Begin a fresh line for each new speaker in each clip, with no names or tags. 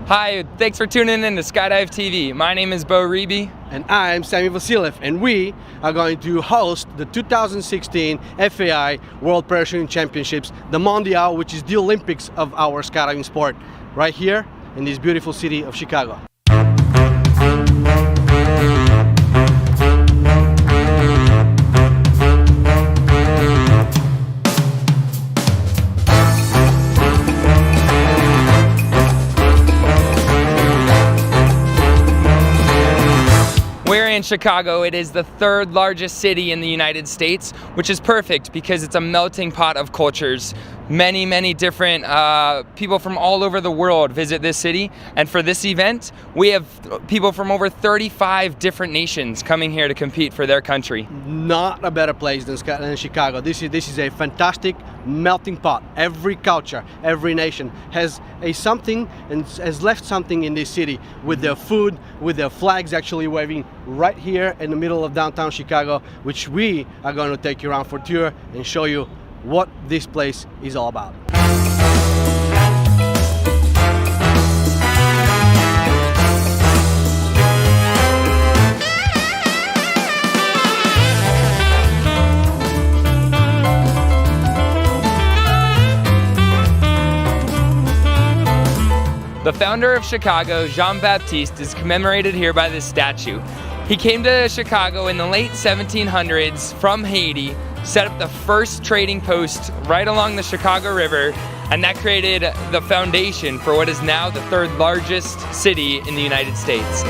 Hi, thanks for tuning in to Skydive TV. My name is Bo Reby.
And I'm Sammy Vasiliev, and we are going to host the 2016 FAI World Parachuting Championships, the Mondial, which is the Olympics of our skydiving sport, right here in this beautiful city of Chicago.
We're in Chicago. It is the third largest city in the United States, which is perfect because it's a melting pot of cultures. Many different people from all over the world visit this city, and for this event we have people from over 35 different nations coming here to compete for their country.
Not a better place than Chicago. This is a fantastic melting pot. Every culture, every nation has something and has left something in this city with their food, with their flags actually waving right here in the middle of downtown Chicago, which we are going to take you around for a tour and show you what this place is all about.
The founder of Chicago, Jean-Baptiste, is commemorated here by this statue. He came to Chicago in the late 1700s from Haiti, set up the first trading post right along the Chicago River, and that created the foundation for what is now the third largest city in the United States.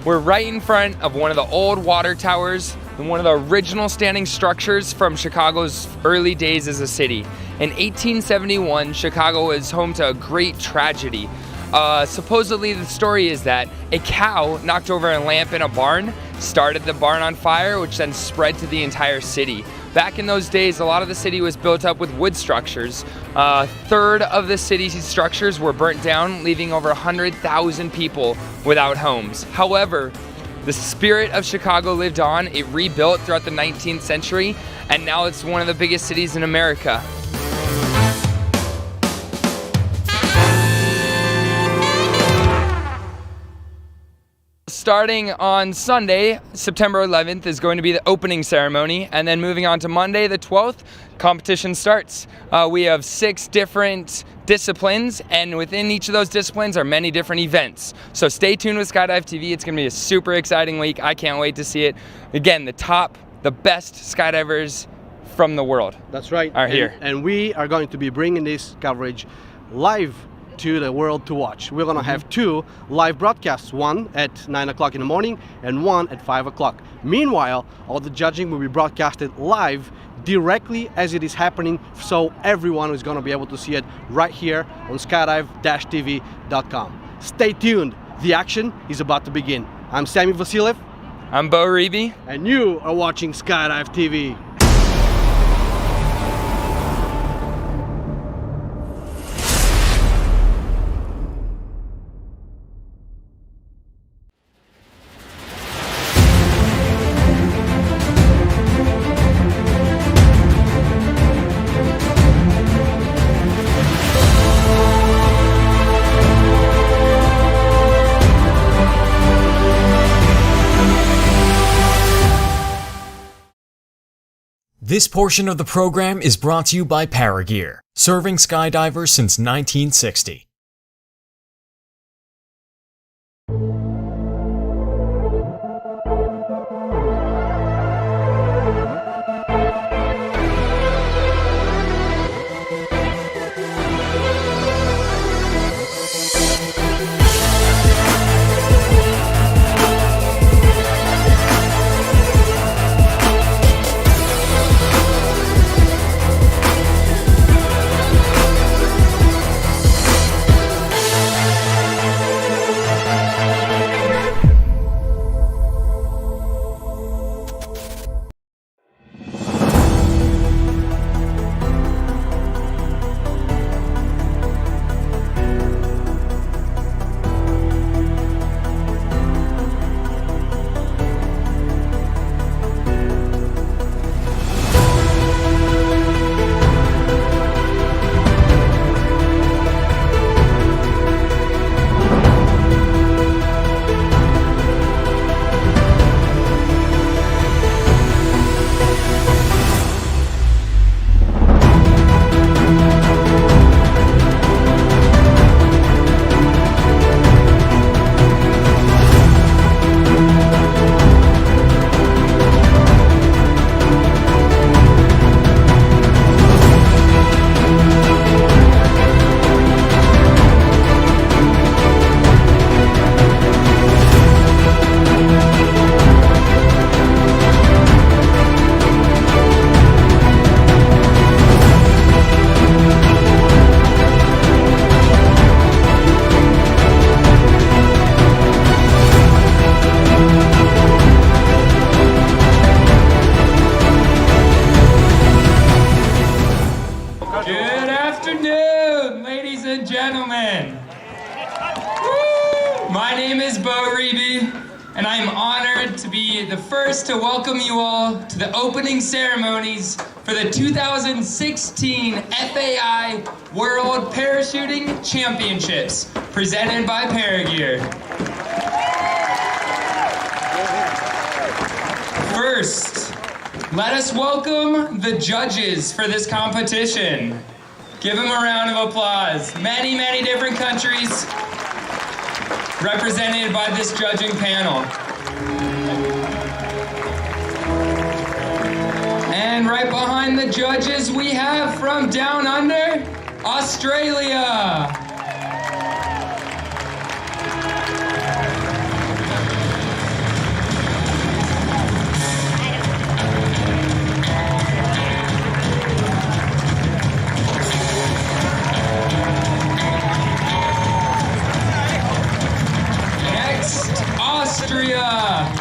We're right in front of one of the old water towers and one of the original standing structures from Chicago's early days as a city. In 1871, Chicago was home to a great tragedy. Supposedly the story is that a cow knocked over a lamp in a barn, started the barn on fire, which then spread to the entire city. Back in those days, a lot of the city was built up with wood structures. A third of the city's structures were burnt down, leaving over 100,000 people without homes. However, the spirit of Chicago lived on. It rebuilt throughout the 19th century, and now it's one of the biggest cities in America. Starting on Sunday, September 11th, is going to be the opening ceremony, and then moving on to Monday, the 12th, competition starts. We have 6 different disciplines, and within each of those disciplines are many different events. So stay tuned with Skydive TV. It's going to be a super exciting week. I can't wait to see it. Again, the best skydivers from the world.
That's right.
Are here.
And we are going to be bringing this coverage live to the world to watch. We're going to have 2 live broadcasts, one at 9 o'clock in the morning and one at 5 o'clock. Meanwhile, all the judging will be broadcasted live directly as it is happening, so everyone is going to be able to see it right here on skydive-tv.com. Stay tuned. The action is about to begin. I'm Sammy Vasiliev.
I'm Bo Reby.
And you are watching Skydive TV.
This portion of the program is brought to you by Paragear, serving skydivers since 1960.
My name is Bo Reeby, and I am honored to be the first to welcome you all to the opening ceremonies for the 2016 FAI World Parachuting Championships, presented by Paragear. First, let us welcome the judges for this competition. Give them a round of applause. Many, many different countries represented by this judging panel. And right behind the judges, we have from down under, Australia. Austria.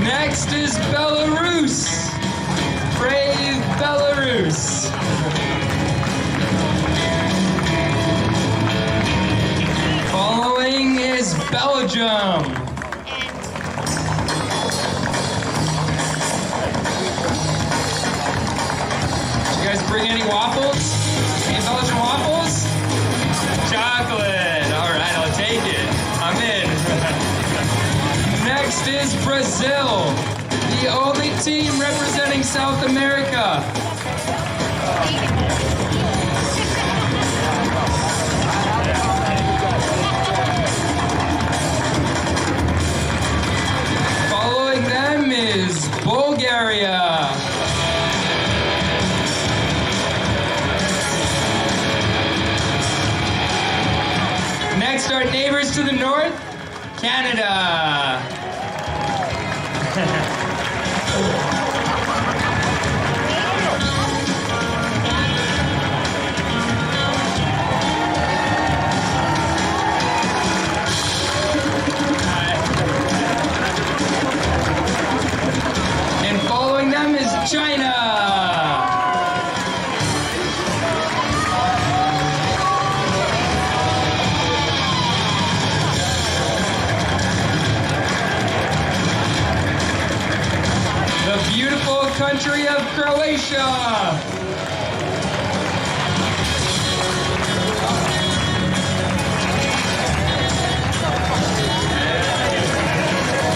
Next is Belarus. Brave Belarus. Following is Belgium. You guys bring any waffles? Any Belgian waffles? Chocolate. All right, I'll take it. I'm in. Next is Brazil, the only team representing South America. Following them is Bulgaria. Next, our neighbors to the north, Canada. And following them is China. Beautiful country of Croatia.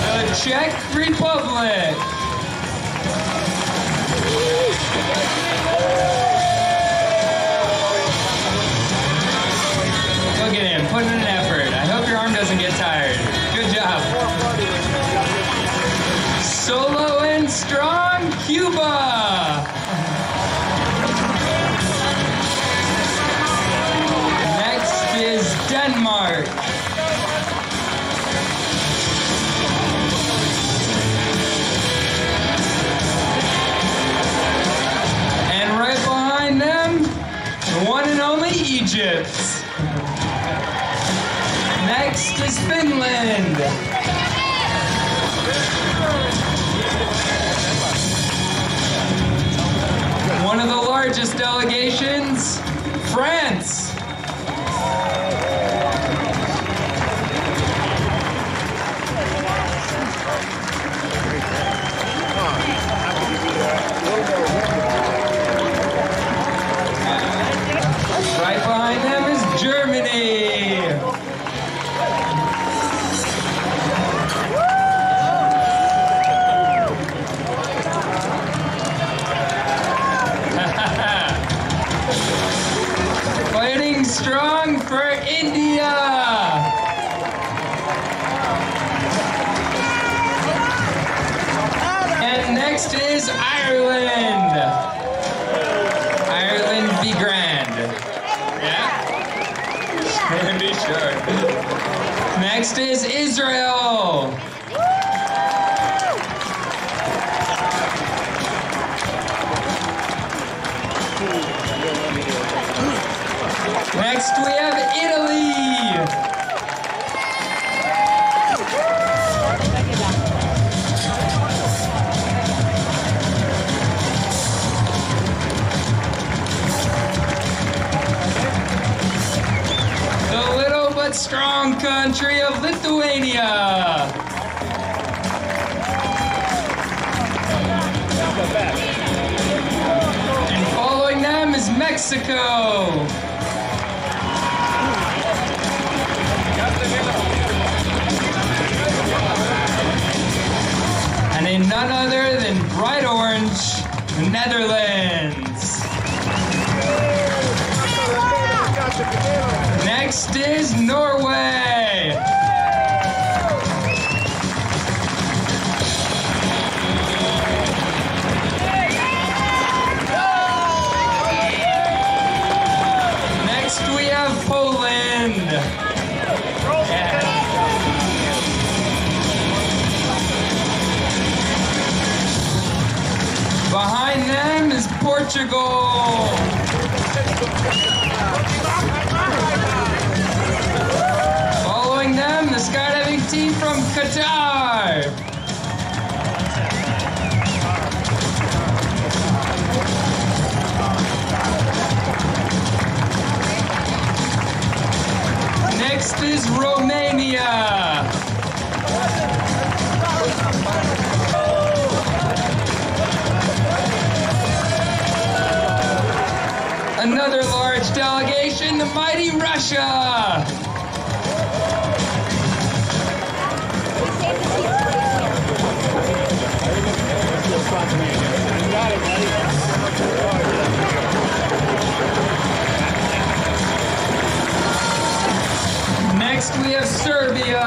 The Czech Republic. Look at him, putting in an effort. I hope your arm doesn't get tired. Good job. Solo and strong, Cuba. Next is Denmark. And right behind them, the one and only Egypt. Next is Finland. One of the largest delegations, France. Right behind them is Germany. Fighting strong for India. And next is Ireland. Ireland be grand. Yeah? Be sure. Next is Israel. Next we have Italy. And following them is Mexico. And a none other than bright orange, the Netherlands. Next is Norway. Next we have Poland. Behind them is Portugal. Following them, the skydiving team from Qatar. Next is Romania. Another large delegation, the mighty Russia. Next we have Serbia.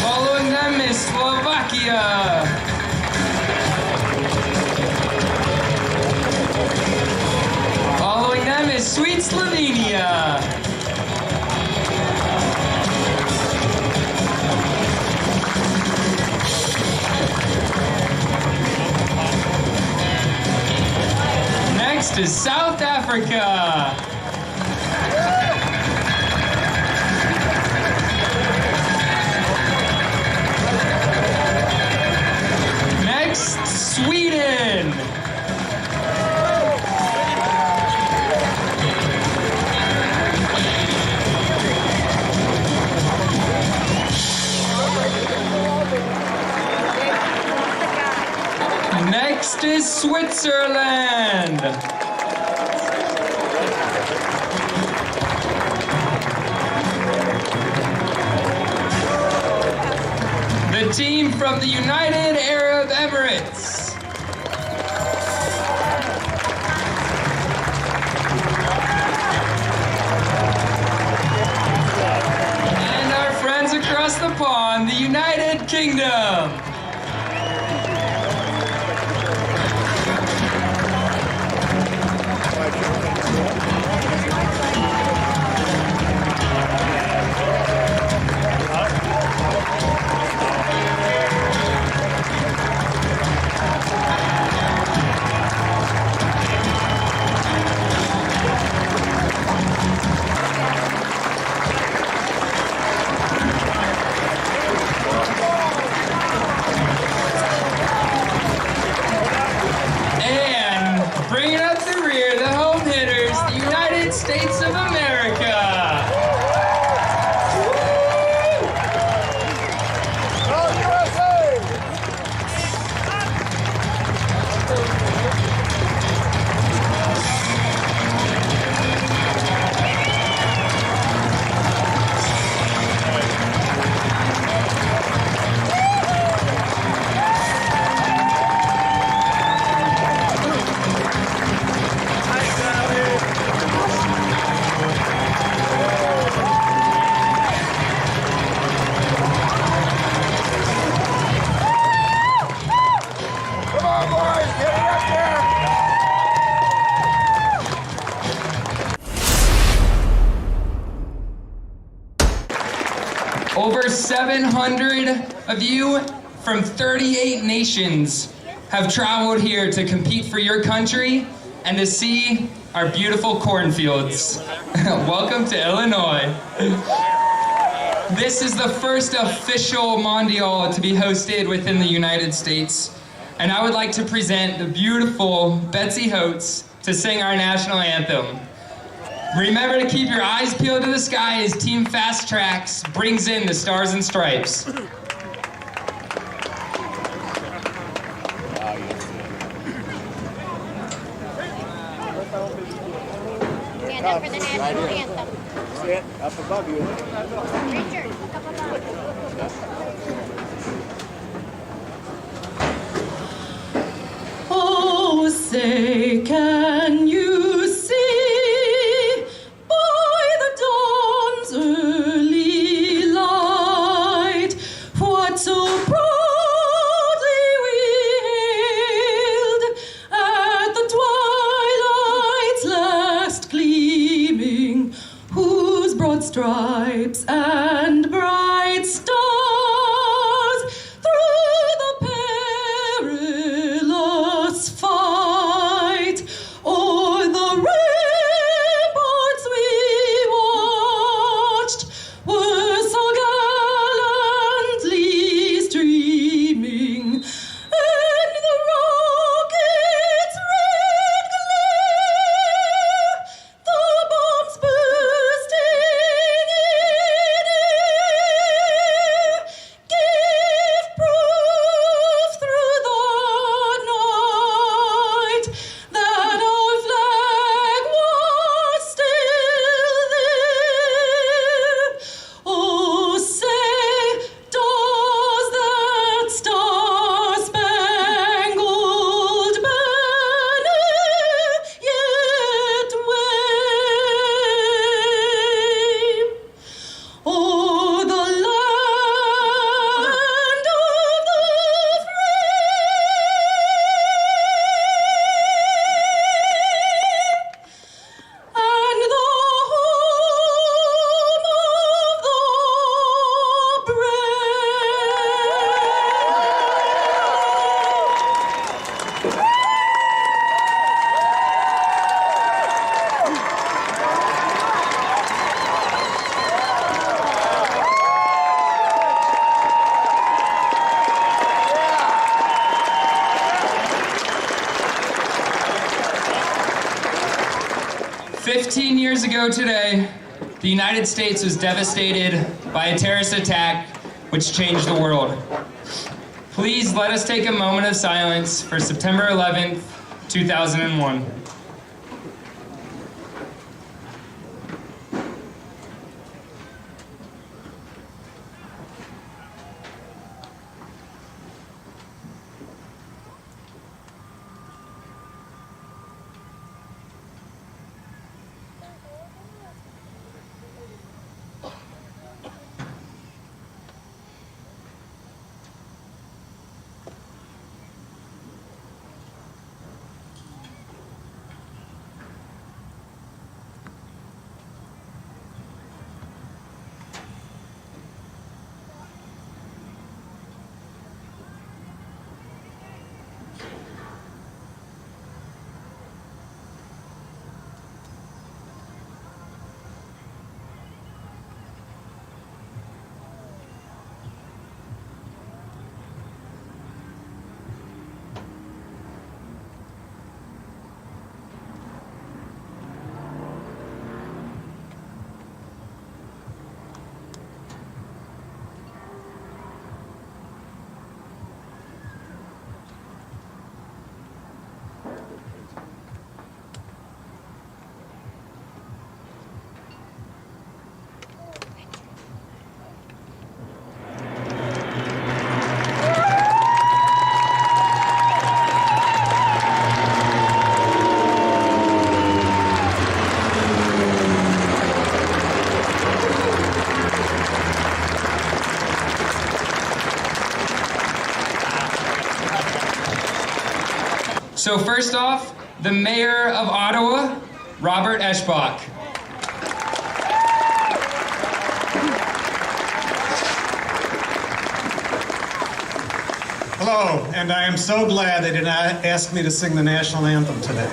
Following them is Slovakia. Following them is sweet Slovenia. Next is South Africa. Next, Sweden. Next is Switzerland. The team from the United Arab Emirates. And our friends across the pond, the United Kingdom. Bringing up the rear, the home hitters, the United States of America. Over 700 of you from 38 nations have traveled here to compete for your country and to see our beautiful cornfields. Welcome to Illinois. This is the first official Mondial to be hosted within the United States, and I would like to present the beautiful Betsy Holtz to sing our national anthem. Remember to keep your eyes peeled to the sky as Team Fast Tracks brings in the Stars and Stripes.
Stand up for the national anthem.
Sit up above you.
Richard, look up above.
Oh, say, can you see by the dawn's early light what so proudly we hailed at the twilight's last gleaming, whose broad stripes and bright stars through the perilous fight o'er the ramparts we watched were so gallantly streaming, and the rockets' red glare, the bombs bursting in air, gave proof through the night that our flag was still there. Oh, say, does that star-spangled banner yet wave o'er the land of the free and the home of the brave?
"15 years ago today, the United States was devastated by a terrorist attack which changed the world. Please let us take a moment of silence for September 11th, 2001. So first off, the Mayor of Ottawa, Robert Eschbach.
Hello, and I am so glad they did not ask me to sing the national anthem today.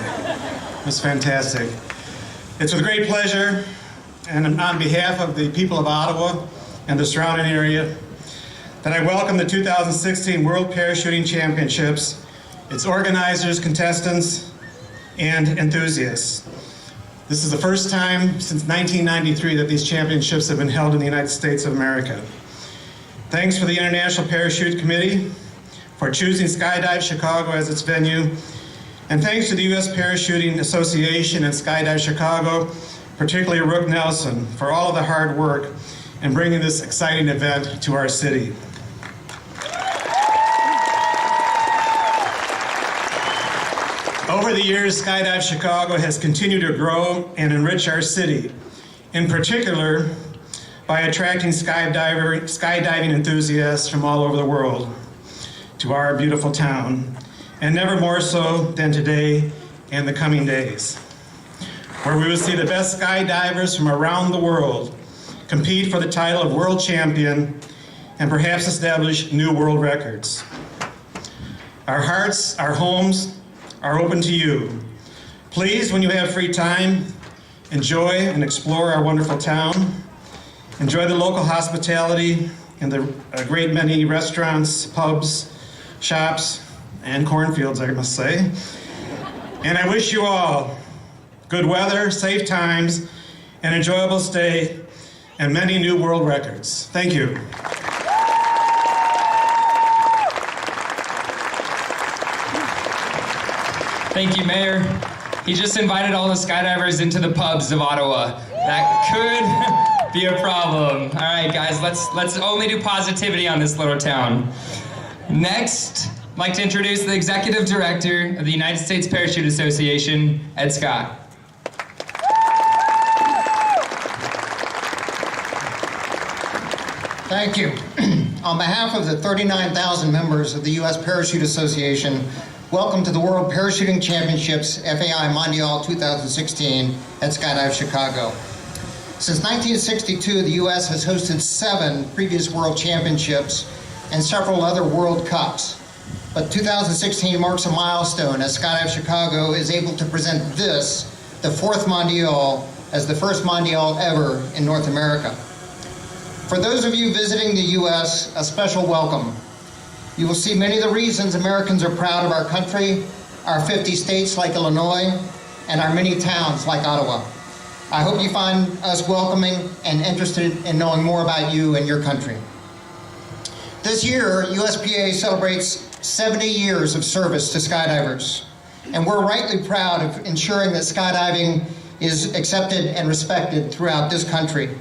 It was fantastic. It's with great pleasure, and on behalf of the people of Ottawa and the surrounding area, that I welcome the 2016 World Parachuting Championships, its organizers, contestants, and enthusiasts. This is the first time since 1993 that these championships have been held in the United States of America. Thanks for the International Parachute Committee for choosing Skydive Chicago as its venue. And thanks to the U.S. Parachuting Association and Skydive Chicago, particularly Rook Nelson, for all of the hard work in bringing this exciting event to our city. Over the years, Skydive Chicago has continued to grow and enrich our city, in particular by attracting skydiving enthusiasts from all over the world to our beautiful town, and never more so than today and the coming days, where we will see the best skydivers from around the world compete for the title of world champion and perhaps establish new world records. Our hearts, our homes, are open to you. Please, when you have free time, enjoy and explore our wonderful town. Enjoy the local hospitality and the great many restaurants, pubs, shops, and cornfields, I must say. And I wish you all good weather, safe times, an enjoyable stay, and many new world records. Thank you.
Thank you, Mayor. He just invited all the skydivers into the pubs of Ottawa. That could be a problem. All right, guys, let's only do positivity on this little town. Next, I'd like to introduce the Executive Director of the United States Parachute Association, Ed Scott.
Thank you. On behalf of the 39,000 members of the U.S. Parachute Association, welcome to the World Parachuting Championships FAI Mondial 2016 at Skydive Chicago. Since 1962, the U.S. has hosted 7 previous World Championships and several other World Cups. But 2016 marks a milestone as Skydive Chicago is able to present this, the 4th Mondial, as the first Mondial ever in North America. For those of you visiting the U.S., a special welcome. You will see many of the reasons Americans are proud of our country, our 50 states like Illinois, and our many towns like Ottawa. I hope you find us welcoming and interested in knowing more about you and your country. This year, USPA celebrates 70 years of service to skydivers, and we're rightly proud of ensuring that skydiving is accepted and respected throughout this country.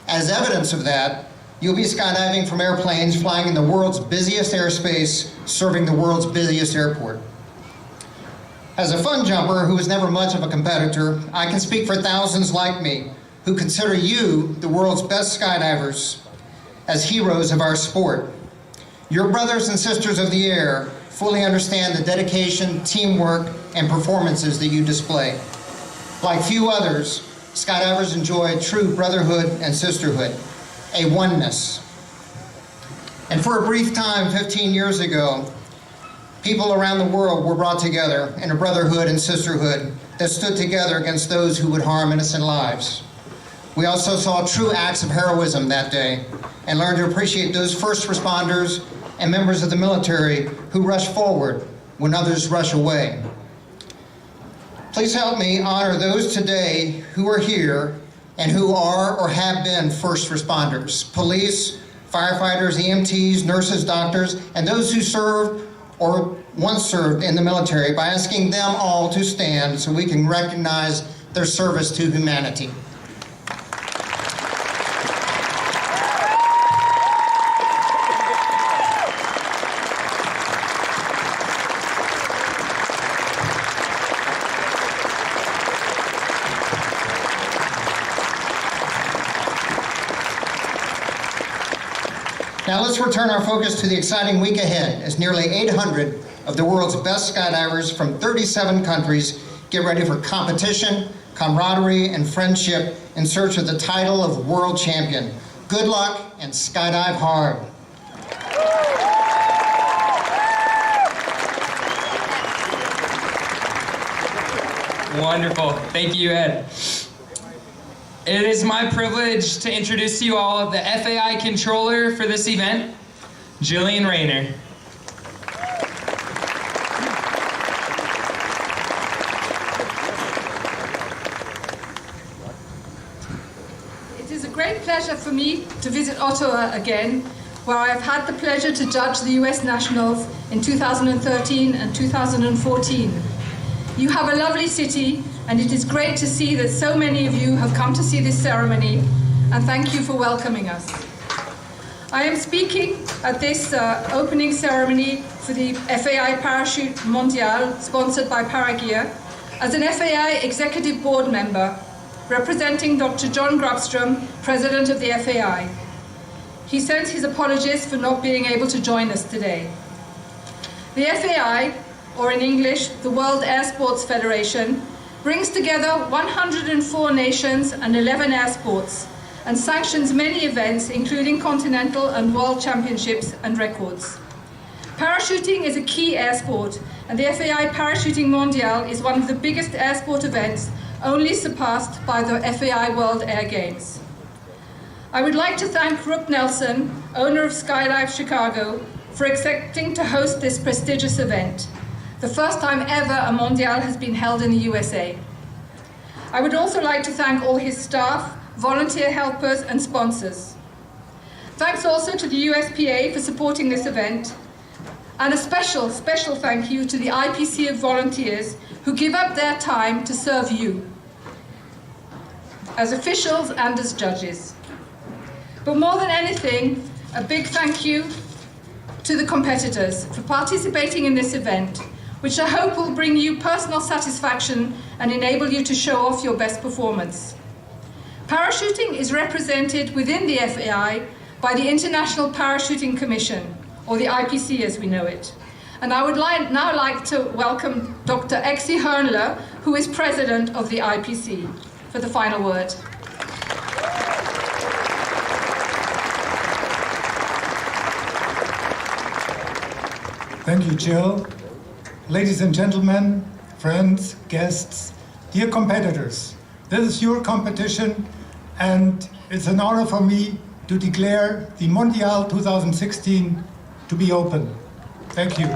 As evidence of that, you'll be skydiving from airplanes flying in the world's busiest airspace, serving the world's busiest airport. As a fun jumper who was never much of a competitor, I can speak for thousands like me who consider you, the world's best skydivers, as heroes of our sport. Your brothers and sisters of the air fully understand the dedication, teamwork, and performances that you display. Like few others, skydivers enjoy true brotherhood and sisterhood, a oneness. And for a brief time, 15 years ago, people around the world were brought together in a brotherhood and sisterhood that stood together against those who would harm innocent lives. We also saw true acts of heroism that day and learned to appreciate those first responders and members of the military who rush forward when others rush away. Please help me honor those today who are here and who are or have been first responders, police, firefighters, EMTs, nurses, doctors, and those who served or once served in the military by asking them all to stand so we can recognize their service to humanity. Now let's return our focus to the exciting week ahead as nearly 800 of the world's best skydivers from 37 countries get ready for competition, camaraderie, and friendship in search of the title of world champion. Good luck and skydive hard.
Wonderful. Thank you, Ed. It is my privilege to introduce to you all the FAI controller for this event, Jillian Rayner.
great pleasure for me to visit Ottawa again, where I have had the pleasure to judge the US Nationals in 2013 and 2014. You have a lovely city, and it is great to see that so many of you have come to see this ceremony, and thank you for welcoming us. I am speaking at this opening ceremony for the FAI Parachute Mondial, sponsored by Paragear, as an FAI Executive Board member, representing Dr. John Grubstrom, President of the FAI. He sends his apologies for not being able to join us today. The FAI, or in English, the World Air Sports Federation, brings together 104 nations and 11 air sports, and sanctions many events, including continental and world championships and records. Parachuting is a key air sport, and the FAI Parachuting Mondial is one of the biggest air sport events, only surpassed by the FAI World Air Games. I would like to thank Rupp Nelson, owner of Skydive Chicago, for accepting to host this prestigious event, the first time ever a Mondial has been held in the USA. I would also like to thank all his staff, volunteer helpers and sponsors. Thanks also to the USPA for supporting this event, and a special thank you to the IPC of volunteers who give up their time to serve you, as officials and as judges. But more than anything, a big thank you to the competitors for participating in this event, which I hope will bring you personal satisfaction and enable you to show off your best performance. Parachuting is represented within the FAI by the International Parachuting Commission, or the IPC as we know it. And I would now like to welcome Dr. Exi Hernler, who is president of the IPC, for the final word.
Thank you, Jill. Ladies and gentlemen, friends, guests, dear competitors, this is your competition, and it's an honor for me to declare the Mondial 2016 to be open. Thank you.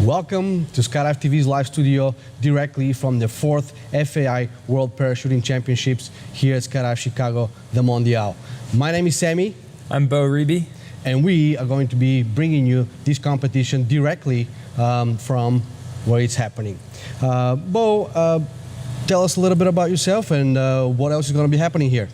Welcome to Skydive TV's live studio directly from the 4th FAI World Parachuting Championships here at Skydive Chicago, the Mondial. My name is Sammy.
I'm Bo Reby.
And we are going to be bringing you this competition directly from where it's happening. Bo, tell us a little bit about yourself and what else is going to be happening here.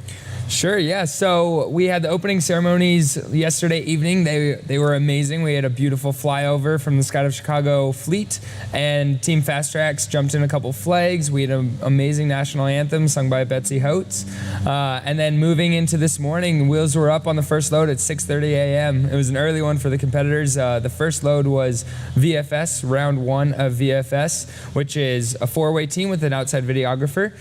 Sure, yeah. So we had the opening ceremonies yesterday evening. They were amazing. We had a beautiful flyover from the Skydive Chicago fleet, and Team Fast Tracks jumped in a couple flags. We had an amazing national anthem sung by Betsy Holtz. And then moving into this morning, wheels were up on the first load at 6:30 a.m. It was an early one for the competitors. The first load was VFS, round one of VFS, which is a four-way team with an outside videographer,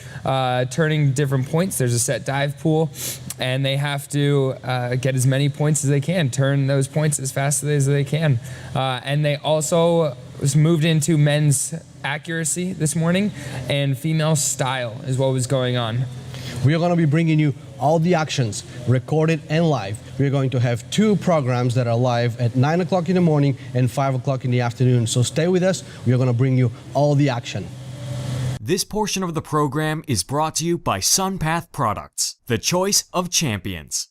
turning different points. There's a set dive pool, and they have to get as many points as they can, turn those points as fast as they can. And they also was moved into men's accuracy this morning, and female style is what was going on.
We are going to be bringing you all the actions, recorded and live. We're going to have 2 programs that are live at 9 o'clock in the morning and 5 o'clock in the afternoon. So stay with us. We're going to bring you all the action.
This portion of the program is brought to you by SunPath Products, the choice of champions.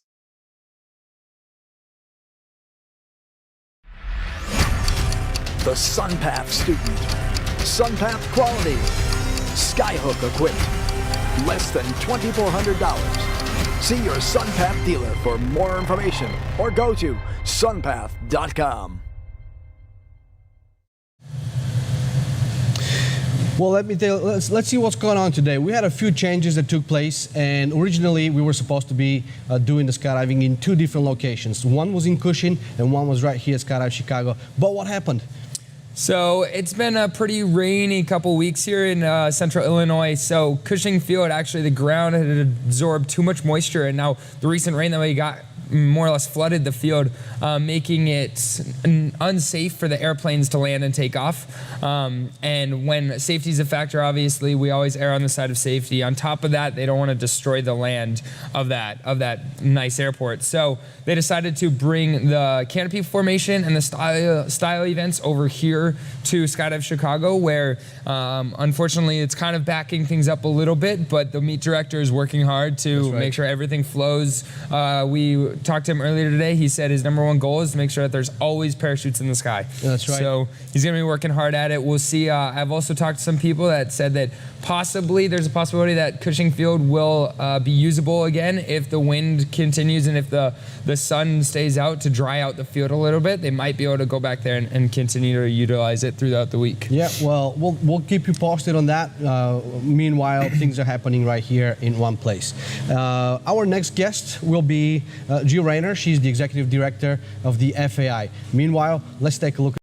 The SunPath student. SunPath quality. Skyhook equipped. Less than $2,400. See your SunPath dealer for more information or go to sunpath.com.
Well, let me tell. Let's see what's going on today. We had a few changes that took place, and originally we were supposed to be doing the skydiving in 2 different locations. One was in Cushing, and one was right here at Skydive Chicago. But what happened?
So it's been a pretty rainy couple weeks here in central Illinois. So Cushing Field, actually the ground had absorbed too much moisture, and now the recent rain that we got more or less flooded the field, making it unsafe for the airplanes to land and take off. And when safety is a factor, obviously, we always err on the side of safety. On top of that, they don't want to destroy the land of that nice airport. So they decided to bring the canopy formation and the style events over here to Skydive Chicago, where unfortunately it's kind of backing things up a little bit, but the meet director is working hard to make sure everything flows. We talked to him earlier today. He said his #1 goal is to make sure that there's always parachutes in the sky.
That's right.
So he's going to be working hard at it. We'll see. I've also talked to some people that said that possibly there's a possibility that Cushing Field will be usable again if the wind continues and if the sun stays out to dry out the field a little bit. They might be able to go back there and continue to utilize it throughout the week.
Yeah, well, we'll keep you posted on that. Meanwhile, things are happening right here in one place. Our next guest will be Jill Rayner. She's the executive director of the FAI. Meanwhile, let's take a look.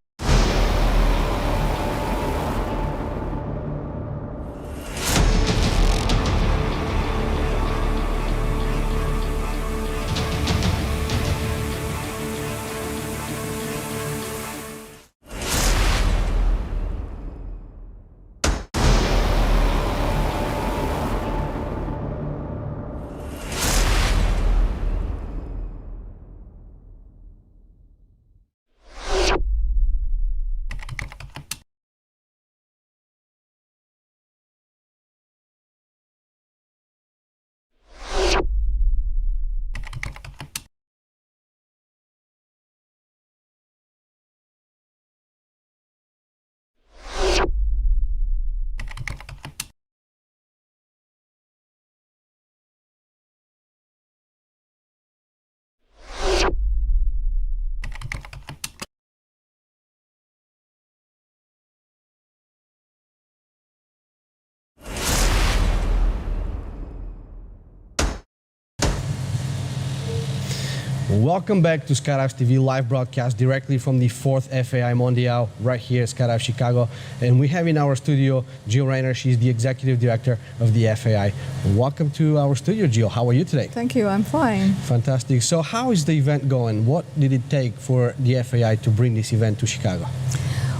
Welcome back to Skydive TV live broadcast directly from the 4th FAI Mondial right here at Skydive Chicago. And we have in our studio Jill Rayner. She's the executive director of the FAI. Welcome to our studio, Jill. How are you today?
Thank you, I'm fine.
Fantastic. So how is the event going? What did it take for the FAI to bring this event to Chicago?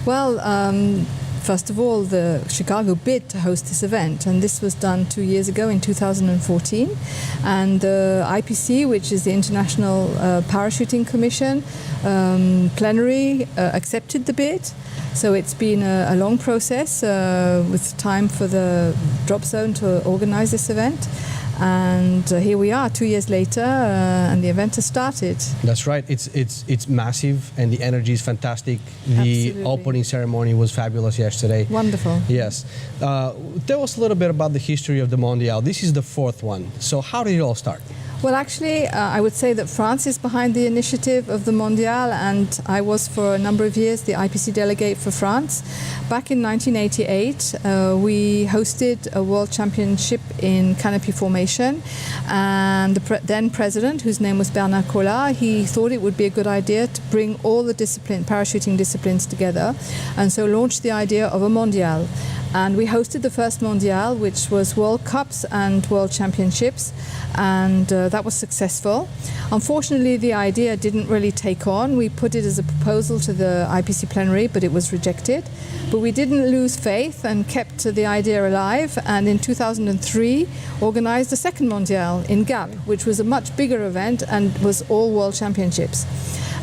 Well, first of all, the Chicago bid to host this event, and this was done 2 years ago in 2014. And the IPC, which is the International Parachuting Commission, plenary accepted the bid. So it's been a long process with time for the drop zone to organize this event. And here we are 2 years later, and the event has started.
That's right. It's massive, and the energy is fantastic. The opening ceremony was fabulous yesterday.
Wonderful.
Yes. Tell us a little bit about the history of the Mondial. This is the 4th one. So how did it all start?
Well, actually, I would say that France is behind the initiative of the Mondial, and I was for a number of years the IPC delegate for France. Back in 1988, we hosted a world championship in canopy formation, and the then president, whose name was Bernard Collat, he thought it would be a good idea to bring all the parachuting disciplines together, and so launched the idea of a Mondial. And we hosted the first Mondial, which was World Cups and World Championships, and that was successful. Unfortunately, the idea didn't really take on. We put it as a proposal to the IPC plenary, but it was rejected. But we didn't lose faith and kept the idea alive, and in 2003 organized the second Mondial in Gap, which was a much bigger event and was all World Championships.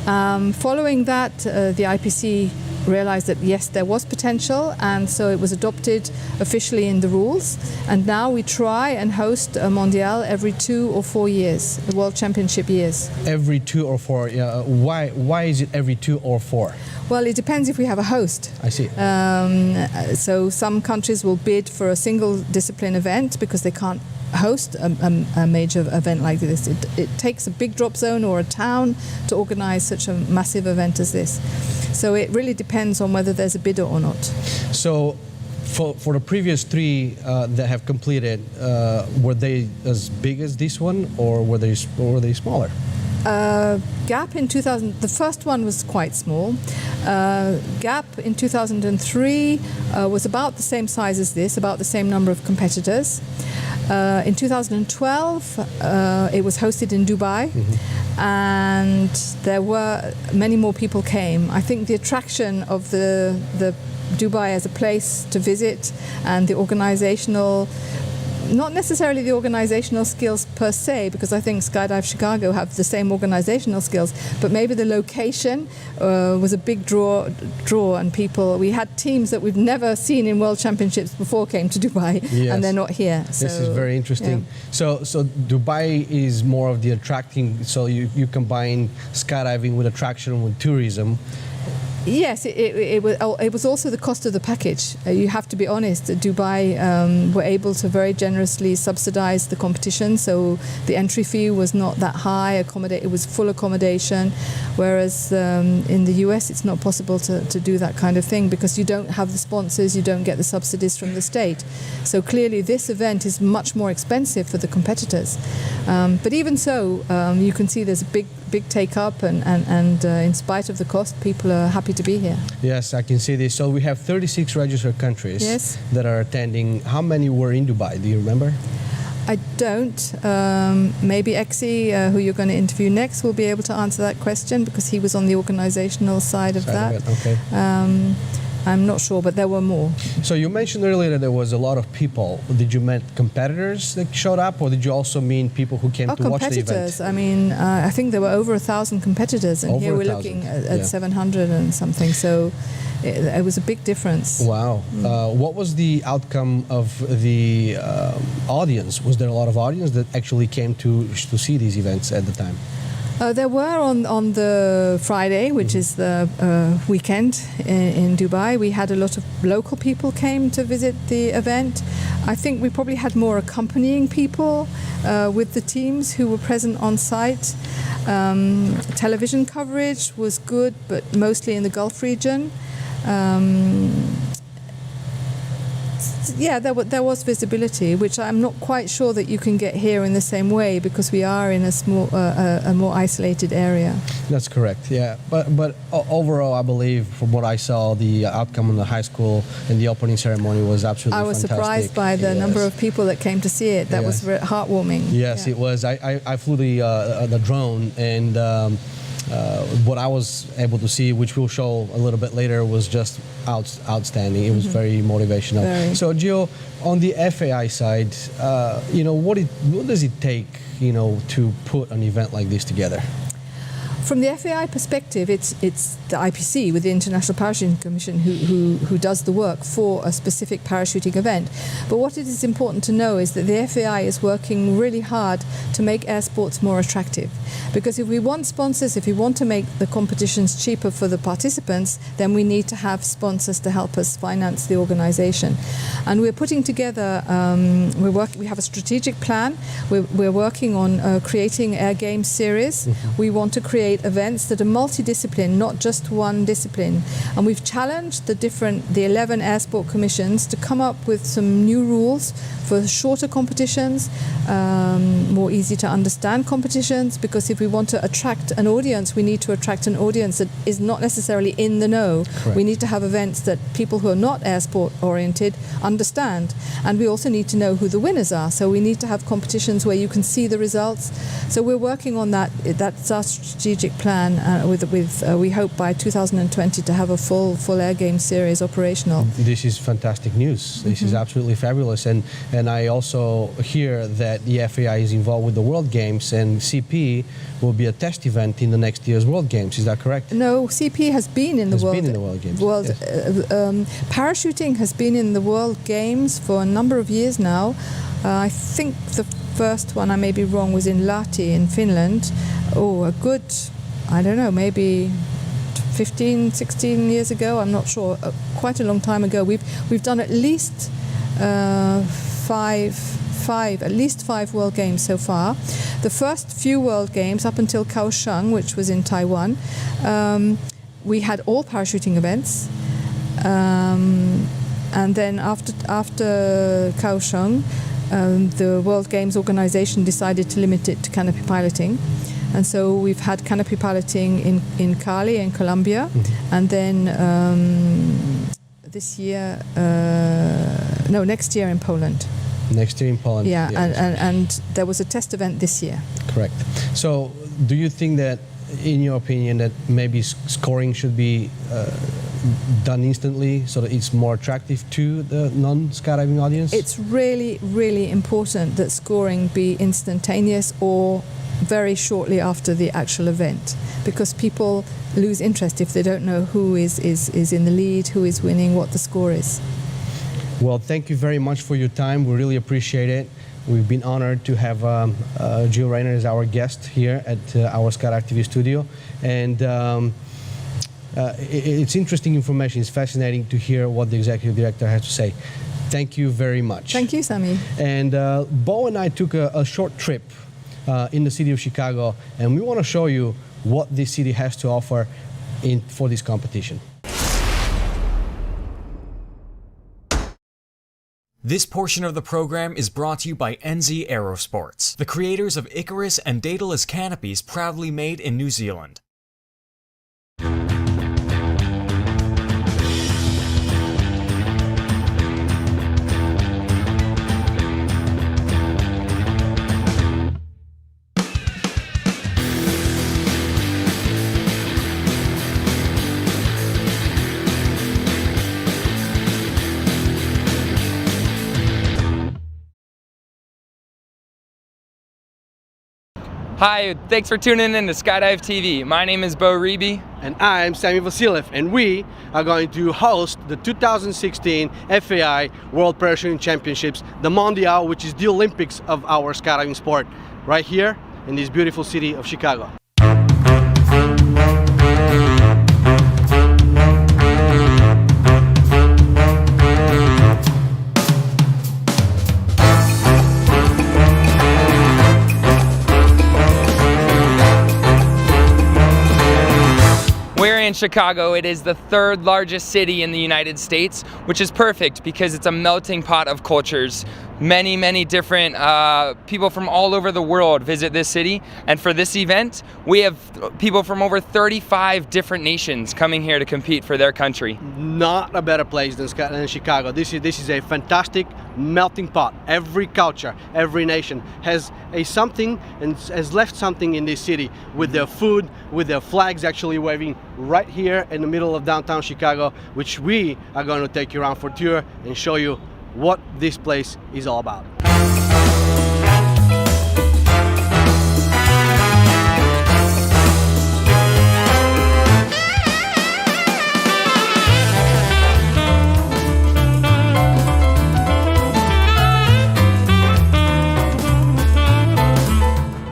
Following that, the IPC realized that yes, there was potential, and so it was adopted officially in the rules, and now we try and host a Mondial every 2 or 4 years, the World Championship years.
Every 2 or 4. Why is it every 2 or 4?
Well, it depends if we have a host.
I see.
So some countries will bid for a single discipline event because they can't host a major event like this. It takes a big drop zone or a town to organize such a massive event as this. So it really depends on whether there's a bidder or not.
So for the previous 3 that have completed, were they as big as this one, or were they smaller?
Gap in 2000, the first one was quite small. Gap in 2003 was about the same size as this, about the same number of competitors. In 2012, it was hosted in Dubai, and there were many more people came. I think the attraction of the Dubai as a place to visit and the organizational, not necessarily the organizational skills per se, because I think Skydive Chicago have the same organizational skills, but maybe the location was a big draw, and people, we had teams that we've never seen in World Championships before came to Dubai,
yes.
and they're not here. So,
this is very interesting.
Yeah.
So Dubai is more of the attracting, so you combine skydiving with attraction with tourism.
Yes, it was also the cost of the package. You have to be honest. Dubai were able to very generously subsidize the competition, so the entry fee was not that high. It was full accommodation, whereas in the US it's not possible to do that kind of thing because you don't have the sponsors, you don't get the subsidies from the state. So clearly this event is much more expensive for the competitors. But even so, you can see there's a big take-up, and in spite of the cost, people are happy to be here.
Yes, I can see this. So we have 36 registered countries that are attending. How many were in Dubai? Do you remember?
I don't. Maybe Exi, who you're going to interview next, will be able to answer that question because he was on the organizational side of that.
Okay.
I'm not sure, but there were more.
So you mentioned earlier that there was a lot of people. Did you mean competitors that showed up, or did you also mean people who came to watch the event?
Competitors. I mean, I think there were over 1,000 competitors, and here we're looking at 700 and something. So it was a big difference.
Wow. What was the outcome of the audience? Was there a lot of audience that actually came to see these events at the time?
There were on the Friday, which is the weekend in Dubai. We had a lot of local people came to visit the event. I think we probably had more accompanying people with the teams who were present on site. Television coverage was good, but mostly in the Gulf region. Yeah, there was visibility, which I'm not quite sure that you can get here in the same way because we are in a more isolated area.
That's correct. Yeah, but overall, I believe from what I saw, the outcome in the high school and the opening ceremony was absolutely fantastic.
I was surprised by the number of people that came to see it. That was very heartwarming.
Yes, it was. I flew the drone, and what I was able to see, which we'll show a little bit later, was just outstanding. It was very motivational.
Very.
So, Gio, on the FAI side, what does it take, to put an event like this together?
From the FAI perspective, it's the IPC with the International Parachuting Commission who does the work for a specific parachuting event. But what it is important to know is that the FAI is working really hard to make air sports more attractive. Because if we want sponsors, if we want to make the competitions cheaper for the participants, then we need to have sponsors to help us finance the organization. And we're putting together, we have a strategic plan. We're working on creating Air Games series. We want to create create events that are multidiscipline, not just one discipline. And we've challenged the 11 air sport commissions to come up with some new rules for shorter competitions, more easy to understand competitions, because if we want to attract an audience, we need to attract an audience that is not necessarily in the know.
Correct.
We need to have events that people who are not air sport oriented understand. And we also need to know who the winners are. So we need to have competitions where you can see the results. So we're working on that. That's our strategic plan we hope by 2020 to have a full Air Games series operational.
This is fantastic news. This is absolutely fabulous. And I also hear that the FAI is involved with the World Games, and CP will be a test event in the next year's World Games. Is that correct?
No, CP has been in the
World Games.
Yes. Parachuting has been in the World Games for a number of years now. I think the first one, I may be wrong, was in Lahti in Finland. Oh, a good, I don't know, maybe 15, 16 years ago. I'm not sure. Quite a long time ago. We've done at least five World Games so far. The first few World Games, up until Kaohsiung, which was in Taiwan, we had all parachuting events. And then after Kaohsiung, the World Games organization decided to limit it to canopy piloting. And so we've had canopy piloting in Cali in Colombia, and then next year in Poland.
Next year in Poland.
Yeah, and there was a test event this year.
Correct. So do you think that, in your opinion, that maybe scoring should be done instantly so that it's more attractive to the non-skydiving audience?
It's really, really important that scoring be instantaneous or very shortly after the actual event, because people lose interest if they don't know who is in the lead, who is winning, what the score is.
Well, thank you very much for your time. We really appreciate it. We've been honored to have Jill Rayner as our guest here at our Skydive TV studio. And it's interesting information. It's fascinating to hear what the executive director has to say. Thank you very much.
Thank you, Sammy.
And Bo and I took a short trip in the city of Chicago, and we want to show you what this city has to offer for this competition.
This portion of the program is brought to you by NZ Aerosports, the creators of Icarus and Daedalus canopies proudly made in New Zealand.
Hi, thanks for tuning in to Skydive TV. My name is Bo Reby.
And I'm Sammy Vasiliev, and we are going to host the 2016 FAI World Parachuting Championships, the Mondial, which is the Olympics of our skydiving sport, right here in this beautiful city of Chicago.
We're in Chicago. It is the third largest city in the United States, which is perfect because it's a melting pot of cultures. Many different people from all over the world visit this city, and for this event we have people from over 35 different nations coming here to compete for their country.
Not a better place than Chicago. This is a fantastic melting pot. Every culture, every nation has something and has left something in this city, with their food, with their flags actually waving right here in the middle of downtown Chicago, which we are going to take you around for a tour and show you what this place is all about.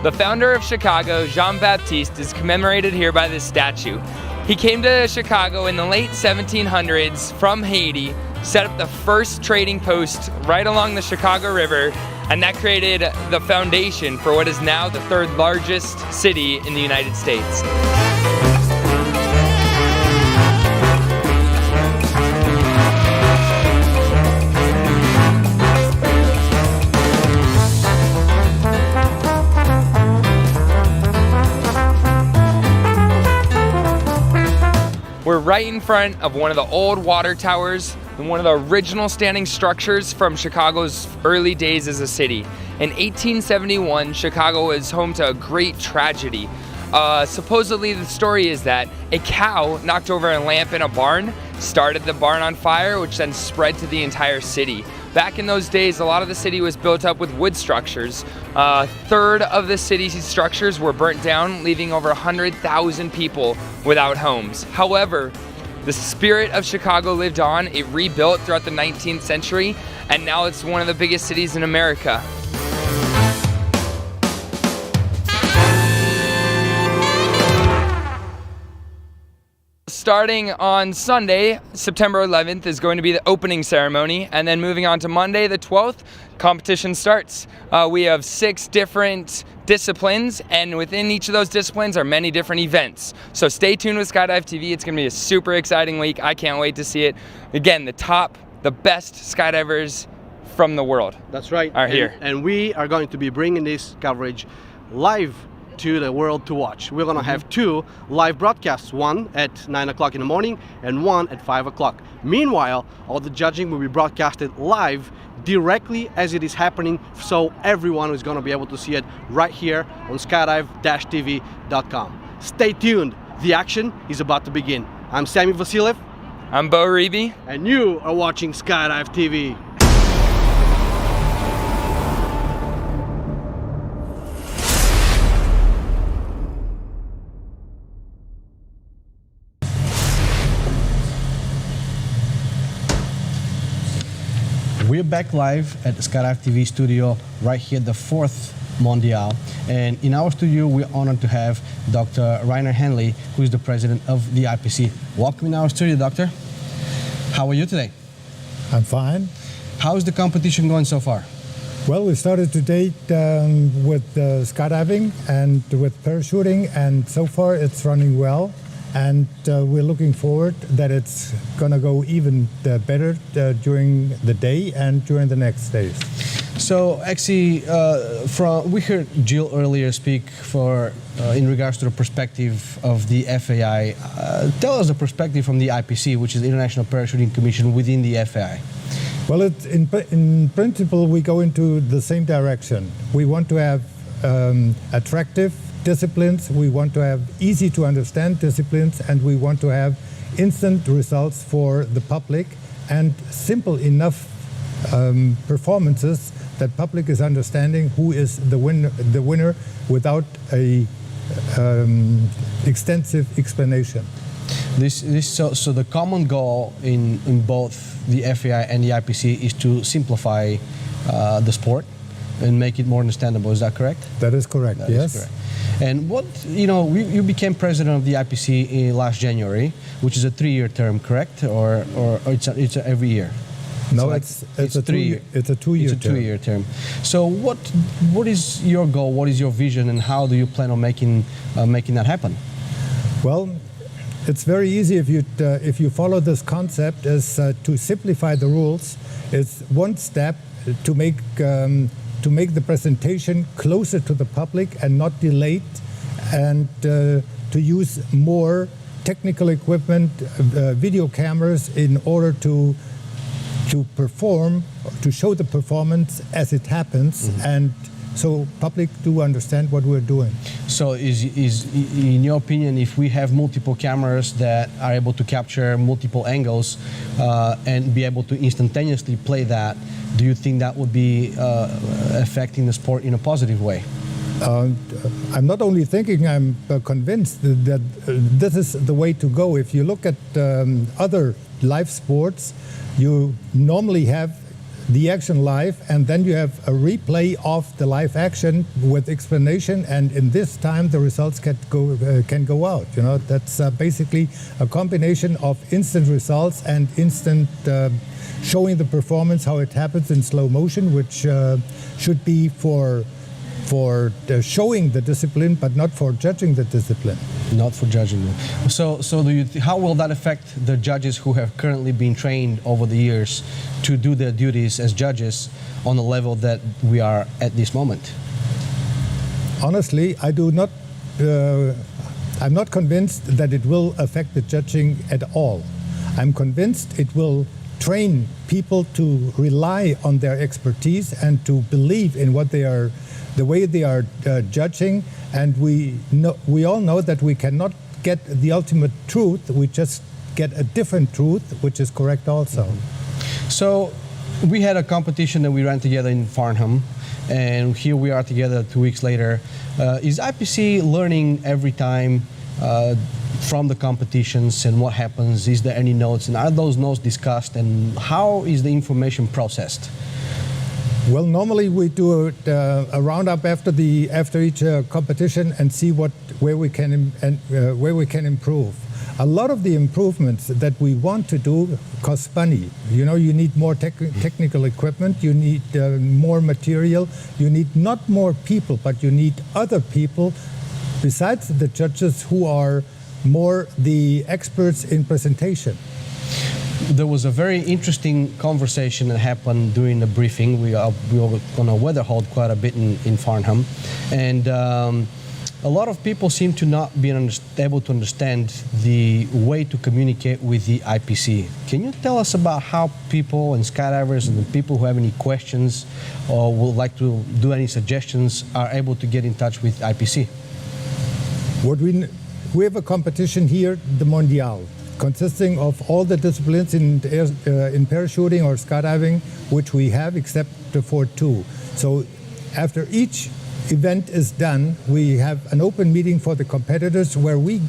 The founder of Chicago, Jean-Baptiste, is commemorated here by this statue. He came to Chicago in the late 1700s from Haiti, set up the first trading post right along the Chicago River, And that created the foundation for what is now the third largest city in the United States. We're right in front of one of the old water towers and one of the original standing structures from Chicago's early days as a city. In 1871, Chicago was home to a great tragedy. Supposedly the story is that a cow knocked over a lamp in a barn, started the barn on fire, which then spread to the entire city. Back in those days, a lot of the city was built up with wood structures. A third of the city's structures were burnt down, leaving over 100,000 people without homes. However, the spirit of Chicago lived on. It rebuilt throughout the 19th century, and now it's one of the biggest cities in America. Starting on Sunday, September 11th, is going to be the opening ceremony, and then moving on to Monday, the 12th, competition starts. We have 6 different disciplines, and within each of those disciplines are many different events. So stay tuned with Skydive TV. It's going to be a super exciting week. I can't wait to see it. Again, the best skydivers from the world.
That's right.
Are here.
And we are going to be bringing this coverage live to the world to watch. We're gonna have 2 live broadcasts, one at 9 o'clock in the morning and one at 5 o'clock. Meanwhile, all the judging will be broadcasted live directly as it is happening, so everyone is gonna be able to see it right here on skydive-tv.com. Stay tuned, the action is about to begin. I'm Sammy Vasiliev.
I'm Bo Reeby.
And you are watching Skydive TV. We're back live at the Skydive TV studio right here at the 4th Mondial, and in our studio we're honored to have Dr. Rainer Henley, who is the president of the IPC. Welcome in our studio, Doctor. How are you today?
I'm fine.
How is the competition going so far?
Well, we started today with skydiving and with parachuting, and so far it's running well. And we're looking forward that it's going to go even better during the day and during the next days.
So actually, we heard Jill earlier speak in regards to the perspective of the FAI. Tell us the perspective from the IPC, which is the International Parachuting Commission within the FAI.
Well, in principle, we go into the same direction. We want to have attractive disciplines, we want to have easy to understand disciplines, and we want to have instant results for the public and simple enough performances that public is understanding who is the winner without a extensive explanation.
So the common goal in both the FAI and the IPC is to simplify the sport and make it more understandable. Is that correct?
That is correct.
That
yes.
Is correct. And you became president of the IPC in last January, which is a 3-year term, correct? Or it's every year?
No,
so
it's a 2-year. It's a 2-year.
It's a 2-year term. So what is your goal? What is your vision, and how do you plan on making that happen?
Well, it's very easy if you follow this concept as to simplify the rules. It's one step to make the presentation closer to the public and not delayed, and to use more technical equipment, video cameras, in order to perform, to show the performance as it happens, and so public do understand what we're doing.
So is in your opinion, if we have multiple cameras that are able to capture multiple angles and be able to instantaneously play that, do you think that would be affecting the sport in a positive way?
I'm not only thinking, I'm convinced that this is the way to go. If you look at other live sports, you normally have the action live, and then you have a replay of the live action with explanation, and in this time the results can go out. You know, that's basically a combination of instant results and instant showing the performance, how it happens in slow motion, which should be for showing the discipline, but not for judging the discipline.
Not for judging them. So how will that affect the judges who have currently been trained over the years to do their duties as judges on the level that we are at this moment?
Honestly, I'm not convinced that it will affect the judging at all. I'm convinced it will train people to rely on their expertise and to believe in what they are, the way they are judging. And we all know that we cannot get the ultimate truth. We just get a different truth, which is correct also.
So we had a competition that we ran together in Farnham, and here we are together 2 weeks later. Is IPC learning every time from the competitions, and what happens? Is there any notes, and are those notes discussed, and how is the information processed?
Well, normally we do a roundup after each competition and see where we can improve. A lot of the improvements that we want to do cost money. You know, you need more technical equipment, you need more material, you need not more people, but you need other people besides the judges who are more the experts in presentation.
There was a very interesting conversation that happened during the briefing. We were on a weather hold quite a bit in Farnham, and a lot of people seem to not be able to understand the way to communicate with the IPC. Can you tell us about how people and skydivers and the people who have any questions or would like to do any suggestions are able to get in touch with IPC?
We have a competition here, the Mondial, consisting of all the disciplines in parachuting or skydiving, which we have except for 2. So after each event is done, we have an open meeting for the competitors where we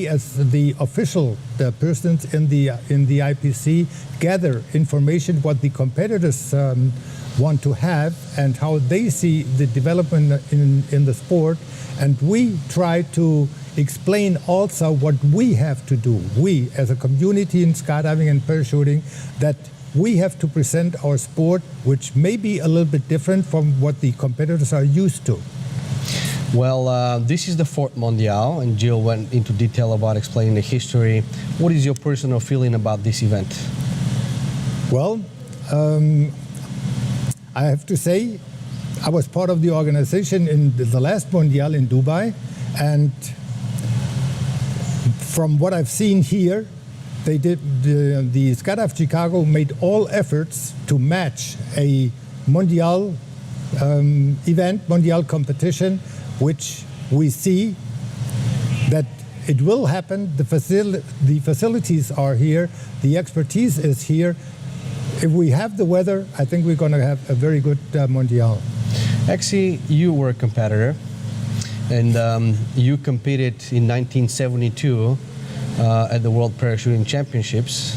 as the official persons in the IPC gather information what the competitors want to have and how they see the development in the sport, and we try to explain also what we have to do, we as a community in skydiving and parachuting, that we have to present our sport, which may be a little bit different from what the competitors are used to.
Well, this is the 4th Mondial, and Jill went into detail about explaining the history. What is your personal feeling about this event?
Well, I have to say, I was part of the organization in the last Mondial in Dubai, and from what I've seen here, they did the Skydive Chicago made all efforts to match a Mondial event, Mondial competition, which we see that it will happen. The facilities are here, the expertise is here. If we have the weather, I think we're going to have a very good Mondial.
Actually, you were a competitor, and you competed in 1972 at the World Parachuting Championships.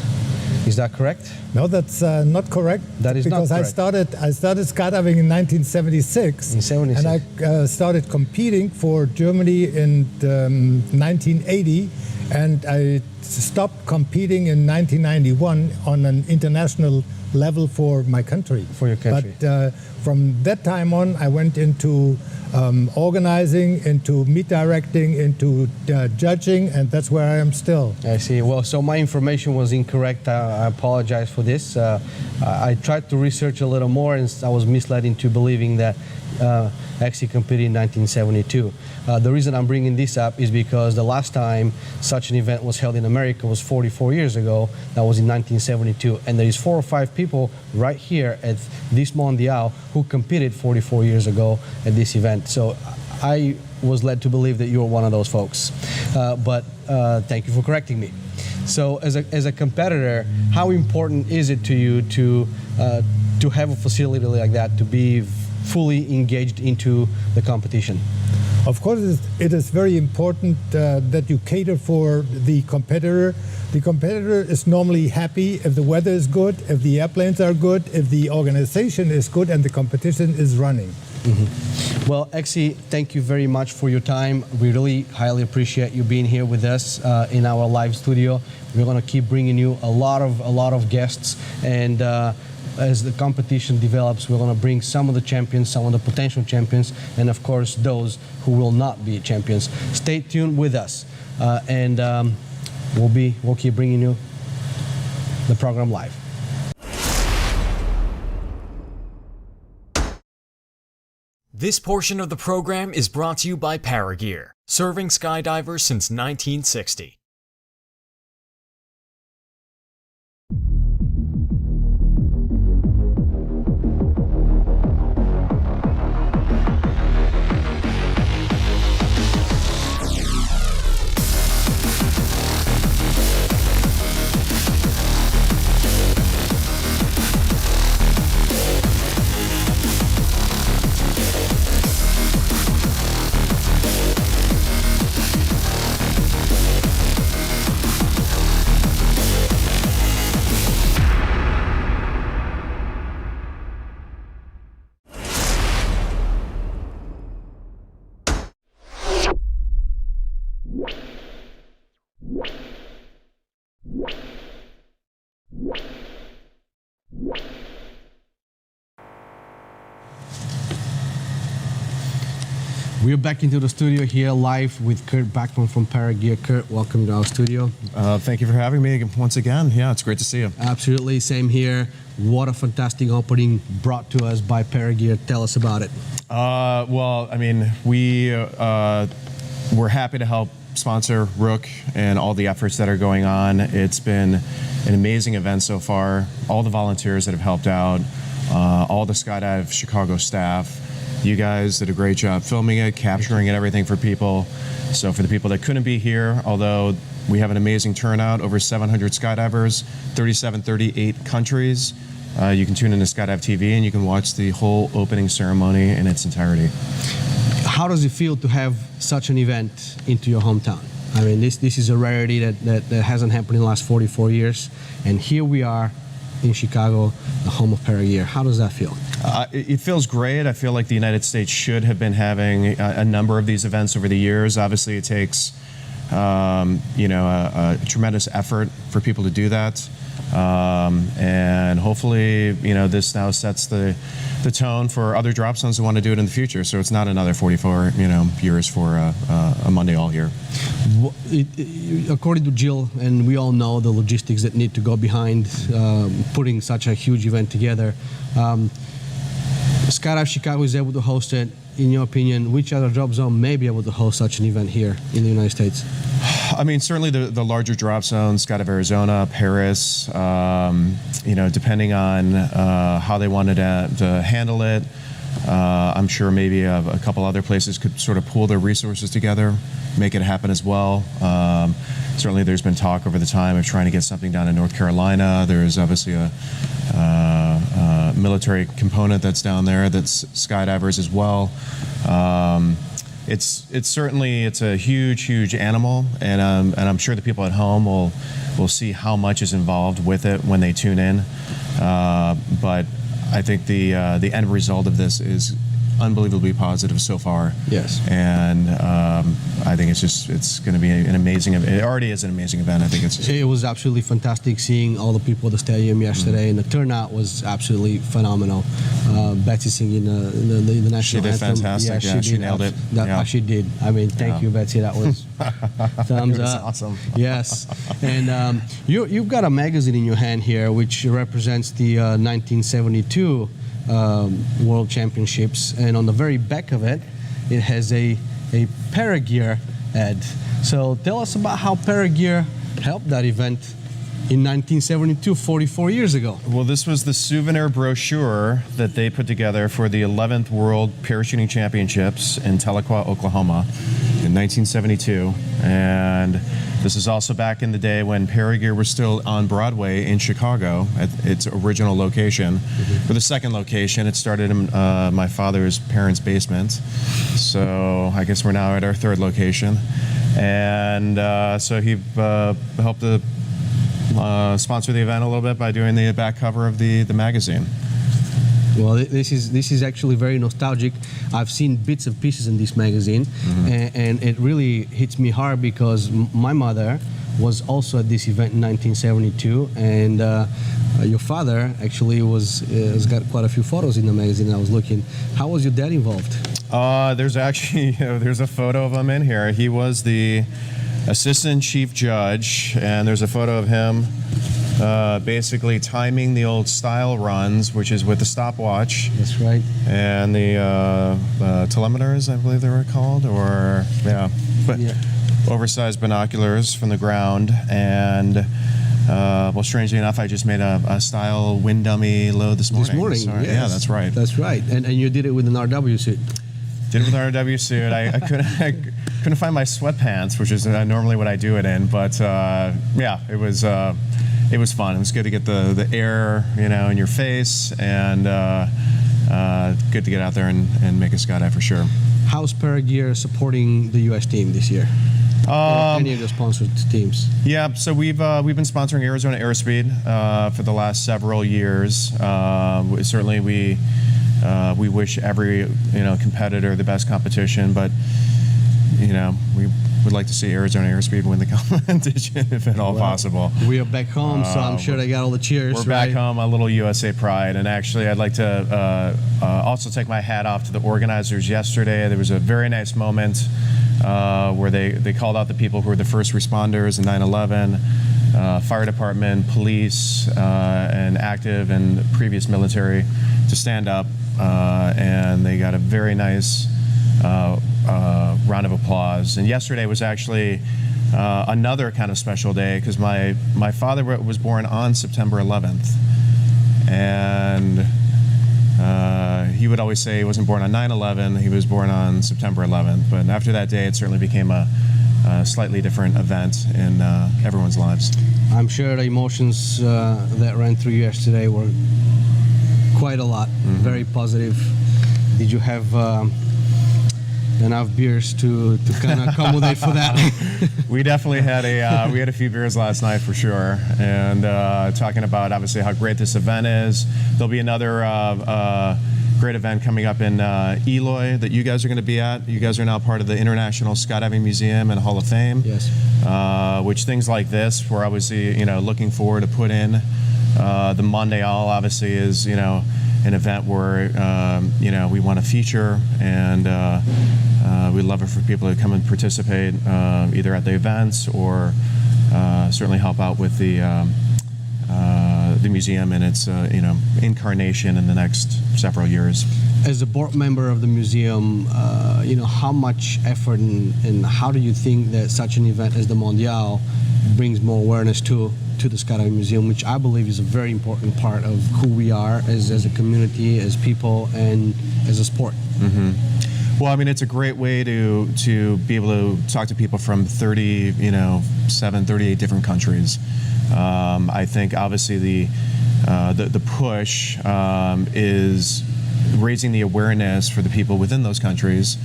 Is that correct?
No, that's not correct.
That is
because
not correct.
I started skydiving in 1976.
In 76.
And I started competing for Germany in 1980, and I stopped competing in 1991 on an international level for my country.
For your country.
But from that time on, I went into organizing, into meet directing, into judging, and that's where I am still.
I see. Well, so my information was incorrect. I apologize for this. I tried to research a little more, and I was misled into believing that actually competed in 1972. The reason I'm bringing this up is because the last time such an event was held in America was 44 years ago. That was in 1972, and there is 4 or 5 people right here at this Mondial who competed 44 years ago at this event. So I was led to believe that you were one of those folks. But thank you for correcting me. So as a competitor, how important is it to you to have a facility like that, to be fully engaged into the competition?
Of course, it is very important that you cater for the competitor The competitor is normally happy if the weather is good, if the airplanes are good, if the organization is good, and the competition is running.
Well, Exi, thank you very much for your time. We really highly appreciate you being here with us in our live studio. We're going to keep bringing you a lot of guests, and as the competition develops, we're going to bring some of the champions, some of the potential champions, and of course those who will not be champions. Stay tuned with us, and we'll keep bringing you the program live.
This portion of the program is brought to you by Paragear, serving skydivers since 1960.
We're back into the studio here live with Kurt Bachman from Paragear. Kurt, welcome to our studio.
Thank you for having me once again. Yeah, it's great to see you.
Absolutely, same here. What a fantastic opening brought to us by Paragear. Tell us about it.
Well, I mean, we're happy to help sponsor Rook and all the efforts that are going on. It's been an amazing event so far. All the volunteers that have helped out, all the Skydive Chicago staff. You guys did a great job filming it, capturing it, everything for people. So for the people that couldn't be here, although we have an amazing turnout, over 700 skydivers, 38 countries, you can tune into Skydive TV and you can watch the whole opening ceremony in its entirety.
How does it feel to have such an event into your hometown? I mean, this is a rarity that hasn't happened in the last 44 years, and here we are in Chicago, the home of Paragear. How does that feel?
It feels great. I feel like the United States should have been having a number of these events over the years. Obviously, it takes a tremendous effort for people to do that. And hopefully, this now sets the tone for other drop zones who want to do it in the future. So it's not another 44, years for a Monday all here.
According to Jill, and we all know the logistics that need to go behind putting such a huge event together. Skydive Chicago is able to host it. In your opinion, which other drop zone may be able to host such an event here in the United States?
I mean, certainly the larger drop zones, Skydive Arizona, Paris, depending on how they wanted to handle it. I'm sure maybe a couple other places could sort of pool their resources together, make it happen as well. Certainly there's been talk over the time of trying to get something down in North Carolina. There's obviously a military component that's down there that's skydivers as well. It's certainly a huge animal, and I'm sure the people at home will see how much is involved with it when they tune in. But I think the end result of this is unbelievably positive so far.
Yes.
And I think it's going to be an amazing event. It already is an amazing event. I think it
was absolutely fantastic seeing all the people at the stadium yesterday, and the turnout was absolutely phenomenal. Betsy singing the national anthem.
She did fantastic. Yeah, she nailed it.
She did. I mean, thank you, Betsy. That was thumbs up.
Awesome.
Yes. And you've got a magazine in your hand here, which represents the 1972 World Championships, and on the very back of it, it has a Paragear ad. So tell us about how Paragear helped that event in 1972, 44 years ago.
Well, this was the souvenir brochure that they put together for the 11th World Parachuting Championships in Tahlequah, Oklahoma in 1972. And this is also back in the day when Paragear was still on Broadway in Chicago at its original location. For the second location, it started in my father's parents' basement. So I guess we're now at our third location. And so he helped to sponsor the event a little bit by doing the back cover of the magazine.
Well, this is actually very nostalgic. I've seen bits and pieces in this magazine, and it really hits me hard because my mother was also at this event in 1972, and your father actually has got quite a few photos in the magazine. I was looking. How was your dad involved?
There's actually there's a photo of him in here. He was the assistant chief judge, and there's a photo of him basically timing the old style runs, which is with the stopwatch.
That's right.
And the telemeters, I believe they were called, or oversized binoculars from the ground. And well, strangely enough, I just made a style wind dummy load this morning.
Yes.
Yeah, that's right.
That's right. And you did it with an RW suit.
Did it with an RW suit. I couldn't find my sweatpants, which is normally what I do it in. But yeah, it was fun. It was good to get the air, in your face, and good to get out there and make a skydive for sure.
How's Paragear supporting the U.S. team this year? Or any of the sponsored teams?
Yeah, so we've been sponsoring Arizona Airspeed for the last several years. Certainly, we wish every competitor the best competition, but we would like to see Arizona Airspeed win the competition if at all possible.
We are back home, so I'm sure they got all the cheers.
We're back home, a little USA pride. And actually, I'd like to also take my hat off to the organizers yesterday. There was a very nice moment where they called out the people who were the first responders in 9/11, fire department, police, and active and previous military to stand up, and they got a very nice round of applause. And yesterday was actually another kind of special day because my father was born on September 11th, and he would always say he wasn't born on 9/11, he was born on September 11th. But after that day, it certainly became a slightly different event in everyone's lives.
I'm sure the emotions that ran through you yesterday were quite a lot, very positive. Did you have enough beers to kind of accommodate for that?
We definitely had a few beers last night for sure, and talking about obviously how great this event is. There'll be another great event coming up in Eloy that you guys are going to be at. You guys are now part of the International Skydiving Museum and Hall of Fame.
Yes.
Which things like this, we're obviously looking forward to put in. The Mondial obviously is an event where we want to feature, and we'd love it for people to come and participate either at the events or certainly help out with the museum and its incarnation in the next several years.
As a board member of the museum, how much effort and how do you think that such an event as the Mondial brings more awareness to the Skydive Museum, which I believe is a very important part of who we are as a community, as people, and as a sport?
Well, I mean, it's a great way to be able to talk to people from 38 different countries. I think obviously the push is raising the awareness for the people within those countries,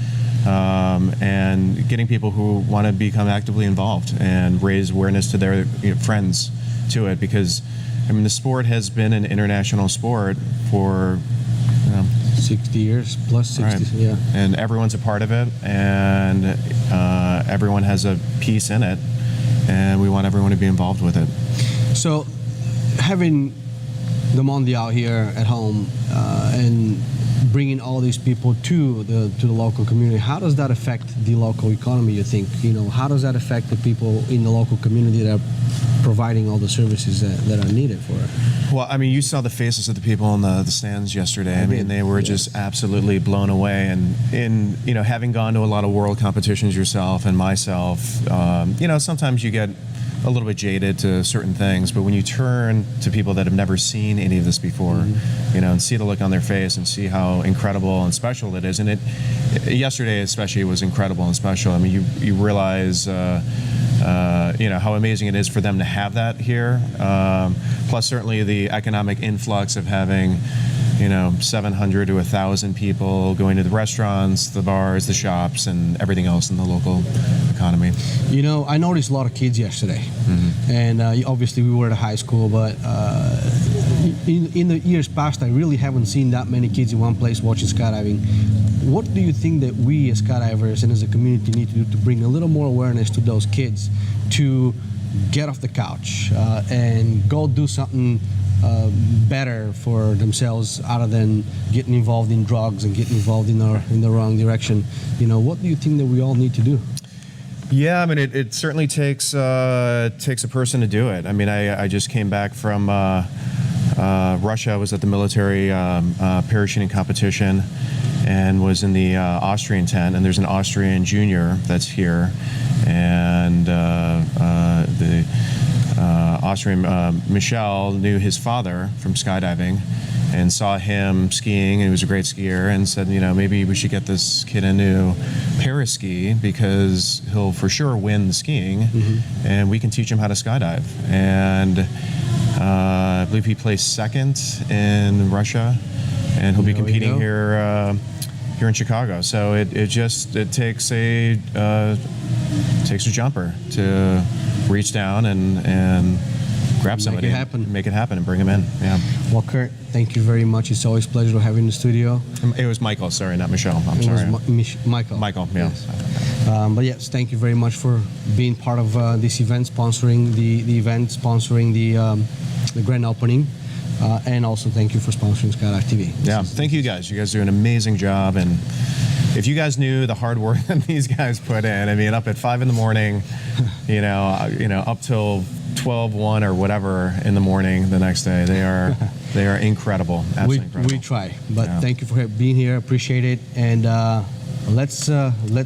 and getting people who want to become actively involved and raise awareness to their friends to it, because I mean the sport has been an international sport for
60 years plus 60,
right.
Yeah.
And everyone's a part of it, and everyone has a piece in it, and we want everyone to be involved with it.
So, having the Mondial here at home and bringing all these people to the local community, how does that affect the local economy, you think? How does that affect the people in the local community that are providing all the services that are needed for it?
Well, I mean, you saw the faces of the people in the stands yesterday. I mean, they were just absolutely blown away. And having gone to a lot of world competitions yourself and myself, sometimes you get a little bit jaded to certain things, but when you turn to people that have never seen any of this before, and see the look on their face and see how incredible and special it is, and yesterday especially was incredible and special. I mean, you realize, how amazing it is for them to have that here. Plus, certainly the economic influx of having, 700 to 1,000 people going to the restaurants, the bars, the shops, and everything else in the local economy.
I noticed a lot of kids yesterday, and obviously we were at a high school, but in the years past, I really haven't seen that many kids in one place watching skydiving. What do you think that we as skydivers and as a community need to do to bring a little more awareness to those kids to get off the couch and go do something better for themselves, other than getting involved in drugs and getting involved in the wrong direction? What do you think that we all need to do?
Yeah, I mean, it certainly takes a person to do it. I mean, I just came back from Russia. I was at the military parachuting competition and was in the Austrian tent, and there's an Austrian junior that's here, and the Austrian Michel knew his father from skydiving and saw him skiing, and he was a great skier, and said, maybe we should get this kid into paraski because he'll for sure win the skiing, and we can teach him how to skydive. And I believe he placed second in Russia, and he'll be competing here in Chicago. So it takes a jumper to reach down and grab somebody, make it happen, and bring him in. Yeah.
Well, Kurt, thank you very much. It's always a pleasure to have you in the studio.
It was Michael, sorry, not Michelle. I'm sorry.
Michael.
Michael, yeah.
Yes. But yes, thank you very much for being part of this event, sponsoring the event, sponsoring the grand opening. And also thank you for sponsoring Skydive TV.
Yeah, thank you guys. You guys do an amazing job, and if you guys knew the hard work that these guys put in, I mean, up at 5 in the morning, up till 12:01 or whatever in the morning the next day, they are incredible. Absolutely incredible.
We try, but thank you for being here. Appreciate it, and let's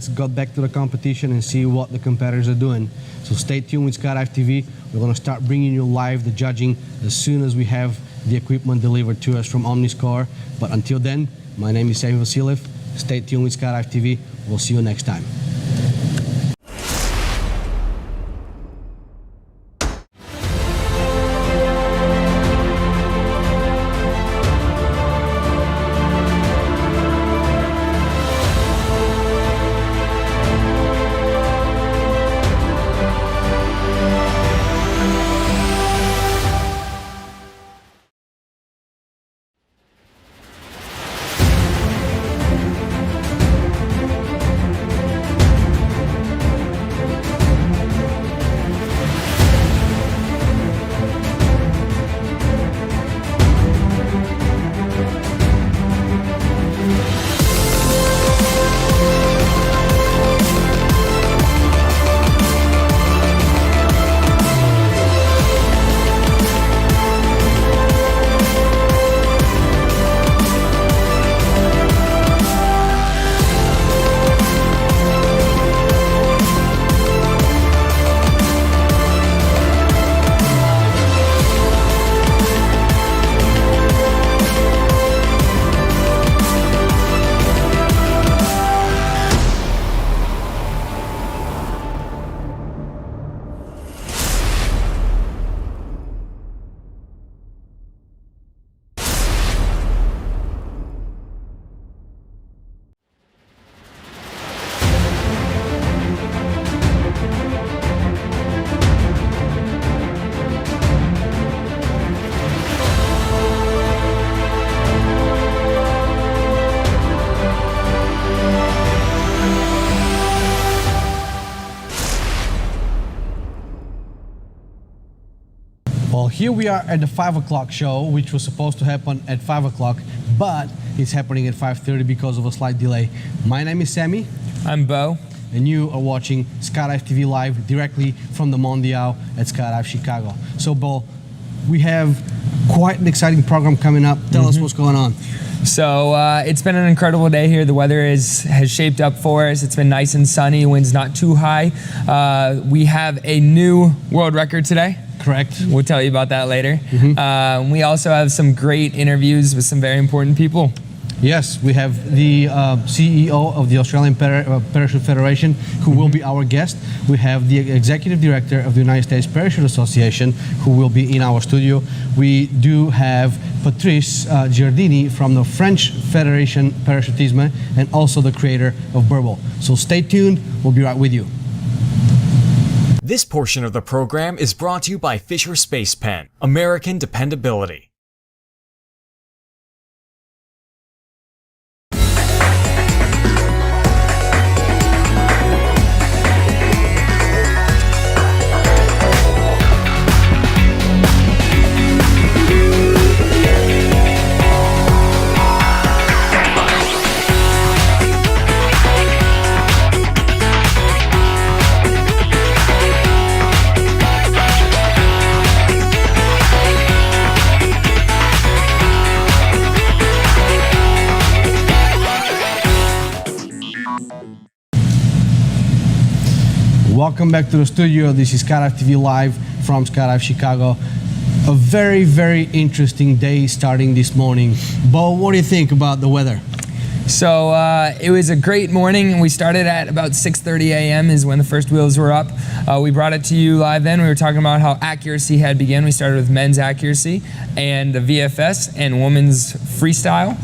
go back to the competition and see what the competitors are doing. So stay tuned with Skydive TV. We're going to start bringing you live the judging as soon as we have the equipment delivered to us from Omniscore. But until then, my name is Sammy Vasiliev. Stay tuned with Skydive TV. We'll see you next time. Well, here we are at the 5 o'clock show, which was supposed to happen at 5 o'clock, but it's happening at 5:30 because of a slight delay. My name is Sammy.
I'm Bo.
And you are watching Skydive TV Live directly from the Mondial at Skydive Chicago. So, Bo, we have quite an exciting program coming up. Tell us what's going on.
So it's been an incredible day here. The weather has shaped up for us. It's been nice and sunny. Wind's not too high. We have a new world record today.
Correct.
We'll tell you about that later. We also have some great interviews with some very important people.
Yes, we have the CEO of the Australian Parachute Federation, who will be our guest. We have the Executive Director of the United States Parachute Association, who will be in our studio. We do have Patrice Giardini from the French Fédération Parachutisme, and also the creator of Burble. So stay tuned, we'll be right with you.
This portion of the program is brought to you by Fisher Space Pen, American dependability.
Welcome back to the studio. This is Skydive TV Live from Skydive Chicago. A very, very interesting day starting this morning. Bo, what do you think about the weather?
So it was a great morning, and we started at about 6:30 a.m. is when the first wheels were up. We brought it to you live then. We were talking about how accuracy had begun. We started with men's accuracy and the VFS and women's freestyle.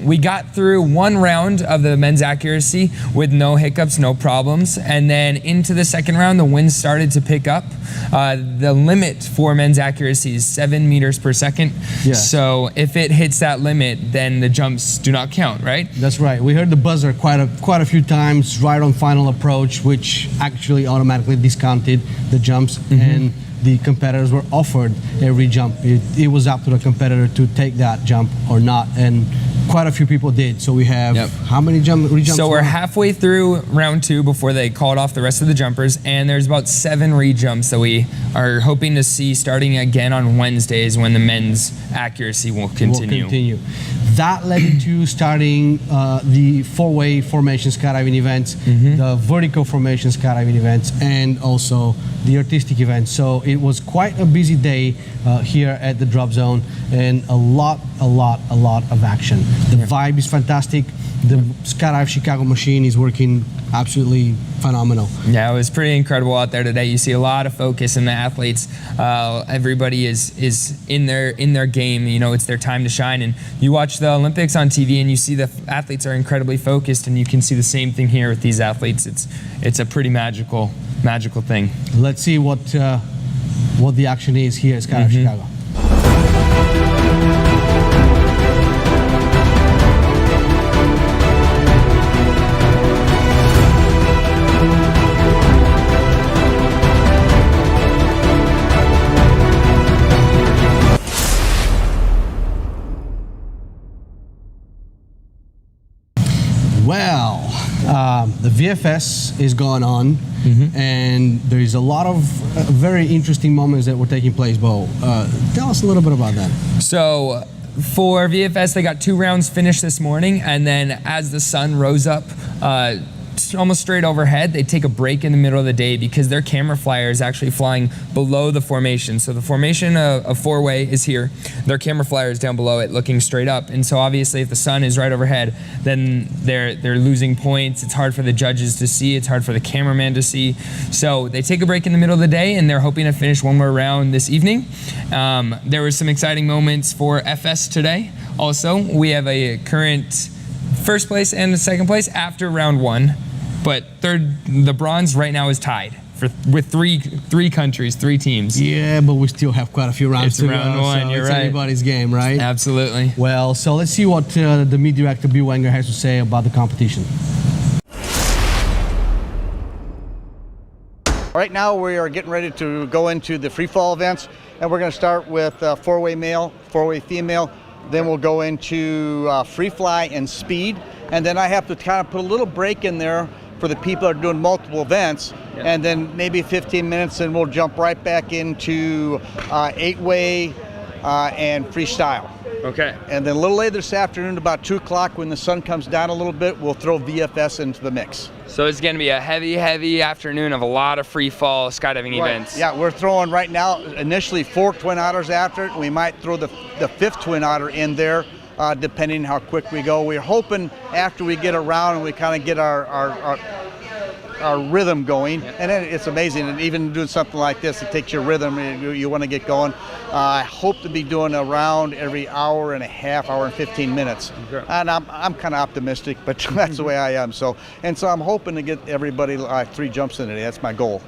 We got through one round of the men's accuracy with no hiccups, no problems. And then into the second round, the wind started to pick up. The limit for men's accuracy is 7 meters per second.
Yeah.
So if it hits that limit, then the jumps do not count, right?
That's right. We heard the buzzer quite a few times right on final approach, which actually automatically discounted the jumps, and the competitors were offered a re-jump. It was up to the competitor to take that jump or not, and quite a few people did. So we have how many re-jumps?
So we're halfway through round 2 before they called off the rest of the jumpers, and there's about 7 re-jumps that we are hoping to see starting again on Wednesdays when the men's accuracy will continue.
That led to starting the 4-way formation skydiving events, the vertical formation skydiving events, and also the artistic events. So it was quite a busy day here at the drop zone, and a lot of action. The vibe is fantastic. The Skydive Chicago machine is working absolutely phenomenal.
Yeah, it was pretty incredible out there today. You see a lot of focus in the athletes. Everybody is in their game. You know, it's their time to shine. And you watch the Olympics on TV, and you see the athletes are incredibly focused, and you can see the same thing here with these athletes. It's a pretty magical thing.
Let's see what the action is here at Skydive Chicago. Well, the VFS is going on, and there is a lot of very interesting moments that were taking place. Bo, tell us a little bit about that.
So for VFS, they got 2 rounds finished this morning, and then as the sun rose up almost straight overhead, they take a break in the middle of the day because their camera flyer is actually flying below the formation. So the formation of 4-way is here. Their camera flyer is down below it looking straight up. And so obviously if the sun is right overhead, then they're losing points. It's hard for the judges to see. It's hard for the cameraman to see. So they take a break in the middle of the day, and they're hoping to finish one more round this evening. There were some exciting moments for FS today. Also, we have a current first place and a second place after round 1, but the bronze right now is tied with three countries, 3 teams.
Yeah, but we still have quite a few rounds to go.
Round 1,
so
you're
it's
right.
Anybody's game, right?
Absolutely.
Well, so let's see what the meet director Bill Wenger has to say about the competition.
Right now we are getting ready to go into the free fall events, and we're going to start with 4-way male, 4-way female. Then we'll go into free fly and speed, and then I have to kind of put a little break in there for the people that are doing multiple events, and then maybe 15 minutes, and we'll jump right back into 8-way and freestyle.
Okay.
And then a little later this afternoon, about 2 o'clock, when the sun comes down a little bit, we'll throw VFS into the mix.
So it's going to be a heavy afternoon of a lot of free fall skydiving events.
Yeah, we're throwing right now initially 4 twin otters after it. We might throw the 5th twin otter in there depending how quick we go. We're hoping after we get around and we kind of get our rhythm going, and then it's amazing. And even doing something like this, it takes your rhythm. You want to get going. I hope to be doing a round every hour and a half, hour and 15 minutes. Okay. And I'm kind of optimistic, but that's the way I am. So I'm hoping to get everybody 3 jumps in today. That's my goal.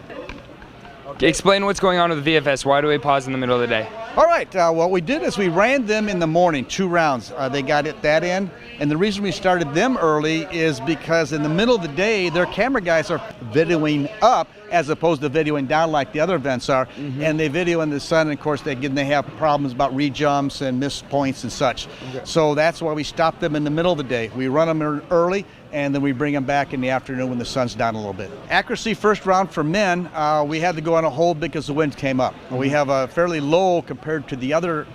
Explain what's going on with the VFS. Why do we pause in the middle of the day?
All right, what we did is we ran them in the morning, 2 rounds. They got that in, and the reason we started them early is because in the middle of the day, their camera guys are videoing up as opposed to videoing down like the other events are, and they video in the sun, and of course they have problems about re-jumps and missed points and such. Okay. So that's why we stopped them in the middle of the day. We run them early, and then we bring them back in the afternoon when the sun's down a little bit. Accuracy first round for men, we had to go on a hold because the wind came up. We have a fairly low compared to the other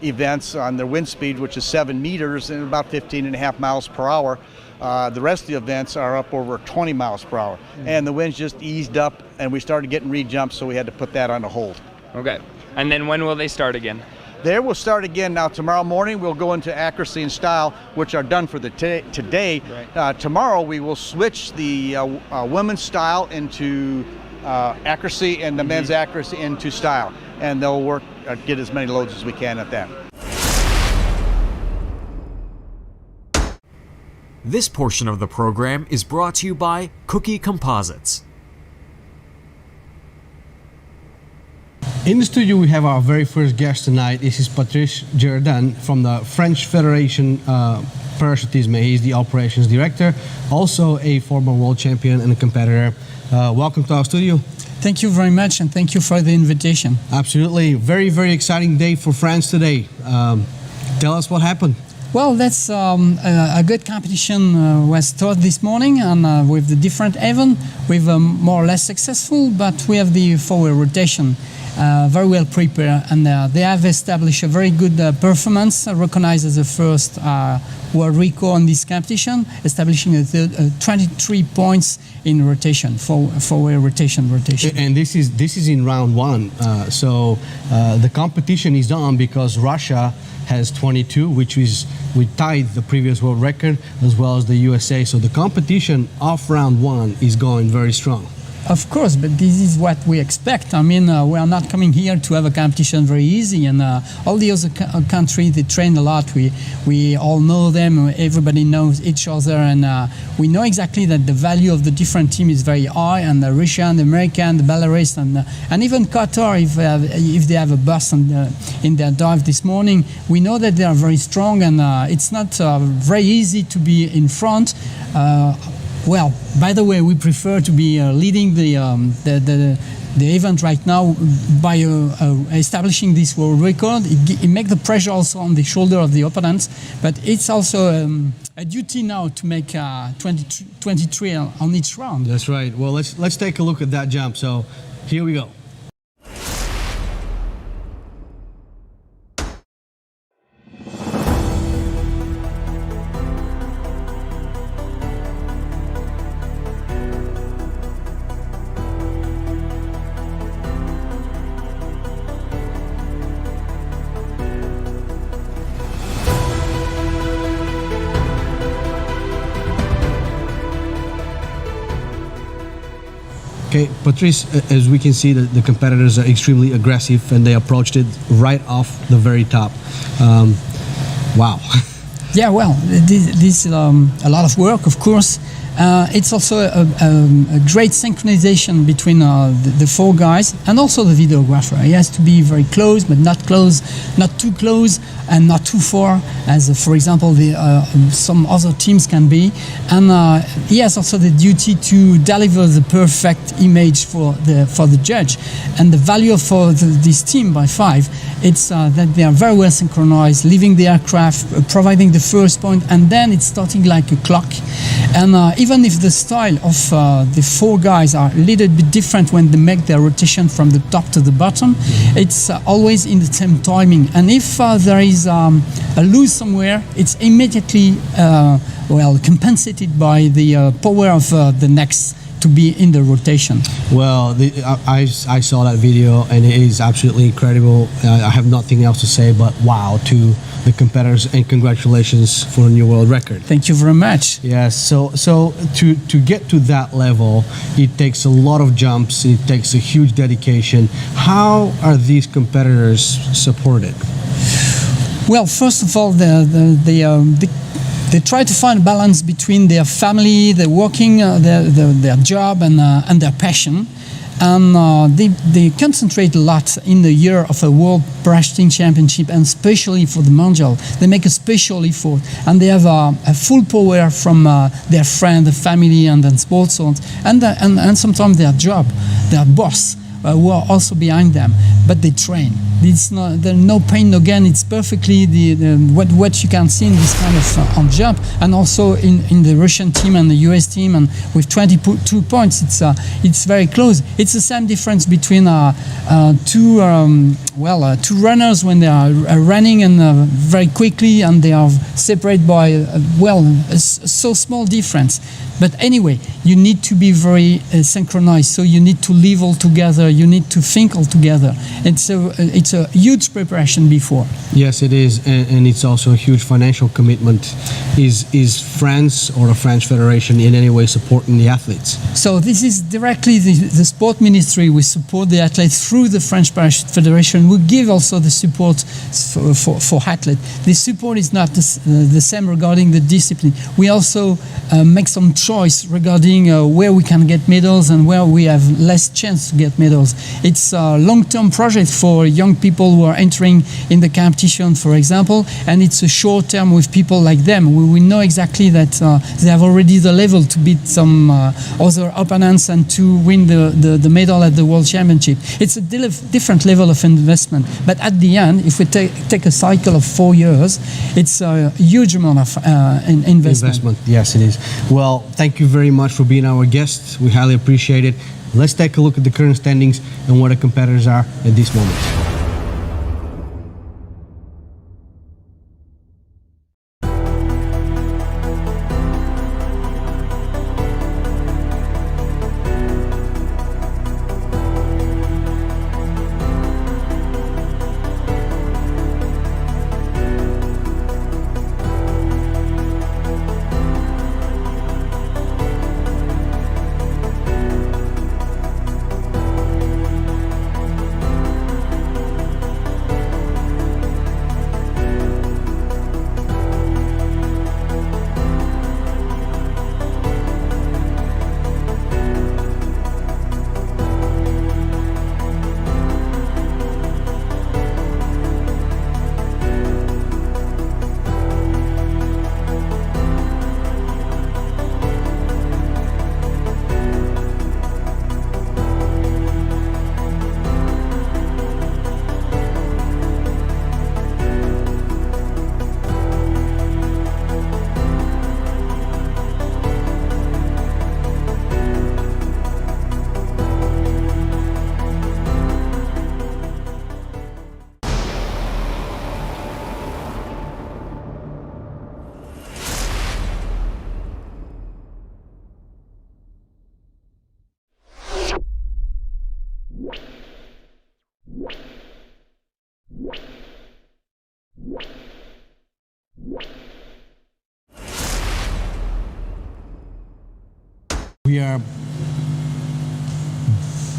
events on their wind speed, which is 7 meters and about 15.5 miles per hour. The rest of the events are up over 20 miles per hour. And the winds just eased up, and we started getting re-jumps, so we had to put that on a hold.
Okay. And then when will they start again?
They will start again now. Tomorrow morning we'll go into accuracy and style, which are done for today. Right. Tomorrow we will switch the women's style into accuracy and the men's accuracy into style, and they'll work get as many loads as we can at that.
This portion of the program is brought to you by Cookie Composites.
In the studio, we have our very first guest tonight. This is Patrice Girardin from the French Federation Parachutisme. He's the operations director, also a former world champion and a competitor. Welcome to our studio.
Thank you very much, and thank you for the invitation.
Absolutely. Very, very exciting day for France today. Tell us what happened.
Well, that's a good competition was started this morning, and with the different event, we've more or less successful, but we have the forward rotation. Very well prepared, and they have established a very good performance, recognized as the first world record in this competition, establishing 23 points in rotation, forward rotation.
And this is in round 1, so the competition is on because Russia has 22, which is we tied the previous world record, as well as the USA. So the competition of round 1 is going very strong.
Of course, but this is what we expect. I mean, we are not coming here to have a competition very easy, and all the other countries, they train a lot. We all know them, everybody knows each other, and we know exactly that the value of the different team is very high, and the Russian, the American, the Belarus, and even Qatar, if they have a bust in their dive this morning, we know that they are very strong, and it's not very easy to be in front. Well, by the way, we prefer to be leading the event right now by establishing this world record. It makes the pressure also on the shoulder of the opponents, but it's also a duty now to make 23 on each round.
That's right. Well, let's take a look at that jump. So here we go. Okay, Patrice, as we can see, the competitors are extremely aggressive, and they approached it right off the very top. Wow.
Yeah, well, this is a lot of work, of course. It's also a great synchronization between the 4 guys and also the videographer. He has to be very close, but not too close, and not too far, as for example some other teams can be. And he has also the duty to deliver the perfect image for the judge. And the value for this team by 5, it's that they are very well synchronized, leaving the aircraft, providing the first point, and then it's starting like a clock. And even if the style of the 4 guys are a little bit different when they make their rotation from the top to the bottom, it's always in the same timing. And if there is a lose somewhere, it's immediately compensated by the power of the next to be in the rotation.
Well, I saw that video and it is absolutely incredible. I have nothing else to say but wow to the competitors and congratulations for a new world record.
Thank you very much.
Yes, so to get to that level, it takes a lot of jumps, it takes a huge dedication. How are these competitors supported?
Well, first of all, they try to find a balance between their family, their working, their job, and their passion. And they concentrate a lot in the year of a World Parachuting Championship, and especially for the Mondial. They make a special effort, and they have a full power from their friend, the family, and then sponsors, and sometimes their job, their boss, who are also behind them. But they train. There's no pain, no gain. It's perfectly what you can see in this kind of on jump, and also in the Russian team and the US team, and with 22 points, it's very close. It's the same difference between two runners when they are running and very quickly, and they are separated by a so small difference. But anyway, you need to be very synchronized. So you need to live all together. You need to think all together. It's a huge preparation before.
Yes, it is, and it's also a huge financial commitment. Is France or the French Federation in any way supporting the athletes?
So this is directly the sport ministry. We support the athletes through the French Parachute Federation. We give also the support for athletes. The support is not the same regarding the discipline. We also make some choice regarding where we can get medals and where we have less chance to get medals. It's a long-term project for young people who are entering in the competition, for example, and it's a short term with people like them. We know exactly that they have already the level to beat some other opponents and to win the medal at the World Championship. It's a different level of investment, but at the end, if we take a cycle of 4 years, it's a huge amount of investment.
Yes, it is. Well, thank you very much for being our guest. We highly appreciate it. Let's take a look at the current standings and where the competitors are at this moment.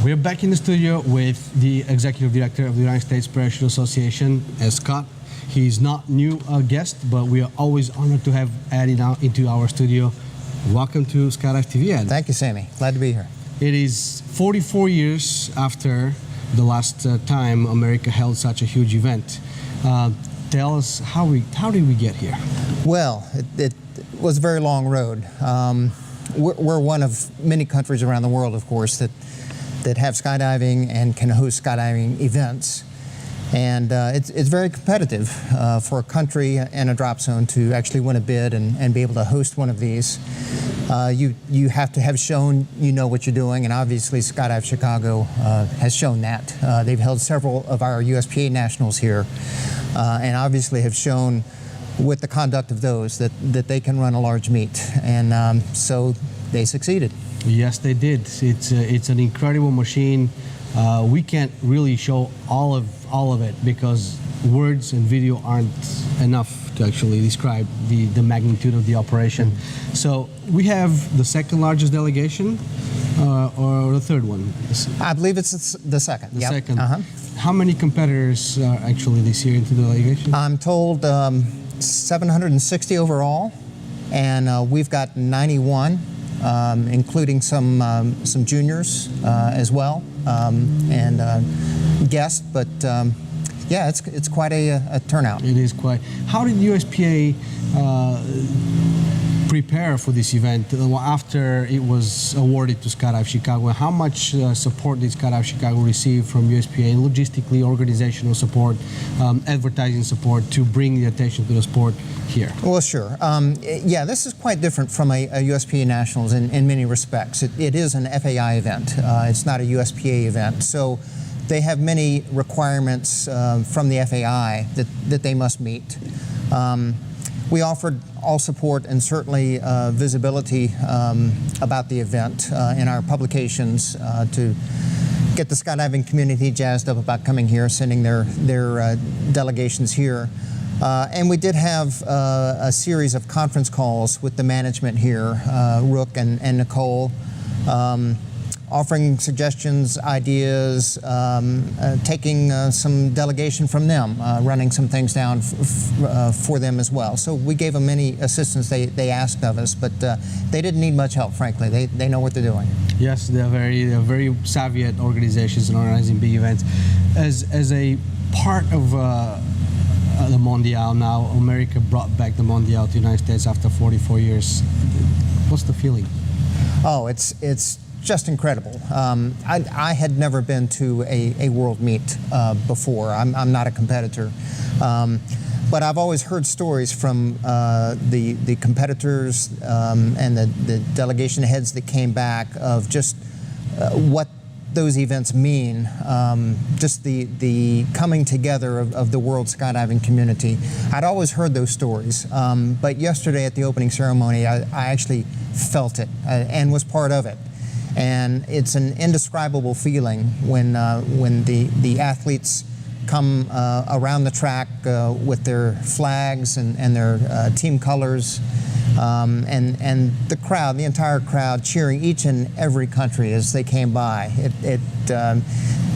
We are back in the studio with the Executive Director of the United States Parachute Association, Scott. He's not new guest, but we are always honored to have Eddie now into our studio. Welcome to Skydive TV, Ed.
Thank you, Sammy. Glad to be here.
It is 44 years after the last time America held such a huge event. Tell us, how did we get here?
Well, it was a very long road. We're one of many countries around the world, of course, that have skydiving and can host skydiving events. And it's very competitive for a country and a drop zone to actually win a bid and be able to host one of these. You have to have shown you know what you're doing, and obviously Skydive Chicago has shown that. They've held several of our USPA nationals here, and obviously have shown with the conduct of those that they can run a large meet, and so they succeeded.
Yes, they did. It's an incredible machine. We can't really show all of it because words and video aren't enough to actually describe the magnitude of the operation. So we have the second largest delegation, or the third one.
I believe it's the second.
The
Yep.
second.
Uh-huh.
How many competitors are actually this year into the delegation?
I'm told 760 overall, and we've got 91, including some juniors as well, and guests. But yeah, it's quite a turnout.
It is quite. How did USPA prepare for this event after it was awarded to Skydive Chicago? How much support did Skydive Chicago receive from USPA, and logistically, organizational support, advertising support to bring the attention to the sport here?
Well, sure. Yeah, this is quite different from a USPA Nationals in many respects. It is an FAI event. It's not a USPA event. So they have many requirements from the FAI that they must meet. We offered all support and certainly visibility about the event in our publications to get the skydiving community jazzed up about coming here, sending their delegations here. And we did have a series of conference calls with the management here, Rook and Nicole, offering suggestions, ideas, taking some delegation from them, running some things down for them as well. So we gave them any assistance they asked of us, but they didn't need much help, frankly. They know what they're doing.
Yes, they're very savvy at organizations and organizing big events. As a part of the Mondial now, America brought back the Mondial to the United States after 44 years. What's the feeling?
Oh, it's just incredible. I had never been to a world meet before. I'm not a competitor. But I've always heard stories from the competitors and the delegation heads that came back of just what those events mean, just the coming together of the world skydiving community. I'd always heard those stories, but yesterday at the opening ceremony, I actually felt it and was part of it. And it's an indescribable feeling when the athletes come around the track with their flags and their team colors, and the crowd, the entire crowd, cheering each and every country as they came by.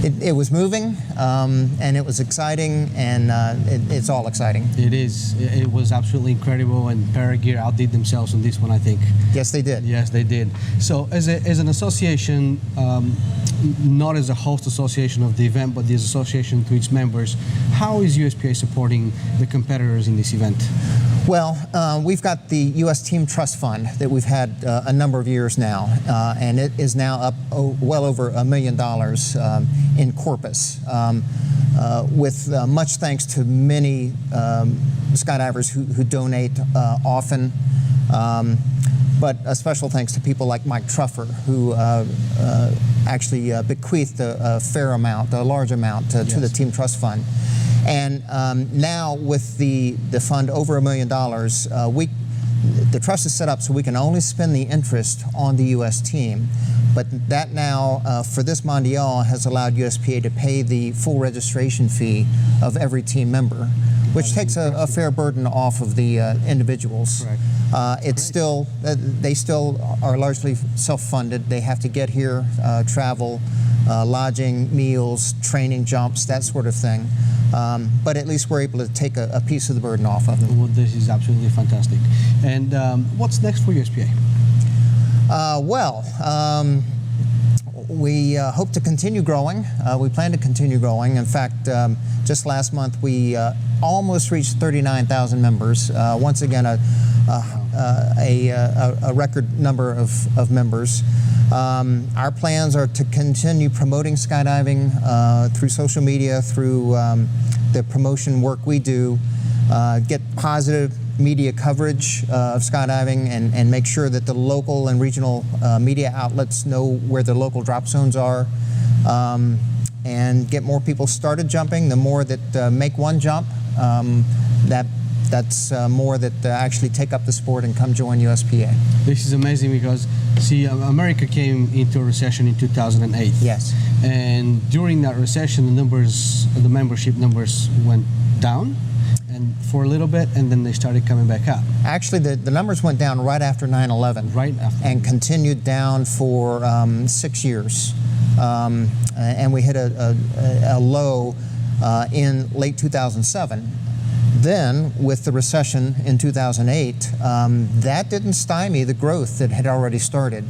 It was moving, and it was exciting, and it's all exciting.
It is. It was absolutely incredible, and Paragear outdid themselves on this one, I think.
Yes, they did.
Yes, they did. So as an association, not as a host association of the event, but as association to its members, how is USPA supporting the competitors in this event?
Well, we've got the U.S. Team Trust Fund that we've had a number of years now, and it is now up well over $1 million in corpus, with much thanks to many skydivers who donate often, but a special thanks to people like Mike Truffer, who actually bequeathed a large amount to the Team Trust Fund. And now with the fund over $1 million, the trust is set up so we can only spend the interest on the U.S. team. But that now, for this Mondial, has allowed USPA to pay the full registration fee of every team member, which takes a fair burden off of the individuals. It's still, they still are largely self-funded. They have to get here, travel, lodging, meals, training, jumps, that sort of thing. But at least we're able to take a piece of the burden off of them.
Well, this is absolutely fantastic. And what's next for USPA?
We hope to continue growing. We plan to continue growing. In fact, just last month we almost reached 39,000 members. Once again, a record number of members. Our plans are to continue promoting skydiving through social media, through the promotion work we do, get positive media coverage of skydiving, and make sure that the local and regional media outlets know where the local drop zones are, and get more people started jumping. The more that make one jump, that that's more that actually take up the sport and come join USPA.
This is amazing because, see, America came into a recession in 2008.
Yes.
And during that recession, the membership numbers went down and for a little bit, and then they started coming back up.
Actually, the numbers went down right after 9/11.
Right after.
And continued down for 6 years. And we hit a low in late 2007. Then, with the recession in 2008, that didn't stymie the growth that had already started.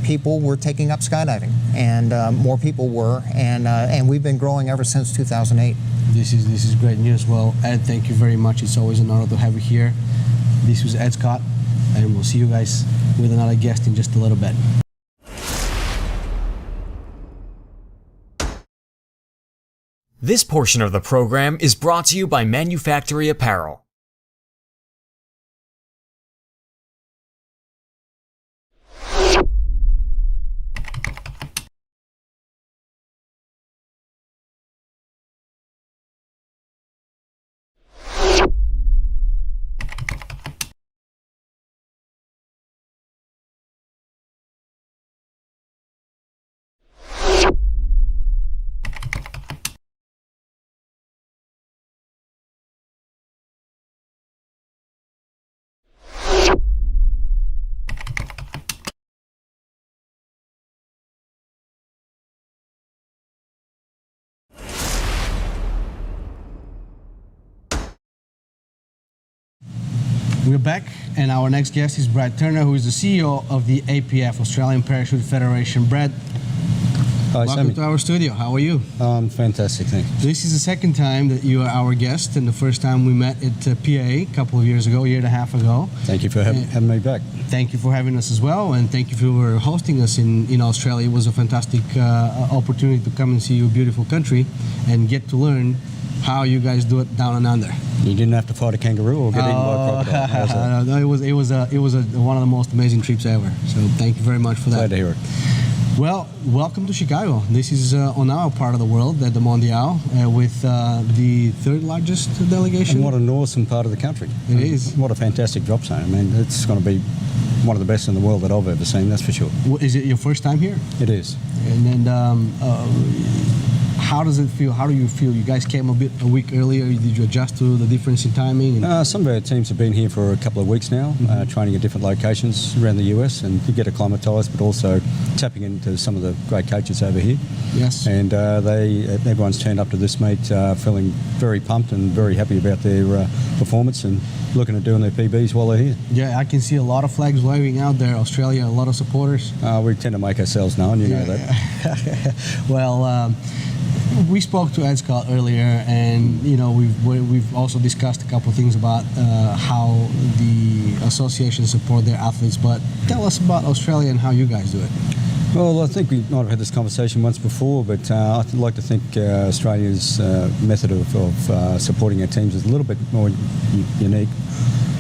People were taking up skydiving, and more people were, and we've been growing ever since 2008.
This is great news. Well, Ed, thank you very much. It's always an honor to have you here. This was Ed Scott, and we'll see you guys with another guest in just a little bit.
This portion of the program is brought to you by Manufactory Apparel.
We're back, and our next guest is Brad Turner, who is the CEO of the APF, Australian Parachute Federation. Brad,
hi,
welcome to our studio. How are you?
Fantastic, thanks.
This is the second time that you are our guest, and the first time we met at PA a couple of years ago, a year and a half ago.
Thank you for having me back.
Thank you for having us as well, and thank you for hosting us in Australia. It was a fantastic opportunity to come and see your beautiful country and get to learn how you guys do it down and under.
You didn't have to fight a kangaroo or get eaten by a crocodile.
No, it was one of the most amazing trips ever. So thank you very much for that.
Glad to hear it.
Well, welcome to Chicago. This is on our part of the world at the Mondial with the third largest delegation.
And what an awesome part of the country.
It is.
What a fantastic drop zone. I mean, it's going to be one of the best in the world that I've ever seen, that's for sure.
Is it your first time here?
It is.
And how does it feel? How do you feel? You guys came a week earlier. Did you adjust to the difference in timing?
Some of our teams have been here for a couple of weeks now, training at different locations around the US, and to get acclimatised, but also tapping into some of the great coaches over here.
Yes.
And everyone's turned up to this meet feeling very pumped and very happy about their performance and looking at doing their PBs while they're here.
Yeah, I can see a lot of flags waving out there. Australia, a lot of supporters.
We tend to make ourselves known, you know that.
Well, we spoke to Ed Scott earlier, and we've also discussed a couple of things about how the association support their athletes. But tell us about Australia and how you guys do it.
Well, I think we might have had this conversation once before, but I'd like to think Australia's method of supporting our teams is a little bit more unique.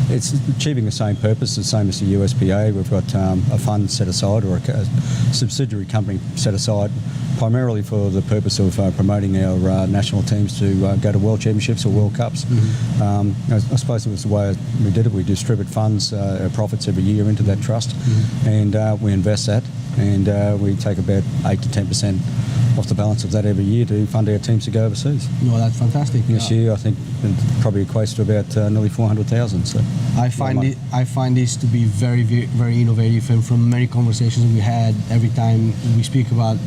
It's achieving the same purpose, the same as the USPA. We've got a fund set aside, or a subsidiary company set aside, primarily for the purpose of promoting our national teams to go to World Championships or World Cups. Mm-hmm. I suppose it was the way we did it. We distribute funds, our profits every year into that trust, mm-hmm. and we invest that, and we take about 8 to 10% off the balance of that every year to fund our teams to go overseas.
Well, that's fantastic.
This year, I think it probably equates to about nearly 400,000. So
I find this to be very, very innovative, and from many conversations we had, every time we speak about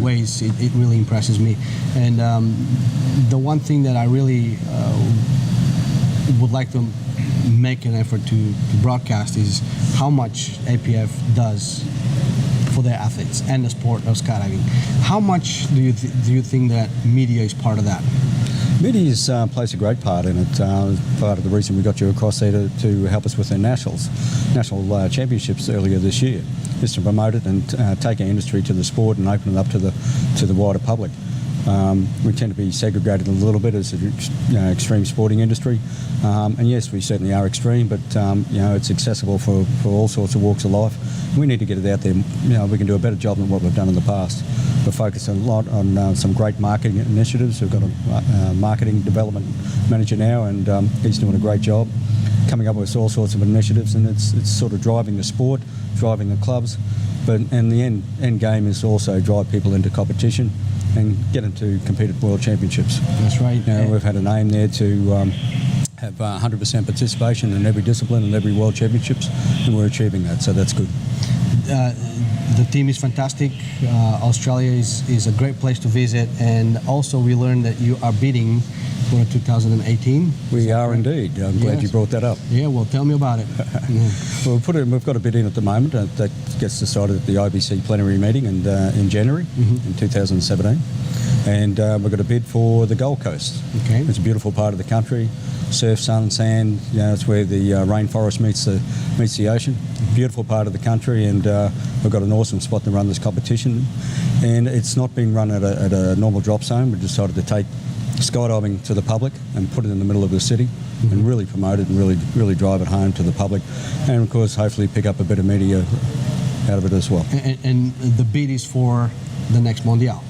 ways, it really impresses me. And the one thing that I really would like to make an effort to broadcast is how much APF does for their athletes and the sport of skydiving. How much do you think that media is part of that?
Media plays a great part in it. Part of the reason we got you across there to help us with our national championships earlier this year is to promote it and take our industry to the sport and open it up to the wider public. We tend to be segregated a little bit as an extreme sporting industry, and yes, we certainly are extreme, but it's accessible for all sorts of walks of life. We need to get it out there. We can do a better job than what we've done in the past. We're focused a lot on some great marketing initiatives. We've got a marketing development manager now, and he's doing a great job coming up with all sorts of initiatives, and it's sort of driving the sport, driving the clubs, and the end game is also drive people into competition and get them to compete at World Championships.
That's right.
Now, we've had an aim there to have 100% participation in every discipline and every World Championships, and we're achieving that, so that's good.
The team is fantastic. Australia is a great place to visit, and also we learned that you are bidding for 2018.
We are indeed. I'm glad you brought that up.
Yeah, well, tell me about it.
Well, we've got a bid in at the moment. That gets decided at the IBC plenary meeting in January in 2017. And we've got a bid for the Gold Coast.
Okay.
It's a beautiful part of the country. Surf, sun, sand. You know, it's where the rainforest meets the ocean. Beautiful part of the country, and we've got an awesome spot to run this competition. And it's not being run at a normal drop zone. We decided to take skydiving to the public and put it in the middle of the city and really promote it and really drive it home to the public, and of course hopefully pick up a bit of media out of it as well.
And the bid is for the next Mondial.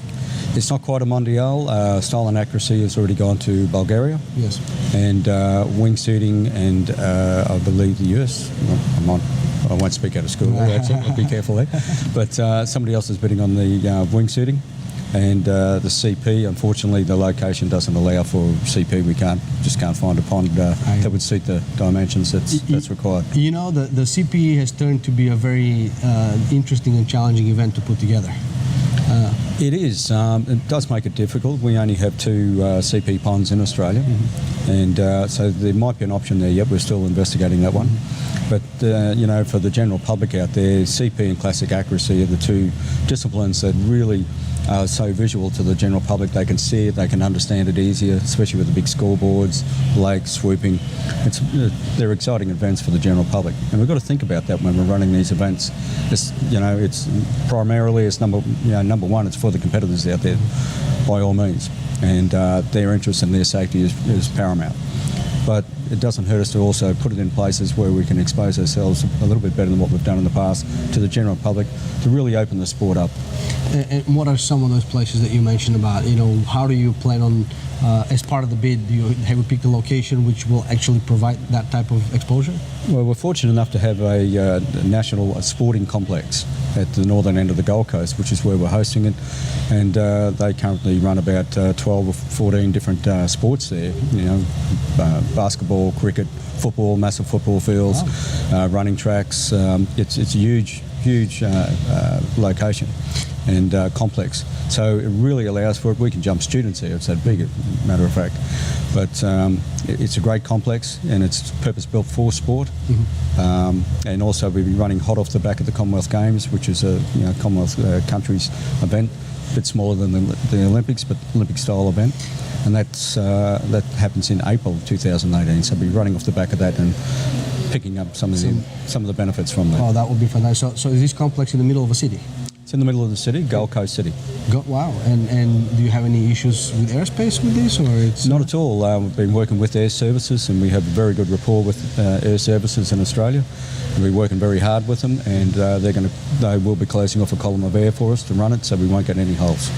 It's not quite a Mondial. Style and accuracy has already gone to Bulgaria.
Yes.
And wingsuiting and I believe the US. I won't speak out of school there, I'll be careful there. But somebody else is bidding on the wingsuiting. And the CP, unfortunately, the location doesn't allow for CP. We just can't find a pond that would suit the dimensions that's required.
You know, the CP has turned to be a very interesting and challenging event to put together.
It is. It does make it difficult. We only have 2 CP ponds in Australia, and so there might be an option there yet. We're still investigating that one. But, you know, for the general public out there, CP and classic accuracy are the 2 disciplines that really are so visual to the general public. They can see it, they can understand it easier, especially with the big scoreboards, lakes, swooping. They're exciting events for the general public. And we've got to think about that when we're running these events. It's primarily, number one, it's for the competitors out there, by all means. And their interest and their safety is paramount. But it doesn't hurt us to also put it in places where we can expose ourselves a little bit better than what we've done in the past to the general public, to really open the sport up.
And what are some of those places that you mentioned about? You know, how do you plan on, as part of the bid, have you picked a location which will actually provide that type of exposure?
Well, we're fortunate enough to have a national sporting complex at the northern end of the Gold Coast, which is where we're hosting it. And they currently run about 12 or 14 different sports there. You know, basketball, cricket, football, massive football fields, running tracks. It's a huge location and complex. So it really allows for it. We can jump students here. It's that big, matter of fact. But it's a great complex, and it's purpose-built for sport. And also we'll be running hot off the back of the Commonwealth Games, which is a Commonwealth countries event, a bit smaller than the Olympics, but Olympic-style event. And that happens in April 2018. So we'll be running off the back of that and picking up some of the benefits from that.
Oh, that would be fantastic. So is this complex in the middle of a city?
It's in the middle of the city, Gold Coast City.
Wow. And do you have any issues with airspace with this, or it's
not at all? We've been working with Air Services, and we have a very good rapport with Air Services in Australia. We're working very hard with them, and they will be closing off a column of air for us to run it, so we won't get any holes.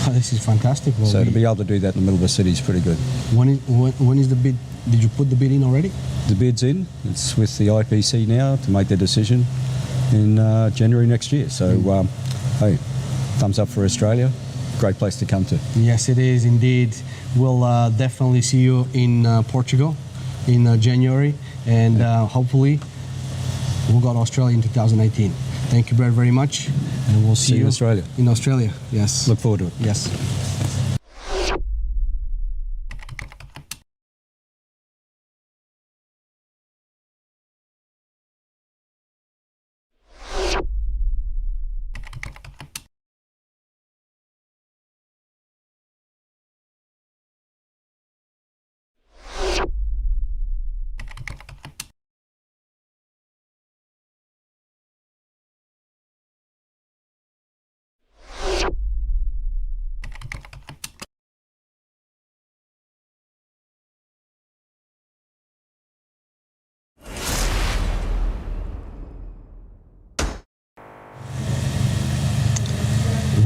Oh, this is fantastic. Well,
so to be able to do that in the middle of the city is pretty good.
When is the bid? Did you put the bid in already?
The bid's in. It's with the IPC now to make their decision in January next year. So, hey, thumbs up for Australia. Great place to come to.
Yes, it is indeed. We'll definitely see you in Portugal in January, and hopefully we'll go to Australia in 2018. Thank you, Brad, very much, and we'll see you
in Australia.
In Australia, yes.
Look forward to it.
Yes.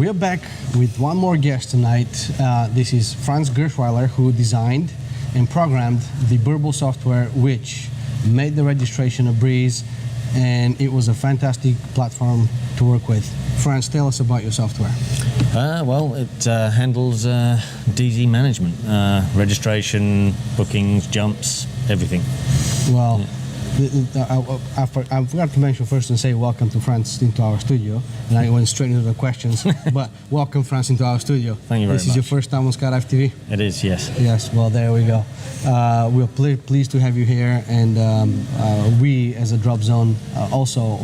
we're back with one more guest tonight. This is Franz Gerschweiler, who designed and programmed the Burble software, which made the registration a breeze, and it was a fantastic platform to work with. Franz, tell us about your software.
Well, it handles DZ management, registration, bookings, jumps, everything.
Well, I forgot to mention first and say welcome to Franz into our studio, and I went straight into the questions. But welcome, Franz, into our studio.
Thank you very much.
This is your first time on Skydive TV?
It is, yes.
Yes, well, there we go. We're pleased to have you here, and we, as a Drop Zone, also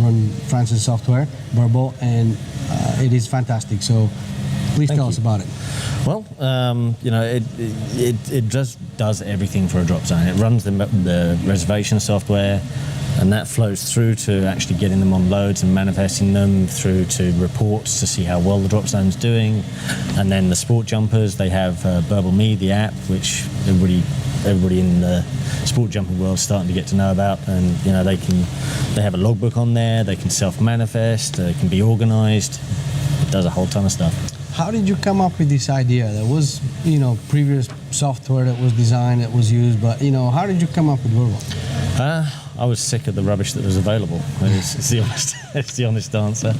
run Franz's software, Burble, and it is fantastic. So please tell us about it.
Well, you know, it just does everything for a drop zone. It runs the reservation software, and that flows through to actually getting them on loads and manifesting them through to reports to see how well the drop zone's doing. And then the sport jumpers, they have Burble Me, the app, which everybody in the sport jumping world is starting to get to know about. And you know, they have a logbook on there. They can self-manifest. They can be organised. It does a whole ton of stuff.
How did you come up with this idea? There was, you know, previous software that was designed, that was used, but, you know, how did you come up with Burble?
I was sick of the rubbish that was available. It's the honest answer.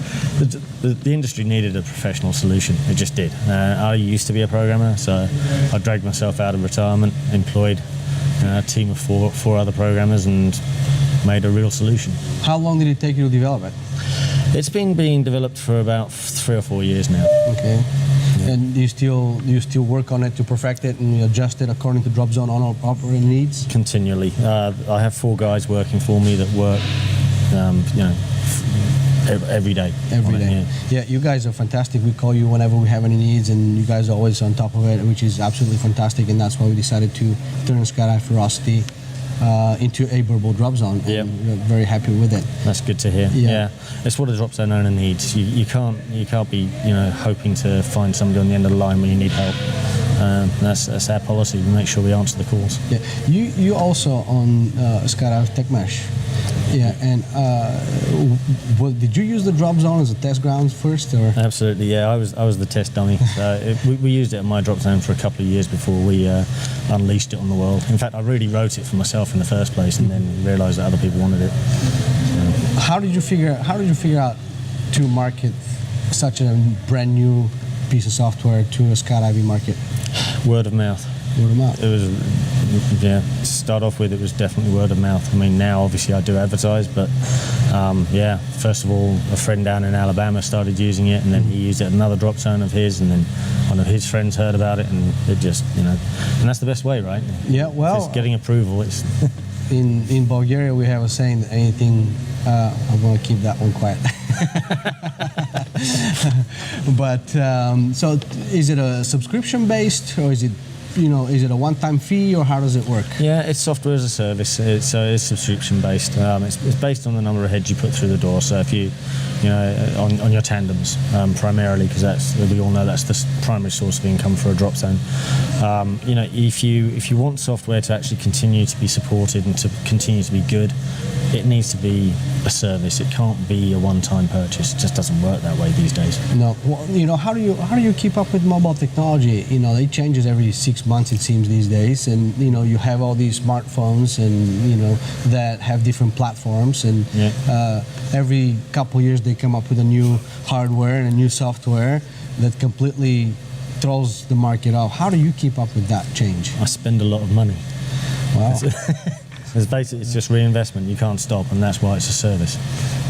The industry needed a professional solution. It just did. I used to be a programmer, so I dragged myself out of retirement, employed a team of four other programmers, and made a real solution.
How long did it take you to develop it?
It's been being developed for about 3 or 4 years now.
Okay. Yeah. And you still work on it to perfect it and adjust it according to Drop Zone operating needs?
Continually. I have 4 guys working for me that work, you know, every day.
Every day. Yeah, you guys are fantastic. We call you whenever we have any needs, and you guys are always on top of it, which is absolutely fantastic. And that's why we decided to turn Skydive Ferocity into a Burble drop zone.
Yeah,
we're very happy with it.
That's good to hear. Yeah, it's what a drop zone owner needs. You can't be, you know, hoping to find somebody on the end of the line when you need help. That's our policy. We make sure we answer the calls.
Yeah, you also on Skydive Tech Mesh. Yeah, and did you use the drop zone as a test ground first, or?
Absolutely, yeah. I was the test dummy. We used it at my drop zone for a couple of years before we unleashed it on the world. In fact, I really wrote it for myself in the first place, and then realised that other people wanted it.
How did you figure out to market such a brand new piece of software to a skydiving market?
Word of mouth.
Word of mouth.
It was, yeah, to start off with, it was definitely word of mouth. I mean, now obviously I do advertise, but yeah, first of all, a friend down in Alabama started using it, and then he used it at another drop zone of his, and then one of his friends heard about it, and it just, you know, and that's the best way, right?
Yeah, well,
just getting approval. It's
in Bulgaria we have a saying that anything. I'm going to keep that one quiet. But so, is it a subscription based, or is it? You know, is it a one-time fee, or how does it work?
Yeah, it's software as a service. It's subscription based. It's based on the number of heads you put through the door. So if you know, on your tandems primarily, because we all know that's the primary source of income for a drop zone. You know, if you want software to actually continue to be supported and to continue to be good, it needs to be a service. It can't be a one-time purchase. It just doesn't work that way these days.
No, well, you know, how do you keep up with mobile technology? You know, it changes every 6 months, it seems, these days, and you know, you have all these smartphones, and you know, that have different platforms, and every couple of years they come up with a new hardware and a new software that completely throws the market off. How do you keep up with that change?
I spend a lot of money.
Wow.
It's just reinvestment. You can't stop, and that's why it's a service.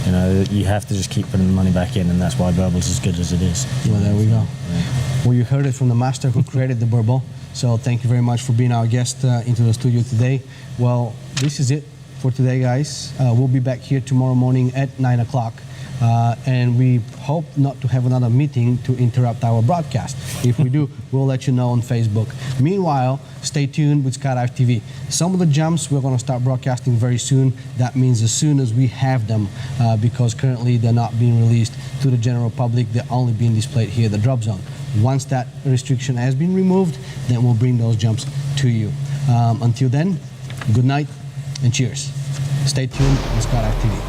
You know, you have to just keep putting the money back in, and that's why Burble's as good as it is.
Well, there we go. Well, you heard it from the master who created the Burble. So thank you very much for being our guest into the studio today. Well, this is it for today, guys. We'll be back here tomorrow morning at 9 o'clock. And we hope not to have another meeting to interrupt our broadcast. If we do, we'll let you know on Facebook. Meanwhile, stay tuned with Skydive TV. Some of the jumps we're going to start broadcasting very soon. That means as soon as we have them, because currently they're not being released to the general public. They're only being displayed here at the drop zone. Once that restriction has been removed, then we'll bring those jumps to you. Until then, good night and cheers. Stay tuned on Skydive TV.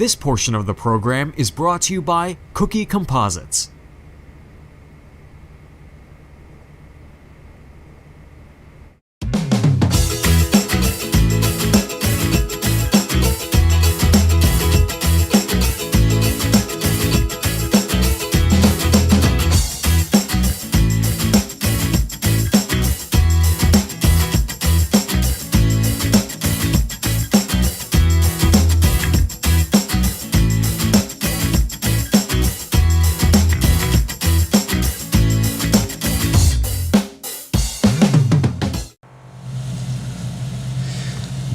This portion of the program is brought to you by Cookie Composites.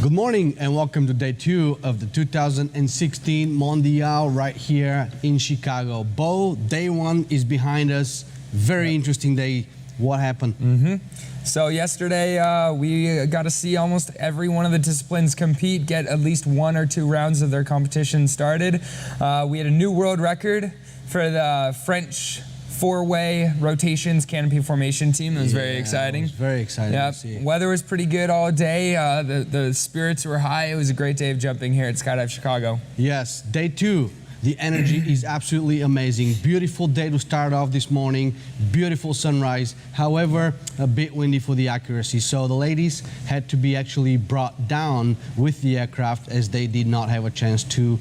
Good morning and welcome to day 2 of the 2016 Mondial right here in Chicago. Bo, day 1 is behind us. Very interesting day. What happened?
So yesterday we got to see almost every one of the disciplines compete, get at least 1 or 2 rounds of their competition started. We had a new world record for the French 4-way rotations canopy formation team. It was very exciting.
It was very exciting to see.
Weather was pretty good all day. The spirits were high. It was a great day of jumping here at Skydive Chicago.
Yes, day 2. The energy is absolutely amazing. Beautiful day to start off this morning. Beautiful sunrise. However, a bit windy for the accuracy. So the ladies had to be actually brought down with the aircraft as they did not have a chance to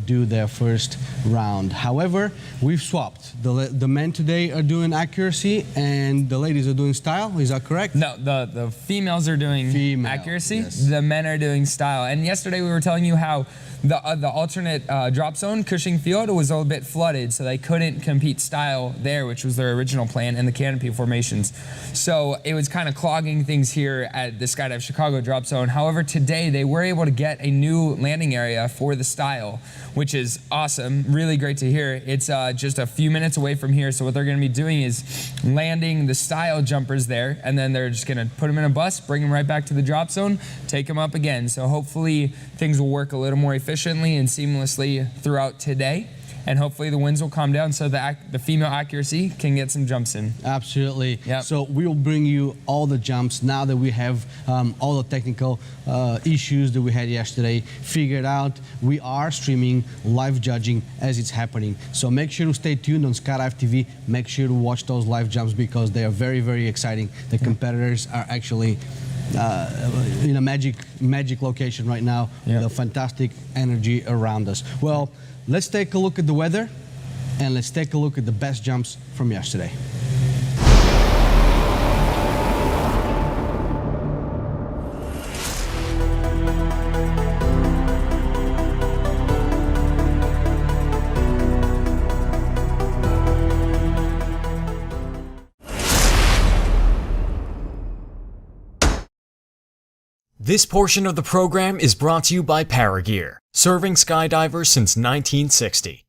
do their first round. However, we've swapped. The men today are doing accuracy and the ladies are doing style. Is that correct?
No, the females are doing accuracy. Yes. The men are doing style. And yesterday we were telling you how the alternate drop zone, Cushing Field, was a little bit flooded, so they couldn't compete style there, which was their original plan, and the canopy formations. So it was kind of clogging things here at the Skydive Chicago drop zone. However, today they were able to get a new landing area for the style, which is awesome. Really great to hear. It's just a few minutes away from here, so what they're going to be doing is landing the style jumpers there, and then they're just going to put them in a bus, bring them right back to the drop zone, take them up again. So hopefully things will work a little more efficiently and seamlessly throughout today, and hopefully the winds will calm down so the female accuracy can get some jumps in.
Absolutely.
Yep.
So we'll bring you all the jumps now that we have all the technical issues that we had yesterday figured out. We are streaming live judging as it's happening. So make sure to stay tuned on Skydive TV. Make sure to watch those live jumps because they are very, very exciting. The competitors are actually in a magic location right now. The fantastic energy around us. Well, let's take a look at the weather and let's take a look at the best jumps from yesterday.
This portion of the program is brought to you by Paragear, serving skydivers since 1960.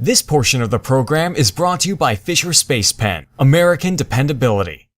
This portion of the program is brought to you by Fisher Space Pen, American dependability.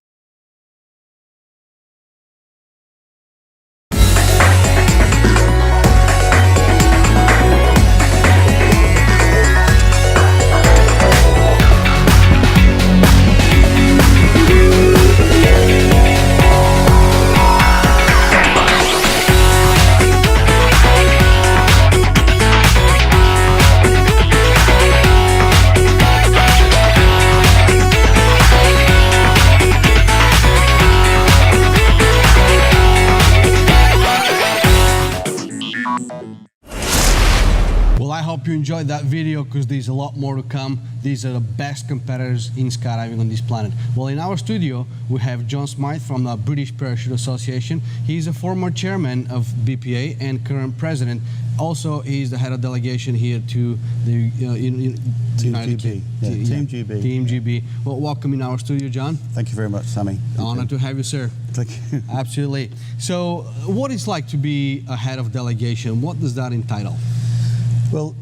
Well, I hope you enjoyed that video because there's a lot more to come. These are the best competitors in skydiving on this planet. Well, in our studio, we have John Smythe from the British Parachute Association. He's a former chairman of BPA and current president. Also, he's the head of delegation here to the United
GB. Yeah, Team GB.
Team GB. Well, welcome in our studio, John.
Thank you very much, Sammy.
Honored to have you, sir.
Thank you.
Absolutely. So, what it's like to be a head of delegation? What does that entitle?
Well,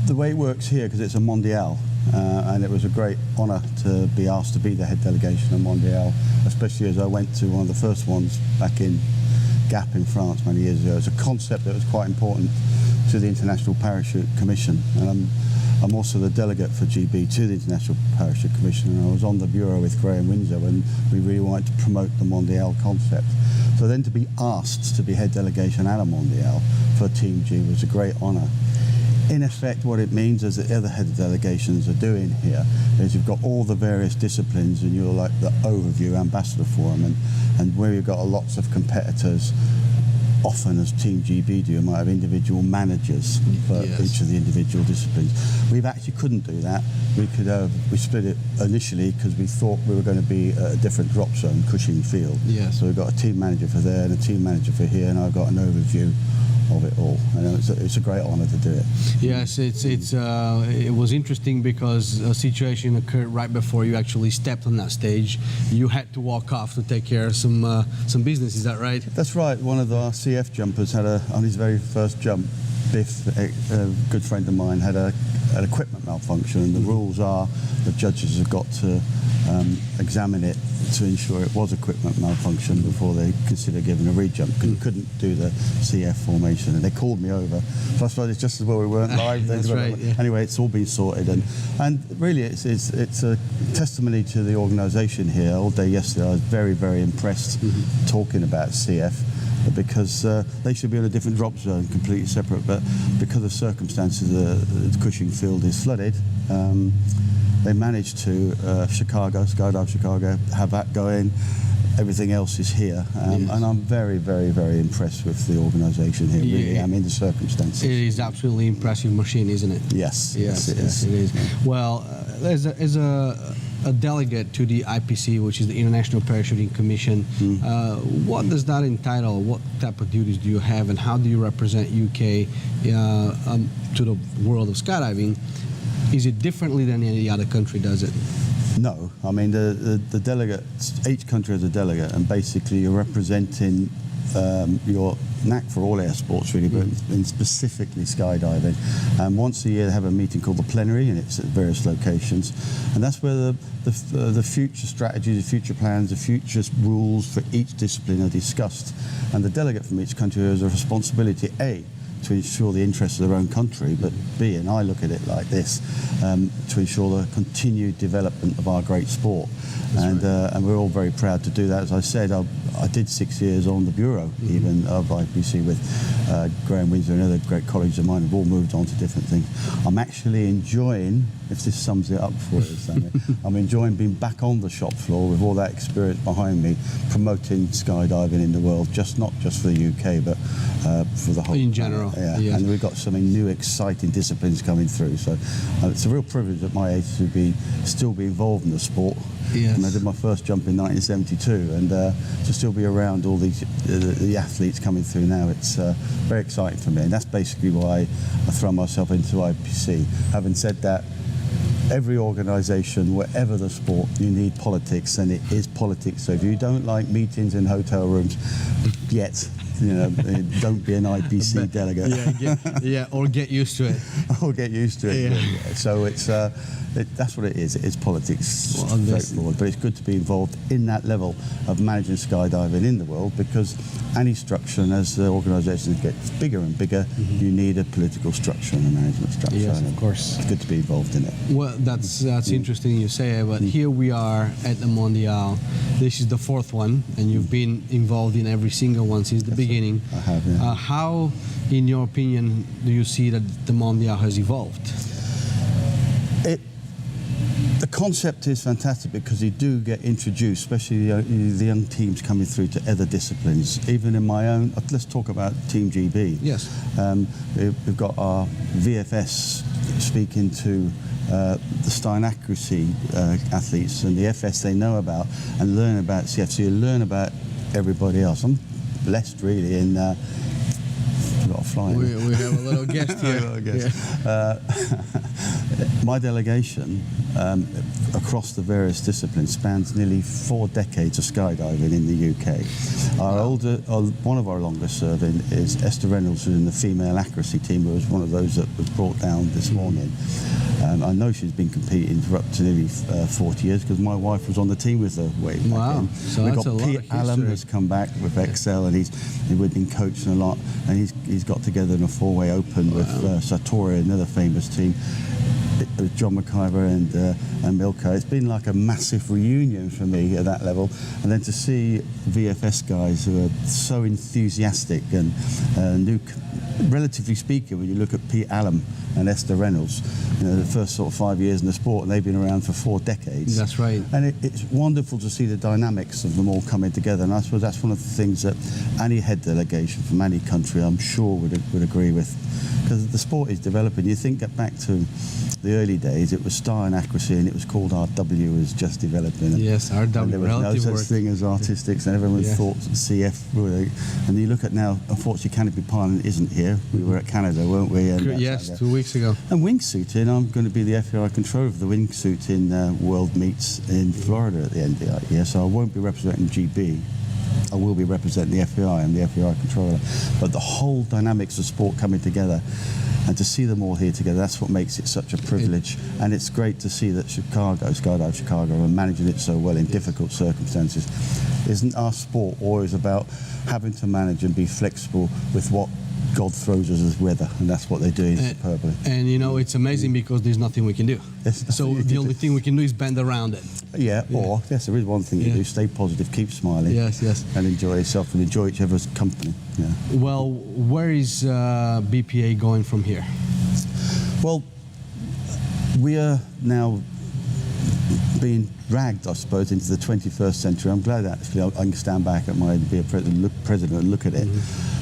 the way it works here, because it's a Mondial, and it was a great honour to be asked to be the head delegation of Mondial, especially as I went to one of the first ones back in Gap in France many years ago. It's a concept that was quite important to the International Parachute Commission. And I'm also the delegate for GB to the International Parachute Commission, and I was on the bureau with Graham Windsor when we really wanted to promote the Mondial concept. So then to be asked to be head delegation at a Mondial for Team G was a great honour. In effect, what it means is that the other head of delegations are doing here is you've got all the various disciplines and you're like the overview ambassador for them, and where you've got lots of competitors, often as Team GB do, you might have individual managers for each of the individual disciplines. We actually couldn't do that. We split it initially because we thought we were going to be at a different drop zone, Cushing Field.
Yeah.
So we've got a team manager for there and a team manager for here, and I've got an overview of it all, and it's a great honour to do it.
Yes, it was interesting because a situation occurred right before you actually stepped on that stage. You had to walk off to take care of some business. Is that right?
That's right. One of our CF jumpers had on his very first jump, Biff, a good friend of mine, had an equipment malfunction, and the rules are the judges have got to examine it to ensure it was equipment malfunction before they consider giving a rejump, because you couldn't do the CF formation, and they called me over. So I suppose it's just as well we weren't live.
That's right, yeah.
Anyway, it's all been sorted, and really it's a testimony to the organisation here. All day yesterday I was very, very impressed talking about CF, because they should be on a different drop zone, completely separate, but because of circumstances the Cushing Field is flooded, they managed to Skydive Chicago, have that going. Everything else is here, and I'm very, very, very impressed with the organisation here. Really, I mean the circumstances.
It is absolutely impressive machine, isn't it?
Yes,
yes, it is. Well, as a delegate to the IPC, which is the International Parachuting Commission, what does that entitle? What type of duties do you have, and how do you represent UK to the world of skydiving? Is it differently than any other country does it?
No, I mean the delegates, each country has a delegate, and basically you're representing your knack for all air sports really, but in specifically skydiving. And once a year they have a meeting called the plenary, and it's at various locations, and that's where the future strategies, the future plans, the future rules for each discipline are discussed. And the delegate from each country has a responsibility, A, to ensure the interests of their own country, but B, and I look at it like this, to ensure the continued development of our great sport. And we're all very proud to do that. As I said, I did 6 years on the bureau even of IPC with Graham Windsor and other great colleagues of mine have all moved on to different things. I'm actually enjoying, if this sums it up for us, Sammy, I'm enjoying being back on the shop floor with all that experience behind me, promoting skydiving in the world, not just for the UK, but for the whole
in general.
Yeah. And we've got some new exciting disciplines coming through, so it's a real privilege at my age to still be involved in the sport.
Yes.
And I did my first jump in 1972, and to still be around all these the athletes coming through now, it's very exciting for me, and that's basically why I throw myself into IPC. Having said that, every organisation, whatever the sport, you need politics, and it is politics. So if you don't like meetings in hotel rooms, don't be an IPC delegate.
Or get used to it.
Or get used to it. Yeah. So it's that's what it is. It's politics, straightforward. But it's good to be involved in that level of managing skydiving in the world, because any structure, and as the organisation gets bigger and bigger, you need a political structure and a management structure.
Yes, of course.
It's good to be involved in it.
Well, that's interesting you say, but here we are at the Mondial. This is the fourth one, and you've been involved in every single one since the beginning.
I have, yeah.
How, in your opinion, do you see that the Mondial has evolved?
The concept is fantastic because you do get introduced, especially the young teams coming through, to other disciplines. Even in my own, let's talk about Team GB.
Yes.
We've got our VFS speaking to the Stein accuracy athletes, and the FS they know about and learn about CF. So you learn about everybody else. I'm blessed really in. Got a fly.
We have a little guest here.
My delegation across the various disciplines spans nearly 4 decades of skydiving in the UK. One of our longest serving is Esther Reynolds, who's in the female accuracy team, who was one of those that was brought down this morning. I know she's been competing for up to nearly 40 years because my wife was on the team with her way back in.
So
we've
that's
got
a lot
Pete
of history.
Allen has come back with Excel, and we've been coaching a lot, and he's got together in a 4-way open with Sartori, another famous team. With John McIver and Milko. It's been like a massive reunion for me at that level, and then to see VFS guys who are so enthusiastic and relatively speaking, when you look at Pete Allen and Esther Reynolds, the first sort of 5 years in the sport, and they've been around for 4 decades.
That's right.
And it's wonderful to see the dynamics of them all coming together, and I suppose that's one of the things that any head delegation from any country, I'm sure, would agree with, because the sport is developing. You think back to the early days, it was star and accuracy, and it was called RW, was just developing.
Yes, RW.
And there was no such thing as artistics, and everyone thought CF. And you look at now, unfortunately, Canopy Pilot isn't here. We were at Canada, weren't we? And
yes, 2 weeks ago.
And wingsuiting, I'm going to be the FAI controller of the wingsuiting World Meets in Florida at the end of the year, so I won't be representing GB. I will be representing the FAI and the FAI controller. But the whole dynamics of sport coming together, and to see them all here together, that's what makes it such a privilege. And it's great to see that Skydive Chicago, are managing it so well in difficult circumstances. Isn't our sport always about having to manage and be flexible with what God throws us as weather, and that's what they're doing superbly.
And it's amazing because there's nothing we can do. So the only thing we can do is bend around it.
Yes, there is one thing you do: stay positive, keep smiling,
yes,
and enjoy yourself and enjoy each other's company. Yeah.
Well, where is BPA going from here?
Well, we are now being dragged, I suppose, into the 21st century. I'm glad actually I can stand back at be a president and look at it.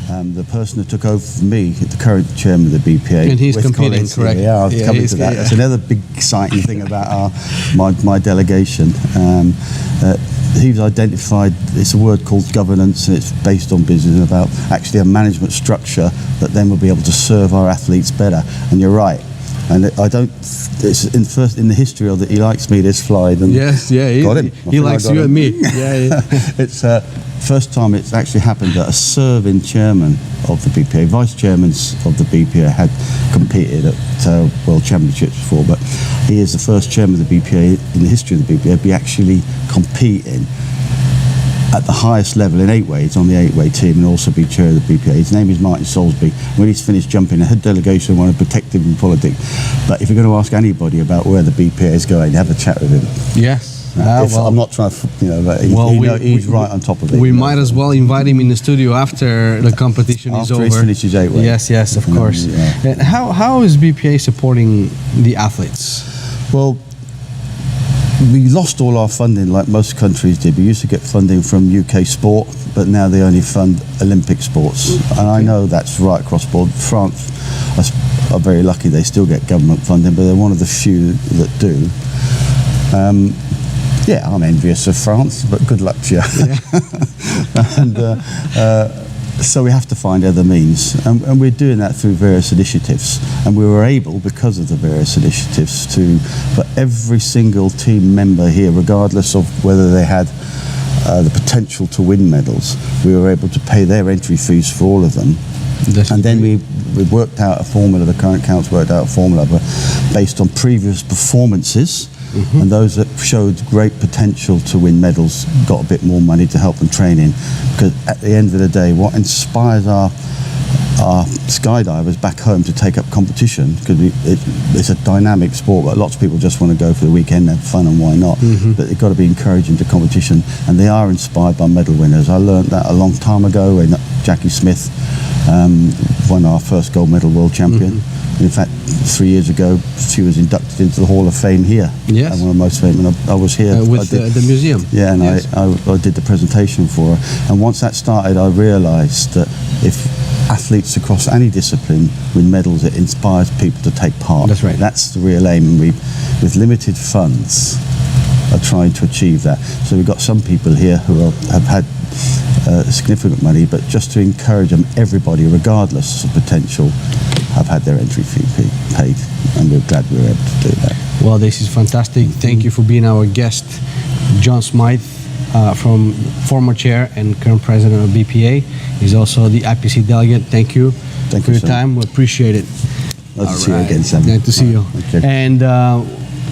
The person who took over from me, the current chairman of the BPA,
and he's competing, correct?
Yeah, I'll come into that. That's another big exciting thing about my delegation. He's identified, it's a word called governance, and it's based on business, and about actually a management structure that then will be able to serve our athletes better. And you're right. And I don't. It's in the history of it. He likes me this slide. And
yes, yeah,
got him.
He likes you and me. Yeah.
It's first time it's actually happened that a serving chairman of the BPA, vice chairmans of the BPA, had competed at World Championships before, but he is the first chairman of the BPA in the history of the BPA to be actually competing at the highest level in 8-ways on the 8-way team, and also be chair of the BPA. His name is Martin Salisbury. When he's finished jumping, the head delegation want to protect him from politics. But if you're going to ask anybody about where the BPA is going, have a chat with him.
Yes.
I'm not trying to, but he's right on top of it.
We might as well invite him in the studio after the competition is over.
After he finishes 8-way.
Yes, of course. Yeah. And how is BPA supporting the athletes?
Well, we lost all our funding like most countries did. We used to get funding from UK sport, but now they only fund Olympic sports. And I know that's right across the board. France are very lucky, they still get government funding, but they're one of the few that do. I'm envious of France, but good luck to you. And so we have to find other means, and we're doing that through various initiatives, and we were able, because of the various initiatives, for every single team member here, regardless of whether they had the potential to win medals, we were able to pay their entry fees for all of them. And then we worked out a formula, the current council worked out a formula based on previous performances, and those that showed great potential to win medals got a bit more money to help them train in. Because at the end of the day, what inspires our skydivers back home to take up competition, because it's a dynamic sport, but lots of people just want to go for the weekend, have fun, and why not? But they've got to be encouraging to competition, and they are inspired by medal winners. I learned that a long time ago when Jackie Smith won our first gold medal world champion. In fact, 3 years ago, she was inducted into the Hall of Fame here.
Yes.
And one of the most famous. I was here
with the museum.
Yeah, and yes. I did the presentation for her. And once that started, I realised that if athletes across any discipline win medals, it inspires people to take part.
That's right.
That's the real aim, and we, with limited funds, are trying to achieve that. So we've got some people here who have had significant money, but just to encourage them, everybody, regardless of potential, have had their entry fee paid, and we're glad we were able to do that.
Well, this is fantastic. Thank you for being our guest, John Smythe, from former chair and current president of BPA. He's also the IPC delegate. Thank you for your time. We appreciate it.
Nice to see you again, Sam.
Nice to see you.
Okay.
And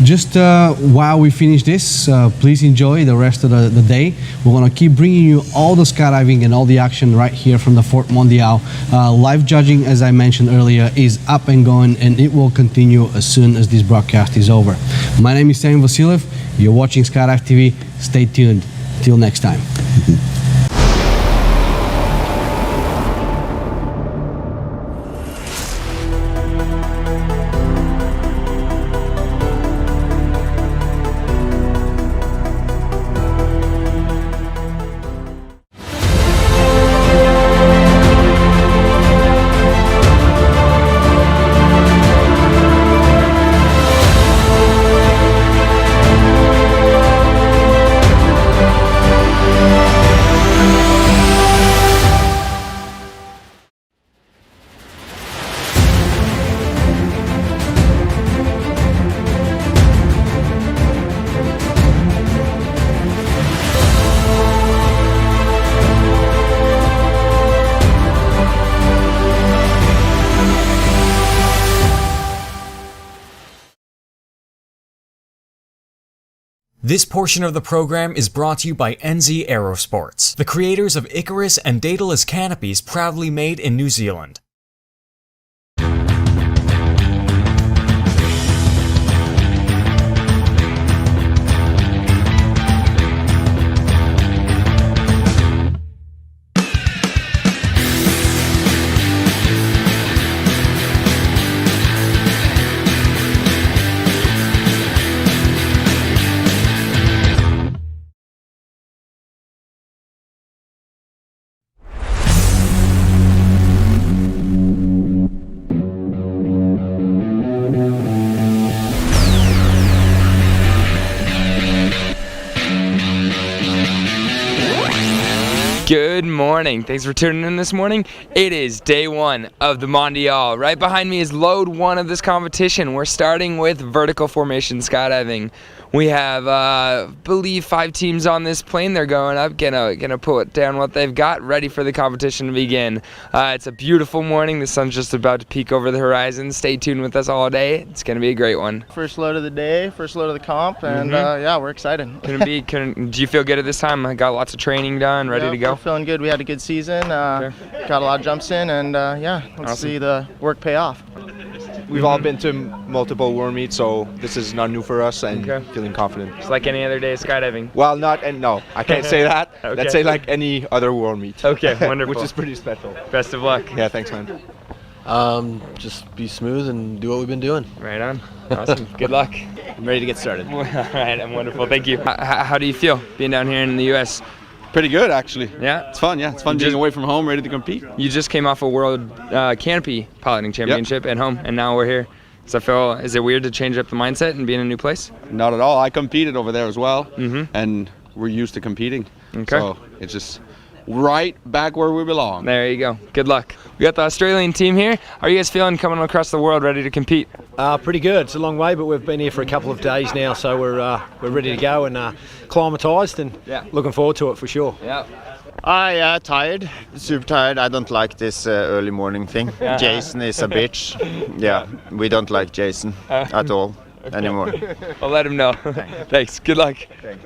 just while we finish this, please enjoy the rest of the day. We're going to keep bringing you all the skydiving and all the action right here from the Fort Mondial. Live judging, as I mentioned earlier, is up and going, and it will continue as soon as this broadcast is over. My name is Sam Vasiliev. You're watching Skydive TV. Stay tuned. Till next time.
This portion of the program is brought to you by NZ Aerosports, the creators of Icarus and Daedalus canopies proudly made in New Zealand.
Good morning. Thanks for tuning in this morning. It is day one of the Mondial. Right behind me is load one of this competition. We're starting with vertical formation skydiving. We have, I believe, 5 teams on this plane. They're going up, gonna put down what they've got, ready for the competition to begin. It's a beautiful morning. The sun's just about to peek over the horizon. Stay tuned with us all day. It's gonna be a great one.
First load of the day, first load of the comp, and yeah, we're excited.
Do you feel good at this time? I got lots of training done, ready to go?
We're feeling good. We had a good season. Got a lot of jumps in, and yeah, let's see the work pay off.
We've all been to multiple world meets, so this is not new for us, and feeling confident.
It's like any other day of skydiving.
Well, no, I can't say that.
Okay.
Let's say like any other world meet.
Okay, wonderful.
Which is pretty special.
Best of luck.
Yeah, thanks, man.
Just be smooth and do what we've been doing.
Right on. Awesome. Good luck.
I'm ready to get started.
All right, I'm wonderful. Thank you. How do you feel being down here in the U.S.?
Pretty good, actually.
Yeah?
It's fun, yeah. It's fun being away from home, ready to compete.
You just came off a World Canopy Piloting Championship at home, and now we're here. So is it weird to change up the mindset and be in a new place?
Not at all. I competed over there as well, and we're used to competing.
Okay.
So it's just
right back where we belong.
There you go. Good luck. We got the Australian team here. How are you guys feeling coming across the world, ready to compete?
Pretty good. It's a long way, but we've been here for a couple of days now, so we're ready to go and acclimatised and looking forward to it for sure.
Yeah.
Tired, super tired. I don't like this early morning thing. Jason is a bitch. Yeah, we don't like Jason at all anymore.
I'll let him know. Thanks. Good luck.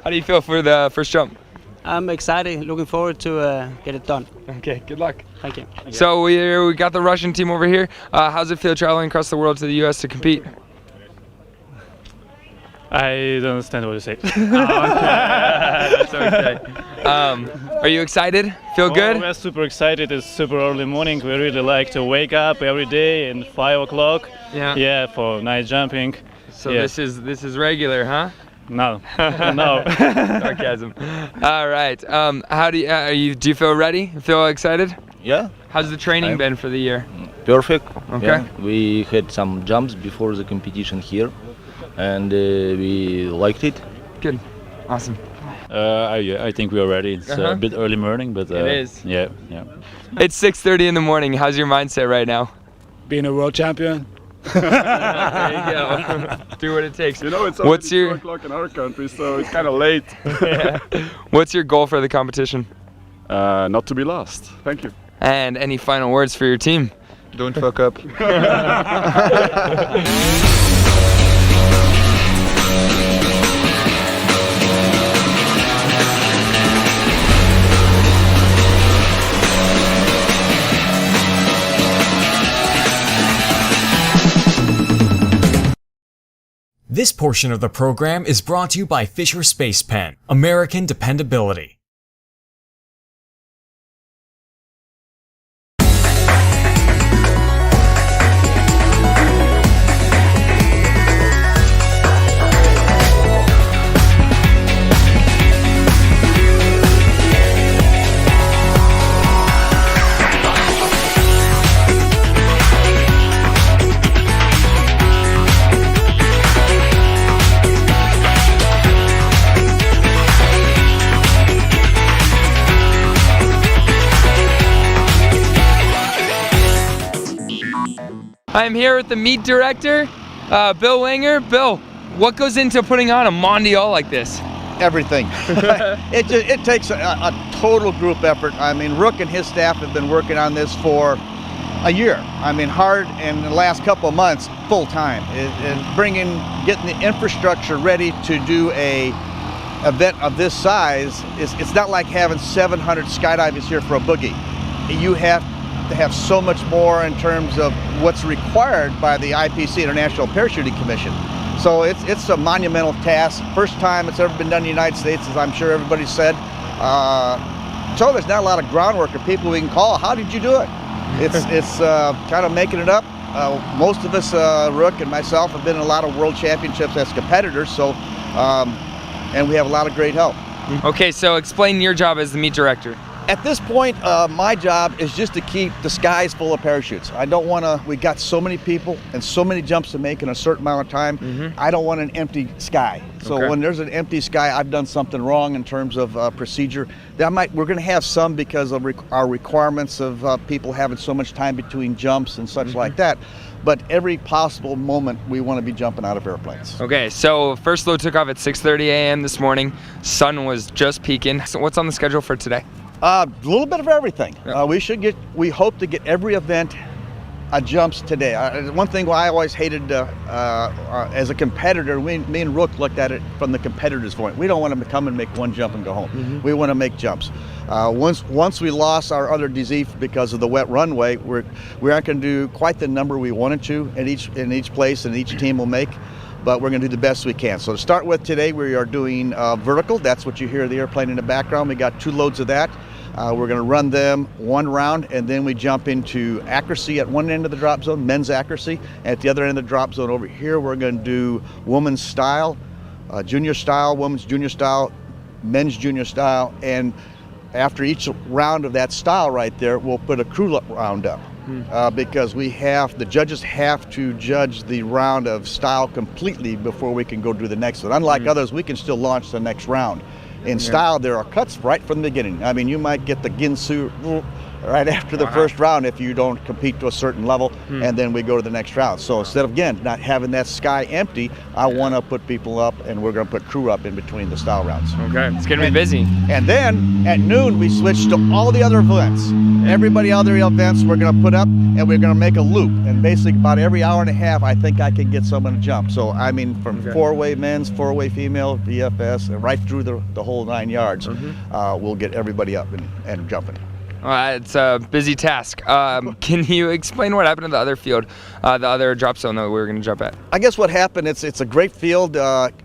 How do you feel for the first jump?
I'm excited, looking forward to get it done.
Okay, good luck.
Thank you.
So we got the Russian team over here. How's it feel traveling across the world to the US to compete?
I don't understand what you say.
That's okay. Are you excited? Feel good?
We're super excited. It's super early morning. We really like to wake up every day at 5 o'clock. Yeah, for night jumping.
So this is regular, huh?
No, no.
Sarcasm. All right. How do you feel ready? Feel excited?
Yeah.
How's the training been for the year?
Perfect.
Okay.
Yeah. We had some jumps before the competition here, and we liked it.
Good. Awesome.
I think we are ready. It's a bit early morning, but
it is.
Yeah.
It's 6:30 in the morning. How's your mindset right now?
Being a world champion.
There you go. Do what it takes.
You know, it's
What's
already
your
2 o'clock in our country, so it's kind of late.
What's your goal for the competition?
Not to be lost. Thank you.
And any final words for your team?
Don't fuck up.
This portion of the program is brought to you by Fisher Space Pen, American dependability.
I'm here with the meet director, Bill Wanger. Bill, what goes into putting on a mondial like this?
Everything. It takes a total group effort. I mean, Rook and his staff have been working on this for a year. I mean, hard, and the last couple of months, full time. And getting the infrastructure ready to do a event of this size, it's not like having 700 skydivers here for a boogie. You have to have so much more in terms of what's required by the IPC, International Parachuting Commission. So it's a monumental task. First time it's ever been done in the United States, as I'm sure everybody said. So there's not a lot of groundwork or people we can call. How did you do it? It's kind of making it up. Most of us, Rook and myself, have been in a lot of world championships as competitors. So, and we have a lot of great help.
Okay, so explain your job as the meet director.
At this point, my job is just to keep the skies full of parachutes. I don't want to, we got so many people and so many jumps to make in a certain amount of time. I don't want an empty sky. So when there's an empty sky, I've done something wrong in terms of procedure. We're going to have some because of our requirements of people having so much time between jumps and such like that. But every possible moment, we want to be jumping out of airplanes.
Okay, so first load took off at 6:30 a.m. this morning. Sun was just peaking. So what's on the schedule for today?
A little bit of everything. We hope to get every event jumps today. One thing I always hated as a competitor, me and Rook looked at it from the competitor's point. We don't want to come and make one jump and go home. We want to make jumps. Once we lost our other disease because of the wet runway, we aren't going to do quite the number we wanted to in each place, and each team will make. But we're going to do the best we can. So to start with today, we are doing vertical. That's what you hear the airplane in the background. We got 2 loads of that. We're going to run them 1 round, and then we jump into accuracy at one end of the drop zone, men's accuracy. At the other end of the drop zone over here, we're going to do women's style, junior style, women's junior style, men's junior style, and after each round of that style right there, we'll put a crew round up. Because the judges have to judge the round of style completely before we can go do the next one. Unlike others, we can still launch the next round. In style, there are cuts right from the beginning. I mean, you might get the Ginsu right after the first round if you don't compete to a certain level, and then we go to the next round. So instead of, again, not having that sky empty, I want to put people up, and we're going to put crew up in between the style rounds.
Okay, it's going to be busy.
And then at noon, we switch to all the other events. Everybody other events we're going to put up, and we're going to make a loop. And basically about every hour and a half, I think I can get someone to jump. So I mean, from four-way men's, four-way female, VFS, and right through the whole 9 yards, we'll get everybody up and jumping.
It's a busy task. Can you explain what happened to the other field, the other drop zone that we were going to jump at?
I guess what happened, it's a great field.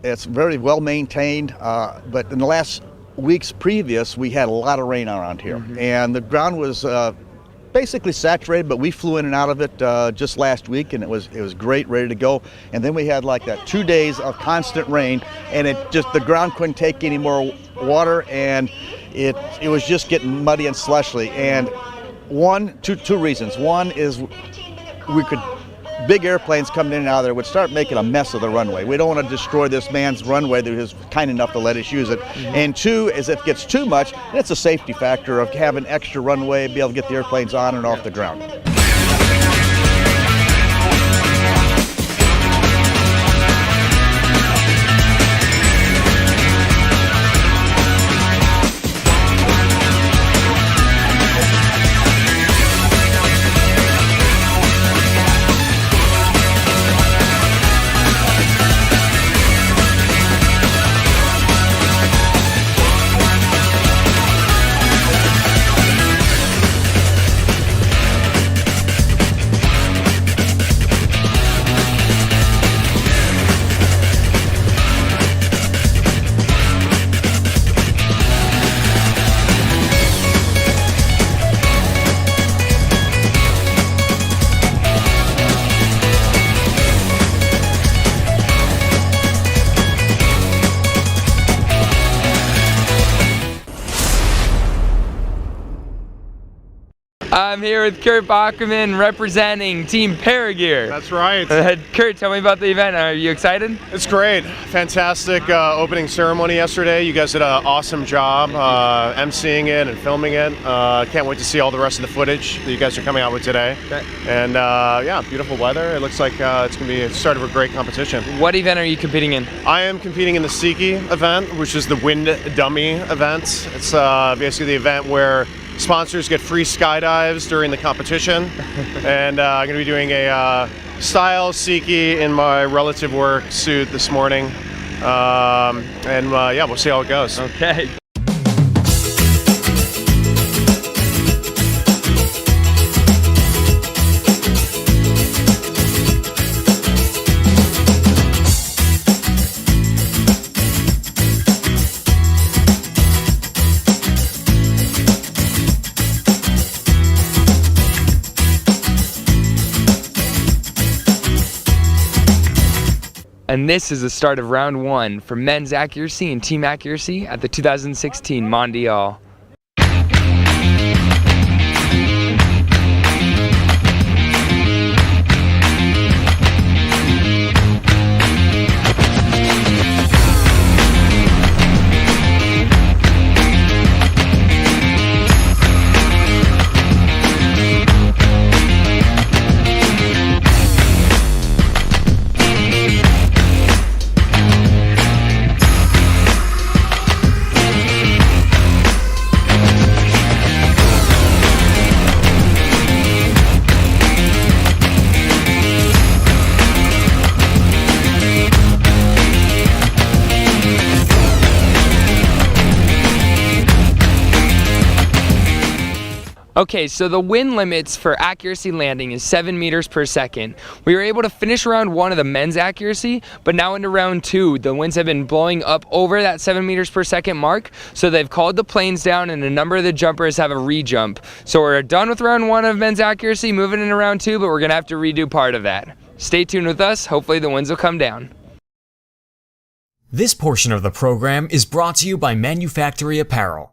It's very well maintained, but in the last weeks previous, we had a lot of rain around here, and the ground was basically saturated, but we flew in and out of it just last week, and it was great, ready to go. And then we had like that 2 days of constant rain, and the ground couldn't take any more water, and it was just getting muddy and slushy. And two reasons. One is big airplanes coming in and out of there would start making a mess of the runway. We don't want to destroy this man's runway that is kind enough to let us use it. And two is if it gets too much, it's a safety factor of having extra runway, be able to get the airplanes on and off the ground.
I'm here with Kurt Bachman representing Team Paragear.
That's right.
Kurt, tell me about the event. Are you excited?
It's great. Fantastic opening ceremony yesterday. You guys did an awesome job emceeing it and filming it. Can't wait to see all the rest of the footage that you guys are coming out with today.
Okay.
And yeah, beautiful weather. It looks like it's going to be the start of a great competition.
What event are you competing in?
I am competing in the Siki event, which is the wind dummy event. It's basically the event where sponsors get free skydives during the competition, and I'm going to be doing a style Siki in my relative work suit this morning, and yeah, we'll see how it goes.
Okay. And this is the start of round one for men's accuracy and team accuracy at the 2016 Mondial. Okay, so the wind limits for accuracy landing is 7 meters per second. We were able to finish round one of the men's accuracy, but now into round two, the winds have been blowing up over that 7 meters per second mark, so they've called the planes down and a number of the jumpers have a re-jump. So we're done with round one of men's accuracy, moving into round two, but we're gonna have to redo part of that. Stay tuned with us, hopefully the winds will come down.
This portion of the program is brought to you by Manufactory Apparel.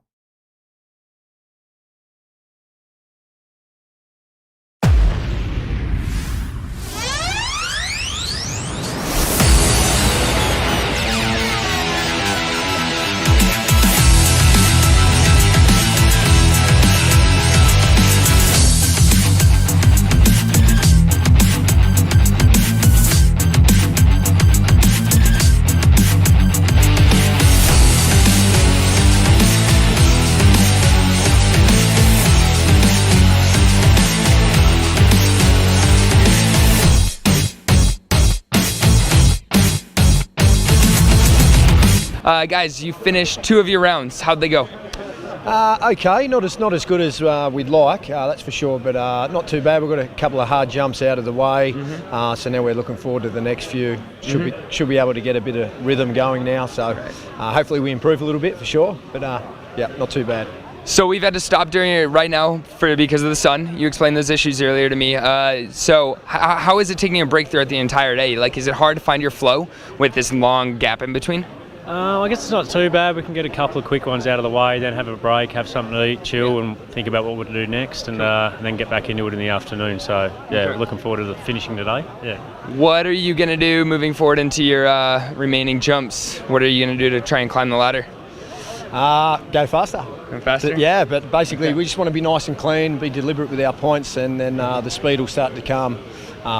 Guys, you finished 2 of your rounds. How'd they go?
Okay, not as good as we'd like, that's for sure, but not too bad. We've got a couple of hard jumps out of the way, so now we're looking forward to the next few. Should be able to get a bit of rhythm going now, so hopefully we improve a little bit for sure, but yeah, not too bad.
So we've had to stop during it right now because of the sun. You explained those issues earlier to me. So how is it taking a break throughout the entire day? Like, is it hard to find your flow with this long gap in between?
I guess it's not too bad. We can get a couple of quick ones out of the way, then have a break, have something to eat, chill, and think about what we're to do next, and then get back into it in the afternoon. So yeah, looking forward to finishing today. Yeah.
What are you gonna do moving forward into your remaining jumps? What are you gonna do to try and climb the ladder?
Go faster.
Go faster?
Yeah, but basically we just want to be nice and clean, be deliberate with our points, and then the speed will start to come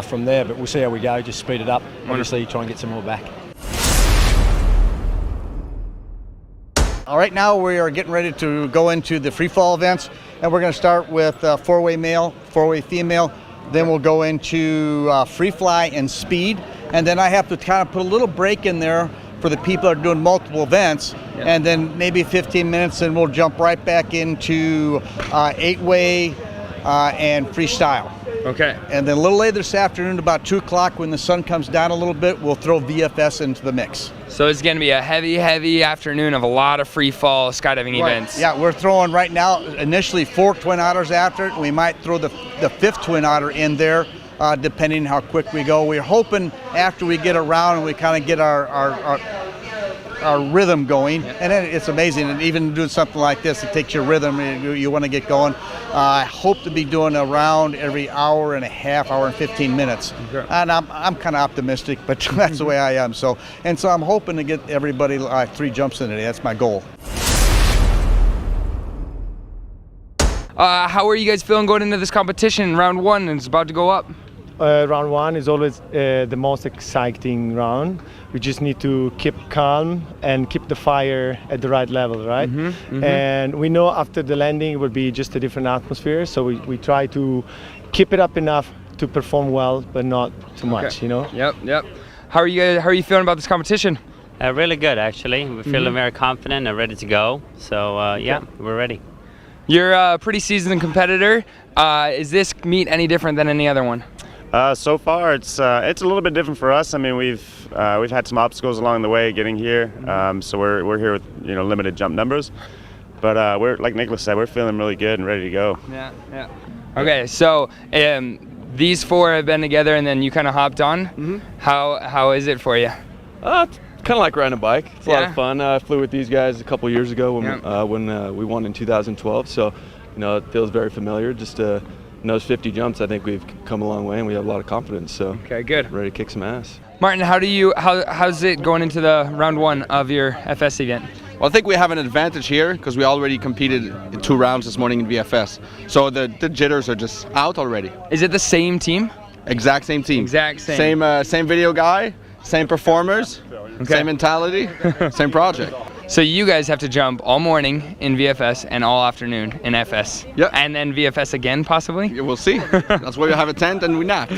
from there. But we'll see how we go. Just speed it up. Obviously, try and get some more back.
All right, now we are getting ready to go into the free fall events, and we're going to start with 4-way male, 4-way female. Then we'll go into free fly and speed, and then I have to kind of put a little break in there for the people that are doing multiple events, and then maybe 15 minutes, and we'll jump right back into 8-way and freestyle.
Okay.
And then a little later this afternoon, about 2 o'clock, when the sun comes down a little bit, we'll throw VFS into the mix.
So it's going to be a heavy afternoon of a lot of free fall skydiving events.
Yeah, we're throwing right now initially 4 Twin Otters after it. We might throw the 5th Twin Otter in there, depending how quick we go. We're hoping after we get around and we kind of get our rhythm going, and then it's amazing. And even doing something like this, it takes your rhythm. You want to get going. I hope to be doing a round every hour and a half, hour and 15 minutes. Okay. And I'm kind of optimistic, but that's the way I am. So I'm hoping to get everybody 3 jumps in today. That's my goal.
How are you guys feeling going into this competition? Round 1 is about to go up.
Round 1 is always the most exciting round. We just need to keep calm and keep the fire at the right level, right? And we know after the landing it will be just a different atmosphere, so we try to keep it up enough to perform well, but not too much, you know?
Yep. How are you feeling about this competition?
Really good, actually. We're feeling very confident and ready to go. So yeah, we're ready.
You're a pretty seasoned competitor. Is this meet any different than any other one?
So far, it's a little bit different for us. I mean, we've had some obstacles along the way getting here, so we're here with limited jump numbers. But we're, like Nicholas said, we're feeling really good and ready to go.
Yeah. Okay, so these 4 have been together, and then you kind of hopped on. How is it for you?
It's kind of like riding a bike. It's a lot of fun. I flew with these guys a couple years ago when we won in 2012. So it feels very familiar. Just in those 50 jumps, I think we've come a long way, and we have a lot of confidence. So
okay, good.
Ready to kick some ass.
Martin, how's it going into the round 1 of your FS event?
Well, I think we have an advantage here because we already competed in 2 rounds this morning in VFS. So the jitters are just out already.
Is it the same team?
Exact same team.
Exact same.
Same video guy, same performers, same mentality, same project.
So you guys have to jump all morning in VFS and all afternoon in FS.
Yeah.
And then VFS again, possibly?
Yeah, we'll see. That's why we have a tent and we nap.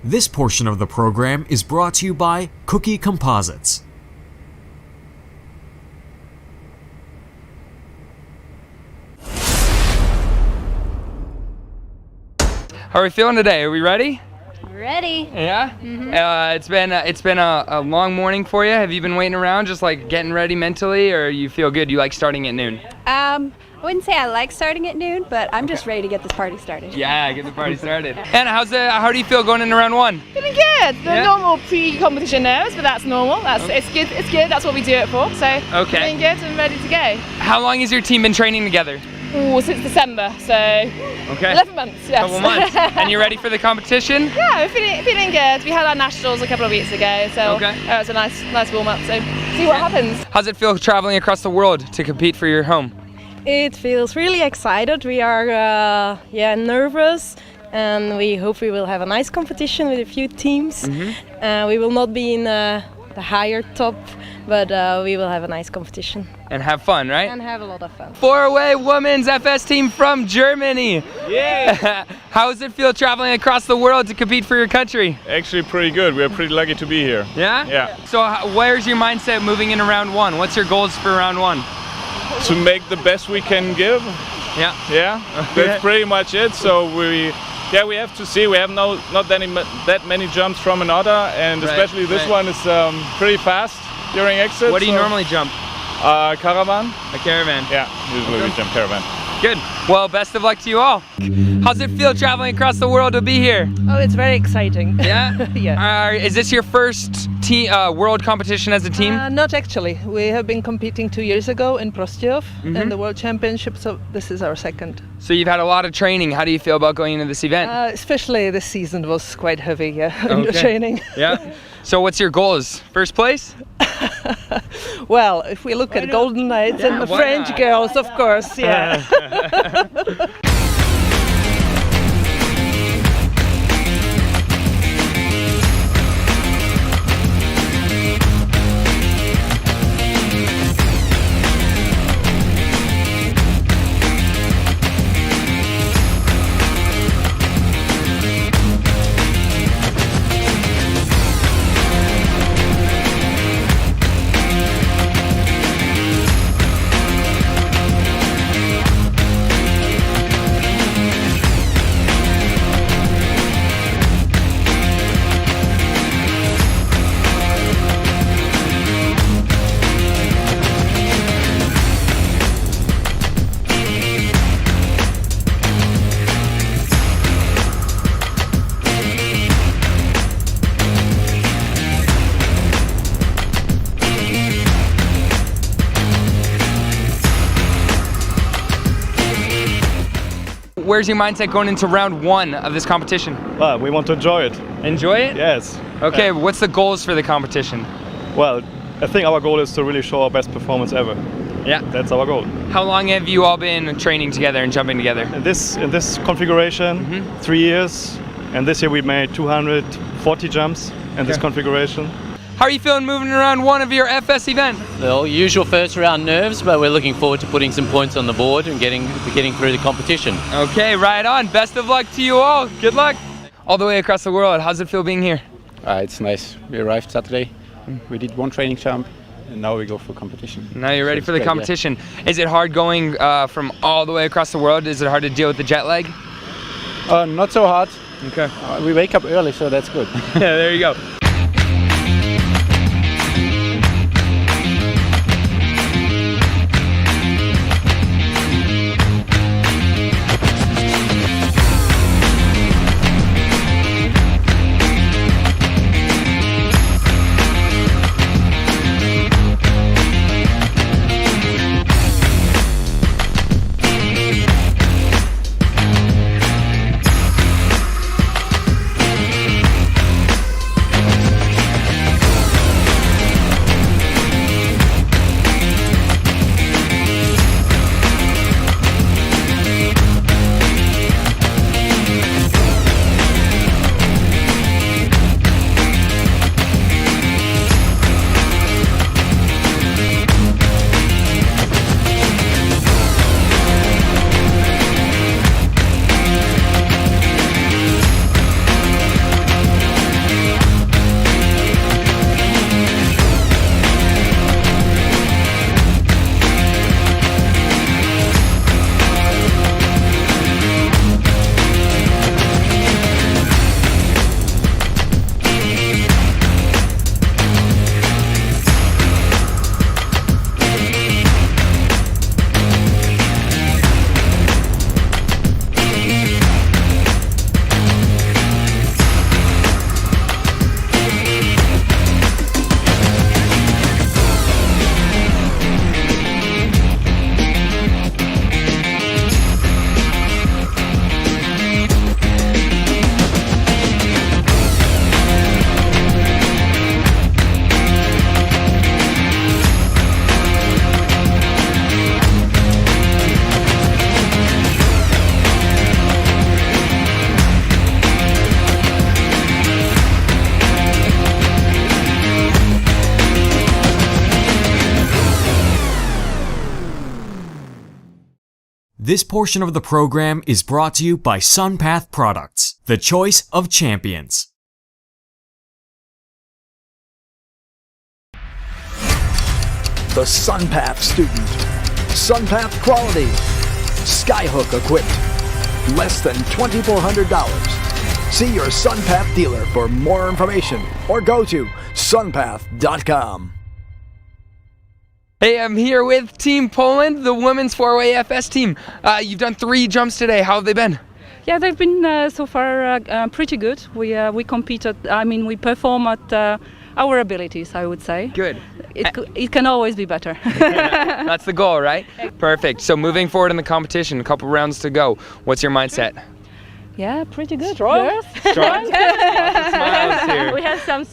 This portion of the program is brought to you by Cookie Composites.
How are we feeling today? Are we ready?
Ready.
Yeah? It's been a long morning for you. Have you been waiting around just like getting ready mentally, or you feel good? You like starting at noon?
I wouldn't say I like starting at noon, but I'm just ready to get this party started.
Yeah, get the party started. Anna, how do you feel going into round one?
Feeling good. The normal pre-competition nerves, but that's normal. It's good. It's good. That's what we do it for. So feeling good and ready to go.
How long has your team been training together?
Ooh, since December, so 11 months. Yes.
Couple months. And you ready for the competition?
Yeah, we're feeling good. We had our nationals a couple of weeks ago, so it was a nice warm up. So see what happens.
How's it feel traveling across the world to compete for your home?
It feels really excited. We are nervous, and we hope we will have a nice competition with a few teams. We will not be in the higher top, but we will have a nice competition.
And have fun, right?
And have a lot of fun.
4-way women's FS team from Germany. Yeah. How does it feel traveling across the world to compete for your country?
Actually pretty good. We're pretty lucky to be here.
Yeah?
Yeah.
So where's your mindset moving into round one? What's your goals for round one?
To make the best we can give.
Yeah.
Yeah. That's pretty much it. So we have to see. We have not that many jumps from another, and especially this one is pretty fast during exit.
What do you normally jump?
Caravan.
A caravan.
Yeah, usually we jump caravan.
Good. Well, best of luck to you all. How's it feel traveling across the world to be here?
Oh, it's very exciting.
Yeah?
Yeah.
Is this your first world competition as a team?
Not actually. We have been competing 2 years ago in Prostov in the World Championship, so this is our second.
So you've had a lot of training. How do you feel about going into this event?
Especially this season was quite heavy, in the training.
Yeah. So what's your goals? First place?
Well, if we look at Golden Knights and the French girls, of course, yeah.
Where's your mindset going into round one of this competition?
Well, we want to enjoy it.
Enjoy it?
Yes.
Okay, what's the goals for the competition?
Well, I think our goal is to really show our best performance ever.
Yeah.
That's our goal.
How long have you all been training together and jumping together?
In this configuration, 3 years, and this year we made 240 jumps in this configuration.
How are you feeling moving around one of your FS event?
Well, usual first round nerves, but we're looking forward to putting some points on the board and getting through the competition.
Okay, right on. Best of luck to you all. Good luck. All the way across the world. How's it feel being here?
It's nice. We arrived Saturday. We did one training jump, and now we go for competition.
Now you're ready for the competition. Yeah. Is it hard going from all the way across the world? Is it hard to deal with the jet lag?
Not so hard.
Okay.
We wake up early, so that's good.
Yeah, there you go.
This portion of the program is brought to you by SunPath Products, the choice of champions.
The SunPath student. SunPath quality. Skyhook equipped. Less than $2,400. See your SunPath dealer for more information or go to sunpath.com.
Hey, I'm here with Team Poland, the women's 4-way FS team. You've done 3 jumps today. How have they been?
Yeah, they've been so far pretty good. We competed. I mean, we perform at our abilities, I would say.
Good.
It can always be better.
That's the goal, right? Perfect. So moving forward in the competition, a couple rounds to go. What's your mindset?
Yeah, pretty good.
Strong.
Yes.
Strong.
Smiles here.
We have some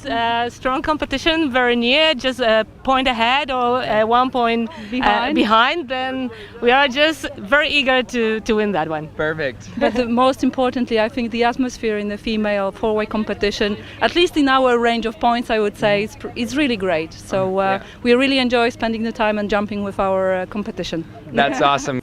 strong competition very near, just a point ahead or 1 point behind. Then we are just very eager to win that one.
Perfect.
But most importantly, I think the atmosphere in the female 4-way competition, at least in our range of points, I would say, is really great. So we really enjoy spending the time and jumping with our competition.
That's awesome.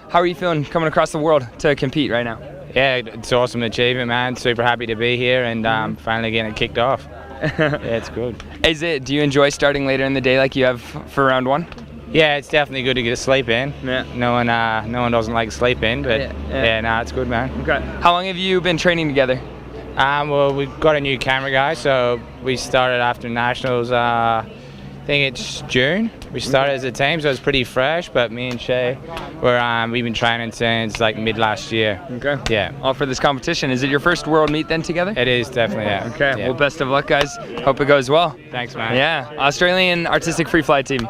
How are you feeling coming across the world to compete right now?
Yeah, it's an awesome achievement, man. Super happy to be here and finally getting it kicked off. Yeah, it's good.
Do you enjoy starting later in the day like you have for round 1?
Yeah, it's definitely good to get a sleep in. Yeah. No one doesn't like sleep in, but it's good, man.
Okay. How long have you been training together?
Well, we've got a new camera guy, so we started after nationals. I think it's June. We started as a team, so it's pretty fresh. But me and Shay, we've been training since like mid last year.
Okay.
Yeah.
All for this competition. Is it your first world meet then together?
It is, definitely. Yeah.
Okay.
Yeah.
Well, best of luck, guys. Hope it goes well.
Thanks, man.
Yeah. Australian artistic free fly team.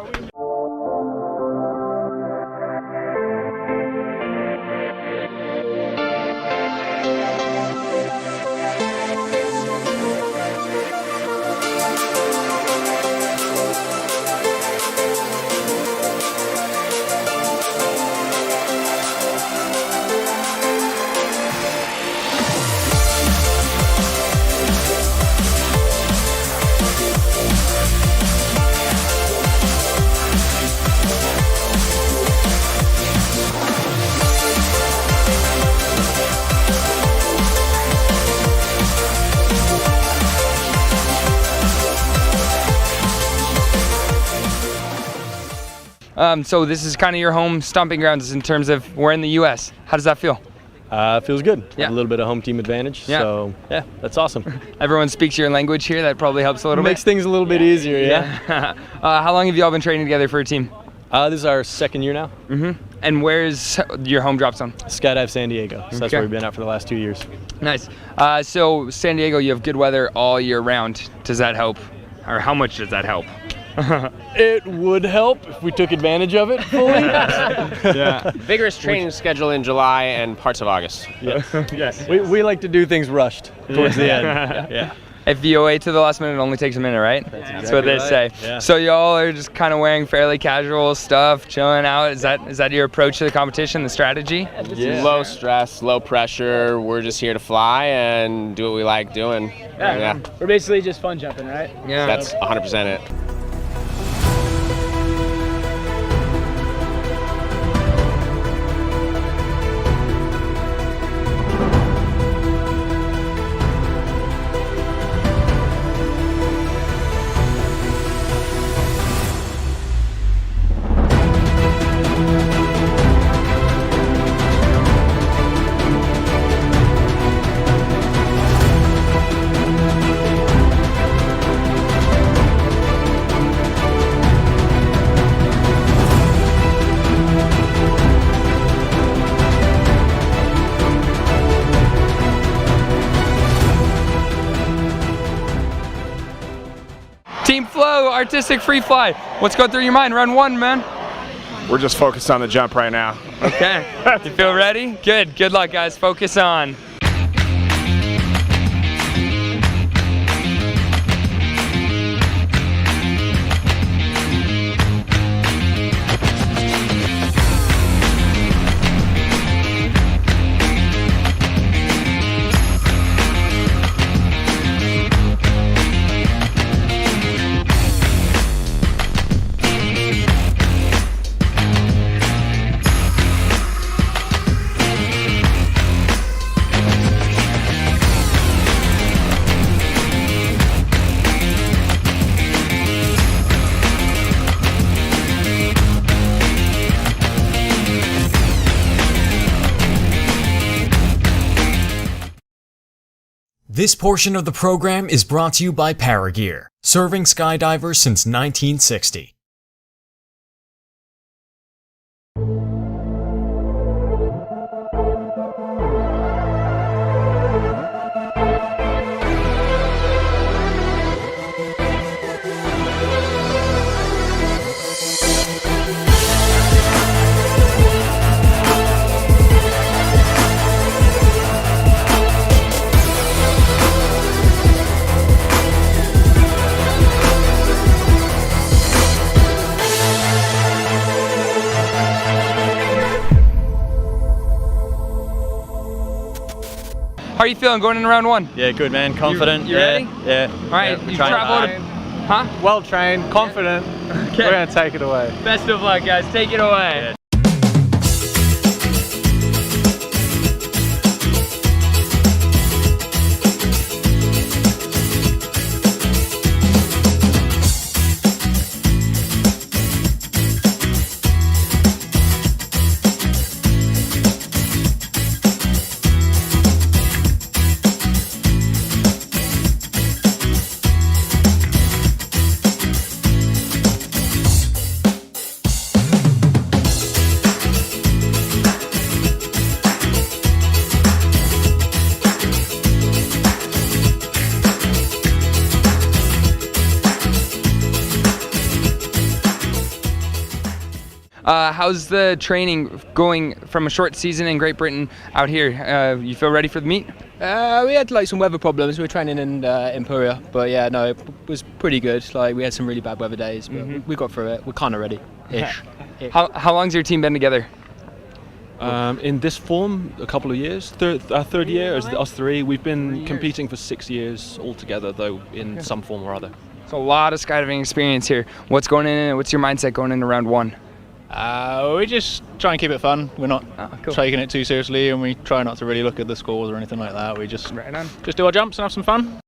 So this is kind of your home stomping grounds in terms of we're in the U.S. How does that feel?
Feels good.
Yeah.
A little bit of home team advantage.
Yeah.
So yeah, that's awesome.
Everyone speaks your language here. That probably helps a little bit.
Makes things a little bit easier. Yeah.
How long have you all been training together for a team?
This is our 2nd year now.
Mm-hmm. And where's your home drop zone?
Skydive San Diego. So that's where we've been at for the last 2 years.
Nice. So San Diego, you have good weather all year round. Does that help? Or how much does that help?
It would help if we took advantage of it fully.
Yeah. Vigorous training schedule in July and parts of August.
Yes. Yes. We like to do things rushed towards the end. Yeah.
If VOA to the last minute only takes a minute, right? That's what they say.
Yeah.
So y'all are just kind of wearing fairly casual stuff, chilling out. Is that your approach to the competition, the strategy?
Yeah. Low stress, low pressure. We're just here to fly and do what we like doing.
Yeah. We're basically just fun jumping, right?
Yeah. That's 100% it.
Team Flow, artistic free fly. What's going through your mind? Round 1, man.
We're just focused on the jump right now.
Okay. You feel ready? Good. Good luck, guys. Focus on.
This portion of the program is brought to you by Paragear, serving skydivers since 1960.
How are you feeling going in round one?
Yeah, good man, confident.
You ready?
Yeah.
All right, you traveled. Huh?
Well trained, confident.
Okay.
We're gonna take it away.
Best of luck, guys. Take it away.
Yeah.
How's the training going from a short season in Great Britain out here? You feel ready for the meet?
We had like some weather problems. We were training in Empuria, but yeah, no, it was pretty good. Like we had some really bad weather days, but we got through it. We're kind of ready-ish.
How long's your team been together?
In this form, a couple of years. Our third year is us three. We've been competing for 6 years altogether, though, in some form or other.
So a lot of skydiving experience here. What's your mindset going into round one?
We just try and keep it fun. We're not taking it too seriously, and we try not to really look at the scores or anything like that. We just do our jumps and have some fun.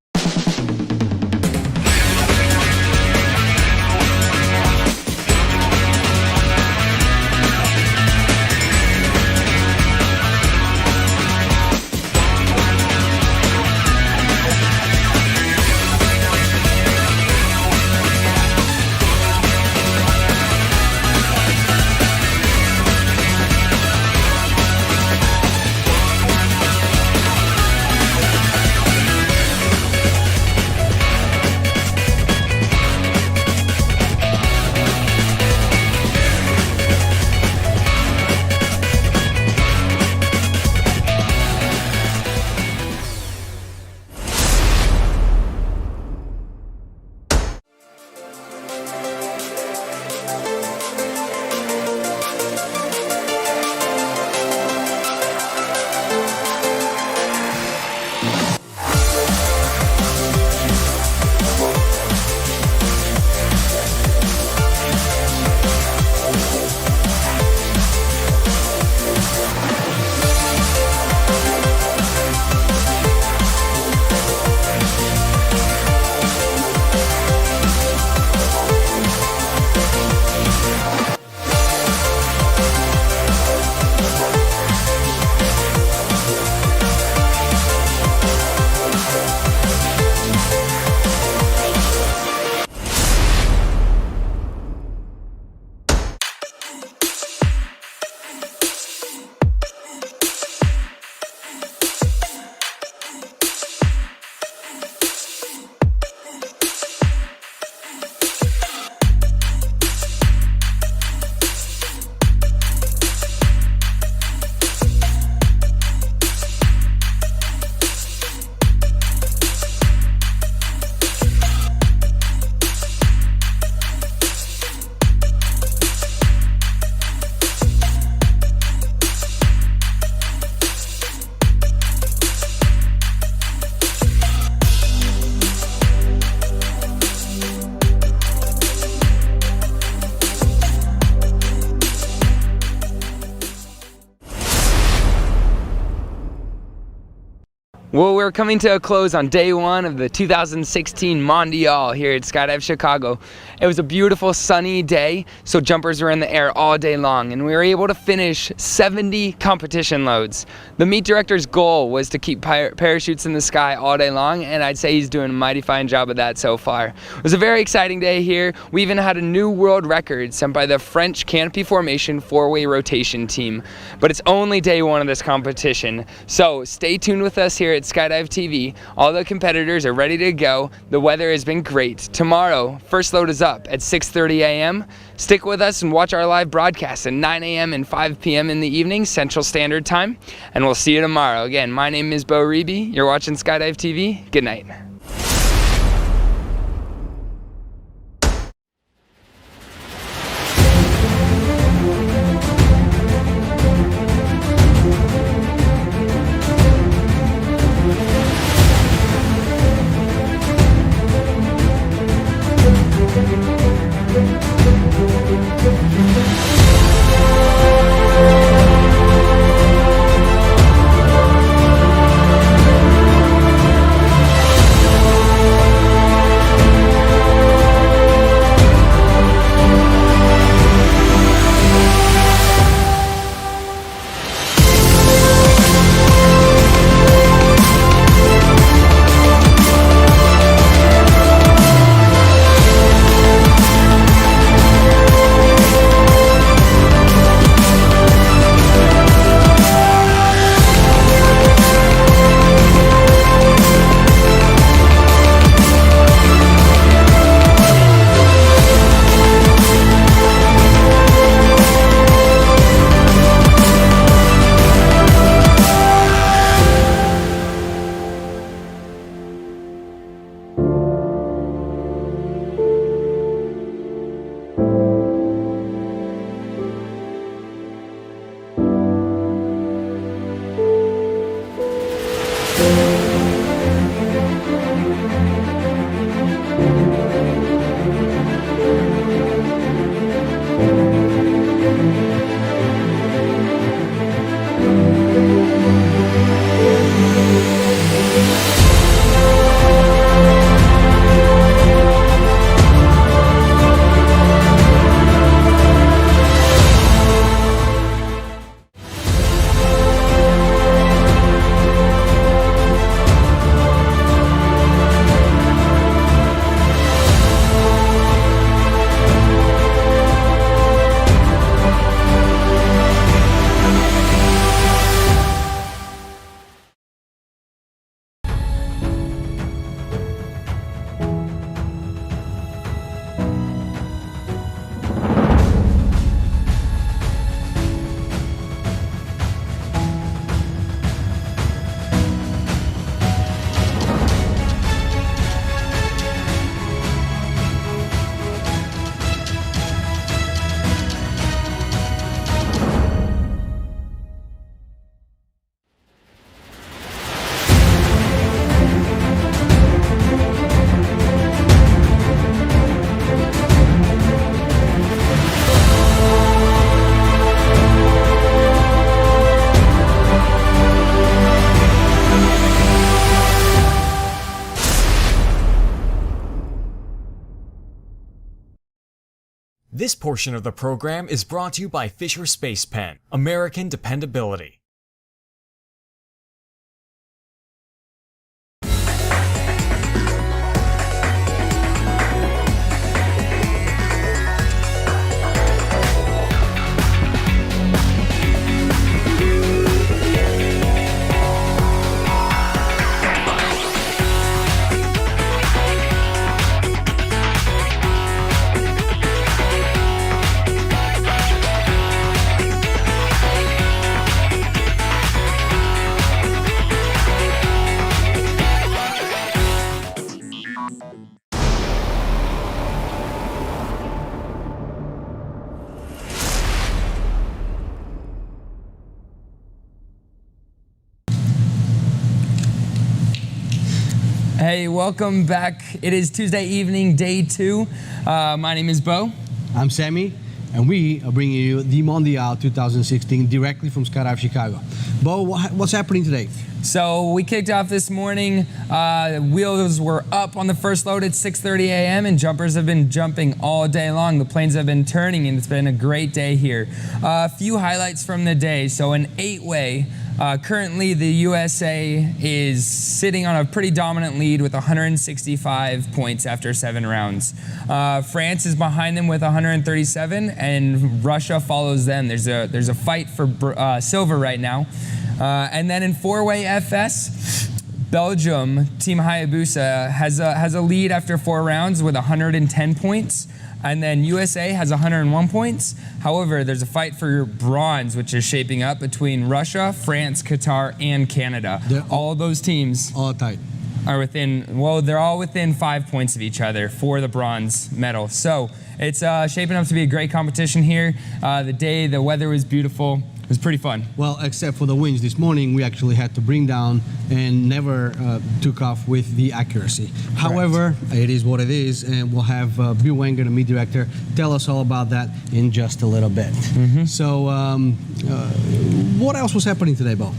Well, we're coming to a close on day one of the 2016 Mondial here at Skydive Chicago. It was a beautiful sunny day, so jumpers were in the air all day long, and we were able to finish 70 competition loads. The meet director's goal was to keep parachutes in the sky all day long, and I'd say he's doing a mighty fine job of that so far. It was a very exciting day here. We even had a new world record set by the French canopy formation 4-way rotation team. But it's only day one of this competition, so stay tuned with us here at Skydive TV. All the competitors are ready to go. The weather has been great. Tomorrow, first load is up at 6:30 a.m. Stick with us and watch our live broadcast at 9 a.m. and 5 p.m. in the evening, Central Standard Time. And we'll see you tomorrow. Again, my name is Bo Reeby. You're watching Skydive TV. Good night.
This portion of the program is brought to you by Fisher Space Pen, American dependability.
Hey, welcome back. It is Tuesday evening, day 2. My name is Bo.
I'm Sammy, and we are bringing you the Mondial 2016 directly from Skydive Chicago. Bo, what's happening today?
So we kicked off this morning. Wheels were up on the first load at 6:30 a.m. and jumpers have been jumping all day long. The planes have been turning and it's been a great day here. A few highlights from the day. So an 8-way. Currently the USA is sitting on a pretty dominant lead with 165 points after 7 rounds. France is behind them with 137 and Russia follows them. There's a fight for silver right now. And then in 4-way FS, Belgium, Team Hayabusa, has a lead after 4 rounds with 110 points. And then USA has 101 points. However, there's a fight for bronze, which is shaping up between Russia, France, Qatar, and Canada. All those teams
all tight.
Are within, well, they're all within 5 points of each other for the bronze medal. So it's shaping up to be a great competition here. The weather was beautiful. It was pretty fun.
Well, except for the winds this morning, we actually had to bring down and never took off with the accuracy. Correct. However, it is what it is, and we'll have Bill Wenger, the meet director, tell us all about that in just a little bit. So, what else was happening today, Bo?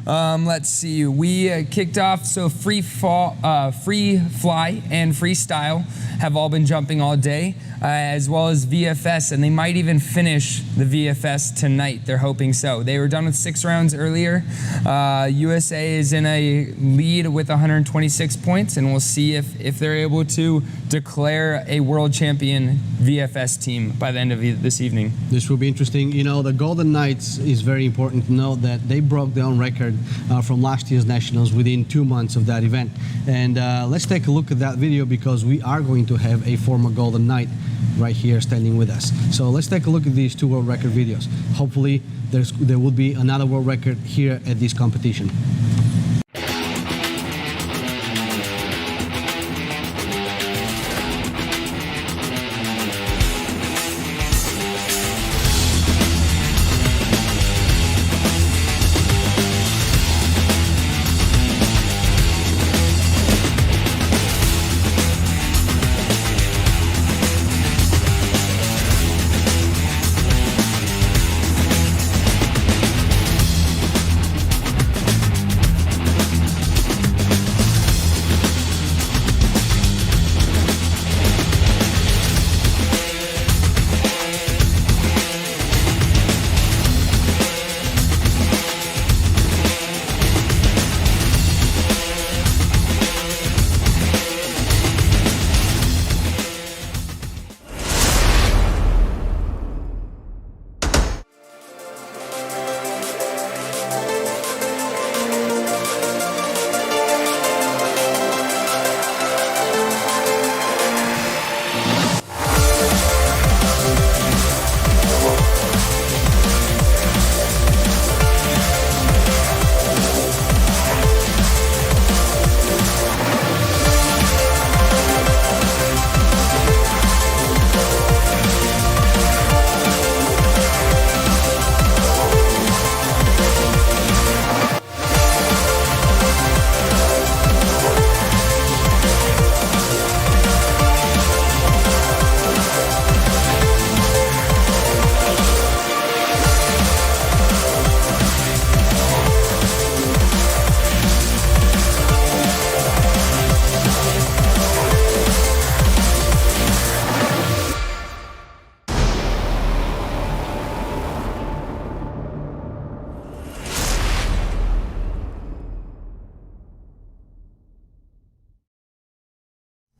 Let's see. We kicked off. So free fly and freestyle have all been jumping all day, as well as VFS, and they might even finish the VFS tonight. They're hoping so. They were done with 6 rounds earlier. USA is in a lead with 126 points, and we'll see if they're able to declare a world champion VFS team by the end of this evening.
This will be interesting. You know, the Golden Knights is very important to note that they broke their own record from last year's Nationals within 2 months of that event. And let's take a look at that video because we are going to have a former Golden Knight right here standing with us. So let's take a look at these 2 world record videos. Hopefully there will be another world record here at this competition.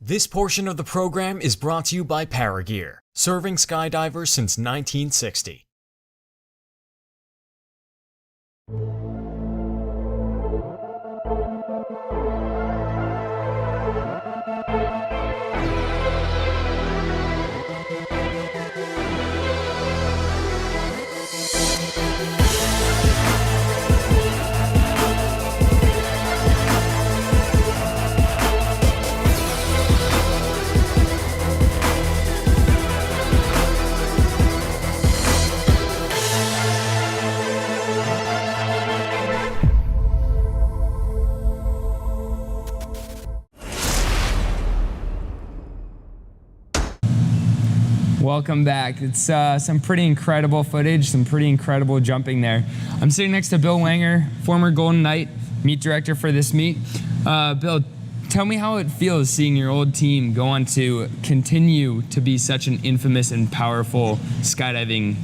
This portion of the program is brought to you by Paragear, serving skydivers since 1960.
Welcome back. It's some pretty incredible footage, some pretty incredible jumping there. I'm sitting next to Bill Wenger, former Golden Knight, meet director for this meet. Bill, tell me how it feels seeing your old team go on to continue to be such an infamous and powerful skydiving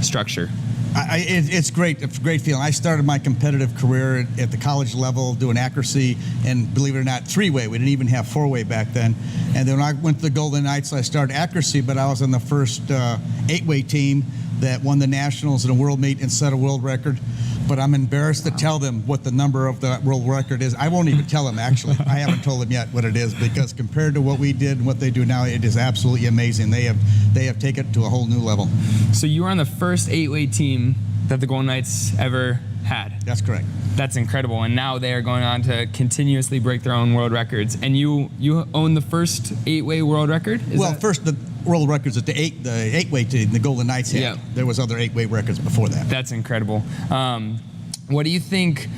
structure.
It's great. It's a great feeling. I started my competitive career at the college level doing accuracy, and believe it or not, 3-way. We didn't even have 4-way back then. And then when I went to the Golden Knights, I started accuracy, but I was on the first 8-way team that won the nationals in a world meet and set a world record. But I'm embarrassed to tell them what the number of the world record is. I won't even tell them, actually. I haven't told them yet what it is, because compared to what we did and what they do now, it is absolutely amazing. They have taken it to a whole new level.
So you were on the first 8-way team that the Golden Knights ever had.
That's correct.
That's incredible. And now they are going on to continuously break their own world records. And you own the first 8-way world record?
First the world records at the 8-way team, the Golden Knights had.
Yeah.
There was other 8-way records before that.
That's incredible. What do you think?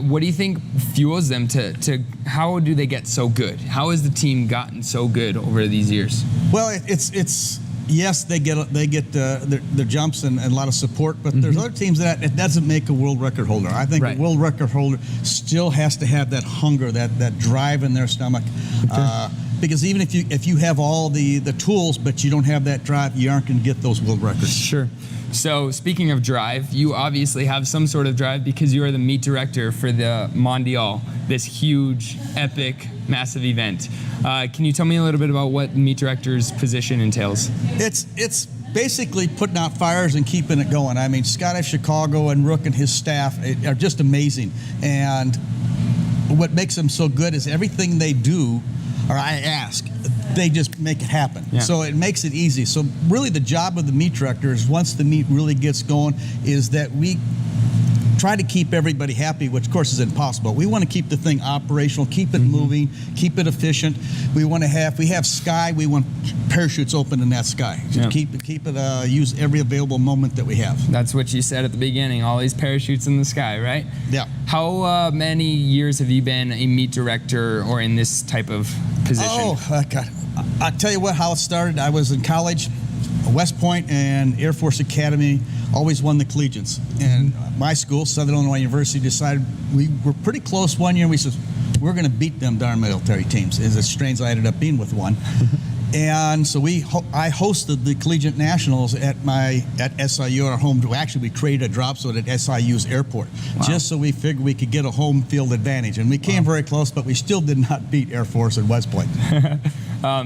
What do you think fuels them to? How do they get so good? How has the team gotten so good over these years?
Well, it's yes, they get their jumps and a lot of support, but there's other teams that it doesn't make a world record holder. I think a world record holder still has to have that hunger, that drive in their stomach. Okay. Because even if you have all the tools, but you don't have that drive, you aren't going to get those world records.
Sure. So speaking of drive, you obviously have some sort of drive because you are the meet director for the Mondial, this huge, epic, massive event. Can you tell me a little bit about what the meet director's position entails?
It's basically putting out fires and keeping it going. I mean, Skydive Chicago and Rook and his staff are just amazing. And what makes them so good is everything they do, or I ask, they just make it happen. Yeah. So it makes it easy. So really the job of the meet director is, once the meet really gets going, is that we try to keep everybody happy, which of course is impossible. We want to keep the thing operational, keep it moving, keep it efficient. We have sky, we want parachutes open in that sky. Yeah. Keep it, use every available moment that we have.
That's what you said at the beginning, all these parachutes in the sky, right?
Yeah.
How many years have you been a meet director or in this type of position?
Oh, God. I'll tell you how it started. I was in college. West Point and Air Force Academy always won the collegiates. And my school, Southern Illinois University, decided, we were pretty close one year, and we said, we're going to beat them darn military teams. As strange as I ended up being with one. And so I hosted the collegiate nationals at SIU, our home. Actually, we created a drop zone at SIU's airport, just so we figured we could get a home field advantage. And we came very close, but we still did not beat Air Force at West Point.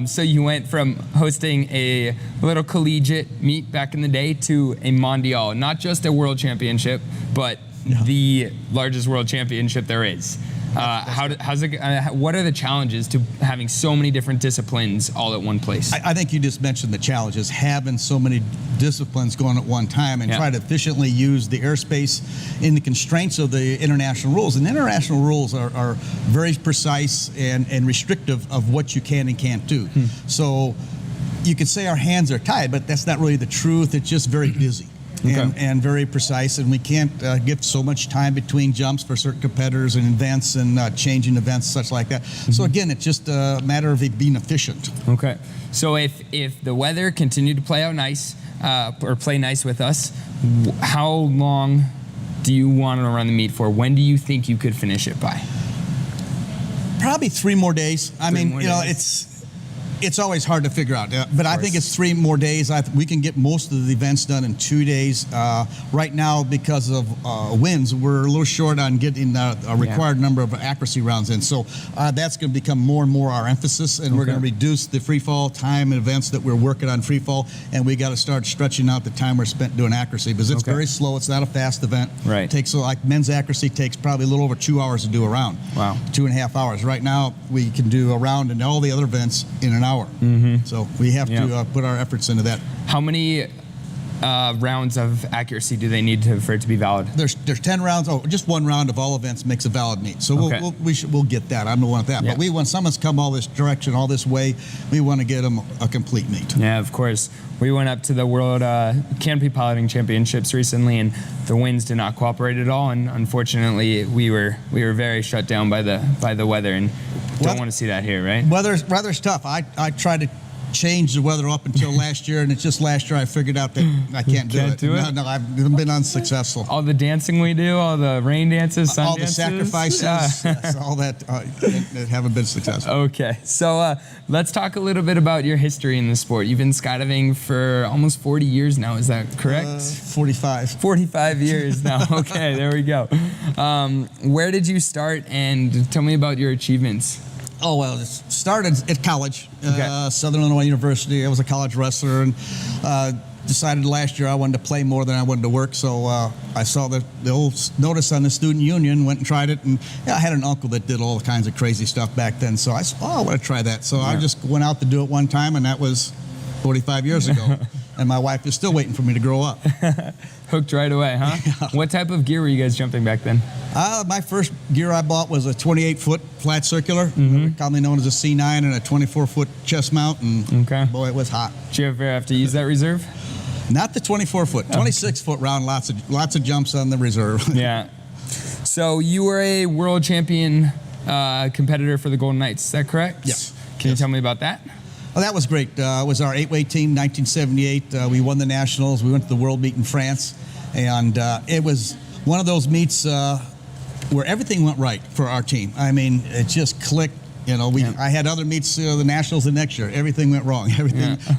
So you went from hosting a little collegiate meet back in the day to a Mondial, not just a world championship, but the largest world championship there is. What are the challenges to having so many different disciplines all at one place?
I think you just mentioned the challenges, having so many disciplines going at one time, and try to efficiently use the airspace in the constraints of the international rules. And the international rules are very precise and restrictive of what you can and can't do. So you could say our hands are tied, but that's not really the truth. It's just very busy. And very precise, and we can't give so much time between jumps for certain competitors and events and changing events, such like that. So again, it's just a matter of it being efficient.
Okay. So if the weather continued to play out nice, or play nice with us, how long do you want to run the meet for? When do you think you could finish it by?
Probably 3 more days. I mean, it's always hard to figure out, but I think it's 3 more days. We can get most of the events done in 2 days. Right now, because of winds, we're a little short on getting a required number of accuracy rounds in. So that's going to become more and more our emphasis, and we're going to reduce the free fall time and events that we're working on free fall, and we got to start stretching out the time we're spent doing accuracy, because it's very slow. It's not a fast event.
Right.
It takes, like men's accuracy takes probably a little over 2 hours to do a round.
Wow.
2.5 hours. Right now, we can do a round and all the other events in an hour. So we have to put our efforts into that.
How many rounds of accuracy do they need for it to be valid?
There's 10 rounds. Oh, just 1 round of all events makes a valid meet. So we'll get that. I'm the one with that. But when someone's come all this direction, all this way, we want to get them a complete meet.
Yeah, of course. We went up to the World Canopy Piloting Championships recently, and the winds did not cooperate at all. And unfortunately, we were very shut down by the weather, and don't want to see that here, right?
Weather's tough. I try to change the weather up until last year, and it's just last year I figured out that I can't do it. No, I've been unsuccessful.
All the dancing we do, all the rain dances, sun
all
dances.
the sacrifices, yes, all that haven't been successful.
Okay, so let's talk a little bit about your history in the sport. You've been skydiving for almost 40 years now, is that correct?
45.
45 years now, okay, there we go. Where did you start, and tell me about your achievements?
Oh, well, it started at college, Southern Illinois University. I was a college wrestler, and decided last year I wanted to play more than I wanted to work, so I saw the old notice on the student union, went and tried it, and I had an uncle that did all kinds of crazy stuff back then, so I said, I want to try that. So I just went out to do it one time, and that was 45 years ago, and my wife is still waiting for me to grow up.
Hooked right away, huh? Yeah. What type of gear were you guys jumping back then?
My first gear I bought was a 28-foot flat circular, commonly known as a C9, and a 24-foot chest mount, and boy, it was hot.
Did you ever have to use that reserve?
Not the 24-foot, 26-foot round, lots of jumps on the reserve.
Yeah. So you were a world champion competitor for the Golden Knights, is that correct?
Yes.
Can you tell me about that?
Well, that was great. It was our 8-way team, 1978. We won the Nationals. We went to the World Meet in France. And it was one of those meets where everything went right for our team. I mean, it just clicked. You know, I had other meets, the Nationals the next year. Everything went wrong.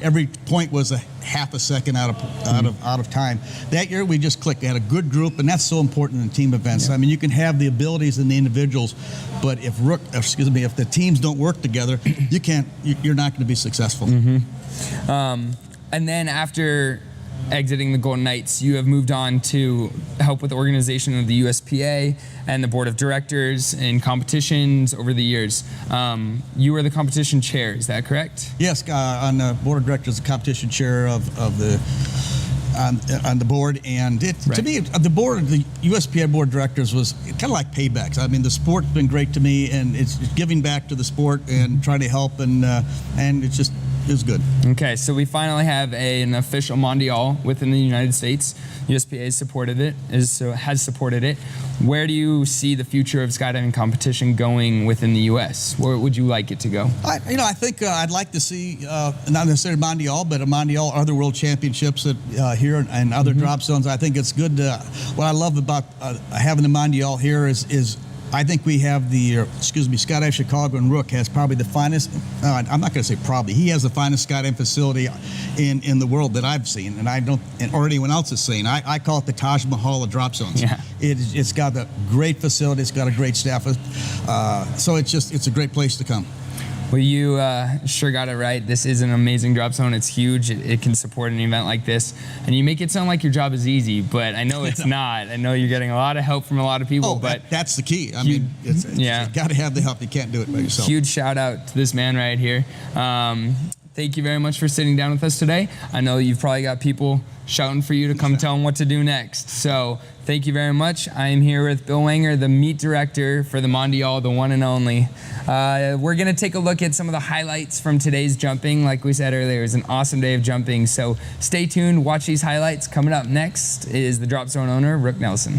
Every point was a half a second out of time. That year we just clicked. We had a good group, and that's so important in team events. I mean, you can have the abilities in the individuals, but if the teams don't work together, you're not going to be successful.
And then after exiting the Golden Knights, you have moved on to help with the organization of the USPA and the board of directors in competitions over the years. You were the competition chair, is that correct?
Yes, on the board of directors, the competition chair on the board, and to me, the USPA board of directors was kind of like paybacks. I mean, the sport's been great to me, and it's giving back to the sport and trying to help, and it's good.
Okay, so we finally have an official Mondial within the United States. USPA has supported it. Where do you see the future of skydiving competition going within the U.S.? Where would you like it to go?
I think I'd like to see not necessarily Mondial, but a Mondial, other world championships here and other drop zones. I think it's good. What I love about having the Mondial here is I think we have Skydive Chicago and Rook has probably the finest, I'm not going to say probably, he has the finest skydiving facility in the world that I've seen, or anyone else has seen. I call it the Taj Mahal of drop zones.
Yeah.
It's got a great facility, it's got a great staff, so it's a great place to come.
Well, you sure got it right. This is an amazing drop zone. It's huge. It can support an event like this. And you make it sound like your job is easy, but I know it's not. I know you're getting a lot of help from a lot of people. But
that's the key. I mean, you got to have the help. You can't do it by yourself.
Huge shout out to this man right here. Thank you very much for sitting down with us today. I know you've probably got people shouting for you to come tell them what to do next. So thank you very much. I am here with Bill Wanger, the meet director for the Mondial, the one and only. We're going to take a look at some of the highlights from today's jumping. Like we said earlier, it was an awesome day of jumping. So stay tuned, watch these highlights. Coming up next is the drop zone owner, Rick Nelson.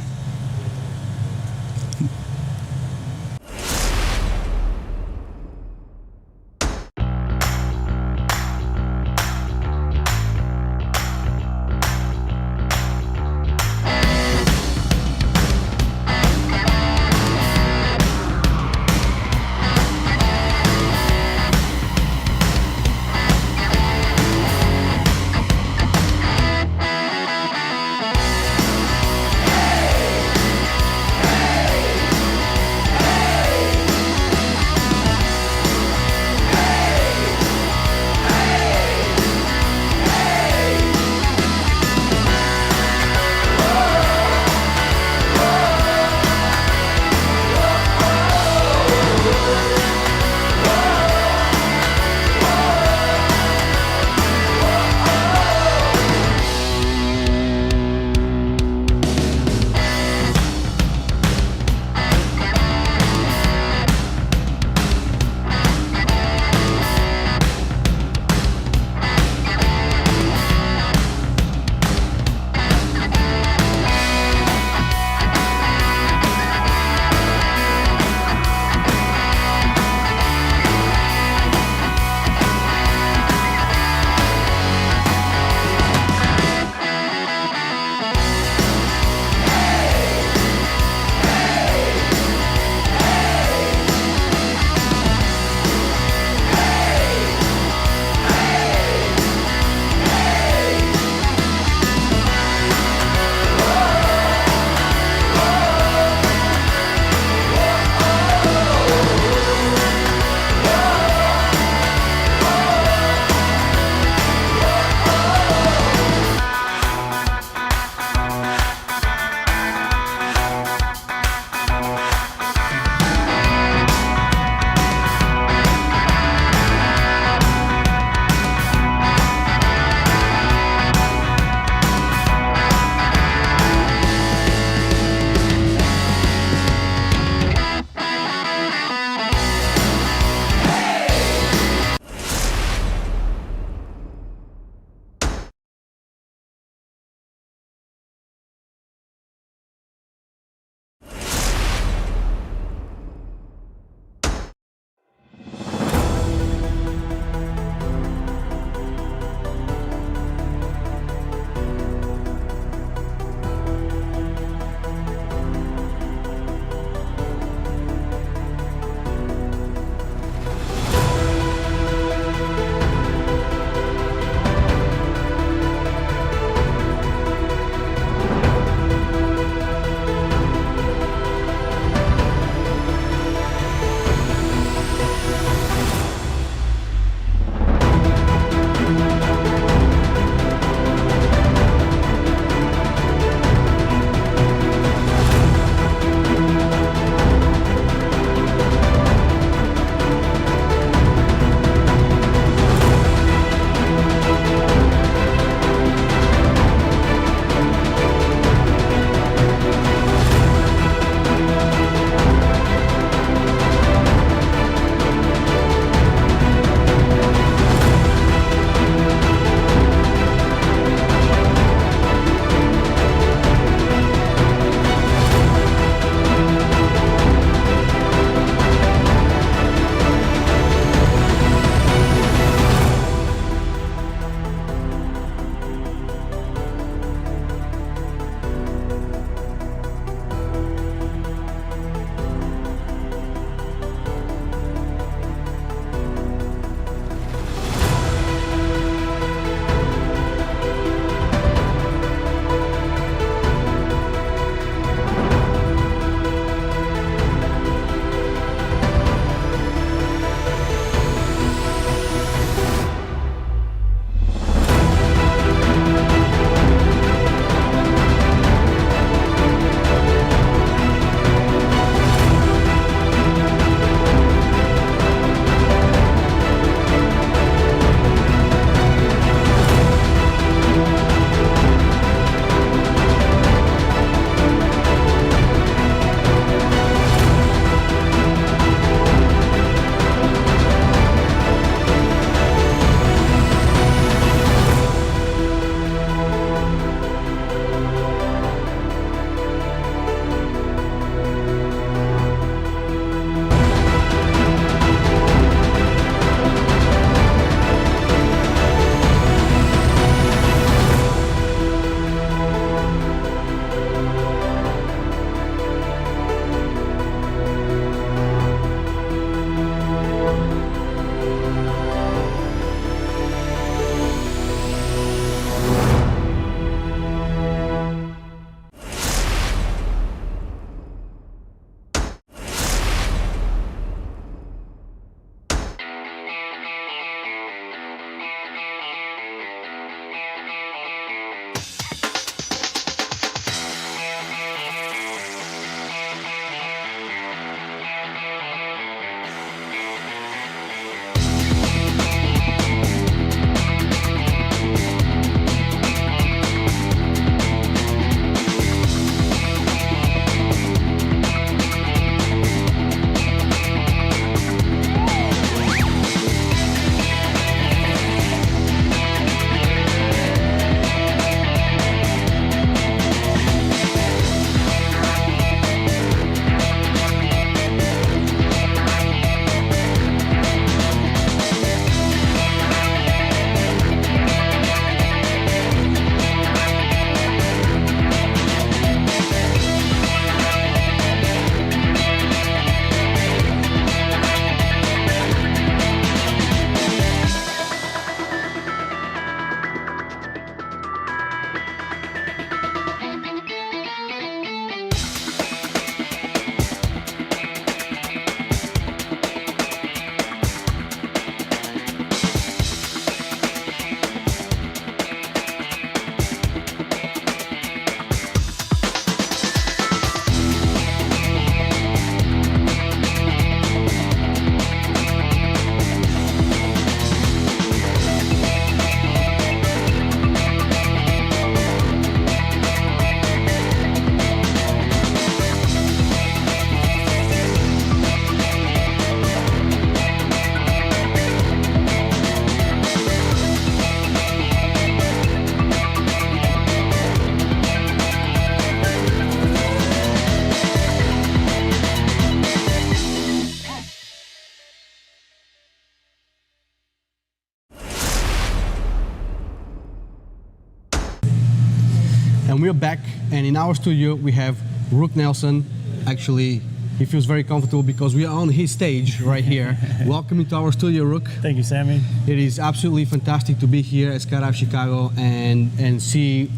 we're back, and in our studio we have Rook Nelson. Actually, he feels very comfortable because we are on his stage right here. Welcome to our studio, Rook.
Thank you, Sammy.
It is absolutely fantastic to be here at Skydive Chicago and see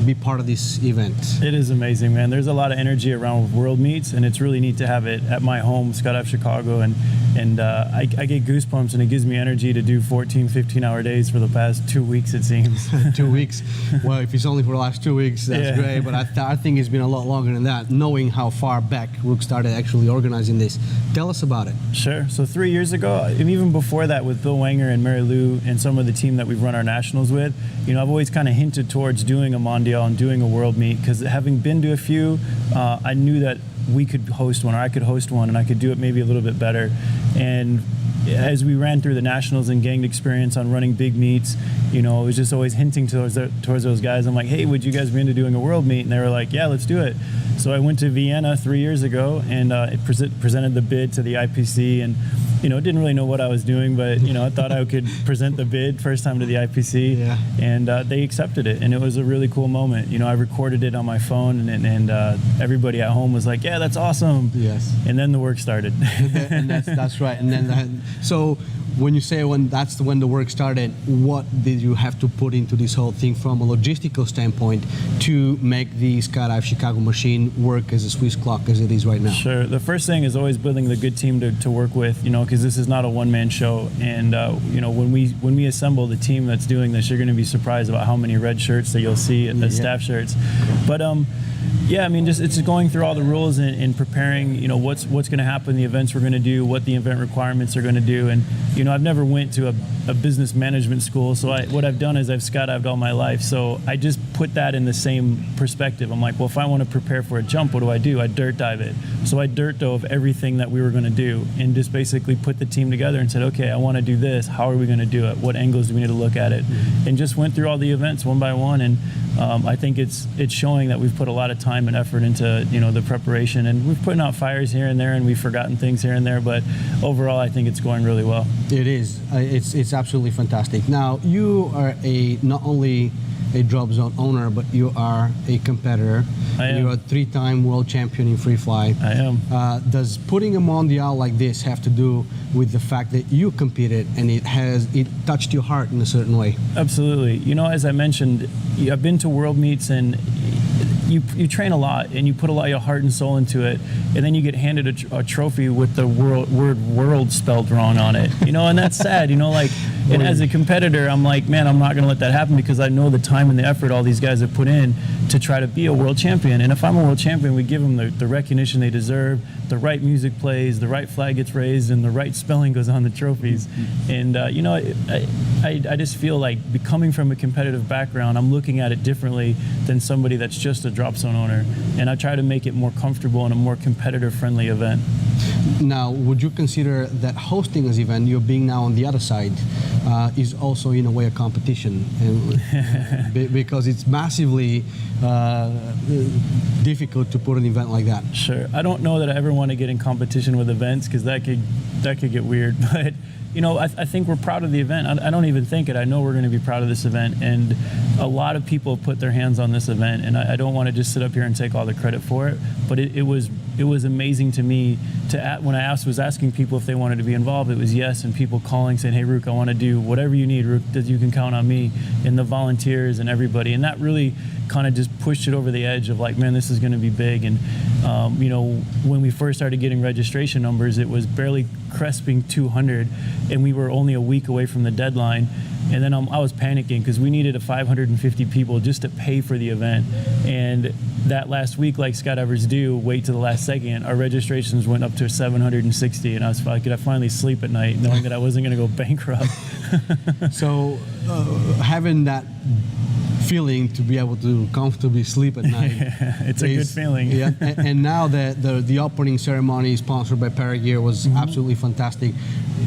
be part of this event.
It is amazing, man. There's a lot of energy around World Meets, and it's really neat to have it at my home, Skydive Chicago, and I get goosebumps, and it gives me energy to do 14, 15-hour days for the past 2 weeks, it seems.
2 weeks? Well, if it's only for the last 2 weeks, that's great, but I think it's been a lot longer than that, knowing how far back Rook started actually organizing this. Tell us about it.
Sure. So 3 years ago, and even before that with Bill Wanger and Mary Lou and some of the team that we've run our nationals with, I've always kind of hinted towards doing a Mondial and doing a World Meet, because having been to a few, I knew that we could host one, or I could host one, and I could do it maybe a little bit better. And as we ran through the nationals and gained experience on running big meets, it was just always hinting towards those guys. I'm like, hey, would you guys be into doing a World Meet? And they were like, yeah, let's do it. So I went to Vienna 3 years ago and presented the bid to the IPC, and didn't really know what I was doing, but I thought I could present the bid first time to the IPC, and they accepted it, and it was a really cool moment. I recorded it on my phone, and everybody at home was like, yeah, that's awesome.
Yes.
And then the work started.
And that's right. And then so when you say when the work started, what did you have to put into this whole thing from a logistical standpoint to make the Skydive Chicago machine work as a Swiss clock as it is right now?
Sure. The first thing is always building the good team to work with, because this is not a one-man show. And when we assemble the team that's doing this, you're going to be surprised about how many red shirts that you'll see as staff shirts. But it's going through all the rules and preparing, what's going to happen, the events we're going to do, what the event requirements are going to do. And, I've never went to a business management school, so what I've done is I've skydived all my life. So I just put that in the same perspective. I'm like, well, if I want to prepare for a jump, what do? I dirt dive it. So I dirt dove everything that we were going to do and just basically put the team together and said, okay, I want to do this. How are we going to do it? What angles do we need to look at it? And just went through all the events one by one. And I think it's showing that we've put a lot of time and effort into the preparation, and we've putting out fires here and there, and we've forgotten things here and there, but overall I think it's going really well.
It is. It's absolutely fantastic. Now you are not only a drop zone owner, but you are a competitor.
I am.
You're a 3-time world champion in free fly.
I am.
Does putting a Mondial like this have to do with the fact that you competed and it touched your heart in a certain way?
Absolutely. As I mentioned, I've been to World Meets, and you train a lot and you put a lot of your heart and soul into it, and then you get handed a trophy with the word world spelled wrong on it, and that's sad, and as a competitor, I'm like, man, I'm not going to let that happen, because I know the time and the effort all these guys have put in to try to be a world champion. And if I'm a world champion, we give them the recognition they deserve, the right music plays, the right flag gets raised, and the right spelling goes on the trophies. And I just feel like, coming from a competitive background, I'm looking at it differently than somebody that's just a drop zone owner, and I try to make it more comfortable and a more competitor friendly event.
Now, would you consider that hosting this event, you're being now on the other side, is also in a way a competition, because it's massively difficult to put an event like that?
Sure. I don't know that I ever want to get in competition with events, because that could get weird, but I think we're proud of the event. I don't even think it. I know we're going to be proud of this event, and a lot of people have put their hands on this event, and I don't want to just sit up here and take all the credit for it, but it was amazing to me when I was asking people if they wanted to be involved, it was yes, and people calling saying, hey, Rook, I want to do whatever you need, Rook, that you can count on me, and the volunteers and everybody, and that really kind of just pushed it over the edge of like, man, this is going to be big. And when we first started getting registration numbers, it was barely cresting 200, and we were only a week away from the deadline. And then I was panicking, because we needed 550 people just to pay for the event. And that last week, like skydivers do, wait to the last second, our registrations went up to 760, and I was like, could I finally sleep at night knowing that I wasn't going to go bankrupt?
So having that feeling to be able to comfortably sleep at night.
It's a good feeling.
Yeah, and now the opening ceremony sponsored by Paragear was absolutely fantastic.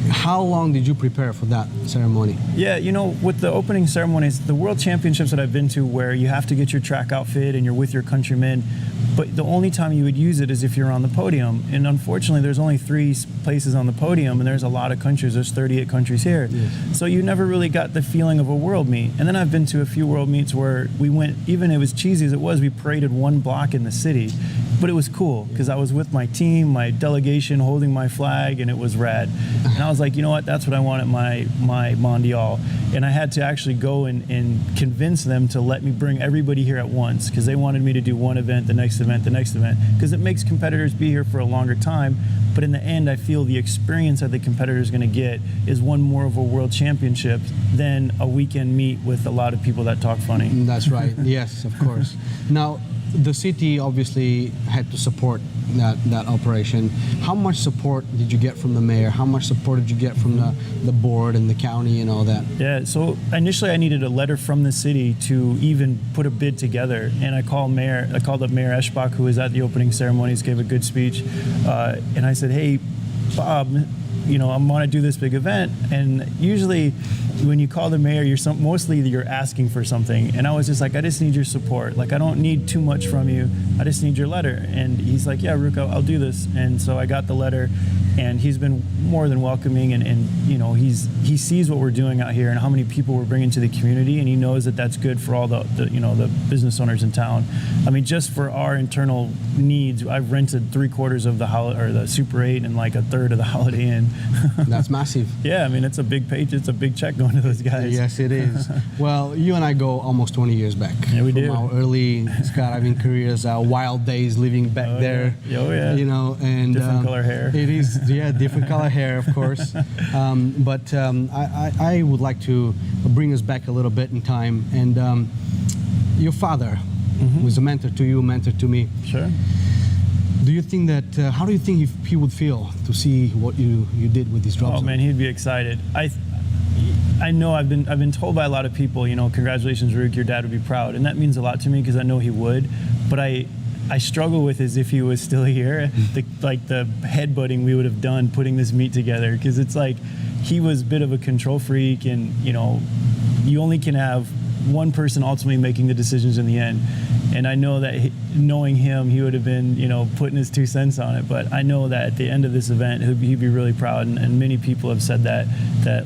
How long did you prepare for that ceremony?
Yeah, with the opening ceremonies, the World Championships that I've been to, where you have to get your track outfit and you're with your countrymen, but the only time you would use it is if you're on the podium. And unfortunately, there's only 3 places on the podium, and there's a lot of countries. There's 38 countries here. Yes. So you never really got the feeling of a world meet. And then I've been to a few world meets where we went, even it was cheesy as it was, we paraded 1 block in the city. But it was cool because I was with my team, my delegation, holding my flag, and it was rad. And I was like, you know what, that's what I want at my Mondial. And I had to actually go and convince them to let me bring everybody here at once, because they wanted me to do one event, the next event, the next event, because it makes competitors be here for a longer time. But in the end, I feel the experience that the competitor is going to get is one more of a world championship than a weekend meet with a lot of people that talk funny.
That's right. Yes, of course. Now, the city obviously had to support that operation. How much support did you get from the mayor? How much support did you get from the board and the county and all that?
Yeah, so initially I needed a letter from the city to even put a bid together, and I called up Mayor Eschbach, who was at the opening ceremonies, gave a good speech, and I said, hey, Bob, you know, I want to do this big event, and usually when you call the mayor, mostly you're asking for something, and I was just like, I just need your support. Like, I don't need too much from you. I just need your letter. And he's like, yeah, Rook, I'll do this. And so I got the letter, and he's been more than welcoming, and you know, he sees what we're doing out here and how many people we're bringing to the community, and he knows that that's good for all the business owners in town. I mean, just for our internal needs, I've rented 3/4 of the Super 8 and like 1/3 of the Holiday Inn.
That's massive.
Yeah, I mean, it's a big check going to those guys.
Yes, it is. Well, you and I go almost 20 years back.
Yeah, we do.
From our early skydiving careers, our wild days living back there.
Yeah. Oh, yeah.
You know, and
different color hair.
It is, yeah, different color hair, of course. But I would like to bring us back a little bit in time. And your father was a mentor to you, mentor to me.
Sure.
Do you think that, how do you think he would feel to see what you did with this drop zone?
Oh man, he'd be excited. I know I've been told by a lot of people, you know, congratulations, Rook, your dad would be proud. And that means a lot to me because I know he would. But I struggle with is if he was still here, the headbutting we would have done putting this meet together. Because it's like, he was a bit of a control freak, and, you know, you only can have one person ultimately making the decisions in the end. And I know that knowing him, he would have been, you know, putting his 2 cents on it. But I know that at the end of this event, he'd be really proud. And many people have said that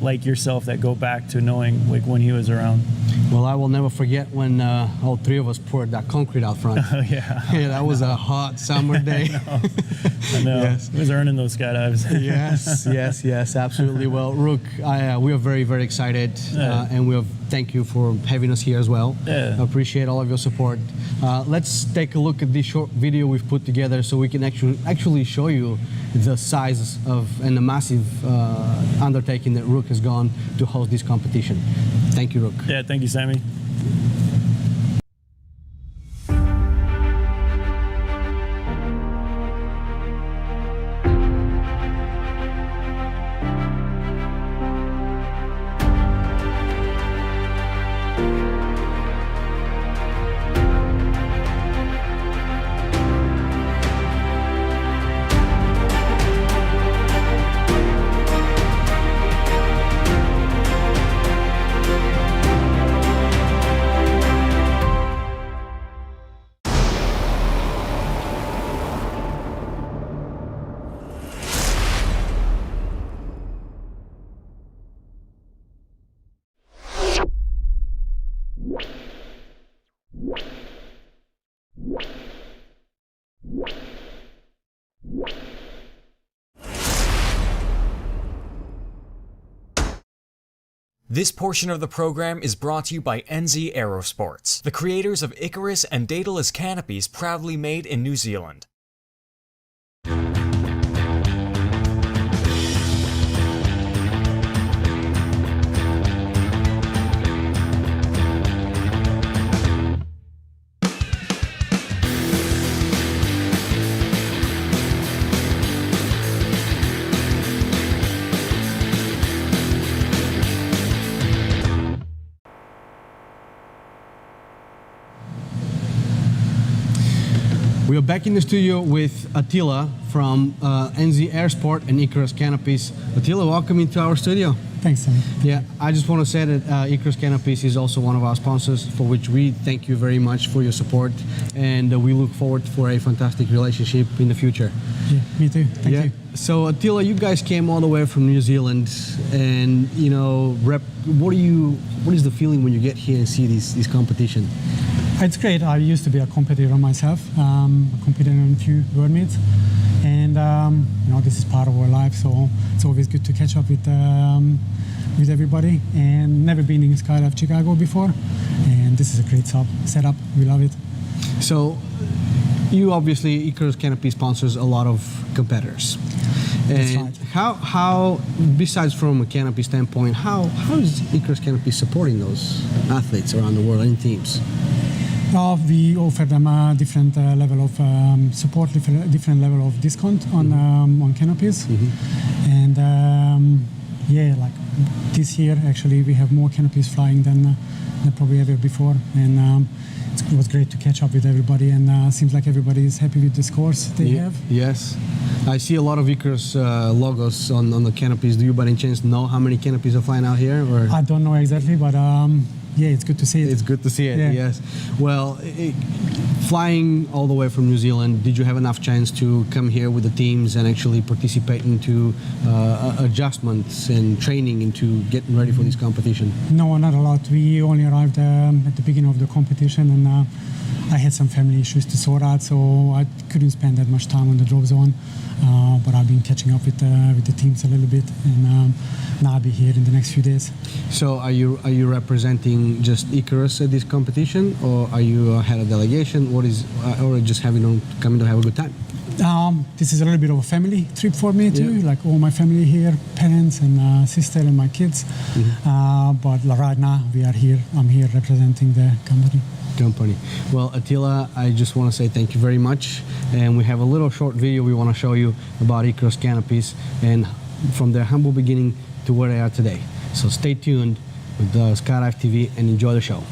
like yourself, that go back to knowing like when he was around.
Well, I will never forget when all 3 of us poured that concrete out front.
Oh, yeah.
Yeah, that was a hot summer day.
I know.
Yes.
He was earning those skydives.
Yes, absolutely. Well, Rook, we are very, very excited, and we thank you for having us here as well.
Yeah.
I appreciate all of your support. Let's take a look at this short video we've put together so we can actually show you the size of and the massive undertaking that Rook has gone to host this competition. Thank you, Rook.
Yeah, thank you, Sammy.
This portion of the program is brought to you by NZ Aerosports, the creators of Icarus and Daedalus canopies proudly made in New Zealand.
We are back in the studio with Attila from NZ Airsport and Icarus Canopies. Attila, welcome into our studio.
Thanks, Sammy.
Yeah, I just want to say that Icarus Canopies is also one of our sponsors, for which we thank you very much for your support, and we look forward for a fantastic relationship in the future.
Yeah, me too. Thank you.
So Attila, you guys came all the way from New Zealand, and what is the feeling when you get here and see this competition?
It's great. I used to be a competitor myself. I competed in a few world meets, and this is part of our life. So it's always good to catch up with everybody. And never been in Skydive Chicago before, and this is a great setup. We love it.
So you obviously, Icarus Canopy sponsors a lot of competitors.
That's
And
right.
how besides from a canopy standpoint, how is Icarus Canopy supporting those athletes around the world and teams?
We offer them a different level of support, different level of discount on canopies, and like this year actually we have more canopies flying than probably ever before, and it was great to catch up with everybody, and seems like everybody is happy with the scores they have.
Yes, I see a lot of Icarus logos on the canopies. Do you by any chance know how many canopies are flying out here? Or?
I don't know exactly, but yeah, it's good to see it.
It's good to see it,
Yeah.
yes. Well, flying all the way from New Zealand, did you have enough chance to come here with the teams and actually participate into adjustments and training into getting ready for this competition?
No, not a lot. We only arrived at the beginning of the competition, and I had some family issues to sort out, so I couldn't spend that much time on the drop zone. But I've been catching up with the teams a little bit, and now I'll be here in the next few days.
So are you representing just Icarus at this competition, or are you head of delegation? What is, or just coming to have a good time?
This is a little bit of a family trip for me too, like all my family here, parents and sister and my kids. But right now we are here. I'm here representing the company.
Well, Attila, I just want to say thank you very much, and we have a little short video we want to show you about Icarus Canopies and from their humble beginning to where they are today. So stay tuned with Skydive TV and enjoy the show.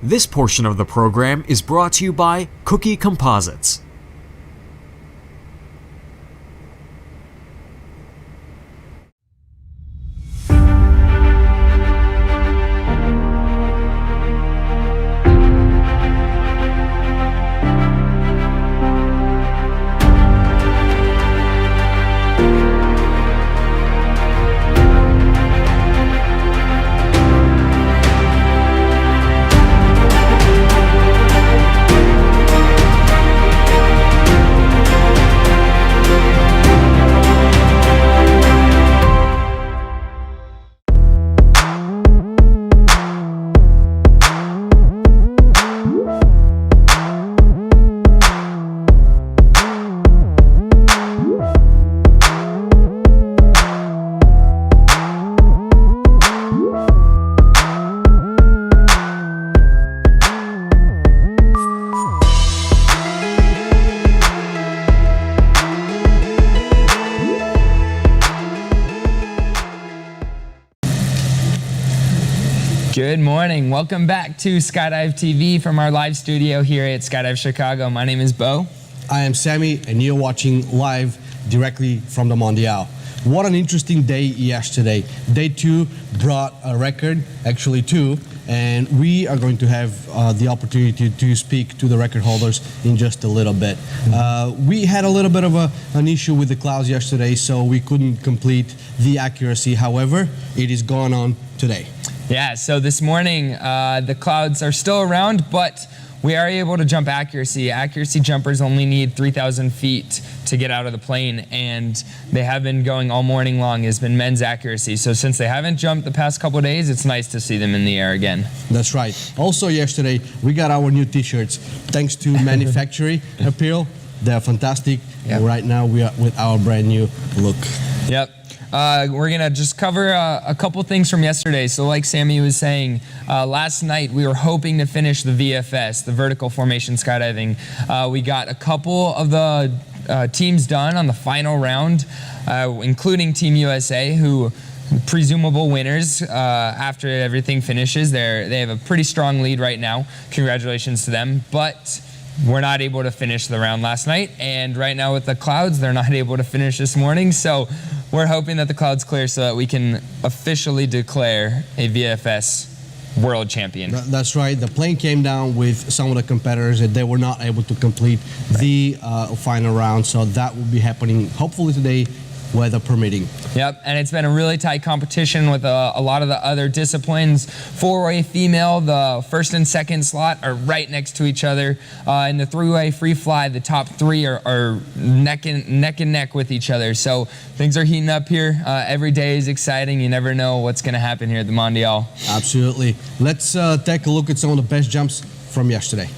This portion of the program is brought to you by Cookie Composites.
Good morning. Welcome back to Skydive TV from our live studio here at Skydive Chicago. My name is Bo.
I am Sammy, and you're watching live directly from the Mondial. What an interesting day yesterday. Day 2 brought a record, actually 2, and we are going to have the opportunity to speak to the record holders in just a little bit. We had a little bit of an issue with the clouds yesterday, so we couldn't complete the accuracy. However, it is going on today.
Yeah, so this morning the clouds are still around, but we are able to jump accuracy. Accuracy jumpers only need 3,000 feet to get out of the plane, and they have been going all morning long. It's been men's accuracy. So since they haven't jumped the past couple of days, it's nice to see them in the air again.
That's right. Also yesterday, we got our new t-shirts. Thanks to Manufacturing Appeal. They're fantastic. Yep. And right now we are with our brand new look.
Yep. We're going to just cover a couple things from yesterday. So like Sammy was saying, last night we were hoping to finish the VFS, the vertical formation skydiving. We got a couple of the teams done on the final round, including Team USA, who presumable winners after everything finishes. They have a pretty strong lead right now. Congratulations to them. But we're not able to finish the round last night, and right now with the clouds, they're not able to finish this morning. So we're hoping that the clouds clear so that we can officially declare a VFS world champion.
That's right. The plane came down with some of the competitors that they were not able to complete the final round, so that will be happening hopefully today, weather permitting.
Yep, and it's been a really tight competition with a lot of the other disciplines. Four-way female, the first and second slot are right next to each other. In the three-way free fly, the top three are neck and neck with each other. So things are heating up here. Every day is exciting. You never know what's going to happen here at the Mondial.
Absolutely. Let's take a look at some of the best jumps from yesterday.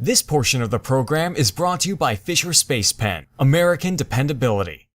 This portion of the program is brought to you by Fisher Space Pen, American dependability.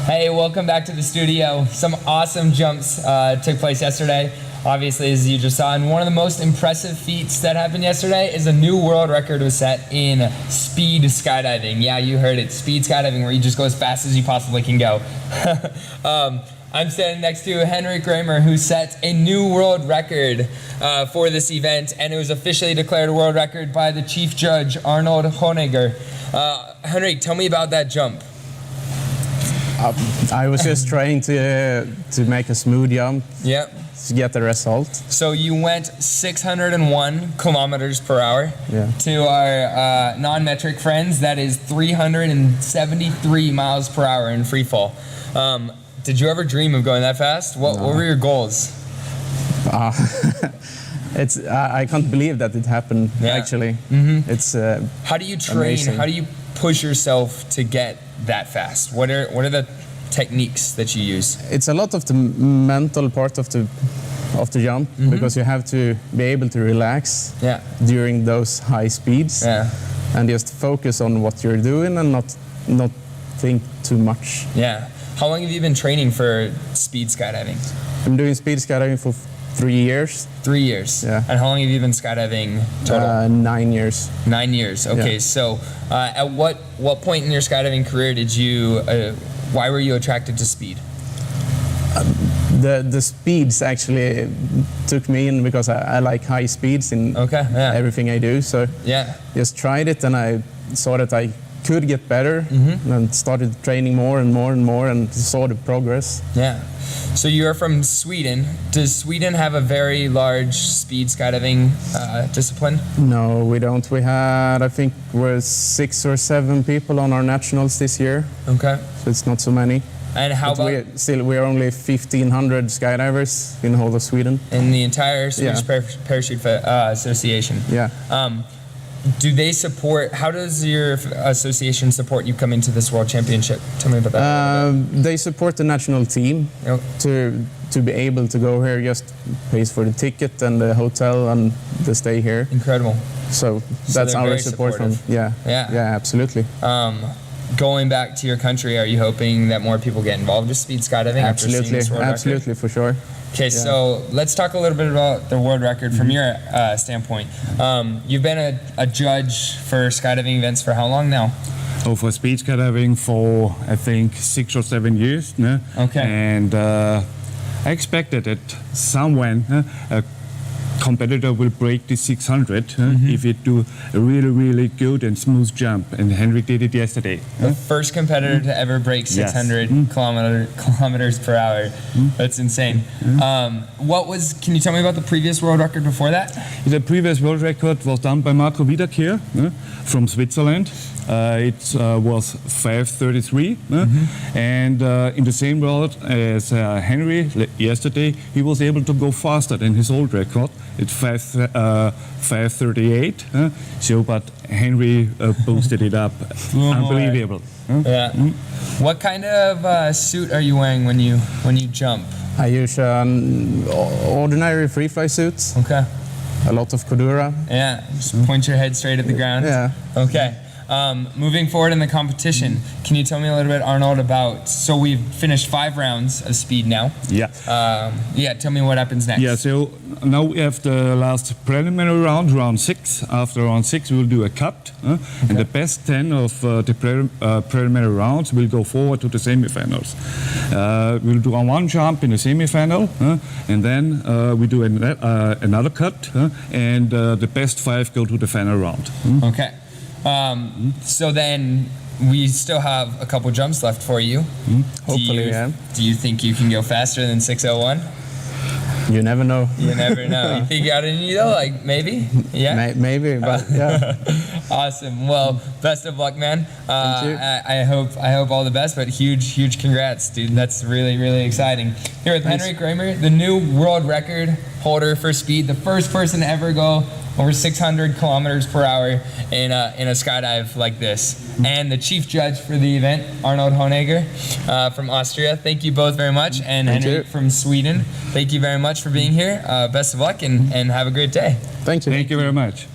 Hey, welcome back to the studio. Some awesome jumps took place yesterday, obviously, as you just saw. And one of the most impressive feats that happened yesterday is a new world record was set in speed skydiving. Yeah, you heard it, speed skydiving, where you just go as fast as you possibly can go. I'm standing next to Henry Kramer, who set a new world record for this event, and it was officially declared a world record by the chief judge, Arnold Honegger. Henry, tell me about that jump.
I was just trying to make a smooth jump.
Yep.
To get the result.
So you went 601 kilometers per hour.
Yeah.
To our non-metric friends, that is 373 miles per hour in free fall. Did you ever dream of going that fast? What were your goals?
I can't believe that it happened. Actually, it's.
How do you train?
Amazing.
How do you push yourself to get that fast? What are the techniques that you use?
It's a lot of the mental part of the jump, because you have to be able to relax during those high speeds and just focus on what you're doing and not think too much.
Yeah. How long have you been training for speed skydiving?
I'm doing speed skydiving for 3 years.
3 years.
Yeah.
And how long have you been skydiving total?
9 years.
9 years. Okay.
Yeah.
So, at what point in your skydiving career did you? Why were you attracted to speed?
The speeds actually took me in because I like high speeds in everything I do. So just tried it, and I saw that I could get better, and started training more and more and more, and saw the progress.
Yeah. So you're from Sweden. Does Sweden have a very large speed skydiving discipline?
No, we don't. We had, I think, we're 6 or 7 people on our nationals this year.
Okay.
So it's not so many.
And how about
we're only 1,500 skydivers in the whole of Sweden.
In the entire Swedish Parachute Association.
Yeah.
Do they support? How does your association support you coming to this World Championship? Tell me about that.
They support the national team to be able to go here. Just pays for the ticket and the hotel and the stay here.
Incredible.
So that's our support from. Yeah. Absolutely.
Going back to your country, are you hoping that more people get involved with speed skydiving?
Absolutely, for sure.
Okay, so let's talk a little bit about the world record from your standpoint. You've been a judge for skydiving events for how long now?
Oh, for speed skydiving for, I think, 6 or 7 years. No?
Okay.
And I expected that someone, a competitor, will break the 600 if it do a really, really good and smooth jump. And Henry did it yesterday.
The first competitor to ever break 600 kilometers per hour. That's insane. Can you tell me about the previous world record before that?
The previous world record was done by Marco Wiederkehr from Switzerland. It was 5:33, and in the same world as Henry yesterday, he was able to go faster than his old record. It's 5:38. But Henry boosted it up. Unbelievable.
Yeah. What kind of suit are you wearing when you jump?
I use ordinary free fly suits.
Okay.
A lot of Cordura.
Yeah. Just point your head straight at the ground.
Yeah.
Okay. Moving forward in the competition, can you tell me a little bit, Arnold, about, so we've finished 5 rounds of speed now.
Yeah.
Tell me what happens next.
Yeah, so now we have the last preliminary round, round 6. After round 6, we'll do a cut, and the best 10 of the preliminary rounds will go forward to the semifinals. We'll do one jump in the semifinal, and then we do another cut, and the best 5 go to the final round.
Okay. So then, we still have a couple jumps left for you.
Hopefully, yeah.
Do you think you can go faster than 6:01?
You never know.
You never know. You think you got it in you though? Like maybe? Yeah.
Maybe, but yeah.
Awesome. Well, best of luck, man.
Thank you.
I hope all the best. But huge congrats, dude. That's really exciting. Here with Henrik Kramer, the new world record holder for speed, the first person to ever go over 600 kilometers per hour in a skydive like this. And the chief judge for the event, Arnold Honegger from Austria. Thank you both very much. And Henrik from Sweden, thank you very much for being here. Best of luck and have a great day.
Thank you.
Thank you very much.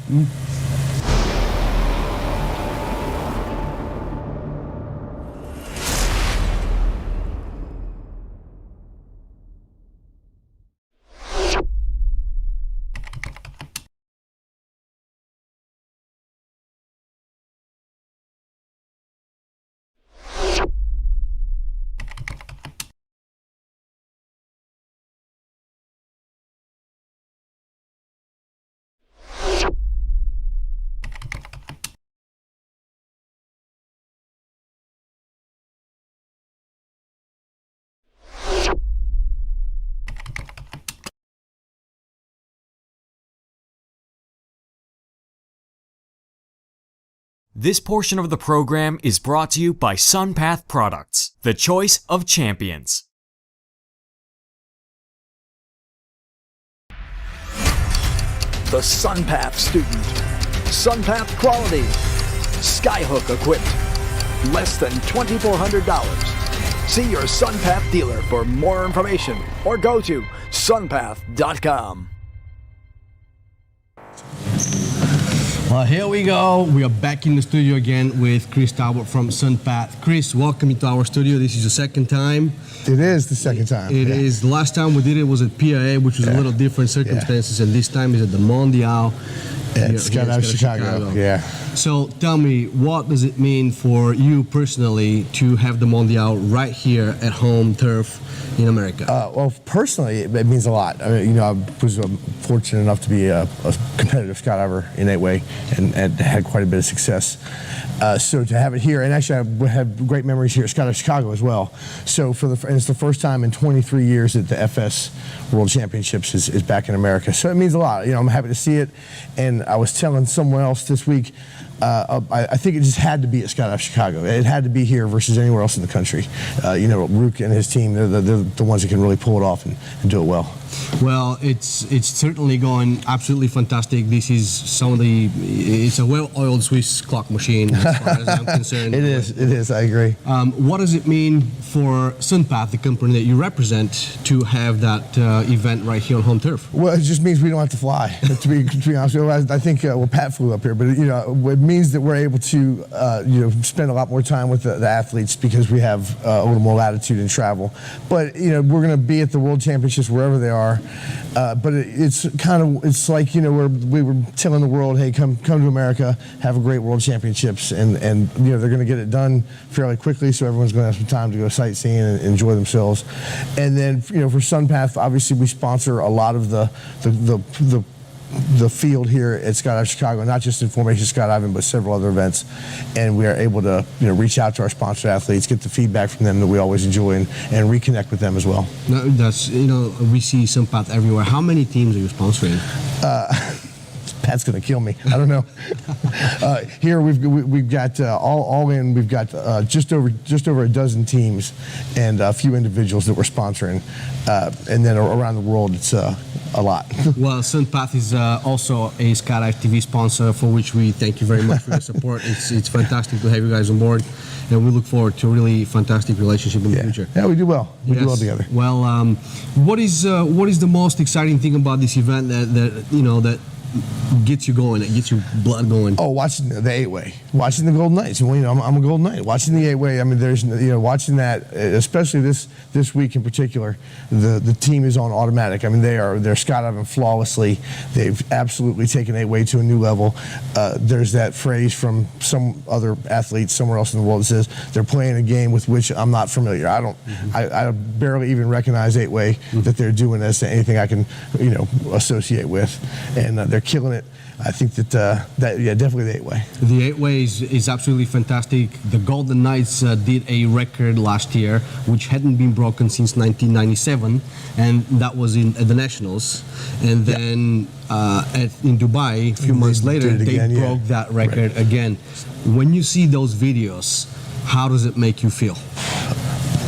This portion of the program is brought to you by SunPath Products, the choice of champions.
The SunPath student. SunPath quality. Skyhook equipped. Less than $2,400. See your SunPath dealer for more information or go to sunpath.com.
Well, here we go. We are back in the studio again with Chris Talbot from SunPath. Chris, welcome to our studio. This is the second time.
It is the second time.
It is. The last time we did it was at PAA, which was a little different circumstances, and this time is at the Mondial.
It's Skydive Chicago. Yeah.
So tell me, what does it mean for you personally to have the Mondial right here at home turf in America?
Well, personally, it means a lot. I mean, I was fortunate enough to be a competitive skydiver in 8-way and had quite a bit of success. So to have it here, and actually I have great memories here at Skydive Chicago as well. So and it's the first time in 23 years that the FS World Championships is back in America. So it means a lot. I'm happy to see it. And I was telling someone else this week, I think it just had to be at Skydive Chicago. It had to be here versus anywhere else in the country. Rook and his team, they're the ones that can really pull it off and do it well.
Well, it's certainly going absolutely fantastic. This is it's a well-oiled Swiss clock machine as far as I'm concerned.
It is, I agree.
What does it mean for SunPath, the company that you represent, to have that event right here on home turf?
Well, it just means we don't have to fly, to be honest with you. I think, Pat flew up here, but it means that we're able to, spend a lot more time with the athletes because we have a little more latitude in travel. But, we're going to be at the World Championships wherever they are. But it's like, we were telling the world, hey, come to America, have a great World Championships, and they're going to get it done fairly quickly, so everyone's going to have some time to go sightseeing and enjoy themselves. And then, for SunPath, obviously we sponsor a lot of the field here at Skydive Chicago, not just in formation skydiving, but several other events. And we are able to, reach out to our sponsored athletes, get the feedback from them that we always enjoy, and reconnect with them as well.
Now, that's, we see SunPath everywhere. How many teams are you sponsoring?
Pat's going to kill me. I don't know. Here we've got all in. We've got just over a dozen teams and a few individuals that we're sponsoring, and then around the world it's a lot.
Well, SunPath is also a Skydive TV sponsor, for which we thank you very much for your support. It's fantastic to have you guys on board, and we look forward to a really fantastic relationship in the future.
Yeah, we do well. We do well together.
Well, what is the most exciting thing about this event that gets you going, that gets your blood going?
Oh, watching the 8-way, watching the Golden Knights. I'm a Golden Knight. Watching the 8-way. I mean, there's watching that, especially this week in particular. The team is on automatic. I mean, they're skydiving flawlessly. They've absolutely taken 8-way to a new level. There's that phrase from some other athletes somewhere else in the world that says they're playing a game with which I'm not familiar. I barely even recognize 8-way that they're doing as anything I can associate with, and they're they're killing it. I think that definitely the 8-way.
The 8-way is absolutely fantastic. The Golden Knights did a record last year, which hadn't been broken since 1997, and that was at the Nationals. And then in Dubai, a few months later, they broke that record again. When you see those videos, how does it make you feel?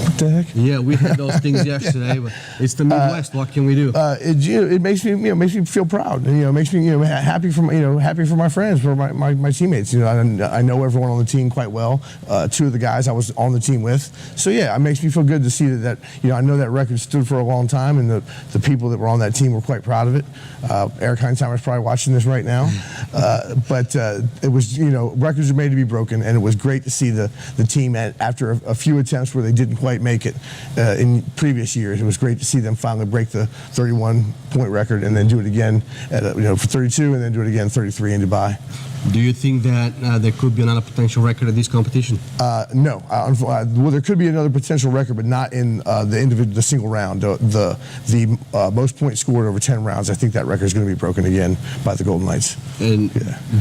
What the heck?
Yeah, we had those things yesterday, but it's the Midwest. What can we do?
It makes me feel proud. And, makes me happy for my friends, for my teammates. I know everyone on the team quite well. 2 of the guys I was on the team with. So yeah, it makes me feel good to see that I know that record stood for a long time, and the people that were on that team were quite proud of it. Eric Heinzheimer is probably watching this right now, but it was records are made to be broken, and it was great to see the team after a few attempts where they didn't quite make it in previous years. It was great to see them finally break the 31-point record and then do it again for 32, and then do it again 33 in Dubai.
Do you think that there could be another potential record at this competition?
No. Well, there could be another potential record, but not in the single round. The most points scored over 10 rounds. I think that record is going to be broken again by the Golden Knights.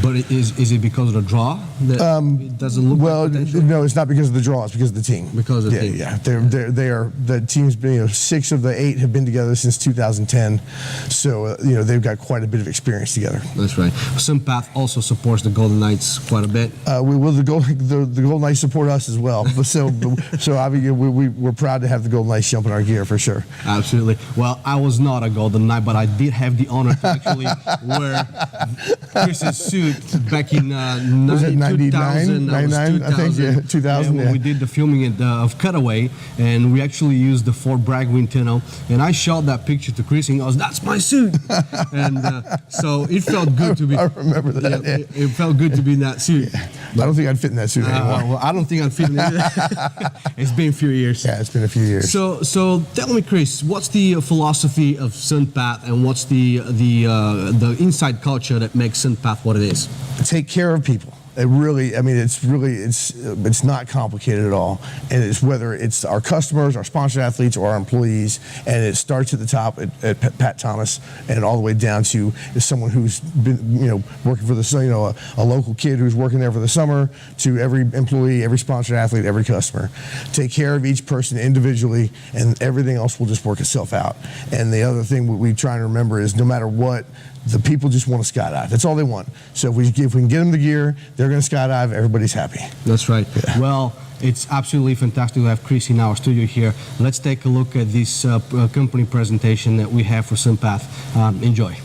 But is it because of the draw that it doesn't look?
Well, no, it's not because of the draw. It's because of the team.
Because of the team.
Yeah, they are the teams. 6 of the 8 have been together since 2010, so they've got quite a bit of experience together.
That's right. Sunpath also supports the Golden Knights quite a bit.
The Golden Knights support us as well. We're proud to have the Golden Knights jump in our gear for sure.
Absolutely. Well, I was not a Golden Knight, but I did have the honor to actually wear Chris's suit back in 2000.
99, I think, yeah, 2000.
When we did the filming of Cutaway, and we actually used the Fort Bragg wind tunnel, and I showed that picture to Chris, and he goes, "That's my suit," and so it felt good to be.
I remember that.
It felt good to be in that suit.
Yeah. I don't think I'd fit in that suit anymore.
Well, I don't think I'd fit in it. It's been a few years.
Yeah, it's been a few years.
So tell me, Chris, what's the philosophy of Sunpath, and what's the inside culture that makes Sunpath what it is?
Take care of people. It's not complicated at all, and it's whether it's our customers, our sponsored athletes, or our employees, and it starts at the top at Pat Thomas, and all the way down to someone who's been working for a local kid who's working there for the summer, to every employee, every sponsored athlete, every customer. Take care of each person individually, and everything else will just work itself out. And the other thing we try and remember is, no matter what, the people just want to skydive. That's all they want. So if we can get them the gear, they're going to skydive. Everybody's happy.
That's right. Yeah. Well, it's absolutely fantastic to have Chris in our studio here. Let's take a look at this company presentation that we have for Sunpath. Enjoy.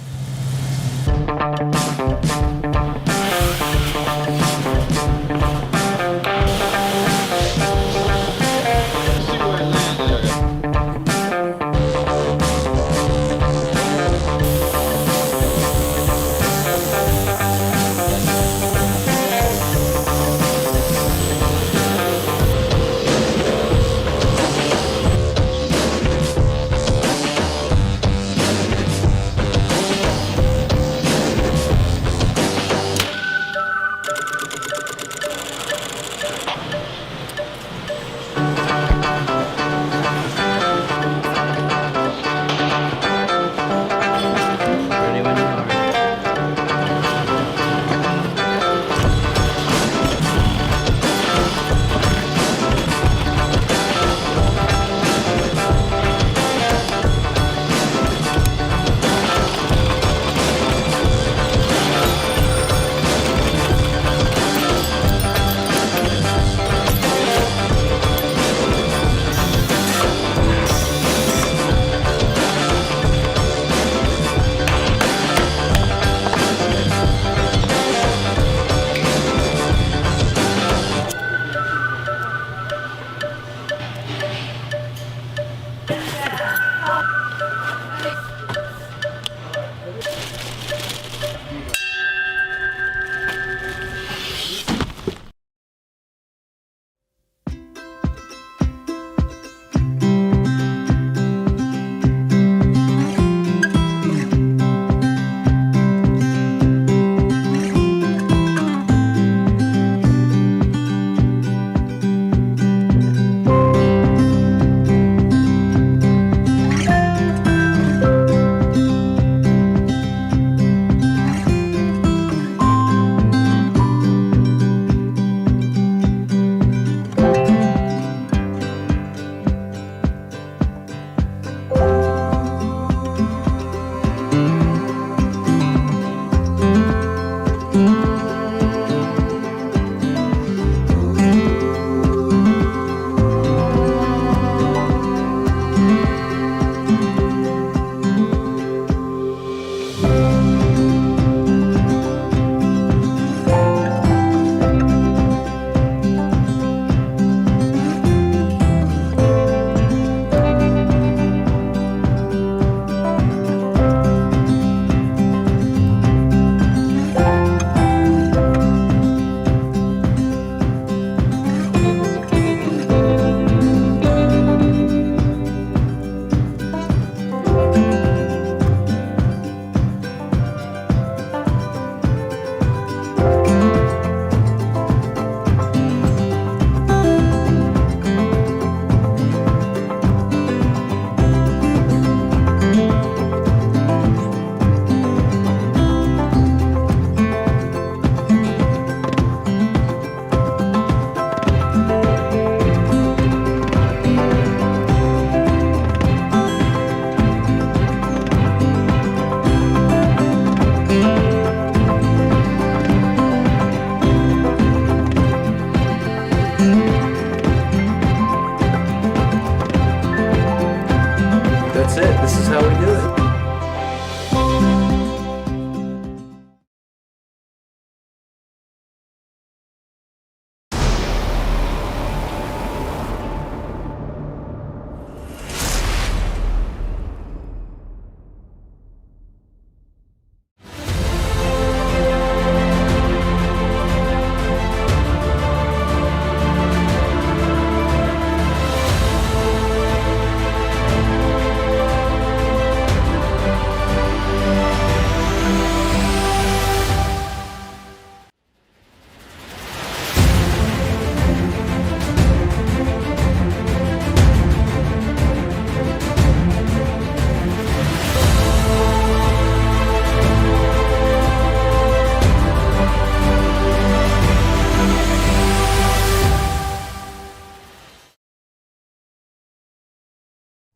That's it. This is how we do it.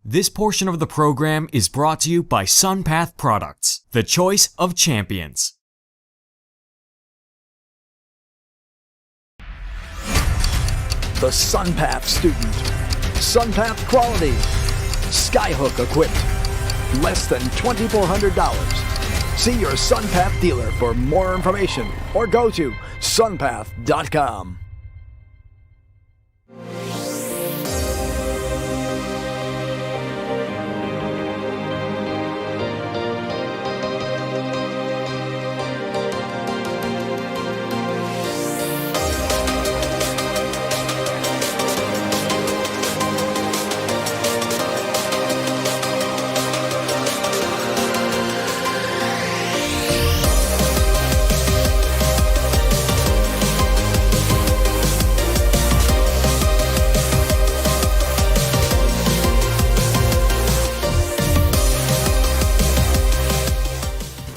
This portion of the program is brought to you by SunPath Products, the choice of champions.
The SunPath student. SunPath quality. Skyhook equipped. Less than $2,400. See your SunPath dealer for more information or go to sunpath.com.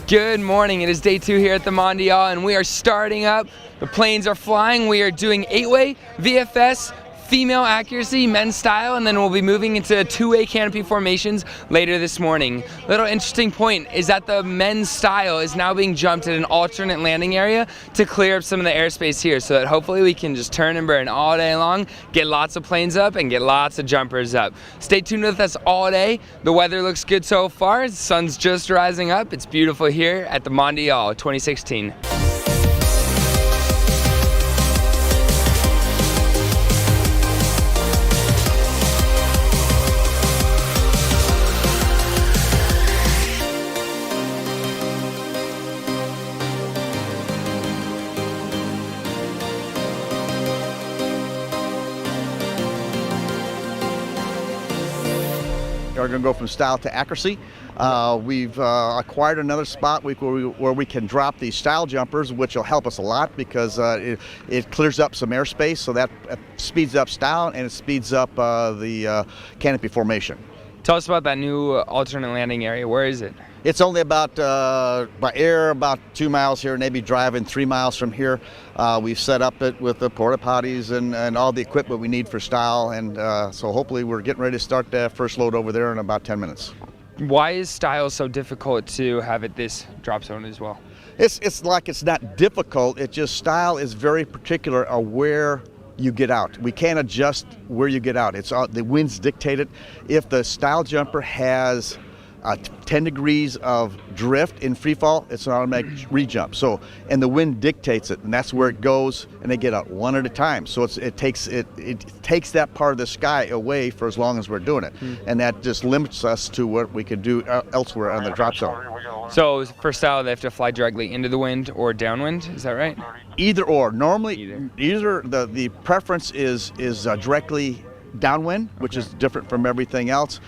Good morning, it is day 2 here at the Mondial and we are starting up. The planes are flying. We are doing 8-way, VFS, female accuracy, men's style, and then we'll be moving into 2-way canopy formations later this morning. Little interesting point is that the men's style is now being jumped at an alternate landing area to clear up some of the airspace here so that hopefully we can just turn and burn all day long, get lots of planes up and get lots of jumpers up. Stay tuned with us all day. The weather looks good so far. The sun's just rising up. It's beautiful here at the Mondial 2016.
We're going to go from style to accuracy. We've acquired another spot where we can drop these style jumpers, which will help us a lot because it clears up some airspace, so that speeds up style and it speeds up the canopy formation.
Tell us about that new alternate landing area. Where is it?
It's only about, by air, about 2 miles here, maybe driving 3 miles from here. We've set up it with the porta potties and all the equipment we need for style, and so hopefully we're getting ready to start that first load over there in about 10 minutes.
Why is style so difficult to have at this drop zone as well?
It's like it's not difficult, it just style is very particular of where you get out. We can't adjust where you get out. It's the winds dictate it. If the style jumper has 10 degrees of drift in free fall, it's an automatic re-jump. So, and the wind dictates it, and that's where it goes, and they get out one at a time. So it takes that part of the sky away for as long as we're doing it, and that just limits us to what we could do elsewhere on the drop zone.
So for style, they have to fly directly into the wind or downwind. Is that right?
Either or. Normally, either the preference is directly downwind, which is different from everything else.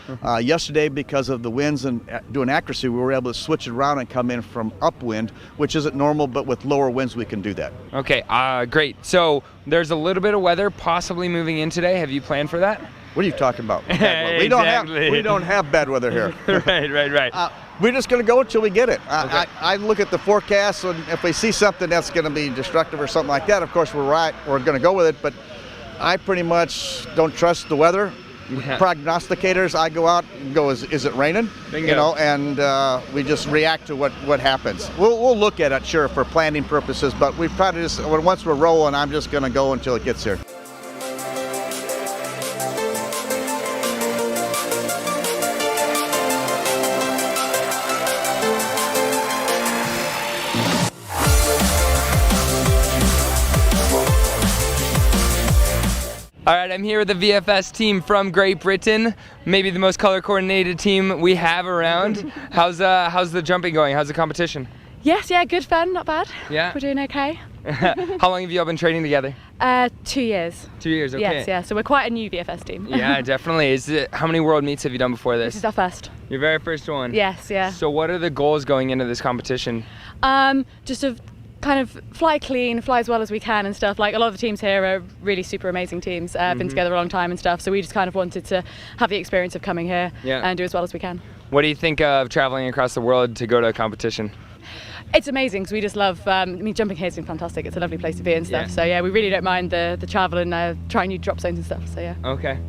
Yesterday, because of the winds and doing accuracy, we were able to switch it around and come in from upwind, which isn't normal, but with lower winds we can do that.
Okay, great. So there's a little bit of weather possibly moving in today. Have you planned for that?
What are you talking about?
Exactly.
We don't have bad weather here.
Right.
We're just going to go until we get it. I look at the forecast, and if we see something that's going to be destructive or something like that, of course we're going to go with it, but I pretty much don't trust the weather. Yeah. Prognosticators, I go out and go, is it raining? Bingo. You know, and we just react to what happens. We'll look at it, sure, for planning purposes, but we probably just, once we're rolling, I'm just going to go until it gets here.
All right, I'm here with the VFS team from Great Britain, maybe the most color-coordinated team we have around. How's the jumping going? How's the competition?
Yes, yeah, good fun, not bad.
Yeah?
We're doing okay.
How long have you all been training together?
2 years.
2 years, okay.
Yes, yeah, so we're quite a new VFS team.
Yeah, definitely. How many world meets have you done before this?
This is our first.
Your very first one?
Yes, yeah.
So what are the goals going into this competition?
Just to kind of fly clean, fly as well as we can and stuff. Like a lot of the teams here are really super amazing teams, been together a long time and stuff, so we just kind of wanted to have the experience of coming here and do as well as we can.
What do you think of traveling across the world to go to a competition?
It's amazing because we just love, jumping here has been fantastic. It's a lovely place to be and stuff. So yeah, we really don't mind the travel and trying new drop zones and stuff, so yeah.
Okay.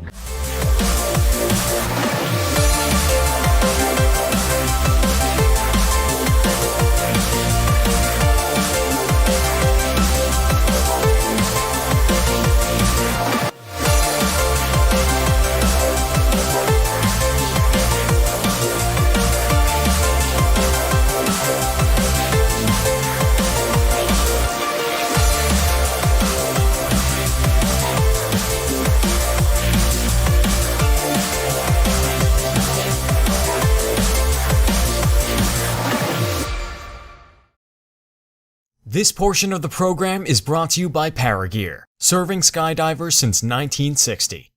This portion of the program is brought to you by Paragear, serving skydivers since 1960.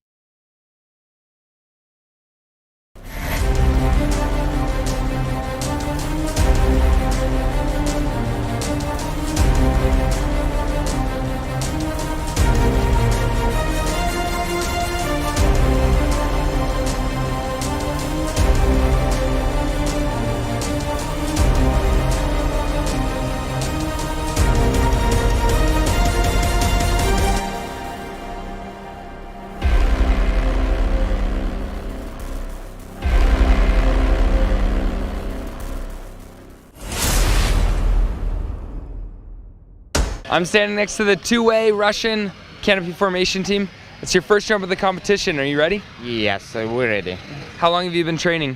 I'm standing next to the two-way Russian canopy formation team. It's your first jump of the competition. Are you ready?
Yes, we're ready.
How long have you been training?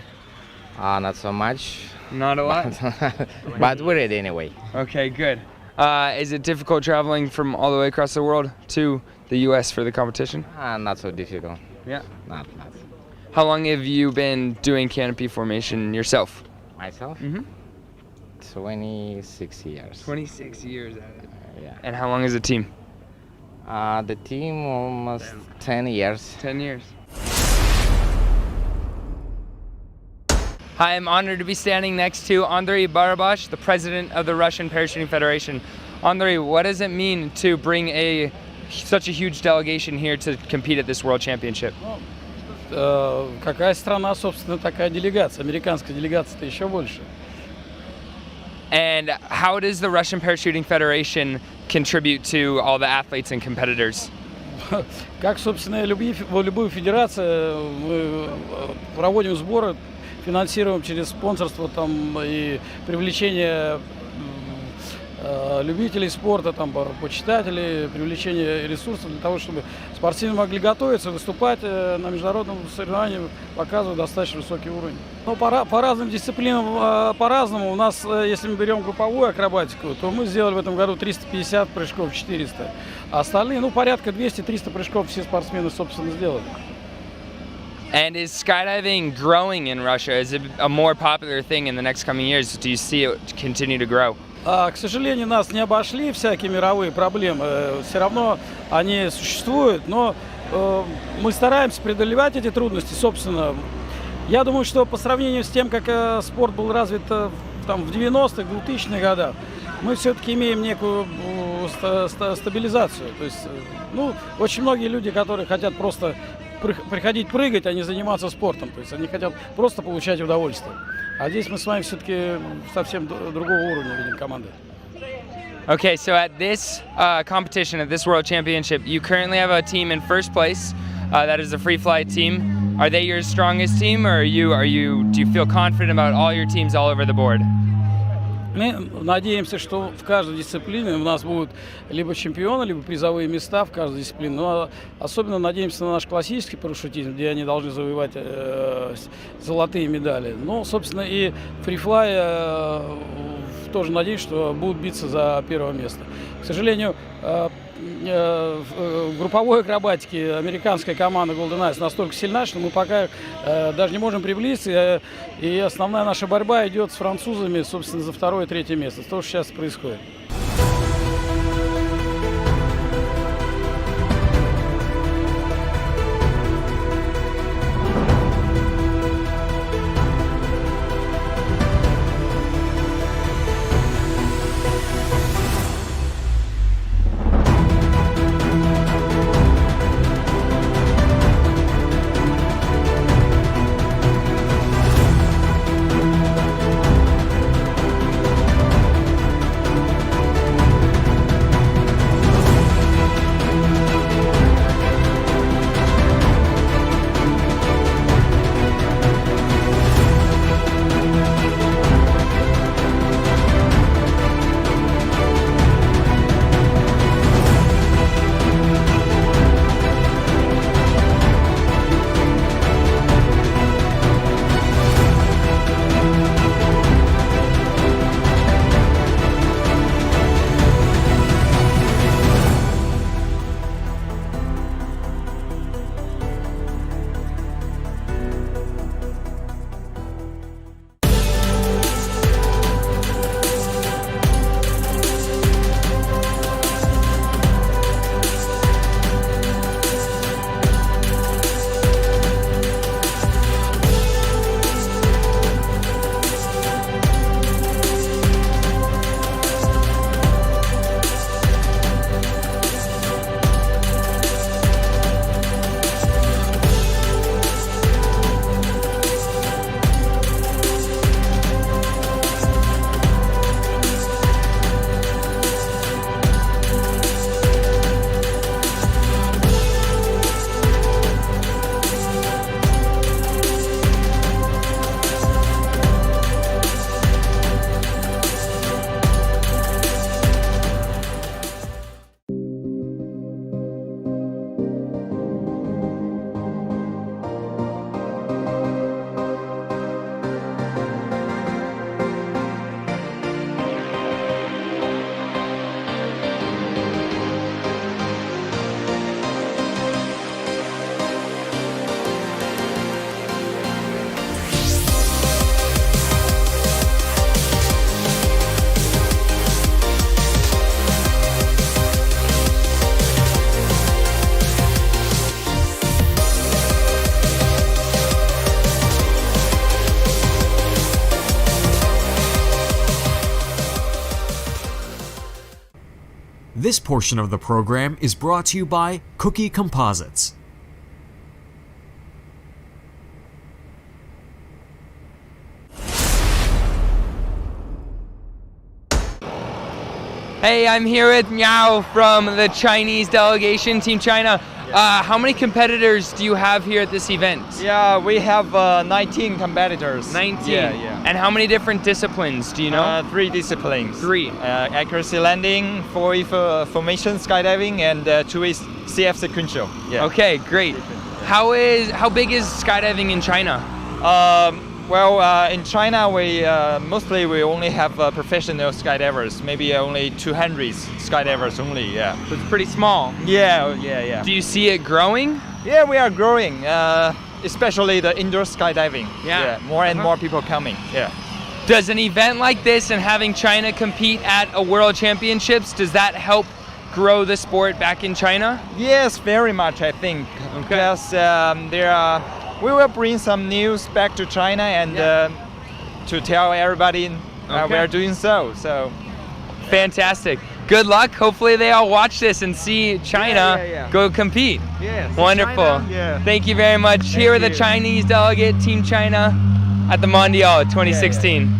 Not so much.
Not a lot?
But we're ready anyway.
Okay, good. Is it difficult traveling from all the way across the world to the US for the competition?
Not so difficult.
Yeah?
Not.
How long have you been doing canopy formation yourself?
Myself?
Mm-hmm.
26 years.
26 years at it.
Yeah.
And how long is the team?
The team almost 10 years.
10 years. Hi, I'm honored to be standing next to Andrei Barabash, the president of the Russian Parachuting Federation. Andrei, what does it mean to bring such a huge delegation here to compete at this World Championship?
Какая страна, собственно, такая делегация. Американская делегация-то еще больше.
And how does the Russian Parachuting Federation contribute to all the athletes and competitors?
Как, собственно, любую федерацию, мы проводим сборы, финансируем через спонсорство там, и привлечение любителей спорта, там, почитателей, привлечение ресурсов для того, чтобы спортсмены могли готовиться, выступать на международном соревновании, показывать достаточно высокий уровень. Но по разным дисциплинам по-разному. У нас, если мы берем групповую акробатику, то мы сделали в этом году 350 прыжков, 400. А остальные, порядка 200-300 прыжков все спортсмены, собственно, сделали.
And is skydiving growing in Russia? Is it a more popular thing in the next coming years? Do you see it continue to grow?
К сожалению, нас не обошли всякие мировые проблемы. Все равно они существуют, но мы стараемся преодолевать эти трудности, собственно. Я думаю, что по сравнению с тем, как спорт был развит там, в 90-х, 2000-х годах, мы все-таки имеем некую стабилизацию. То есть, очень многие люди, которые хотят просто приходить прыгать, а не заниматься спортом. То есть они хотят просто получать удовольствие. А здесь мы с вами все-таки совсем другого уровня видим команды.
Okay, so at this competition, at this World Championship, you currently have a team in first place. That is a free fly team. Are they your strongest team, or do you feel confident about all your teams all over the board?
Мы надеемся, что в каждой дисциплине у нас будут либо чемпионы, либо призовые места в каждой дисциплине. Но особенно надеемся на наш классический парашютизм, где они должны завоевать золотые медали. Но, собственно, и фрифлай тоже надеюсь, что будут биться за первое место. К сожалению, в групповой акробатике американская команда Golden Knights настолько сильна, что мы пока даже не можем приблизиться. И основная наша борьба идет с французами, собственно, за второе и третье место. То, что сейчас происходит.
This portion of the program is brought to you by Cookie Composites.
Hey, I'm here with Miao from the Chinese delegation, Team China. How many competitors do you have here at this event?
Yeah, we have 19 competitors.
19?
Yeah.
And how many different disciplines, do you know?
3 disciplines.
3.
Accuracy landing, 4 is formation skydiving, and 2 is CF sequential. Yeah.
Okay, great. How big is skydiving in China?
In China, we mostly we only have professional skydivers. Maybe only 200 skydivers only. Yeah.
So it's pretty small.
Yeah.
Do you see it growing?
Yeah, we are growing. Especially the indoor skydiving.
Yeah.
More and more people coming. Yeah.
Does an event like this and having China compete at a World Championships, does that help grow the sport back in China?
Yes, very much. I think because we will bring some news back to China and to tell everybody we are doing so.
Fantastic. Good luck. Hopefully they all watch this and see China go compete.
Yes.
Wonderful. Thank you very much. Here with the Chinese delegate, Team China, at the Mondial 2016.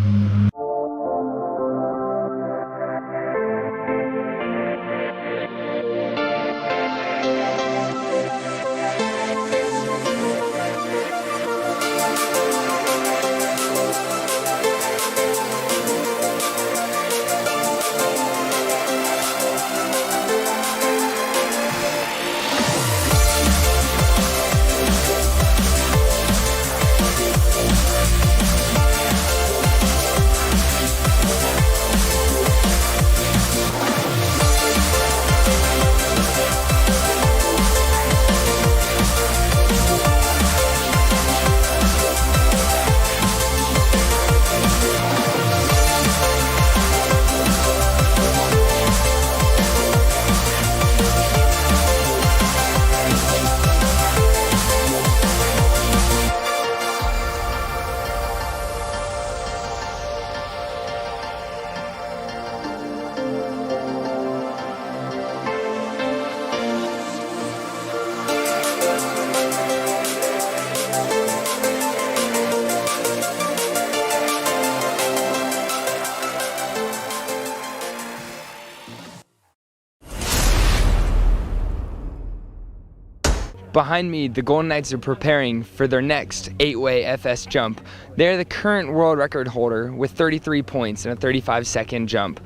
Behind me, the Golden Knights are preparing for their next 8-way FS jump. They're the current world record holder with 33 points in a 35-second jump.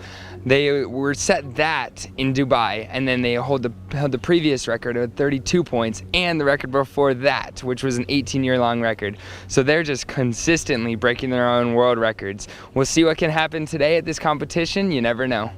They were set that in Dubai, and then they held the previous record of 32 points and the record before that, which was an 18-year-long record. So they're just consistently breaking their own world records. We'll see what can happen today at this competition. You never know.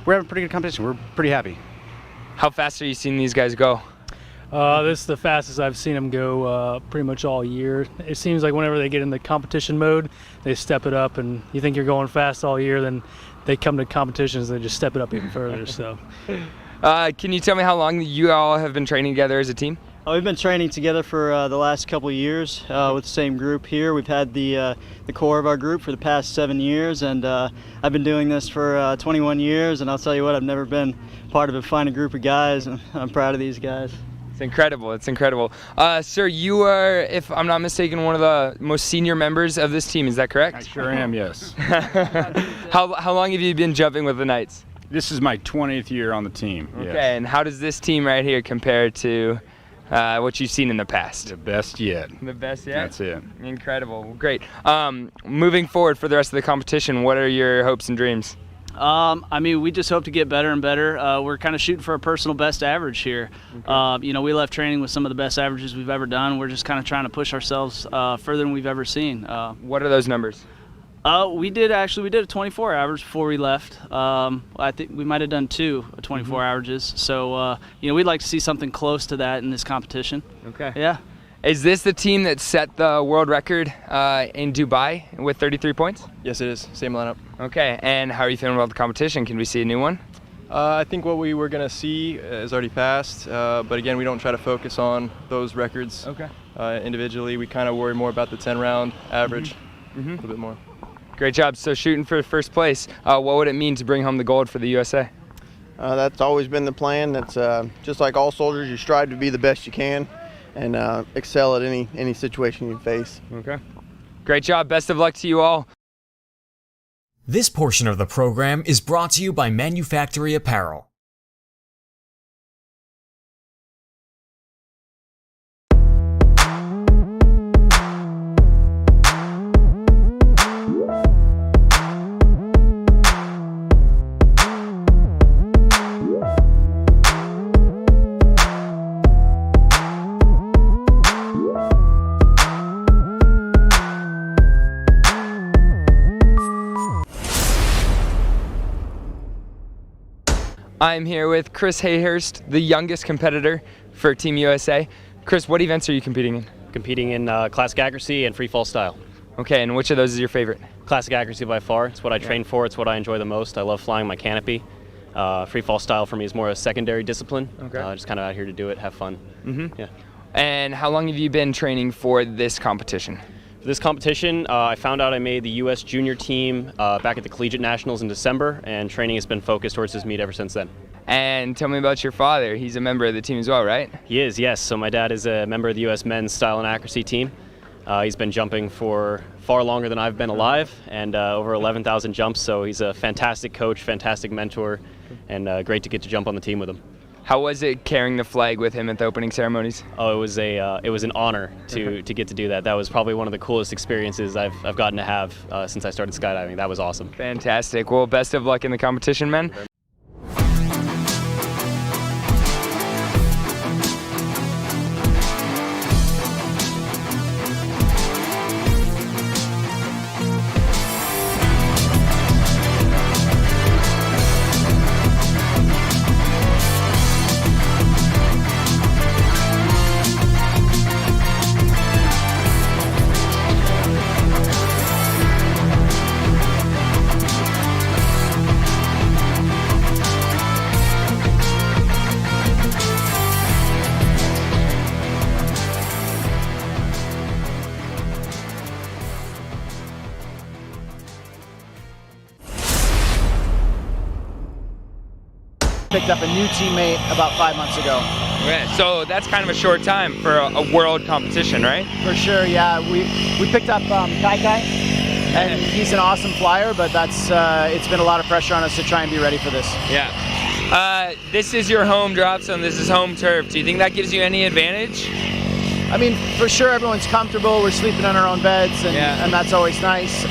We're having a pretty good competition. We're pretty happy.
How fast are you seeing these guys go?
This is the fastest I've seen them go pretty much all year. It seems like whenever they get in the competition mode, they step it up, and you think you're going fast all year, then they come to competitions and they just step it up even further. So,
can you tell me how long you all have been training together as a team?
We've been training together for the last couple of years with the same group here. We've had the core of our group for the past 7 years, and I've been doing this for 21 years, and I'll tell you what, I've never been part of a fine group of guys, and I'm proud of these guys.
It's incredible. It's incredible. Sir, you are, if I'm not mistaken, one of the most senior members of this team. Is that correct?
I sure am, yes.
How long have you been jumping with the Knights?
This is my 20th year on the team.
Okay,
yes.
And how does this team right here compare to what you've seen in the past?
The best yet.
The best yet?
That's it.
Incredible. Well, great. Moving forward for the rest of the competition, what are your hopes and dreams?
I mean, we just hope to get better and better. We're kind of shooting for a personal best average here. Okay. You know, we left training with some of the best averages we've ever done. We're just kind of trying to push ourselves further than we've ever seen.
What are those numbers?
We did a 24 average before we left. I think we might have done 24 averages. So, you know, we'd like to see something close to that in this competition.
Okay.
Yeah.
Is this the team that set the world record in Dubai with 33 points?
Yes, it is. Same lineup.
Okay. And how are you feeling about the competition? Can we see a new one?
I think what we were going to see is already passed. But again, we don't try to focus on those records individually. We kind of worry more about the 10-round average a little bit more.
Great job. So shooting for first place, what would it mean to bring home the gold for the USA?
That's always been the plan. That's just like all soldiers, you strive to be the best you can and excel at any situation you face.
Okay. Great job. Best of luck to you all.
This portion of the program is brought to you by Manufactory Apparel.
I'm here with Chris Hayhurst, the youngest competitor for Team USA. Chris, what events are you competing in?
Competing in classic accuracy and free fall style.
Okay, and which of those is your favorite?
Classic accuracy by far. It's what I train for. It's what I enjoy the most. I love flying my canopy. Free fall style for me is more a secondary discipline. Okay. Just kind of out here to do it, have fun. Yeah.
And how long have you been training for this competition?
For this competition, I found out I made the U.S. junior team back at the Collegiate Nationals in December, and training has been focused towards this meet ever since then.
And tell me about your father. He's a member of the team as well, right?
He is, yes. So my dad is a member of the U.S. men's style and accuracy team. He's been jumping for far longer than I've been alive, and over 11,000 jumps, so he's a fantastic coach, fantastic mentor, and great to get to jump on the team with him.
How was it carrying the flag with him at the opening ceremonies?
Oh, it was an honor to get to do that. That was probably one of the coolest experiences I've gotten to have since I started skydiving. That was awesome.
Fantastic. Well, best of luck in the competition, men.
picked up a new teammate about 5 months ago.
Okay, so that's kind of a short time for a world competition, right?
For sure, yeah. We picked up Kai, and he's an awesome flyer, but that's it's been a lot of pressure on us to try and be ready for this.
Yeah. This is your home drop zone. This is home turf. Do you think that gives you any advantage?
I mean, for sure, everyone's comfortable. We're sleeping in our own beds, and that's always nice.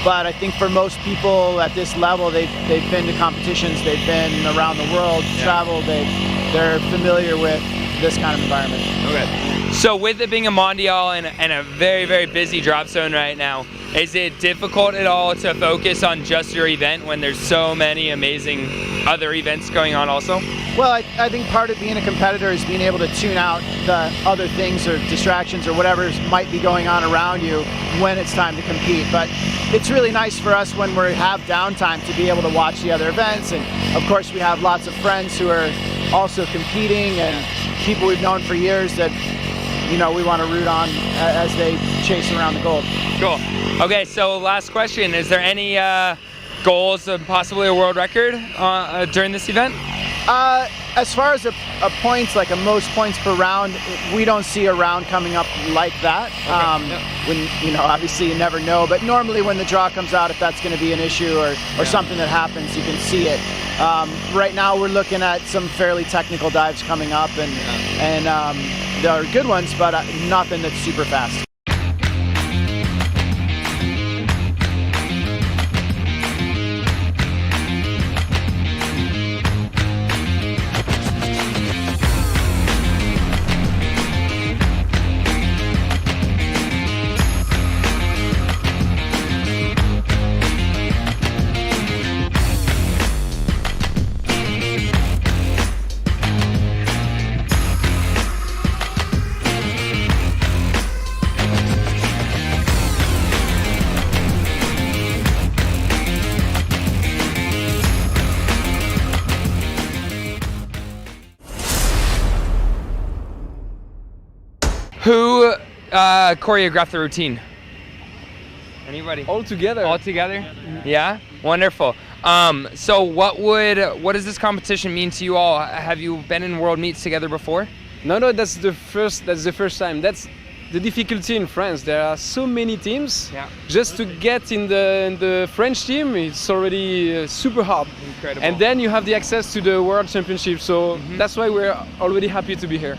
But I think for most people at this level, they've been to competitions, they've been around the world, traveled, they're familiar with this kind of environment.
Okay. So with it being a Mondial and a very, very busy drop zone right now, is it difficult at all to focus on just your event when there's so many amazing other events going on also?
Well, I think part of being a competitor is being able to tune out the other things or distractions or whatever might be going on around you when it's time to compete. But it's really nice for us when we have downtime to be able to watch the other events. And of course, we have lots of friends who are also competing and people we've known for years that, you know, we want to root on as they chase around the gold.
Cool. Okay, so last question. Is there any goals of possibly a world record during this event?
As far as a points, like a most points per round, we don't see a round coming up like that. When, you know, obviously you never know, but normally when the draw comes out, if that's going to be an issue or something that happens, you can see it. Right now we're looking at some fairly technical dives coming up, and there are good ones, but nothing that's super fast.
Who choreographed the routine? Anybody?
All together.
All together? Yeah? Wonderful. So what does this competition mean to you all? Have you been in world meets together before?
No, that's the first time. That's the difficulty in France. There are so many teams.
Yeah.
Just to get in the French team, it's already super hard.
Incredible.
And then you have the access to the World Championship. So that's why we're already happy to be here.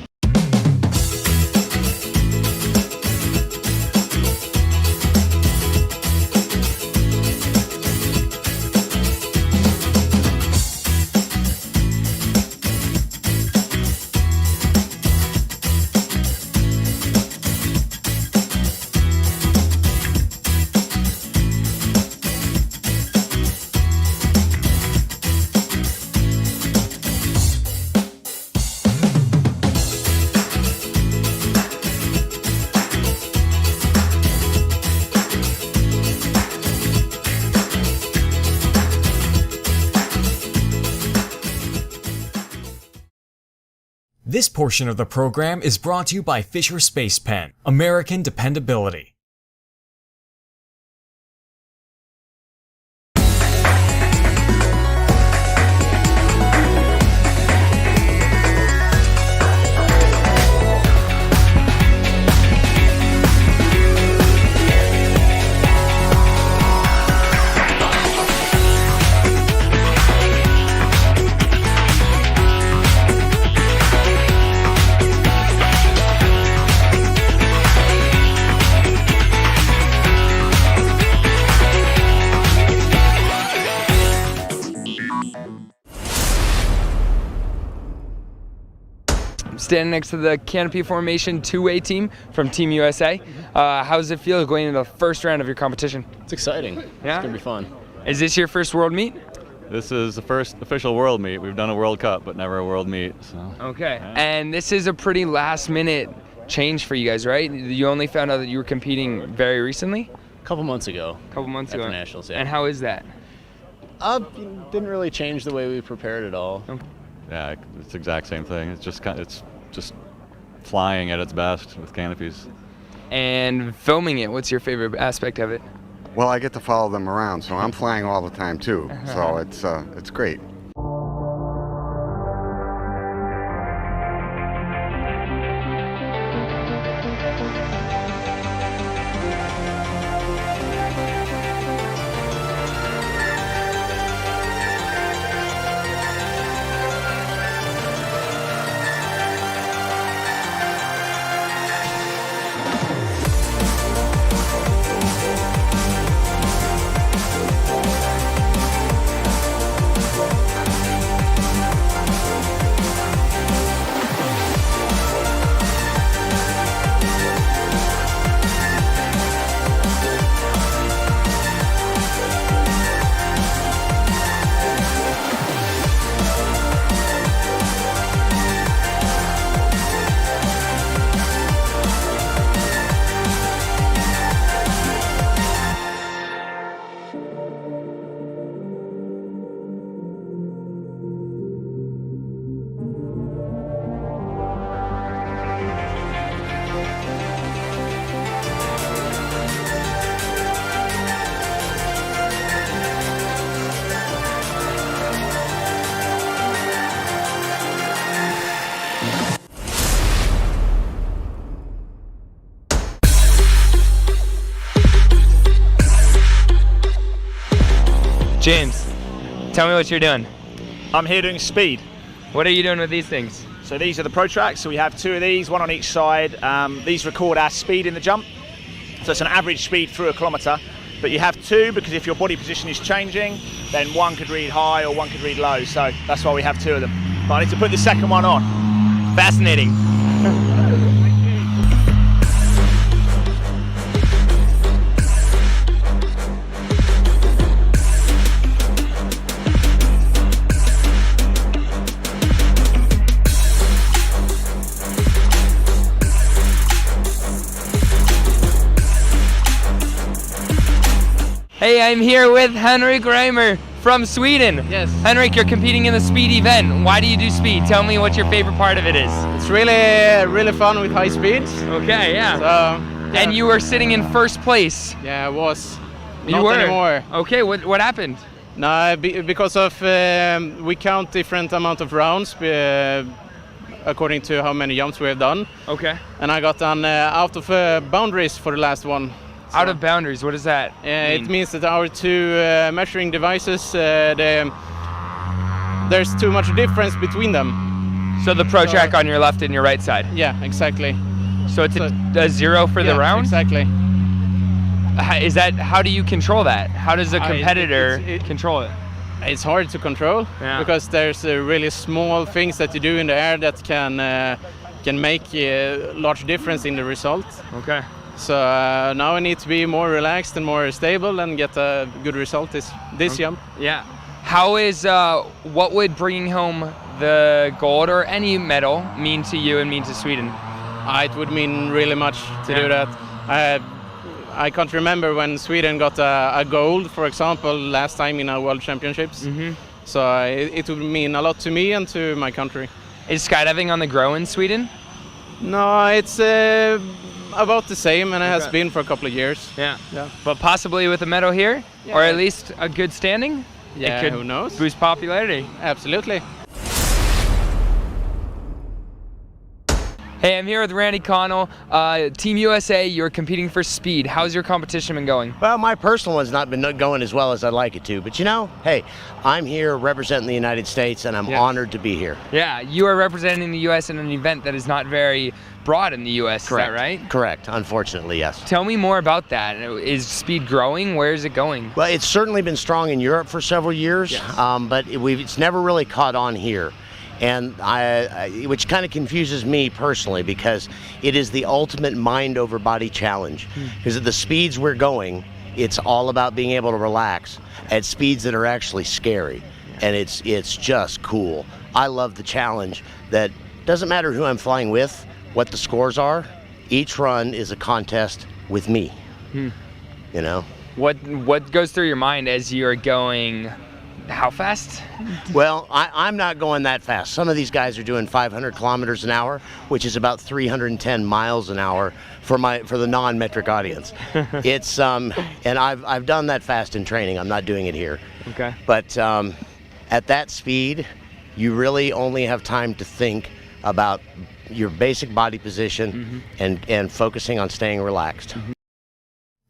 This portion of the program is brought to you by Fisher Space Pen, American dependability.
Standing next to the canopy formation two-way team from Team USA. How does it feel going into the first round of your competition?
It's exciting.
Yeah?
It's going to be fun.
Is this your first world meet?
This is the first official world meet. We've done a World Cup, but never a world meet. So.
Okay. And this is a pretty last-minute change for you guys, right? You only found out that you were competing very recently?
A couple months ago.
At
the Nationals, yeah.
And how is that?
Didn't really change the way we prepared at all.
Yeah, it's the exact same thing. It's just flying at its best with canopies.
And filming it, what's your favorite aspect of it?
Well, I get to follow them around, so I'm flying all the time too. So it's great.
James, tell me what you're doing.
I'm here doing speed.
What are you doing with these things?
So these are the Pro Tracks. So we have 2 of these, one on each side. These record our speed in the jump. So it's an average speed through a kilometre. But you have 2 because if your body position is changing, then one could read high or one could read low. So that's why we have 2 of them. But I need to put the second one on.
Fascinating. Hey, I'm here with Henrik Reimer from Sweden.
Yes.
Henrik, you're competing in the speed event. Why do you do speed? Tell me what your favorite part of it is.
It's really fun with high speeds.
Okay, yeah.
So, yeah.
And you were sitting in first place.
Yeah, I was.
You
Not
were?
anymore.
Okay, what happened?
No, because of we count different amount of rounds according to how many jumps we have done.
Okay.
And I got done out of boundaries for the last one. So,
out of boundaries, what does that mean?
It means that our 2 measuring devices, there's too much difference between them.
So the Pro Track on your left and your right side?
Yeah, exactly.
So it's a 0 for the round?
Exactly.
Is that, how do you control that? How does a competitor control it?
It's hard to control because there's really small things that you do in the air that can make a large difference in the result.
Okay.
So now I need to be more relaxed and more stable and get a good result this jump.
Yeah. How is, what would bringing home the gold or any medal mean to you and mean to Sweden?
It would mean really much to do that. I can't remember when Sweden got a gold, for example, last time in our World Championships.
Mm-hmm.
So it would mean a lot to me and to my country.
Is skydiving on the grow in Sweden?
No, it's about the same, and it has been for a couple of years.
Yeah. But possibly with a medal here, or at least a good standing?
Yeah,
it could
who knows?
Boost popularity.
Absolutely.
Hey, I'm here with Randy Connell, Team USA. You're competing for speed. How's your competition been going?
Well, my personal one's not been going as well as I'd like it to, but you know, hey, I'm here representing the United States, and I'm honored to be here.
Yeah, you are representing the U.S. in an event that is not very broad in the U.S.,
Correct.
Is that right?
Correct, unfortunately, yes.
Tell me more about that. Is speed growing? Where is it going?
Well, it's certainly been strong in Europe for several years,
yes.
But it's never really caught on here. And which kind of confuses me personally, because it is the ultimate mind over body challenge. Because at the speeds we're going, it's all about being able to relax at speeds that are actually scary. And it's just cool. I love the challenge that doesn't matter who I'm flying with, what the scores are, each run is a contest with me. You know?
What goes through your mind as you're going? How fast?
Well, I'm not going that fast. Some of these guys are doing 500 kilometers an hour, which is about 310 miles an hour for the non-metric audience. It's and I've done that fast in training. I'm not doing it here.
Okay.
But at that speed, you really only have time to think about your basic body position and focusing on staying relaxed.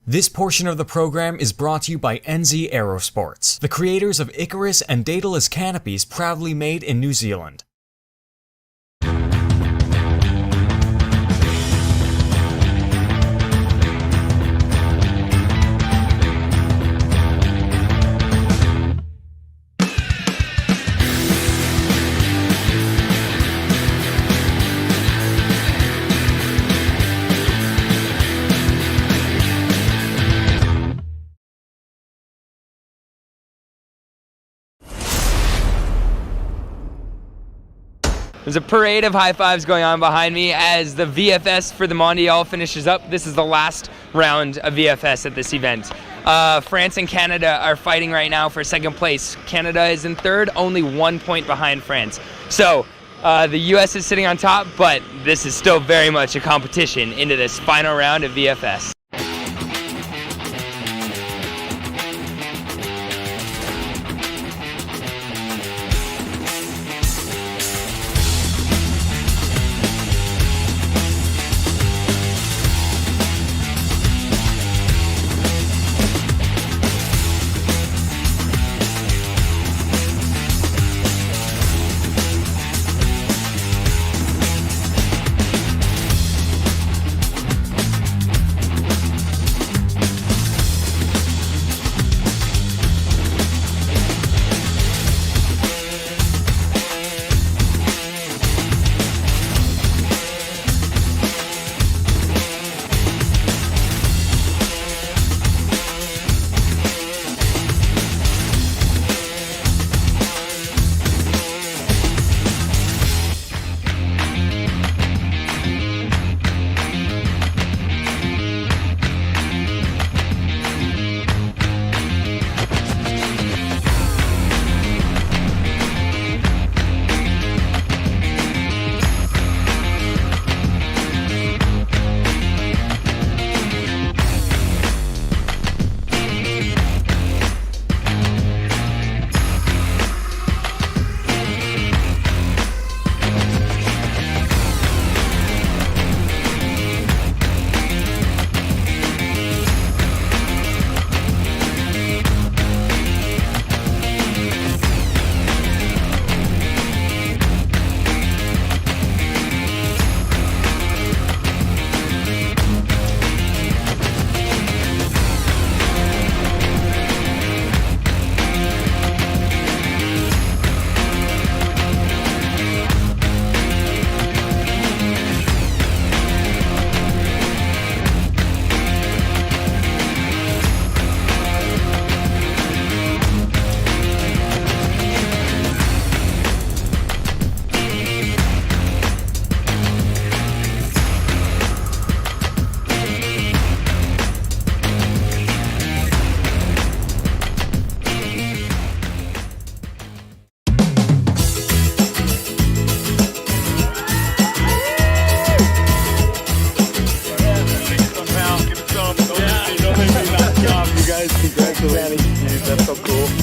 This portion of the program is brought to you by NZ Aerosports, the creators of Icarus and Daedalus canopies proudly made in New Zealand.
There's a parade of high fives going on behind me as the VFS for the Mondial finishes up. This is the last round of VFS at this event. France and Canada are fighting right now for second place. Canada is in third, only 1 point behind France. So the US is sitting on top, but this is still very much a competition into this final round of VFS.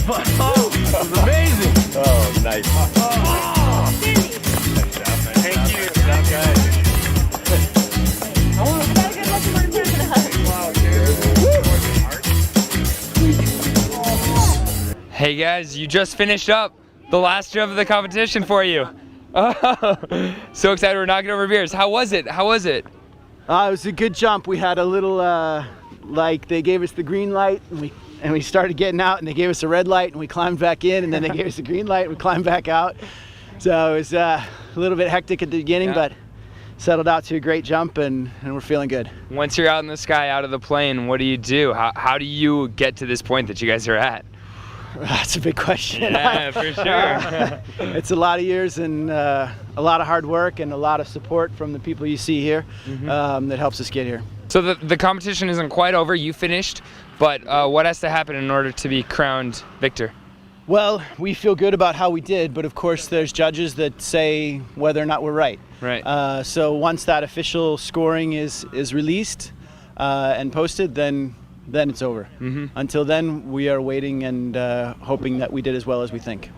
Oh, that was amazing.
Oh, nice.
Thank you.
Hey guys, you just finished up the last jump of the competition for you. Oh, so excited, we're knocking over beers. How was it? How was it?
It was a good jump. We had a little, like they gave us the green light and we started getting out, and they gave us a red light and we climbed back in, and then they gave us a green light and we climbed back out. So it was a little bit hectic at the beginning, but settled out to a great jump, and we're feeling good.
Once you're out in the sky, out of the plane, what do you do? How do you get to this point that you guys are at?
That's a big question.
Yeah, for sure.
It's a lot of years and a lot of hard work and a lot of support from the people you see here that helps us get here.
So the competition isn't quite over. You finished, but what has to happen in order to be crowned victor?
Well, we feel good about how we did, but of course there's judges that say whether or not we're right.
Right.
So once that official scoring is released and posted, then it's over. Until then, we are waiting and hoping that we did as well as we think.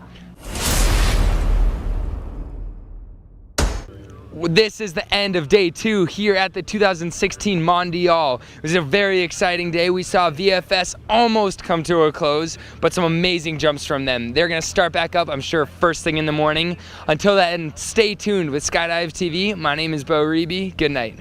This is the end of day 2 here at the 2016 Mondial. It was a very exciting day. We saw VFS almost come to a close, but some amazing jumps from them. They're gonna start back up, I'm sure, first thing in the morning. Until then, stay tuned with Skydive TV. My name is Bo Reeby. Good night.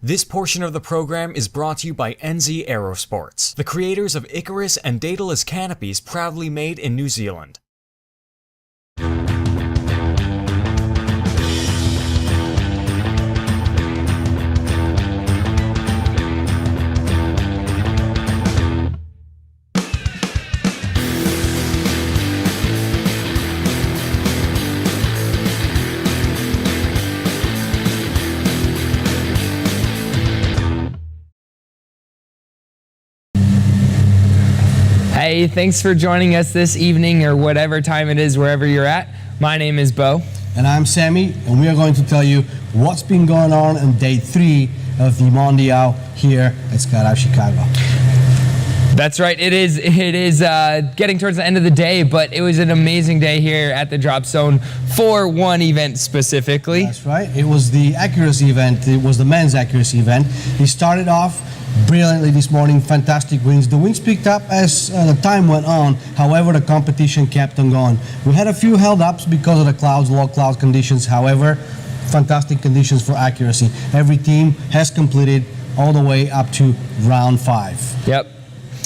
This portion of the program is brought to you by NZ Aerosports, the creators of Icarus and Daedalus canopies proudly made in New Zealand.
Hey, thanks for joining us this evening or whatever time it is, wherever you're at. My name is Bo.
And I'm Sammy, and we are going to tell you what's been going on in day 3 of the Mondial here at Skydive Chicago.
That's right, it is getting towards the end of the day, but it was an amazing day here at the drop zone for one event specifically.
That's right, it was the accuracy event, it was the men's accuracy event. He started off brilliantly this morning, fantastic winds. The winds picked up as the time went on, however the competition kept on going. We had a few held ups because of the clouds, low cloud conditions, however, fantastic conditions for accuracy. Every team has completed all the way up to round 5.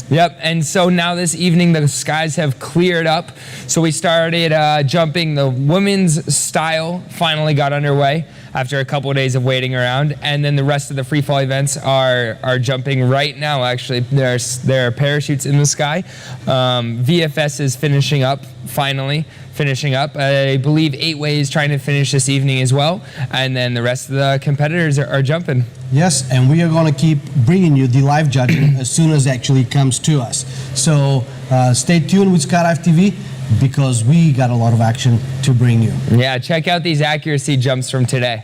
Yep, and so now this evening the skies have cleared up, so we started jumping. The women's style finally got underway after a couple of days of waiting around, and then the rest of the free fall events are jumping right now. Actually, there are parachutes in the sky. VFS is finishing up, finally finishing up. I believe 8-way is trying to finish this evening as well, and then the rest of the competitors are jumping.
Yes, and we are going to keep bringing you the live judging as soon as it actually comes to us. So stay tuned with Skydive TV because we got a lot of action to bring you.
Yeah, check out these accuracy jumps from today.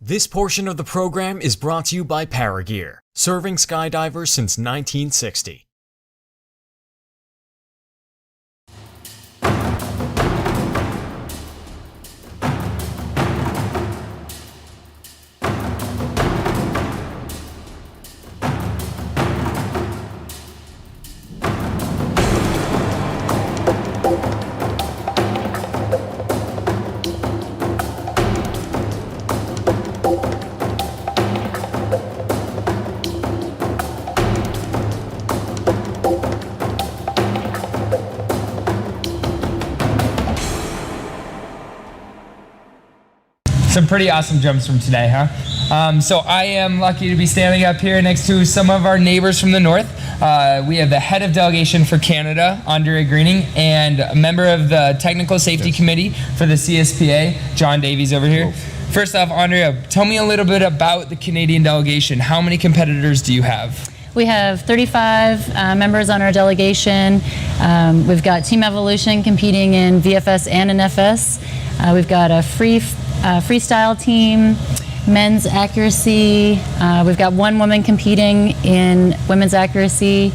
This portion of the program is brought to you by Paragear, serving skydivers since 1960.
Some pretty awesome jumps from today, huh? So I am lucky to be standing up here next to some of our neighbors from the north. We have the head of delegation for Canada, Andrea Greening, and a member of the technical safety committee for the CSPA, John Davies over here. First off, Andrea, tell me a little bit about the Canadian delegation. How many competitors do you have?
We have 35 members on our delegation. We've got Team Evolution competing in VFS and in FS. We've got a freestyle team, men's accuracy. We've got one woman competing in women's accuracy,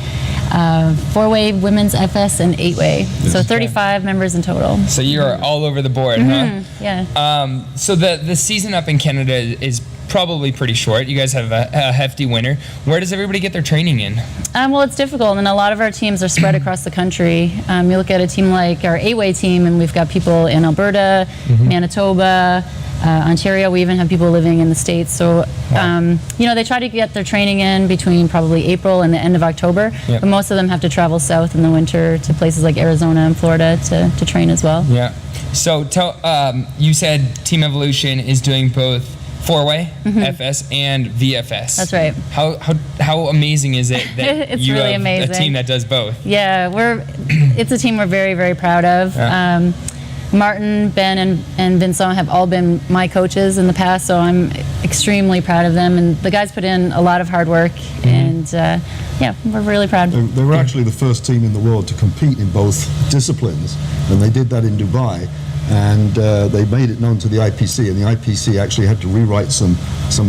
4-way women's FS, and 8-way. So 35 members in total.
So you're all over the board, huh?
Yeah.
So the season up in Canada is probably pretty short. You guys have a hefty winter. Where does everybody get their training in?
Well, it's difficult, and a lot of our teams are spread across the country. You look at a team like our 8-way team, and we've got people in Alberta, Manitoba, Ontario. We even have people living in the States. So, you know, they try to get their training in between probably April and the end of October, but most of them have to travel south in the winter to places like Arizona and Florida to train as well.
Yeah. So you said Team Evolution is doing both 4-way, FS, and VFS.
That's right.
How amazing is it that
It's
you
really
have
amazing.
a team that does both?
Yeah, it's a team we're very, very proud of.
Yeah.
Martin, Ben, and Vincent have all been my coaches in the past, so I'm extremely proud of them. And the guys put in a lot of hard work, and yeah, we're really proud.
They were actually the first team in the world to compete in both disciplines, and they did that in Dubai. And they made it known to the IPC, and the IPC actually had to rewrite some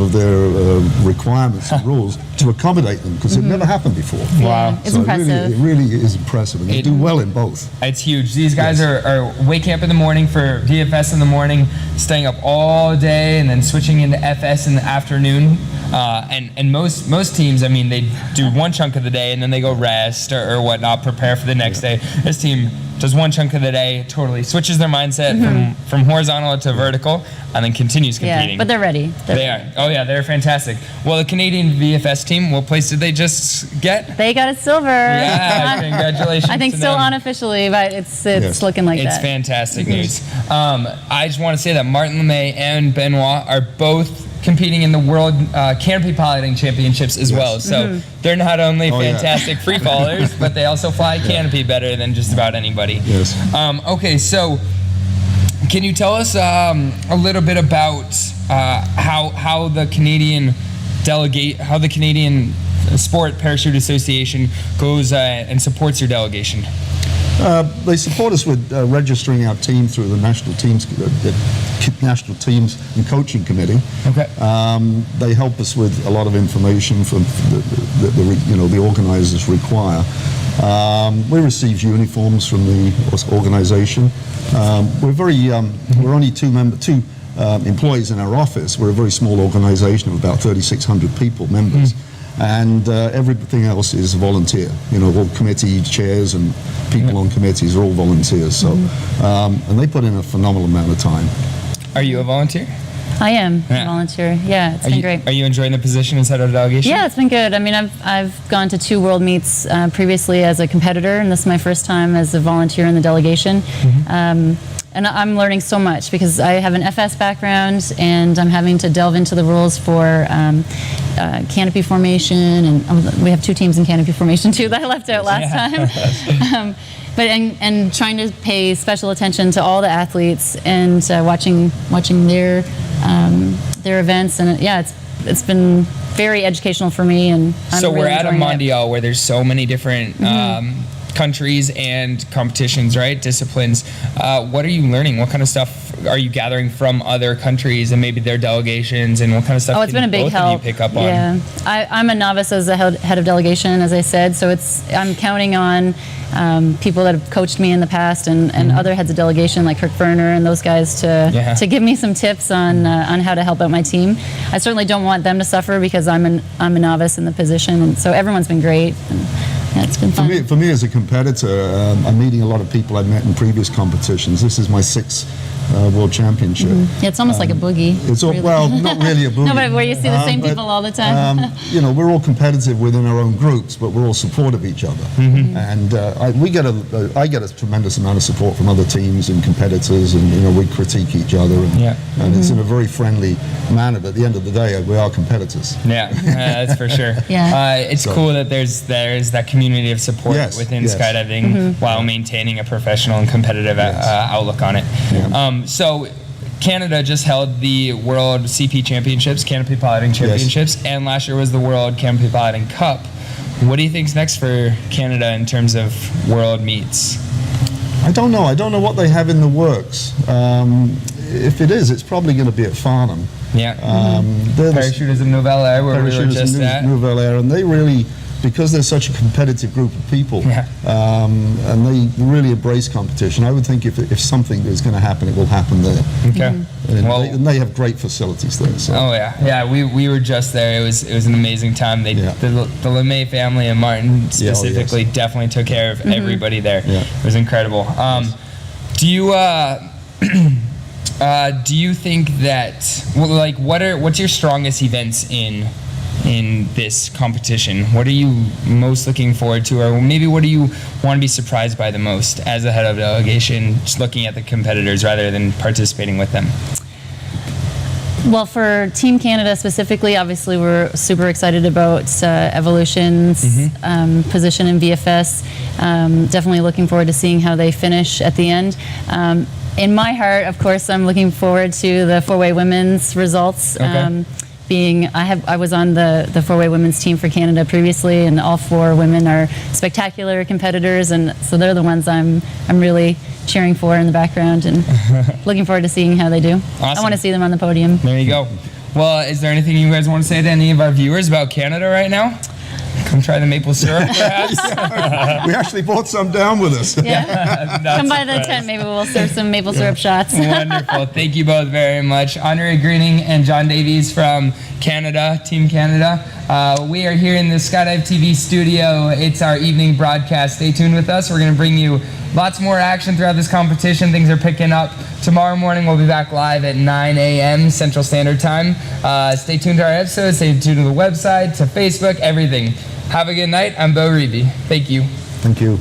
of their requirements and rules to accommodate them, because it never happened before.
Wow.
It's
so
impressive.
It really is impressive, and they do well in both.
It's huge. These guys are waking up in the morning for VFS in the morning, staying up all day, and then switching into FS in the afternoon. And most teams, I mean, they do one chunk of the day, and then they go rest or whatnot, prepare for the next day. This team does one chunk of the day, totally switches their mindset from horizontal to vertical, and then continues competing.
Yeah, but they're ready.
They are. Oh yeah, they're fantastic. Well, the Canadian VFS team, what place did they just get?
They got a silver.
Yeah, congratulations.
I think
to
still
them.
unofficially, but it's looking like
It's
that.
fantastic news. I just want to say that Martin LeMay and Benoit are both competing in the World Canopy Piloting Championships as well. So they're not only fantastic free fallers, but they also fly canopy better than just about anybody.
Yes.
Okay, so can you tell us a little bit about how the Canadian Sport Parachute Association goes and supports your delegation?
They support us with registering our team through the national teams and coaching committee.
Okay.
They help us with a lot of information from the organisers require. We receive uniforms from the organisation. We're only two employees in our office. We're a very small organisation of about 3,600 people, members. And everything else is volunteer. All committee chairs and people on committees are all volunteers. So, and they put in a phenomenal amount of time.
Are you a volunteer?
I am a volunteer. Yeah, it's been great.
Are you enjoying the position as head of delegation?
Yeah, it's been good. I mean, I've gone to 2 world meets previously as a competitor, and this is my first time as a volunteer in the delegation. And I'm learning so much because I have an FS background, and I'm having to delve into the rules for canopy formation, and we have 2 teams in canopy formation too that I left out last time. But trying to pay special attention to all the athletes and watching their events, and it's been very educational for me. And I'm
so
really
we're at a
enjoying it.
Mondial where there's so many different countries and competitions, right? Disciplines. What are you learning? What kind of stuff are you gathering from other countries and maybe their delegations, and what kind of stuff
it's been a big
both
help.
of you pick up on?
Yeah, I'm a novice as a head of delegation, as I said, so I'm counting on people that have coached me in the past and other heads of delegation like Kirk Verner and those guys to give me some tips on how to help out my team. I certainly don't want them to suffer because I'm a novice in the position, and so everyone's been great. And, yeah, it's been fun.
For me as a competitor, I'm meeting a lot of people I've met in previous competitions. This is my 6th World Championship.
Yeah, it's almost like a boogie.
It's all,
really.
well, not really a boogie.
No, but where you see the same people all the time.
You know, we're all competitive within our own groups, but we're all supportive of each other. And I get a tremendous amount of support from other teams and competitors, and you know, we critique each other, and it's in a very friendly manner. But at the end of the day, we are competitors.
Yeah, that's for sure. It's cool that there's that community of support within skydiving while maintaining a professional and competitive outlook on it. So Canada just held the World CP Championships, Canopy Piloting Championships, and last year was the World Canopy Piloting Cup. What do you think's next for Canada in terms of world meets?
I don't know. I don't know what they have in the works. If it is, it's probably going to be at Farnham.
Parachuters of Nouvelle Air, where we were just at.
Nouvelle Air, and they really, because they're such a competitive group of people, and they really embrace competition, I would think if something is going to happen, it will happen there. And they have great facilities there. So.
We were just there. It was an amazing time. The LeMay family and Martin specifically definitely took care of everybody there. It was incredible. Do you think that what's your strongest events in this competition? What are you most looking forward to, or maybe what do you want to be surprised by the most as a head of delegation, just looking at the competitors rather than participating with them?
Well, for Team Canada specifically, obviously we're super excited about Evolution's position in VFS. Definitely looking forward to seeing how they finish at the end. In my heart, of course, I'm looking forward to the four-way women's results. I was on the four-way women's team for Canada previously, and all 4 women are spectacular competitors, and so they're the ones I'm really cheering for in the background, and looking forward to seeing how they do.
Awesome.
I want to see them on the podium.
There you go. Well, is there anything you guys want to say to any of our viewers about Canada right now? Come try the maple syrup, perhaps.
We actually brought some down with us.
Come by the tent, maybe we'll serve some maple syrup shots.
Wonderful. Thank you both very much. Andre Greening and John Davies from Canada, Team Canada. We are here in the Skydive TV studio. It's our evening broadcast. Stay tuned with us. We're going to bring you lots more action throughout this competition. Things are picking up. Tomorrow morning we'll be back live at 9 a.m. Central Standard Time. Stay tuned to our episodes. Stay tuned to the website, to Facebook, everything. Have a good night. I'm Bo Reevy. Thank you.
Thank you.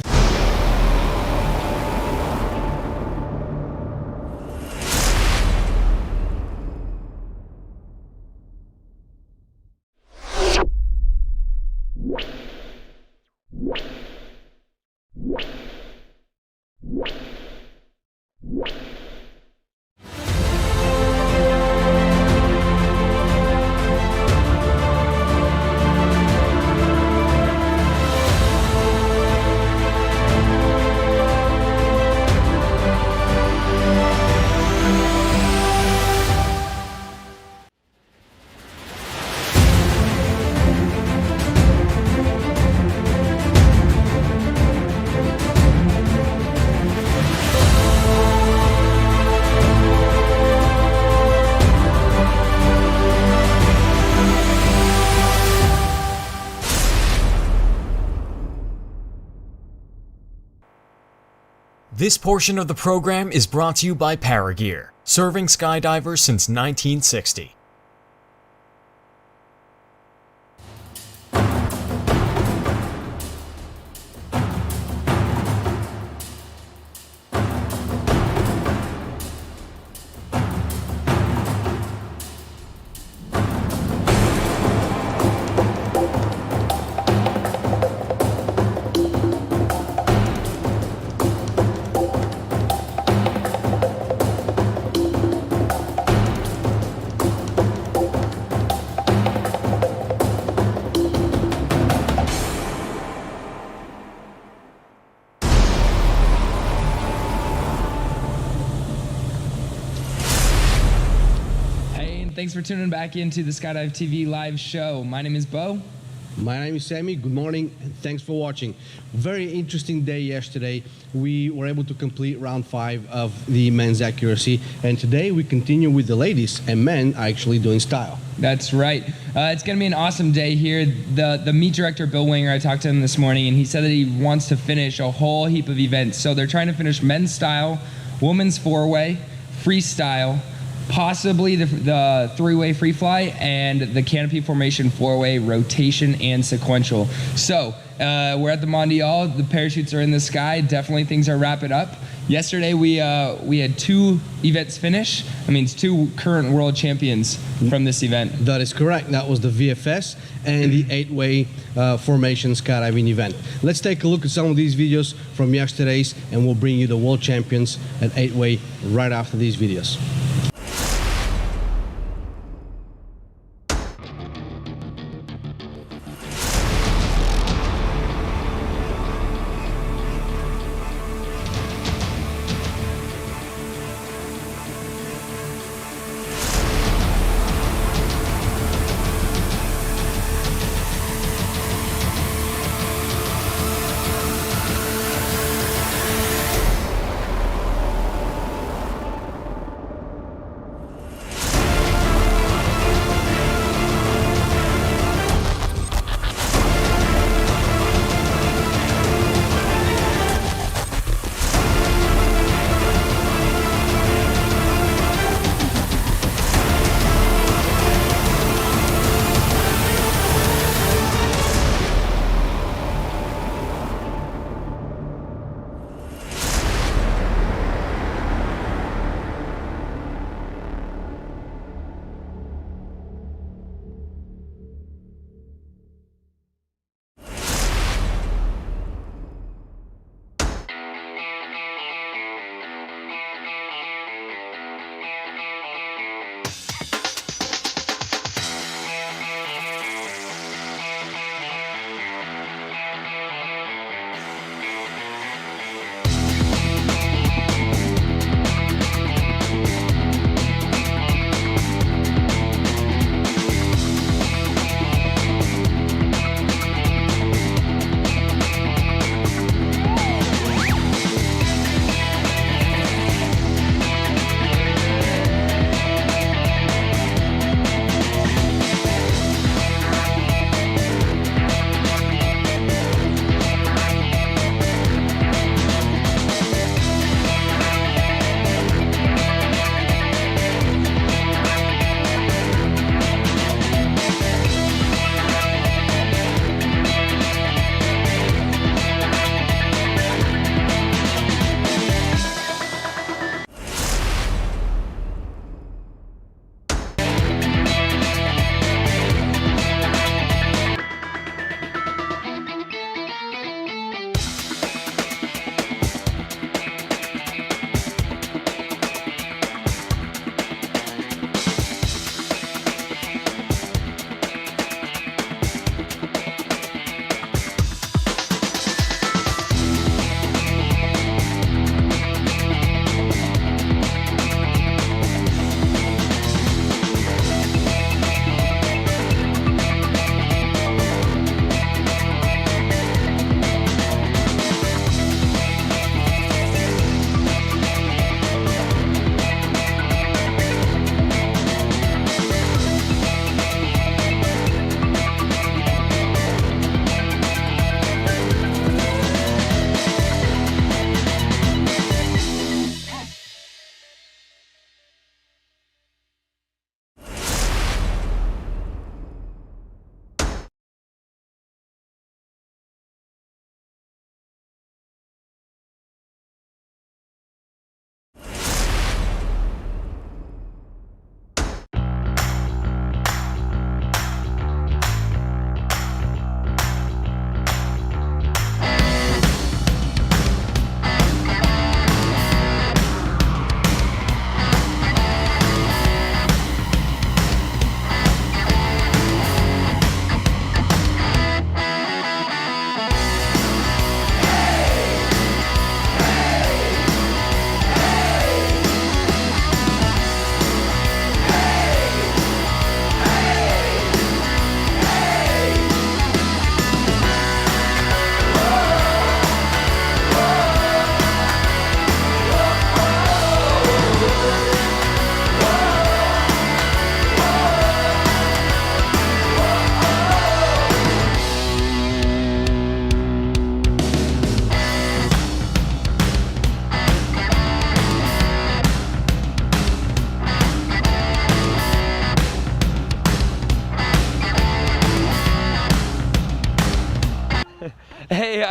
This portion of the program is brought to you by Paragear, serving skydivers since 1960.
Thanks for tuning back into the Skydive TV live show. My name is Bo.
My name is Sammy. Good morning and thanks for watching. Very interesting day yesterday. We were able to complete round 5 of the men's accuracy, and today we continue with the ladies, and men are actually doing style.
That's right. It's going to be an awesome day here. The meet director, Bill Winger, I talked to him this morning, and he said that he wants to finish a whole heap of events. So they're trying to finish men's style, women's 4-way, freestyle, possibly the 3-way free fly, and the canopy formation 4-way rotation and sequential. So we're at the Mondial. The parachutes are in the sky. Definitely things are wrapping up. Yesterday we had 2 events finish. That means 2 current world champions from this event.
That is correct. That was the VFS and the 8-way formation skydiving event. Let's take a look at some of these videos from yesterday's, and we'll bring you the world champions at 8-way right after these videos.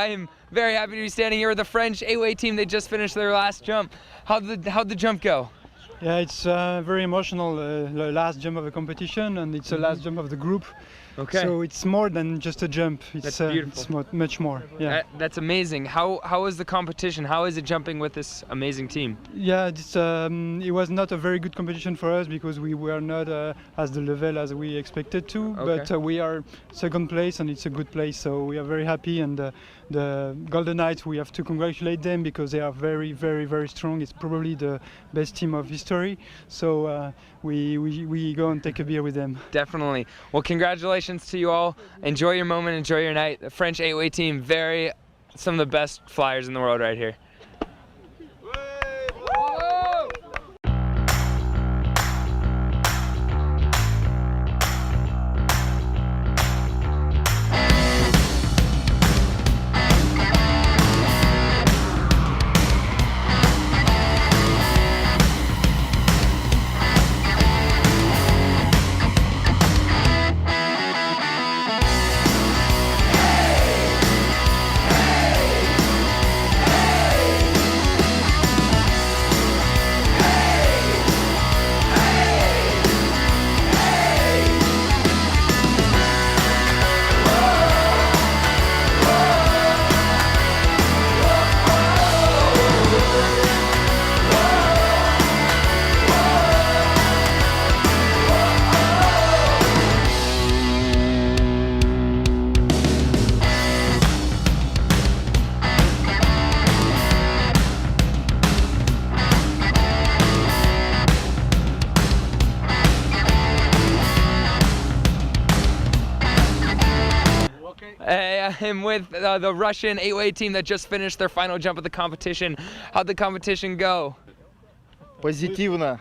am very happy to be standing here with the French 8-way team. They just finished their last jump. How'd the jump go?
Yeah, it's very emotional, the last jump of the competition, and it's the last jump of the group.
Okay.
So it's more than just a jump.
That's beautiful.
It's much more. Yeah.
That's amazing. How is the competition? How is it jumping with this amazing team?
Yeah, it was not a very good competition for us because we were not as the level as we expected to.
Okay.
But we are second place, and it's a good place. So we are very happy. And the Golden Knights, we have to congratulate them because they are very, very, very strong. It's probably the best team of history. So we go and take a beer with them.
Definitely. Well, congratulations to you all. Enjoy your moment, enjoy your night. The French 8-way team, some of the best flyers in the world right here. I'm with the Russian 8-way team that just finished their final jump of the competition. How'd the competition go?
Позитивно.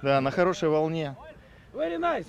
Да, на хорошей волне.
Very nice.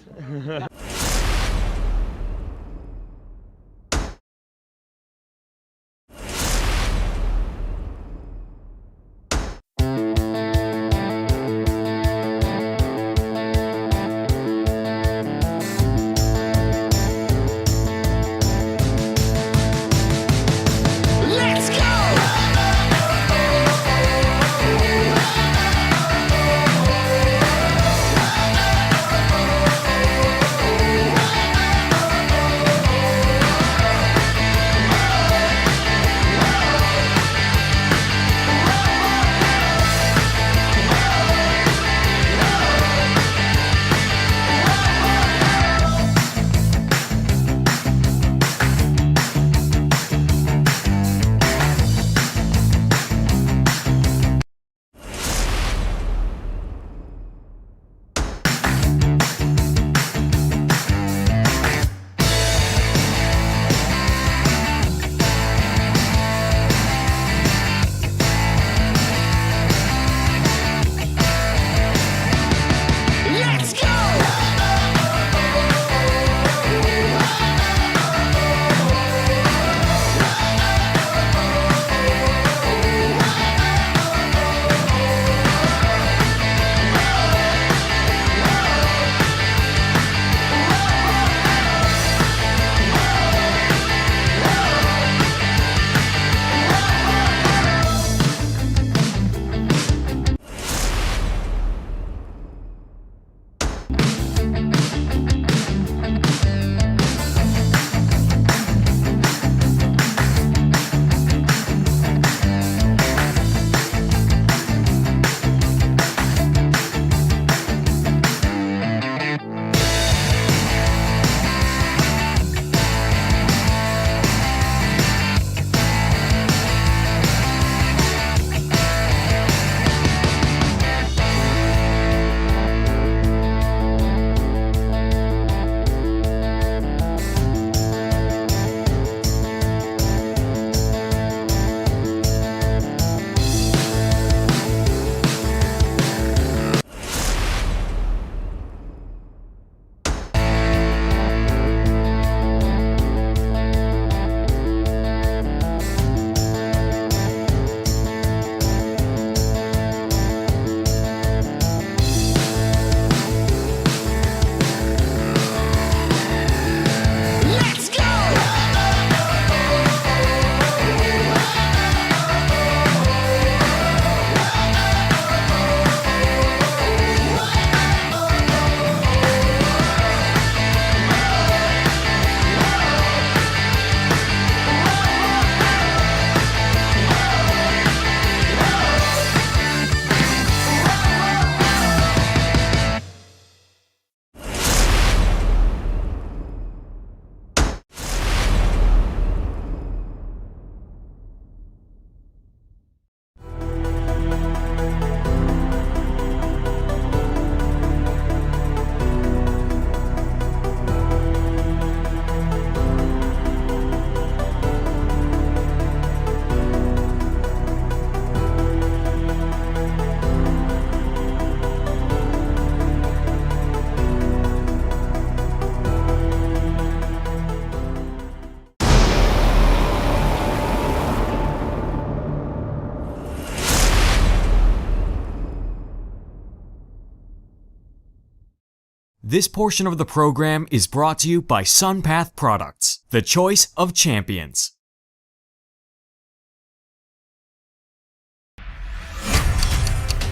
This portion of the program is brought to you by SunPath Products, the choice of champions.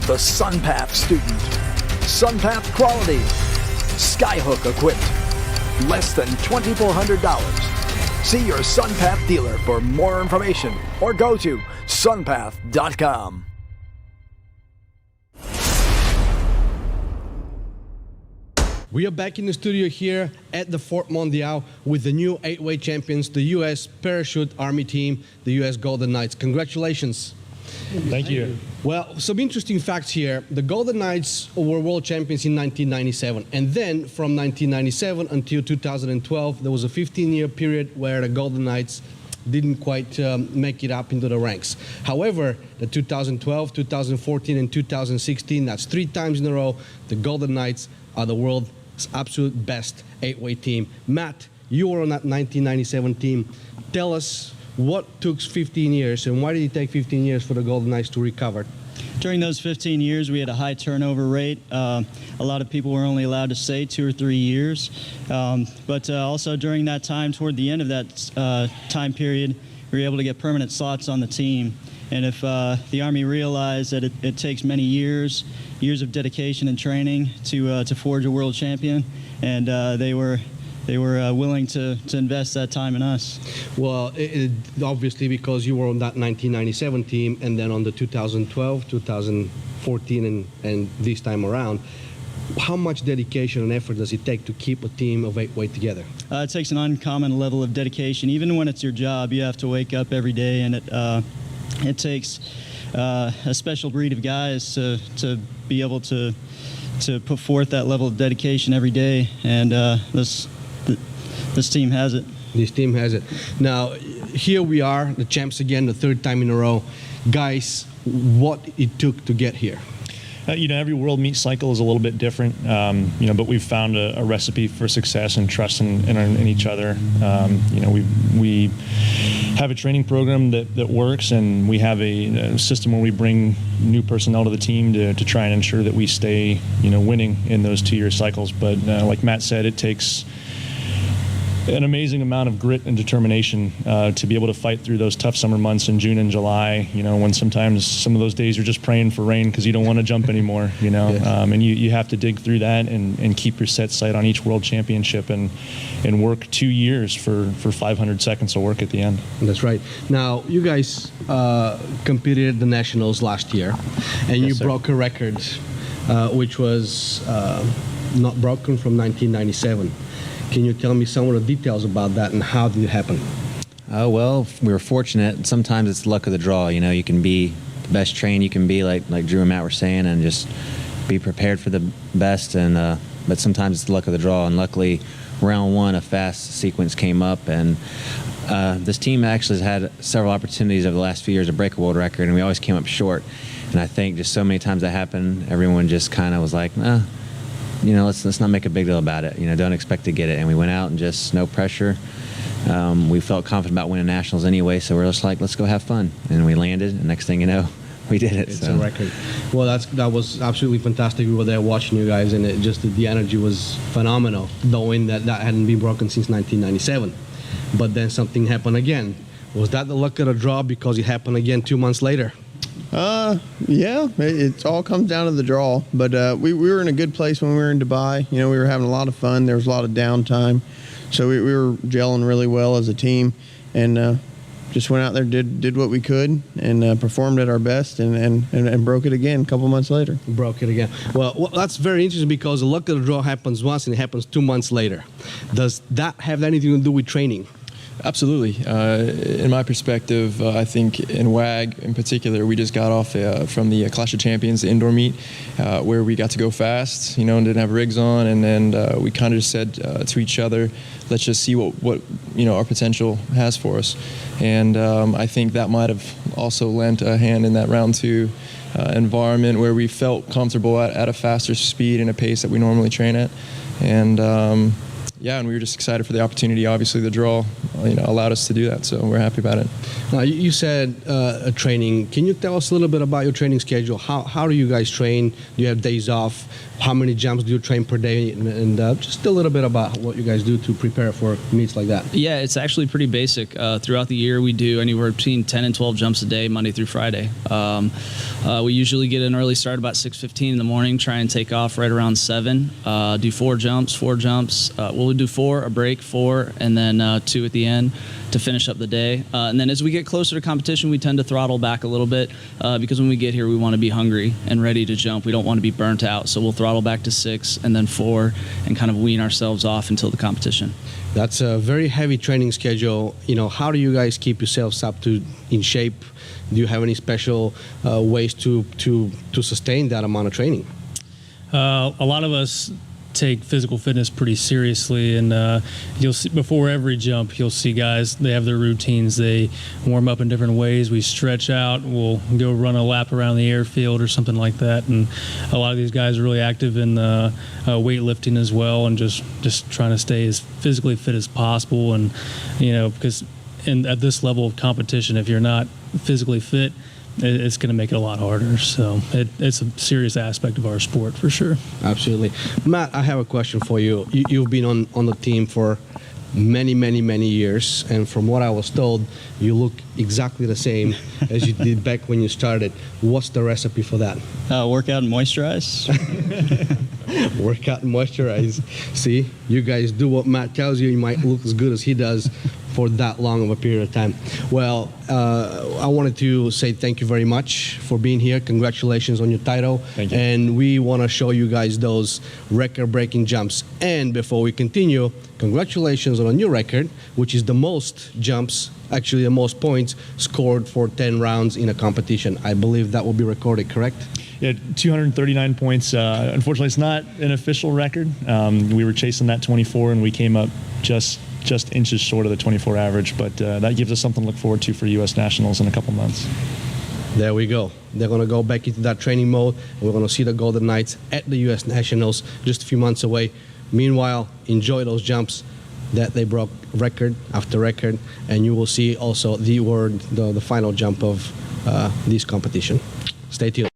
The SunPath student. SunPath quality. Skyhook equipped. Less than $2,400. See your SunPath dealer for more information or go to sunpath.com.
We are back in the studio here at the Fort Mondial with the new 8-weight champions, the U.S. Parachute Army team, the U.S. Golden Knights. Congratulations.
Thank you.
Well, some interesting facts here. The Golden Knights were world champions in 1997. And then from 1997 until 2012, there was a 15-year period where the Golden Knights didn't quite make it up into the ranks. However, the 2012, 2014, and 2016, that's 3 times in a row, the Golden Knights are the world's absolute best 8-weight team. Matt, you were on that 1997 team. Tell us what took 15 years and why did it take 15 years for the Golden Knights to recover?
During those 15 years, we had a high turnover rate. A lot of people were only allowed to stay 2 or 3 years. But also during that time, toward the end of that time period, we were able to get permanent slots on the team. And if the Army realized that it takes many years of dedication and training to forge a world champion, and they were willing to invest that time in us.
Well, obviously because you were on that 1997 team and then on the 2012, 2014, and this time around, how much dedication and effort does it take to keep a team of 8-weight together?
It takes an uncommon level of dedication. Even when it's your job, you have to wake up every day, and it takes a special breed of guys to be able to put forth that level of dedication every day, and this team has it.
This team has it. Now, here we are, the champs again, the 3rd time in a row. Guys, what it took to get here?
Every world meet cycle is a little bit different, but we've found a recipe for success and trust in each other. We have a training program that works, and we have a system where we bring new personnel to the team to try and ensure that we stay, winning in those 2-year cycles. But like Matt said, it takes an amazing amount of grit and determination to be able to fight through those tough summer months in June and July, when sometimes some of those days you're just praying for rain because you don't want to jump anymore, and you have to dig through that and keep your set sight on each world championship and work 2 years for 500 seconds of work at the end.
That's right. Now, you guys competed at the Nationals last year, and you broke a record, which was not broken from 1997. Can you tell me some of the details about that and how did it happen?
Well, we were fortunate. Sometimes it's luck of the draw. You can be the best trained you can be, like Drew and Matt were saying, and just be prepared for the best. And but sometimes it's the luck of the draw. And luckily, round 1, a fast sequence came up, and this team actually has had several opportunities over the last few years to break a world record, and we always came up short. And I think just so many times that happened, everyone just kind of was like, nah. Let's not make a big deal about it. Don't expect to get it. And we went out and just no pressure. We felt confident about winning nationals anyway, so we're just like, let's go have fun. And we landed, and next thing you know, we did it.
It's a record. Well, that was absolutely fantastic. We were there watching you guys, and the energy was phenomenal, knowing that hadn't been broken since 1997. But then something happened again. Was that the luck of the draw because it happened again 2 months later?
Yeah, it all comes down to the draw. But we were in a good place when we were in Dubai. We were having a lot of fun. There was a lot of downtime. So we were gelling really well as a team, and just went out there, did what we could, and performed at our best, and broke it again a couple months later.
Broke it again. Well, that's very interesting because the luck of the draw happens once and it happens 2 months later. Does that have anything to do with training?
Absolutely. In my perspective, I think in WAG in particular, we just got off from the Clash of Champions, the indoor meet, where we got to go fast, and didn't have rigs on, and then we kind of just said to each other, let's just see what our potential has for us. And I think that might have also lent a hand in that round 2 environment where we felt comfortable at a faster speed and a pace that we normally train at. And yeah, and we were just excited for the opportunity. Obviously, the draw, allowed us to do that, so we're happy about it.
Now, you said training. Can you tell us a little bit about your training schedule? How do you guys train? Do you have days off? How many jumps do you train per day? And just a little bit about what you guys do to prepare for meets like that.
Yeah, it's actually pretty basic. Throughout the year, we do anywhere between 10 and 12 jumps a day, Monday through Friday. We usually get an early start about 6:15 in the morning, try and take off right around 7. Do 4 jumps. We'll do 4, a break, 4, and then 2 at the end to finish up the day. And then as we get closer to competition, we tend to throttle back a little bit because when we get here, we want to be hungry and ready to jump. We don't want to be burnt out. So we'll throttle back to 6 and then 4 and kind of wean ourselves off until the competition.
That's a very heavy training schedule. How do you guys keep yourselves up in shape? Do you have any special ways to sustain that amount of training?
A lot of us take physical fitness pretty seriously, and you'll see before every jump, you'll see guys, they have their routines. They warm up in different ways. We stretch out, we'll go run a lap around the airfield or something like that, and a lot of these guys are really active in weightlifting as well, and just trying to stay as physically fit as possible. And because at this level of competition, if you're not physically fit, it's going to make it a lot harder. So it's a serious aspect of our sport for sure.
Absolutely. Matt, I have a question for you. You've been on the team for many years, and from what I was told, you look exactly the same as you did back when you started. What's the recipe for that?
Work out and moisturize.
Work out and moisturize. See, you guys do what Matt tells you. You might look as good as he does for that long of a period of time. Well, I wanted to say thank you very much for being here. Congratulations on your title.
Thank you.
And we want to show you guys those record-breaking jumps. And before we continue, congratulations on a new record, which is the most jumps, actually the most points scored for 10 rounds in a competition. I believe that will be recorded, correct?
Yeah, 239 points. Unfortunately, it's not an official record. We were chasing that 24, and we came up just inches short of the 24 average, but that gives us something to look forward to for U.S. Nationals in a couple months.
There we go. They're going to go back into that training mode, and we're going to see the Golden Knights at the U.S. Nationals just a few months away. Meanwhile, enjoy those jumps that they broke record after record, and you will see also the final jump of this competition. Stay tuned.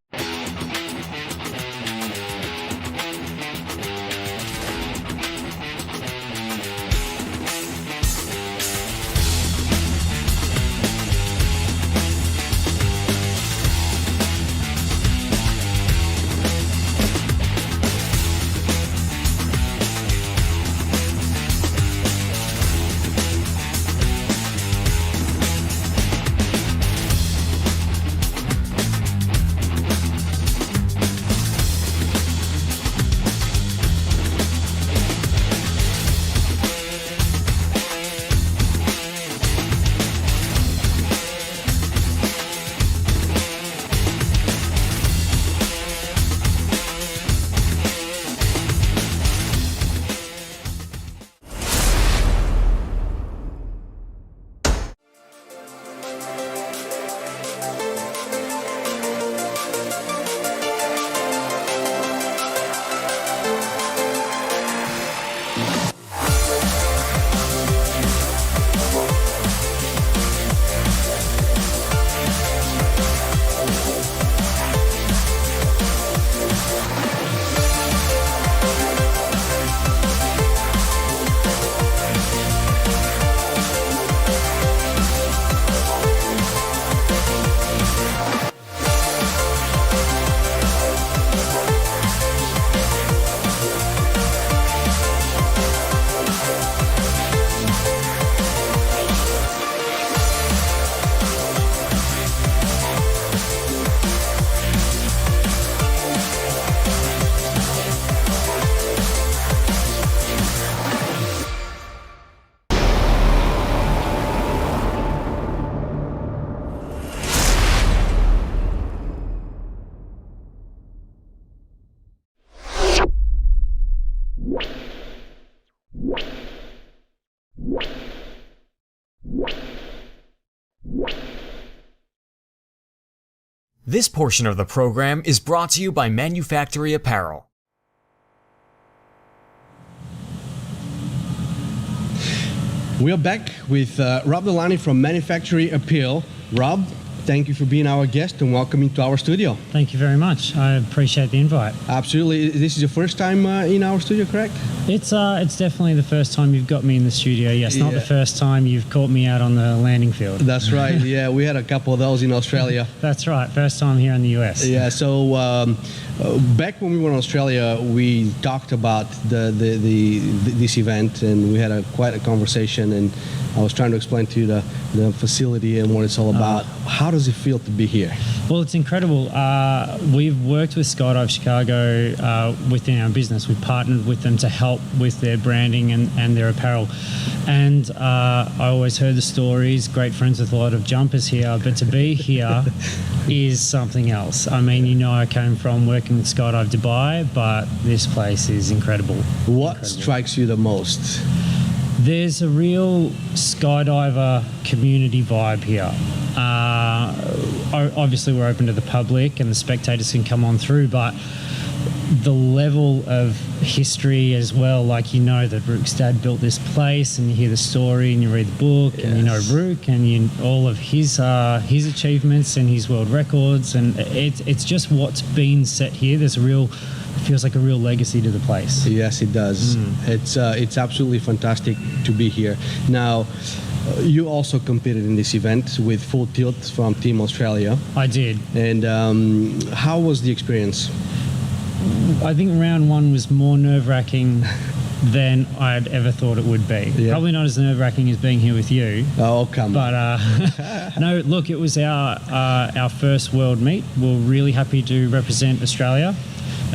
This portion of the program is brought to you by Manufactory Apparel.
We are back with Rob Delaney from Manufacturing Appeal. Rob, thank you for being our guest and welcoming to our studio.
Thank you very much. I appreciate the invite.
Absolutely. This is your first time in our studio, correct?
It's definitely the first time you've got me in the studio. Yes, not the first time you've caught me out on the landing field.
That's right. Yeah, we had a couple of those in Australia.
That's right. First time here in the US.
Yeah. So back when we were in Australia, we talked about this event, and we had quite a conversation. And I was trying to explain to you the facility and what it's all about. How does it feel to be here?
Well, it's incredible. We've worked with Skydive Chicago within our business. We've partnered with them to help with their branding and their apparel. And I always heard the stories, great friends with a lot of jumpers here, but to be here is something else. I mean, I came from working with Skydive Dubai, but this place is incredible.
What strikes you the most?
There's a real skydiver community vibe here. Obviously, we're open to the public and the spectators can come on through, but the level of history as well, like that Rook's dad built this place, and you hear the story and you read the book, and you know Rook and all of his achievements and his world records, and it's just what's been set here. Feels like a real legacy to the place.
Yes, it does. It's absolutely fantastic to be here. Now, you also competed in this event with Full Tilt from Team Australia.
I did.
And how was the experience?
I think round one was more nerve-wracking than I'd ever thought it would be. Yeah. Probably not as nerve-wracking as being here with you.
Oh, come on.
But no, look, it was our first world meet. We're really happy to represent Australia.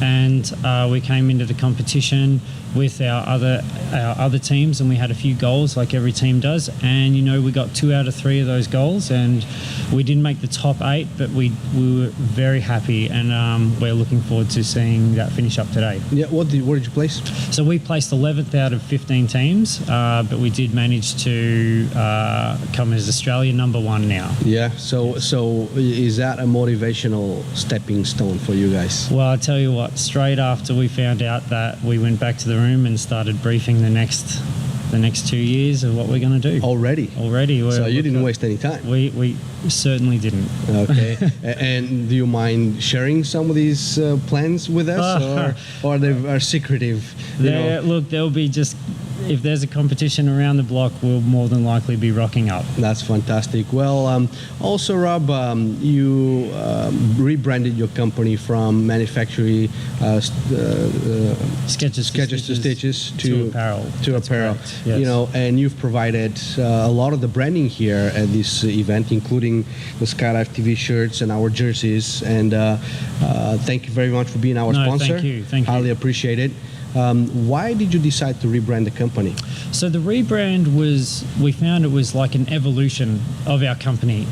And we came into the competition with our other teams, and we had a few goals like every team does, and we got 2 out of 3 of those goals, and we didn't make the top 8, but we were very happy, and we're looking forward to seeing that finish up today.
Yeah, where did you place?
So we placed 11th out of 15 teams, but we did manage to come as Australia #1 now.
Yeah, so is that a motivational stepping stone for you guys?
Well, I'll tell you what, straight after we found out that, we went back to the room and started briefing the next 2 years of what we're going to do.
Already. So you didn't waste any time.
We certainly didn't.
Okay. And do you mind sharing some of these plans with us, or they are secretive?
Look, there'll be just. If there's a competition around the block, we'll more than likely be rocking up.
That's fantastic. Well, also, Rob, you rebranded your company from manufacturing
sketches
to stitches to
apparel.
Yes. And you've provided a lot of the branding here at this event, including the Skydive TV shirts and our jerseys. And thank you very much for being our sponsor.
Thank you.
Highly appreciate it. Why did you decide to rebrand the company?
So the rebrand we found it was like an evolution of our company.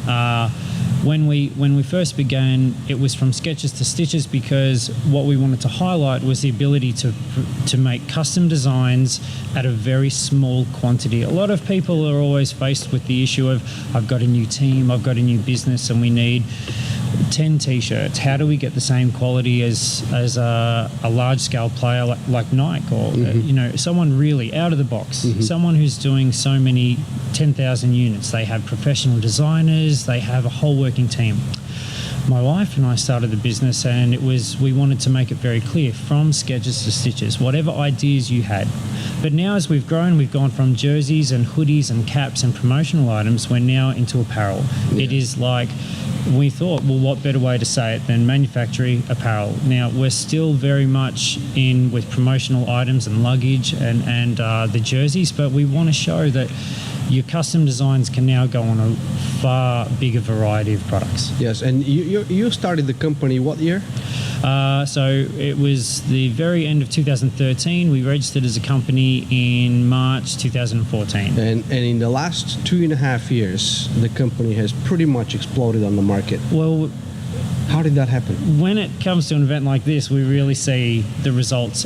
When we first began, it was from sketches to stitches, because what we wanted to highlight was the ability to make custom designs at a very small quantity. A lot of people are always faced with the issue of, I've got a new team, I've got a new business, and we need 10 t-shirts. How do we get the same quality as a large scale player like Nike, or someone really out of the box, someone who's doing so many 10,000 units? They have professional designers, they have a whole working team. My wife and I started the business, and we wanted to make it very clear, from sketches to stitches, whatever ideas you had. But now as we've grown, we've gone from jerseys and hoodies and caps and promotional items, we're now into apparel. Yeah. It is like, we thought, well, what better way to say it than manufacturing apparel? Now, we're still very much in with promotional items and luggage and the jerseys, but we want to show that your custom designs can now go on a far bigger variety of products.
Yes, and you started the company what year?
So it was the very end of 2013. We registered as a company in March 2014.
And in the last 2.5 years, the company has pretty much exploded on the market.
Well,
how did that happen?
When it comes to an event like this, we really see the results.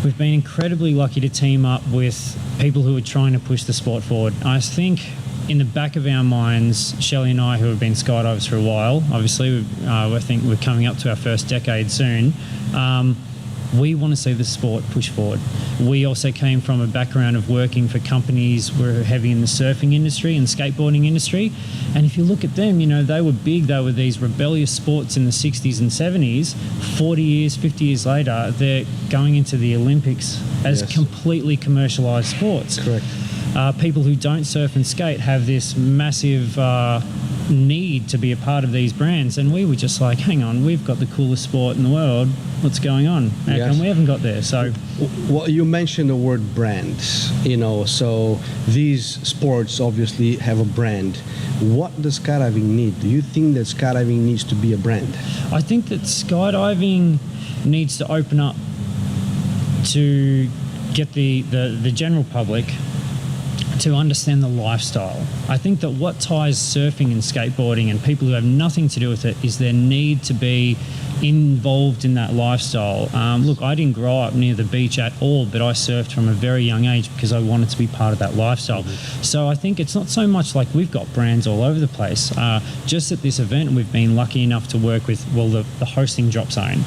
We've been incredibly lucky to team up with people who are trying to push the sport forward. I think in the back of our minds, Shelley and I, who have been skydivers for a while, obviously, I think we're coming up to our first decade soon, we want to see the sport push forward. We also came from a background of working for companies who were heavy in the surfing industry and skateboarding industry. And if you look at them, you know, they were big. They were these rebellious sports in the 60s and 70s. 40 years, 50 years later, they're going into the Olympics as completely commercialized sports.
Correct.
People who don't surf and skate have this massive need to be a part of these brands, and we were just like, hang on, we've got the coolest sport in the world, what's going on? How come we haven't got there? So
well, you mentioned the word brands, you know, so these sports obviously have a brand. What does skydiving need? Do you think that skydiving needs to be a brand?
I think that skydiving needs to open up to get the general public to understand the lifestyle. I think that what ties surfing and skateboarding and people who have nothing to do with it is their need to be involved in that lifestyle. Look, I didn't grow up near the beach at all, but I surfed from a very young age because I wanted to be part of that lifestyle. So I think it's not so much like we've got brands all over the place. Just at this event, we've been lucky enough to work with, well, the hosting Drop Zone,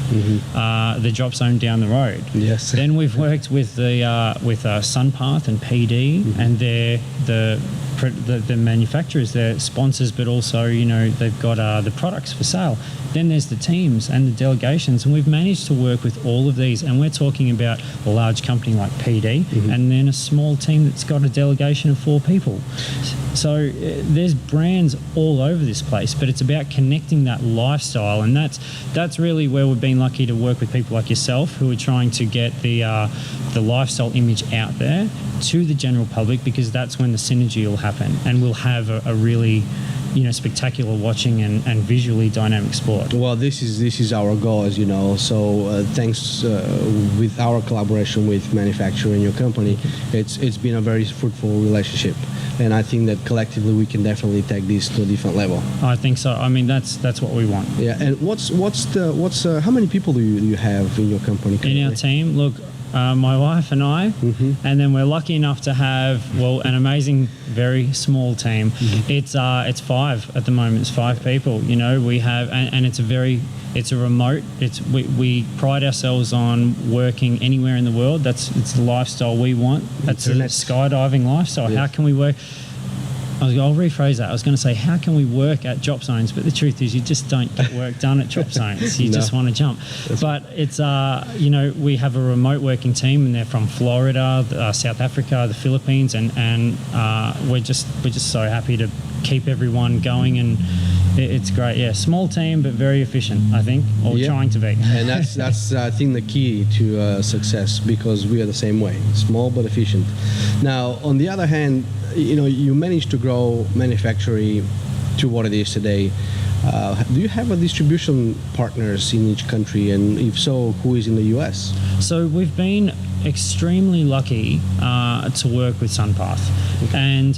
the Drop Zone down the road.
Yes.
Then we've worked with the with Sunpath and PD, and they're the manufacturers, they're sponsors, but also, you know, they've got the products for sale. Then there's the teams and the delegations, and we've managed to work with all of these, and we're talking about a large company like PD, and then a small team that's got a delegation of 4 people. So there's brands all over this place, but it's about connecting that lifestyle, and that's really where we've been lucky to work with people like yourself, who are trying to get the lifestyle image out there to the general public, because that's when the synergy will happen, and we'll have a really, you know, spectacular watching and visually dynamic sport.
Well, this is our goal, as you know. So thanks with our collaboration with manufacturer and your company, it's been a very fruitful relationship, and I think that collectively we can definitely take this to a different level.
I think so. I mean, that's what we want.
Yeah. And what's how many people do you have in your company currently?
In our team, look. My wife and I, and then we're lucky enough to have, well, an amazing, very small team. It's 5 at the moment. It's 5 people. You know, we have, and it's a remote. We pride ourselves on working anywhere in the world. It's the lifestyle we want. That's a skydiving lifestyle. How can we work? I'll rephrase that. I was going to say, how can we work at drop zones? But the truth is, you just don't get work done at drop zones. You just want to jump. But it's, you know, we have a remote working team, and they're from Florida, South Africa, the Philippines, and we're just so happy to keep everyone going, and it's great. Yeah, small team, but very efficient, I think, or trying to be.
And that's I think the key to success, because we are the same way, small but efficient. Now, on the other hand, you know, you managed to grow manufacturing to what it is today. Do you have a distribution partners in each country, and if so, who is in the US?
So we've been extremely lucky to work with Sunpath, and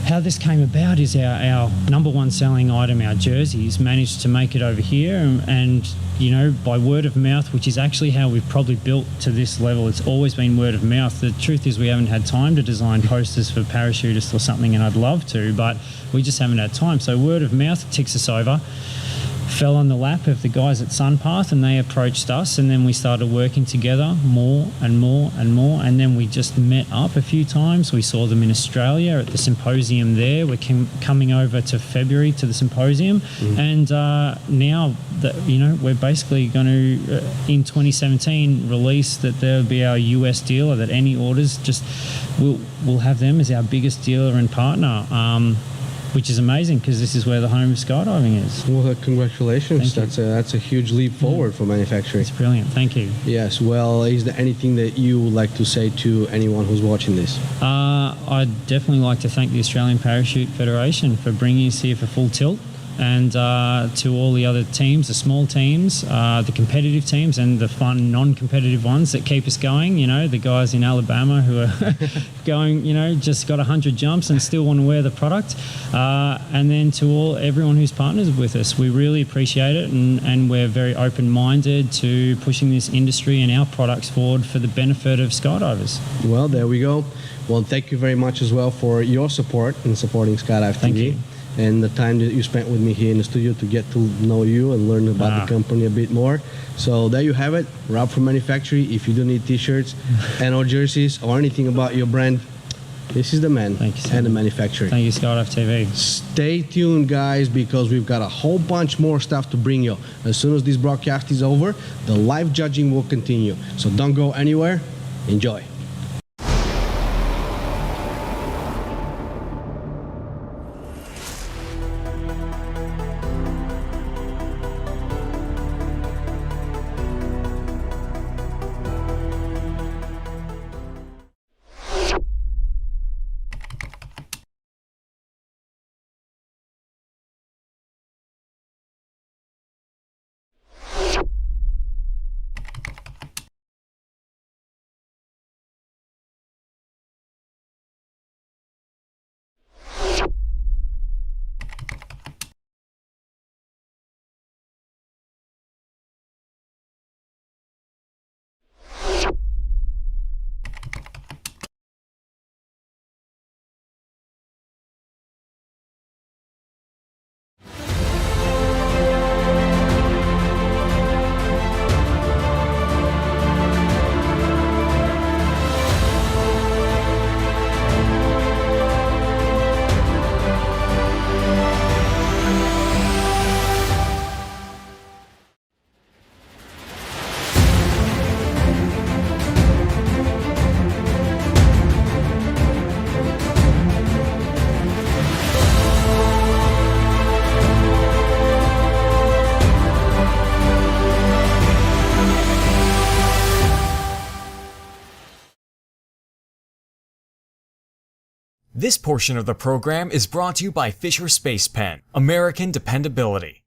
how this came about is our number one selling item, our jerseys, managed to make it over here, and you know, by word of mouth, which is actually how we've probably built to this level. It's always been word of mouth. The truth is, we haven't had time to design posters for parachutists or something, and I'd love to, but we just haven't had time. So word of mouth ticks us over. Fell on the lap of the guys at Sunpath, and they approached us, and then we started working together more and more and more, and then we just met up a few times. We saw them in Australia at the symposium there. We're coming over to February to the symposium, and now that, you know, we're basically going to in 2017 release that there'll be our US dealer, that any orders, just we'll have them as our biggest dealer and partner. Which is amazing, because this is where the home of skydiving is.
Well, congratulations. That's a huge leap forward for manufacturing.
It's brilliant. Thank you.
Yes. Well, is there anything that you would like to say to anyone who's watching this?
I'd definitely like to thank the Australian Parachute Federation for bringing us here for Full Tilt, and to all the other teams, the small teams, the competitive teams, and the fun non-competitive ones that keep us going. You know, the guys in Alabama who are going, you know, just got 100 jumps and still want to wear the product. And then to everyone who's partners with us, we really appreciate it, and we're very open-minded to pushing this industry and our products forward for the benefit of skydivers.
Well, there we go. Well, thank you very much as well for your support and supporting Skydive TV.
Thank you.
and the time that you spent with me here in the studio to get to know you and learn about the company a bit more. So there you have it, Rob from Manufactory. If you do need t-shirts and or jerseys or anything about your brand, this is the man.
Thank you,
and the Manufacturing.
Thank you, Skydive TV.
Stay tuned, guys, because we've got a whole bunch more stuff to bring you. As soon as this broadcast is over, the live judging will continue. So don't go anywhere. Enjoy.
This portion of the program is brought to you by Fisher Space Pen, American dependability.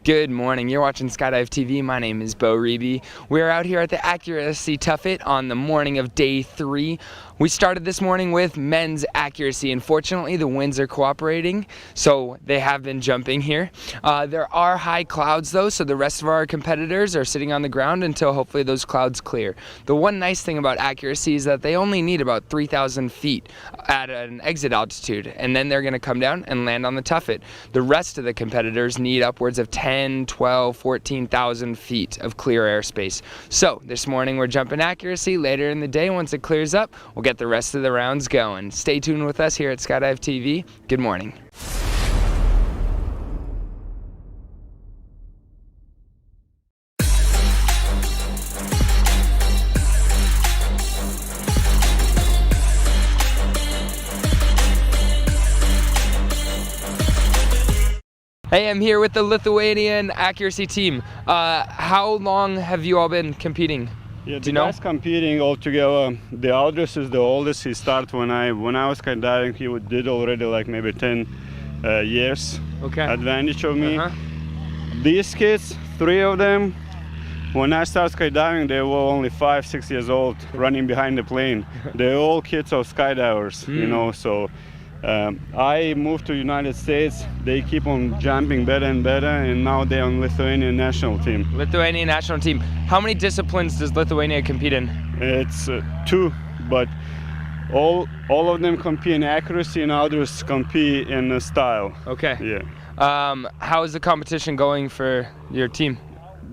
Good morning, you're watching Skydive TV. My name is Bo Reby. We're out here at the Accuracy Tuffet on the morning of day 3. We started this morning with men's accuracy. Unfortunately, the winds are cooperating, so they have been jumping here. There are high clouds though, so the rest of our competitors are sitting on the ground until hopefully those clouds clear. The one nice thing about accuracy is that they only need about 3,000 feet at an exit altitude, and then they're going to come down and land on the tuffet. The rest of the competitors need upwards of 10, 12, 14,000 feet of clear airspace. So this morning we're jumping accuracy. Later in the day, once it clears up, we'll get the rest of the rounds going. Stay tuned with us here at Skydive TV. Good morning. Hey, I'm here with the Lithuanian accuracy team. How long have you all been competing?
Yeah, the guys competing all together. The Aldous is the oldest. He started when I was skydiving. He did already like maybe 10 years advantage of me. These kids, 3 of them, when I started skydiving, they were only 5, 6 years old, running behind the plane. They're all kids of skydivers, you know. So I moved to United States. They keep on jumping better and better, and now they're on Lithuanian national team.
Lithuanian national team. How many disciplines does Lithuania compete in?
It's 2, but all of them compete in accuracy, and others compete in style.
Okay.
Yeah.
How is the competition going for your team?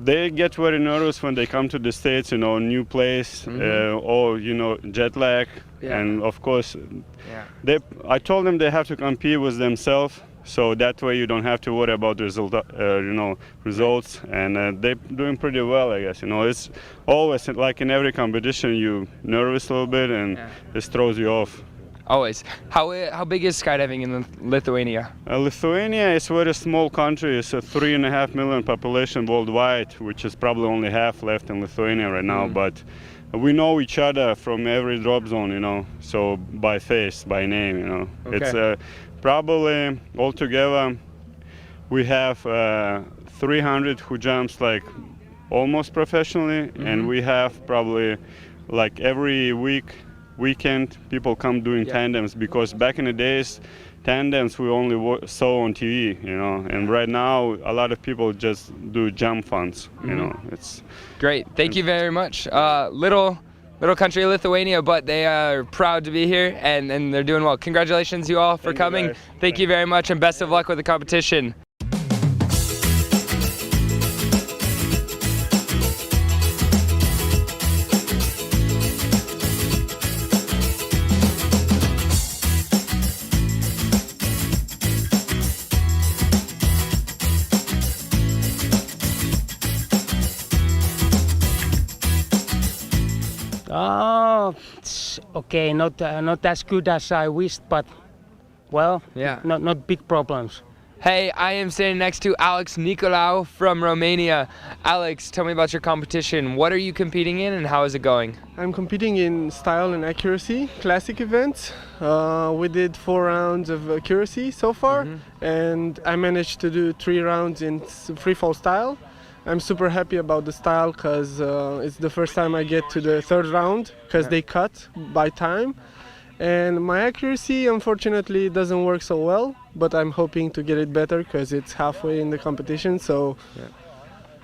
They get very nervous when they come to the States, new place, or jet lag, and of course, I told them they have to compete with themselves, so that way you don't have to worry about results, and they're doing pretty well, I guess. It's always like in every competition, you nervous a little bit, and this throws you off.
Always. How big is skydiving in Lithuania?
Lithuania is a very small country. It's a 3.5 million population worldwide, which is probably only half left in Lithuania right now. But we know each other from every drop zone, so by face, by name,
Okay.
It's probably altogether we have 300 who jumps like almost professionally, and we have probably like every weekend people come doing tandems, because back in the days tandems we only saw on TV, and right now a lot of people just do jump funds. It's
great. Thank you very much. Little country Lithuania, but they are proud to be here, and they're doing well. Congratulations you all for coming. Thank you very much, and best of luck with the competition.
It's okay, not as good as I wished, but well, not big problems.
Hey, I am standing next to Alex Nicolau from Romania. Alex, tell me about your competition. What are you competing in, and how is it going?
I'm competing in style and accuracy, classic events. We did 4 rounds of accuracy so far, and I managed to do 3 rounds in free fall style. I'm super happy about the style because it's the first time I get to the 3rd round, because they cut by time. And my accuracy, unfortunately, doesn't work so well, but I'm hoping to get it better because it's halfway in the competition. So,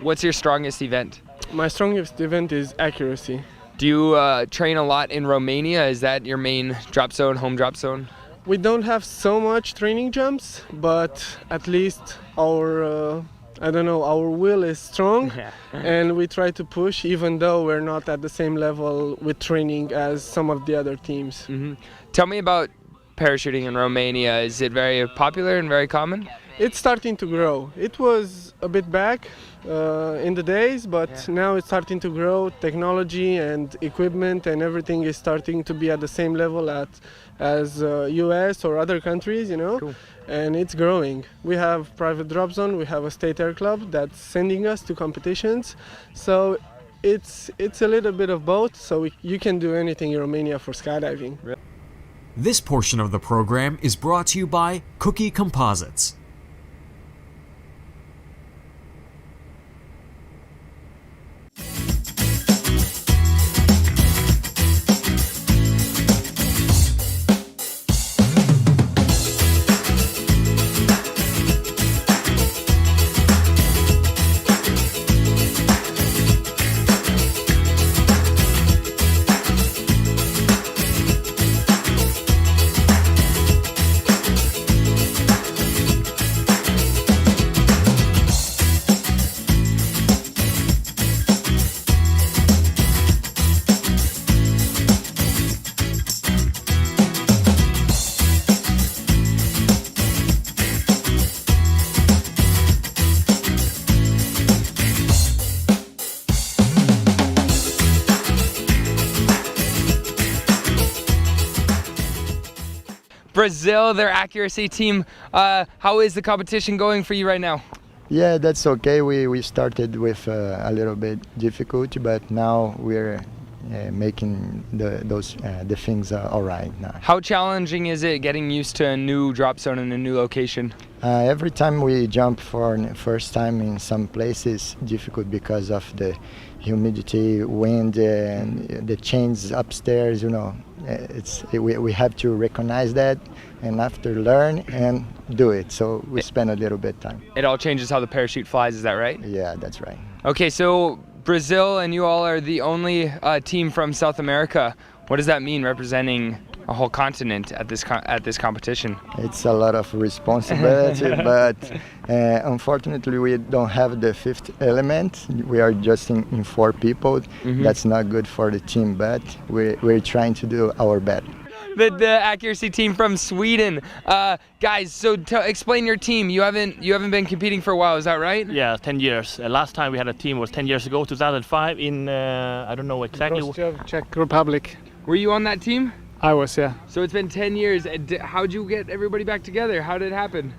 what's your strongest event?
My strongest event is accuracy.
Do you train a lot in Romania? Is that your main drop zone, home drop zone?
We don't have so much training jumps, but at least our our will is strong, and we try to push, even though we're not at the same level with training as some of the other teams.
Tell me about parachuting in Romania. Is it very popular and very common?
It's starting to grow. It was a bit back in the days, but now it's starting to grow. Technology and equipment and everything is starting to be at the same level as US or other countries,
Cool.
And it's growing. We have private drop zone, we have a state air club that's sending us to competitions. So it's a little bit of both, so you can do anything in Romania for skydiving.
This portion of the program is brought to you by Cookie Composites.
Brazil, their accuracy team. How is the competition going for you right now?
Yeah, that's okay. We started with a little bit difficulty, but now we're
making the things all right now.
How challenging is it getting used to a new drop zone in a new location?
Every time we jump for the first time in some places, difficult because of the humidity, wind, and the change upstairs. You know, we have to recognize that, and after learn and do it. So we spend a little bit time.
It all changes how the parachute flies. Is that right?
Yeah, that's right.
Okay, so Brazil and you all are the only team from South America. What does that mean, representing a whole continent at this competition?
It's a lot of responsibility, but unfortunately we don't have the fifth element. We are just in 4 people. That's not good for the team, but we're trying to do our best.
The accuracy team from Sweden, guys. So explain your team. You haven't been competing for a while, is that right?
Yeah, 10 years. Last time we had a team was 10 years ago, 2005 in I don't know exactly.
Czech Republic.
Were you on that team?
I was, yeah.
So it's been 10 years. How'd you get everybody back together? How did it happen?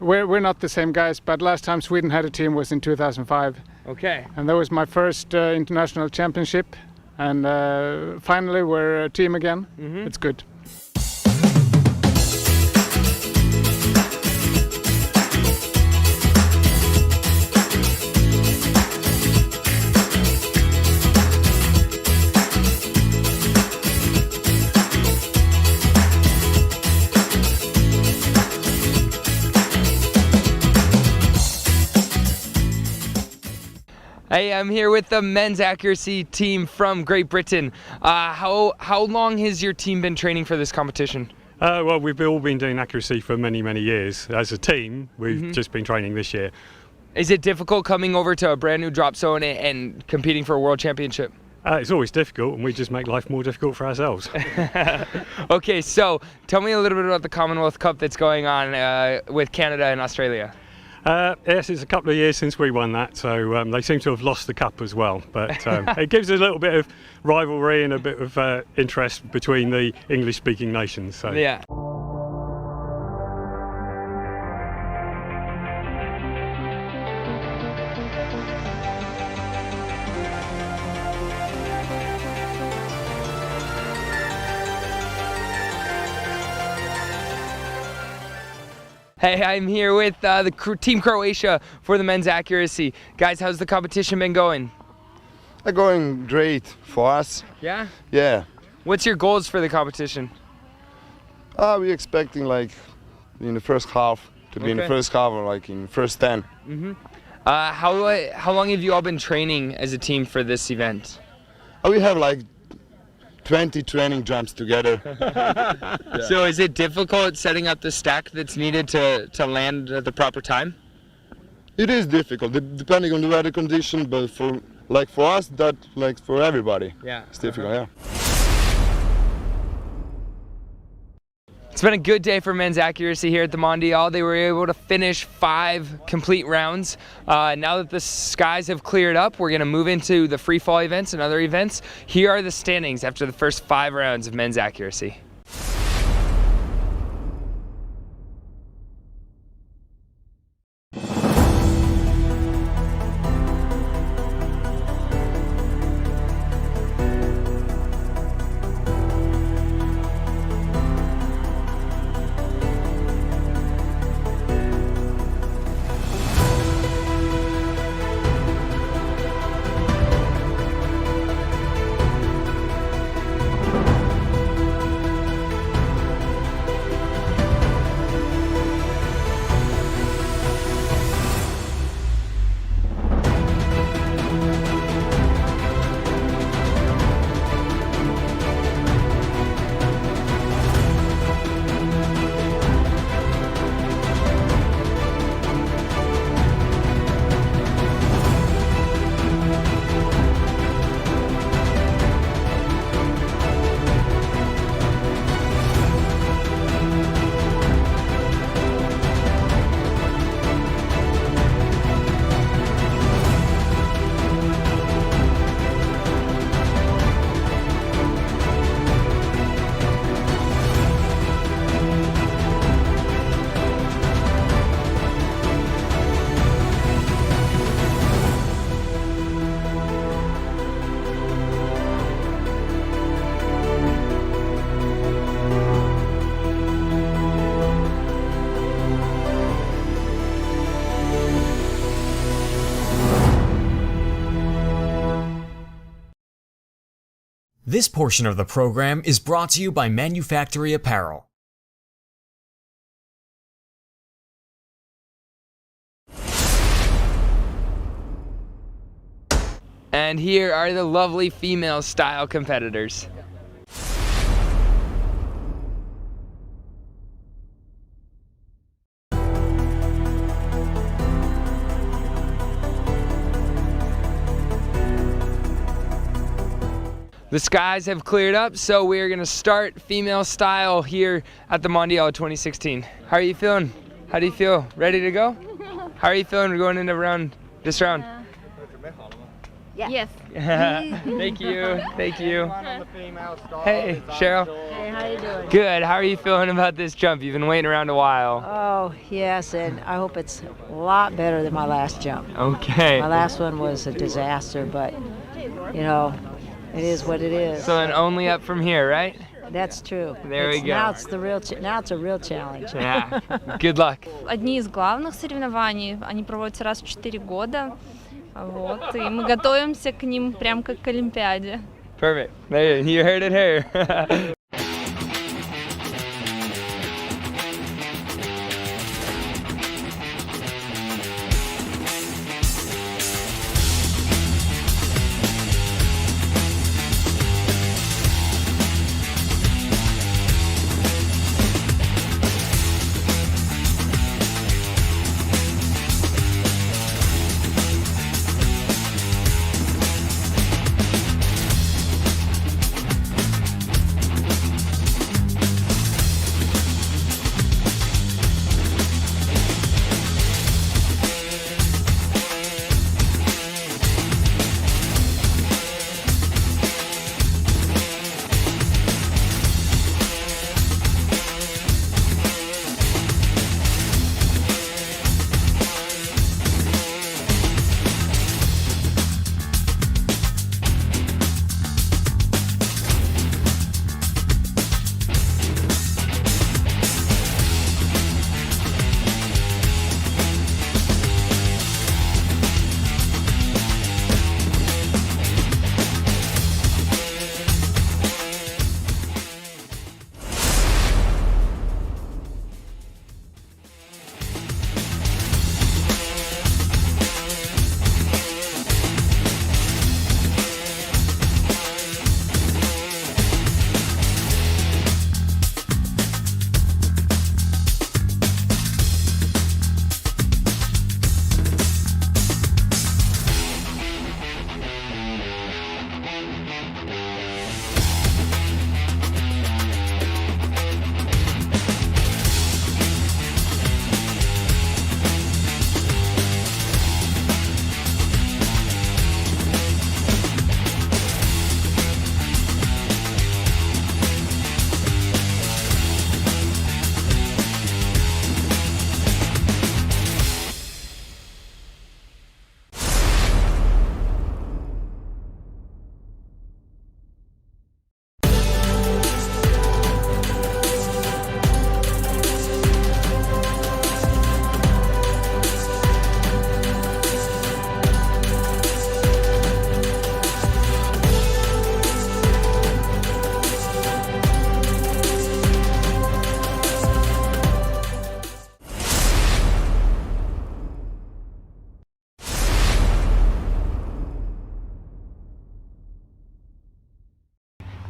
We're not the same guys, but last time Sweden had a team was in 2005.
Okay.
And that was my first international championship. And finally we're a team again. It's good.
Hey, I'm here with the men's accuracy team from Great Britain. How long has your team been training for this competition?
Well, we've all been doing accuracy for many, many years. As a team, we've just been training this year.
Is it difficult coming over to a brand new drop zone and competing for a world championship?
It's always difficult, and we just make life more difficult for ourselves.
Okay, so tell me a little bit about the Commonwealth Cup that's going on with Canada and Australia.
Yes, it's a couple of years since we won that, so they seem to have lost the cup as well. But it gives us a little bit of rivalry and a bit of interest between the English-speaking nations. So.
Yeah. Hey, I'm here with the Team Croatia for the men's accuracy. Guys, how's the competition been going?
Going great for us.
Yeah?
Yeah.
What's your goals for the competition?
We're expecting like in the first half to be in the first half or like in first 10.
How long have you all been training as a team for this event?
We have like 20 training jumps together.
Yeah. So is it difficult setting up the stack that's needed to land at the proper time?
It is difficult, depending on the weather condition, but for us, that like for everybody.
Yeah.
It's difficult, yeah.
It's been a good day for men's accuracy here at the Mondial. They were able to finish 5 complete rounds. Now that the skies have cleared up, we're going to move into the free fall events and other events. Here are the standings after the first 5 rounds of men's accuracy.
This portion of the program is brought to you by Manufactory Apparel.
And here are the lovely female style competitors. The skies have cleared up, so we are going to start female style here at the Mondial 2016. How are you feeling? How do you feel? Ready to go? How are you feeling? We're going into this round.
Yes.
Thank you. Thank you. Hey, Cheryl.
Hey, how you doing?
Good. How are you feeling about this jump? You've been waiting around a while.
Oh, yes, and I hope it's a lot better than my last jump.
Okay.
My last one was a disaster, but, you know, it is what it is.
So then only up from here, right?
That's true.
There we go.
Now it's a real challenge.
Yeah. Good luck.
Одни из главных соревнований, они проводятся раз в 4 года. Вот, и мы готовимся к ним прям как к Олимпиаде.
Perfect. There you heard it here.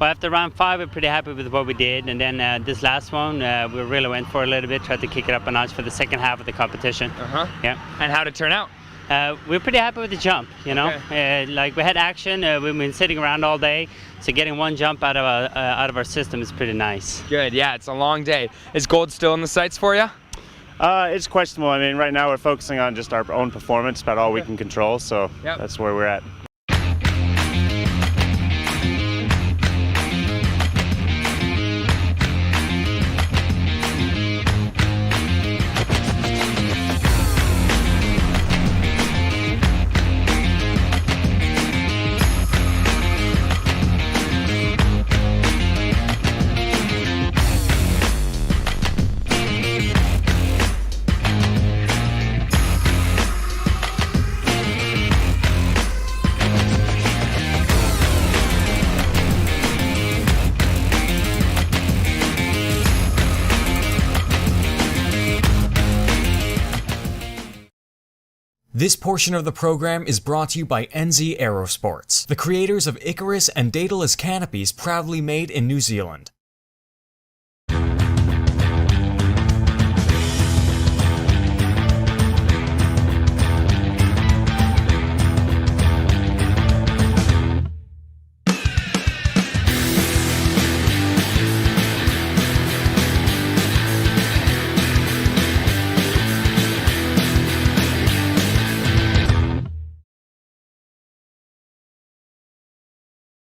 Well, after round 5, we're pretty happy with what we did, and then this last one, we really went for a little bit, tried to kick it up a notch for the second half of the competition. Yeah.
And how'd it turn out?
We're pretty happy with the jump, you know. Like we had action, we've been sitting around all day, so getting one jump out of our system is pretty nice.
Good, yeah, it's a long day. Is gold still in the sights for you?
It's questionable. I mean, right now we're focusing on just our own performance, about all we can control, so that's where we're at.
This portion of the program is brought to you by NZ Aerosports, the creators of Icarus and Daedalus canopies proudly made in New Zealand.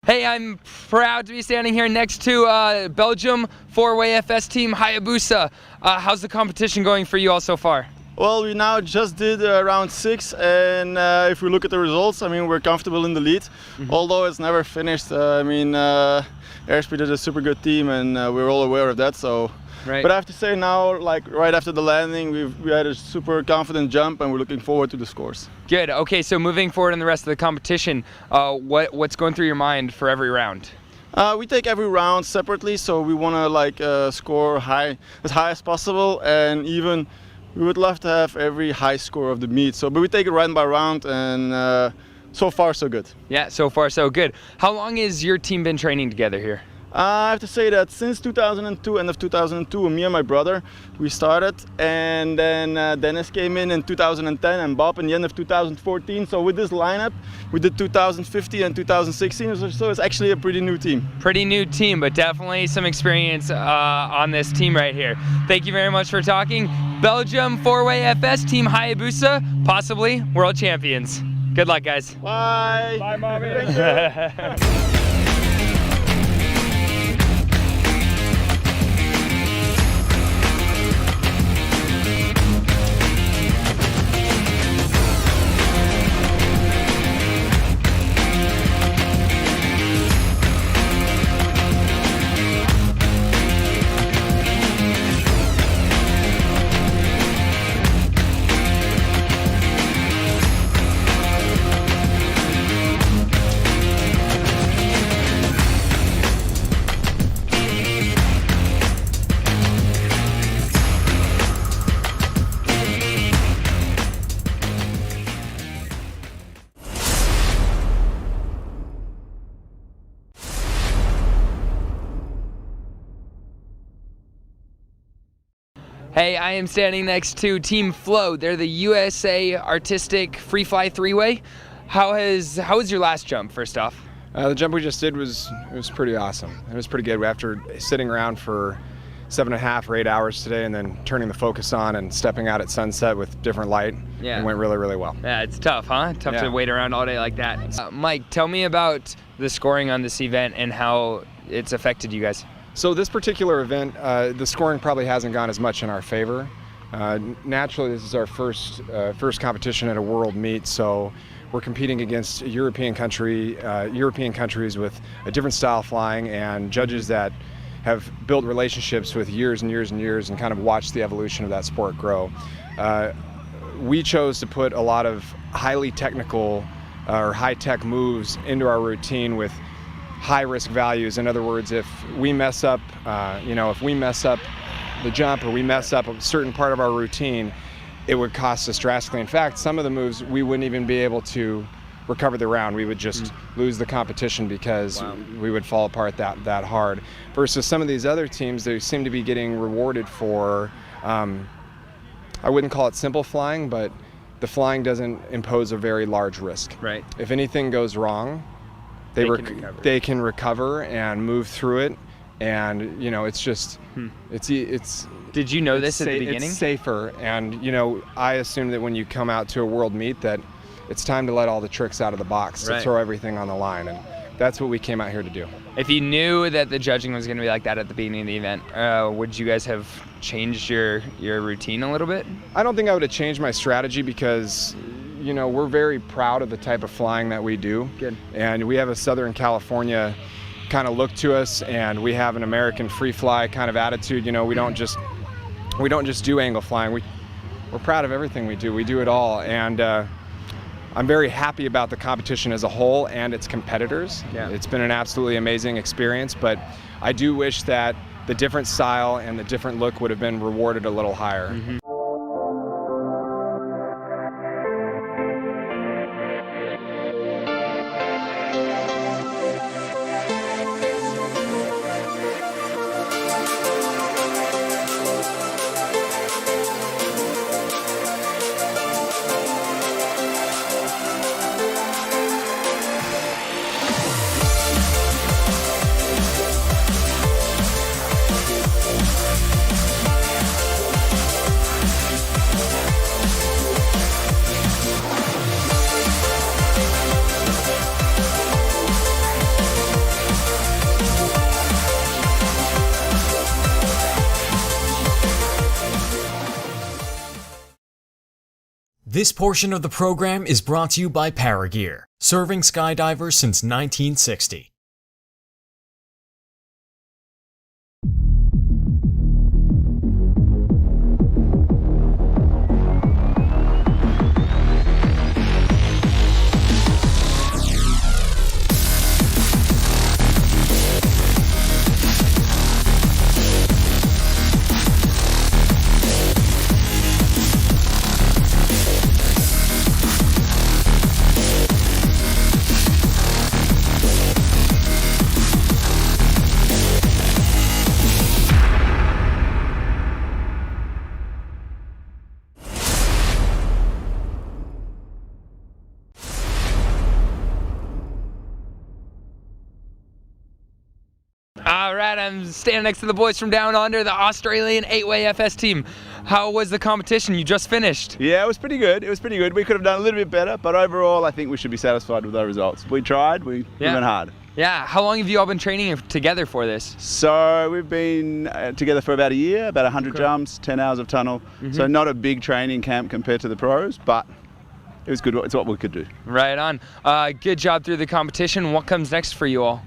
Hey, I'm proud to be standing here next to Belgium 4-way FS team Hayabusa. How's the competition going for you all so far?
Well, we now just did round 6, and if we look at the results, I mean, we're comfortable in the lead. Although it's never finished. I mean, Airspeed is a super good team, and we're all aware of that. So, but I have to say now, like right after the landing, we had a super confident jump, and we're looking forward to the scores.
Good. Okay, so moving forward in the rest of the competition, what's going through your mind for every round?
We take every round separately, so we want to like score as high as possible, and even we would love to have every high score of the meet. So, but we take it round by round, and so far so good.
Yeah, so far so good. How long has your team been training together here?
I have to say that since 2002, end of 2002, me and my brother, we started, and then Dennis came in 2010, and Bob in the end of 2014. So with this lineup, we did 2015 and 2016, so it's actually a pretty new team.
Pretty new team, but definitely some experience on this team right here. Thank you very much for talking. Belgium 4-way FS team Hayabusa, possibly world champions. Good luck, guys.
Bye.
Bye, Mommy.
Thank you.
Hey, I am standing next to Team Flow. They're the USA Artistic Free Fly 3-way. How was your last jump, first off?
The jump we just did was pretty awesome. It was pretty good. After sitting around for 7.5 or 8 hours today, and then turning the focus on and stepping out at sunset with different light, it went really, really well.
Yeah, it's tough, huh? Tough to wait around all day like that. Mike, tell me about the scoring on this event and how it's affected you guys.
So this particular event, the scoring probably hasn't gone as much in our favor. Naturally, this is our first competition at a world meet, so we're competing against European countries with a different style of flying and judges that have built relationships with years and years and years and kind of watched the evolution of that sport grow. We chose to put a lot of highly technical or high-tech moves into our routine with high risk values. In other words, if we mess up, if we mess up the jump or we mess up a certain part of our routine, it would cost us drastically. In fact, some of the moves we wouldn't even be able to recover the round. We would just lose the competition because we would fall apart that hard. Versus some of these other teams, they seem to be getting rewarded for, I wouldn't call it simple flying, but the flying doesn't impose a very large risk.
Right.
If anything goes wrong, they can recover and move through it, and it's just it's.
Did you know this at the beginning?
It's safer, and I assume that when you come out to a world meet that it's time to let all the tricks out of the box, to throw everything on the line, and that's what we came out here to do.
If you knew that the judging was going to be like that at the beginning of the event, would you guys have changed your routine a little bit?
I don't think I would have changed my strategy because we're very proud of the type of flying that we do.
Good.
And we have a Southern California kind of look to us, and we have an American free fly kind of attitude. We don't just do angle flying. We're proud of everything we do. We do it all, and I'm very happy about the competition as a whole and its competitors.
Yeah.
It's been an absolutely amazing experience, but I do wish that the different style and the different look would have been rewarded a little higher.
This portion of the program is brought to you by Paragear, serving skydivers since 1960.
All right, I'm standing next to the boys from down under, the Australian 8-way FS team. How was the competition? You just finished.
Yeah, it was pretty good. It was pretty good. We could have done a little bit better, but overall, I think we should be satisfied with our results. We tried. We went hard.
Yeah. How long have you all been training together for this?
So we've been together for about a year, about 100 jumps, 10 hours of tunnel. So not a big training camp compared to the pros, but it was good. It's what we could do.
Right on. Good job through the competition. What comes next for you all?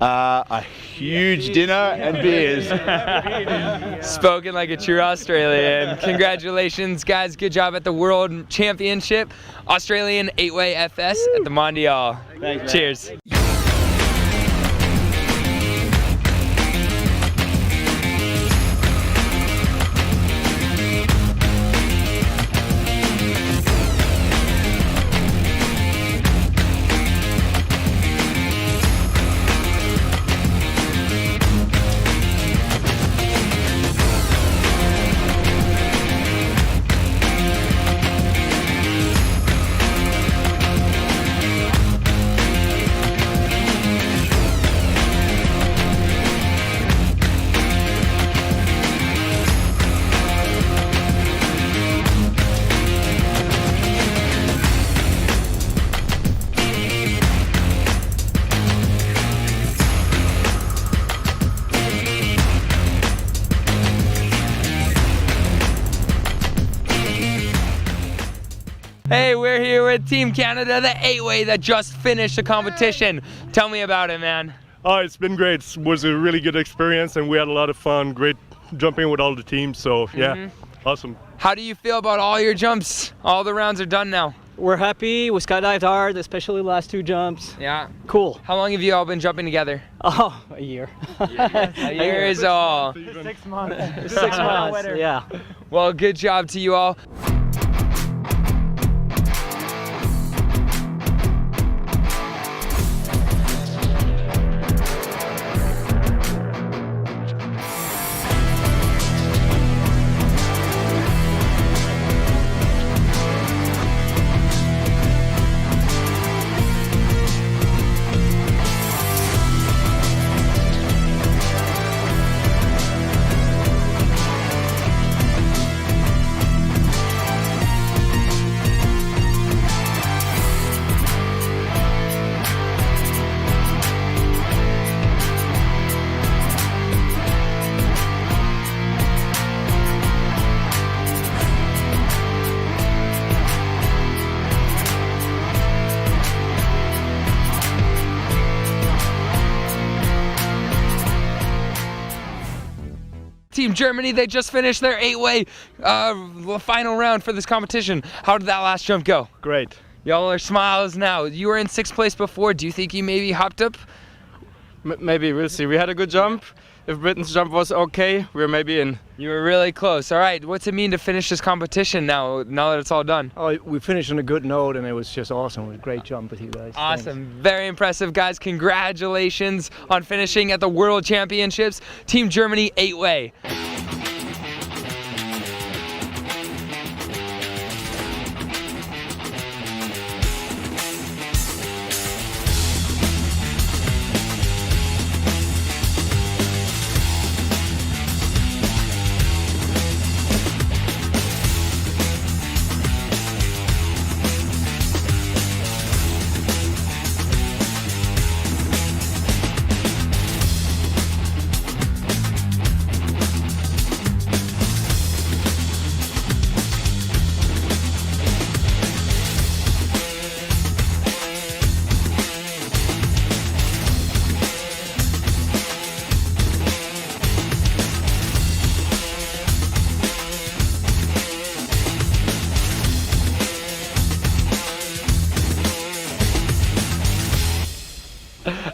A huge dinner and beers.
Spoken like a true Australian. Congratulations, guys. Good job at the World Championship. Australian 8-way FS at the Mondial.
Thanks,
cheers. Hey, we're here with Team Canada, the 8-way that just finished the competition. Tell me about it, man.
Oh, it's been great. It was a really good experience and we had a lot of fun. Great jumping with all the teams, so yeah, awesome.
How do you feel about all your jumps? All the rounds are done now.
We're happy. We skydived hard, especially the last 2 jumps.
Yeah.
Cool.
How long have you all been jumping together?
Oh, a year.
A year is all.
6 months. 6 months, yeah.
Well, good job to you all. Team Germany, they just finished their 8-way final round for this competition. How did that last jump go?
Great.
Y'all are smiles now. You were in 6th place before. Do you think you maybe hopped up?
Maybe, we'll see. We had a good jump. If Britain's jump was okay, we're maybe in.
You were really close. All right, what's it mean to finish this competition now that it's all done?
Oh, we finished on a good note and it was just awesome. It was a great jump with you guys.
Awesome. Thanks. Very impressive, guys. Congratulations on finishing at the World Championships. Team Germany 8-way.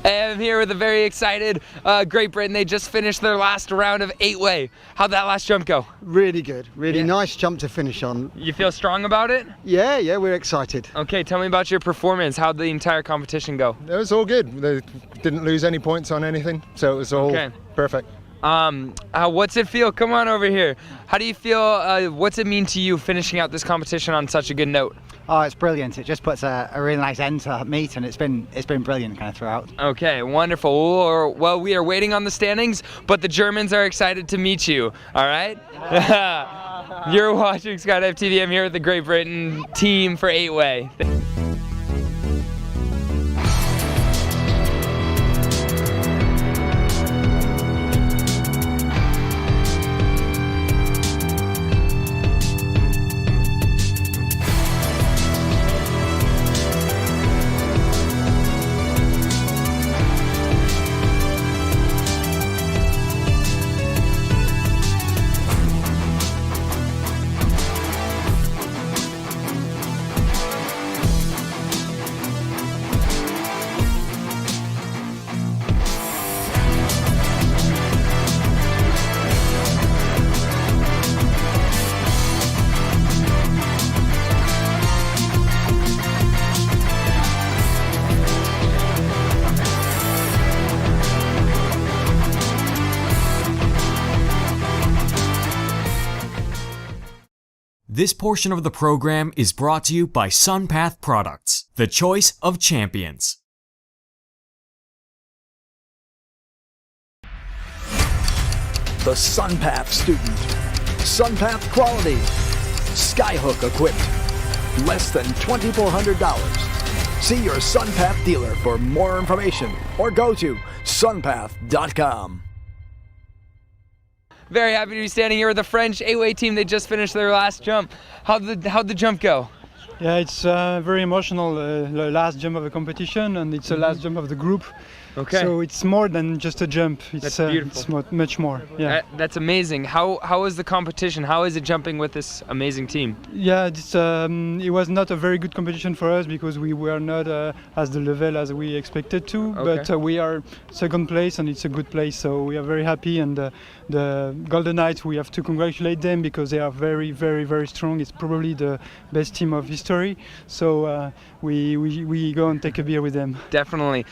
And I'm here with a very excited Great Britain. They just finished their last round of 8-way. How'd that last jump go?
Really good. Really nice jump to finish on.
You feel strong about it?
Yeah, we're excited.
Okay, tell me about your performance. How'd the entire competition go?
It was all good. They didn't lose any points on anything, so it was all perfect.
What's it feel? Come on over here. How do you feel? What's it mean to you finishing out this competition on such a good note?
Oh, it's brilliant. It just puts a really nice end to meet, and it's been brilliant kind of throughout.
Okay, wonderful. Well, we are waiting on the standings, but the Germans are excited to meet you. All right? You're watching Skydive TV. I'm here with the Great Britain team for 8-way.
This portion of the program is brought to you by SunPath Products, the choice of champions.
The SunPath student. SunPath quality. Skyhook equipped. Less than $2,400. See your SunPath dealer for more information or go to sunpath.com.
Very happy to be standing here with the French 8-way team. They just finished their last jump. How'd the jump go?
Yeah, it's very emotional, the last jump of the competition, and it's the last jump of the group.
Okay.
So it's more than just a jump. It's,
That's beautiful.
It's much more. Yeah.
That's amazing. How is the competition? How is it jumping with this amazing team?
Yeah, it was not a very good competition for us because we were not as the level as we expected to.
Okay.
But we are second place, and it's a good place. So we are very happy. And the Golden Knights, we have to congratulate them because they are very, very, very strong. It's probably the best team of history. So we go and take a beer with them.
Definitely.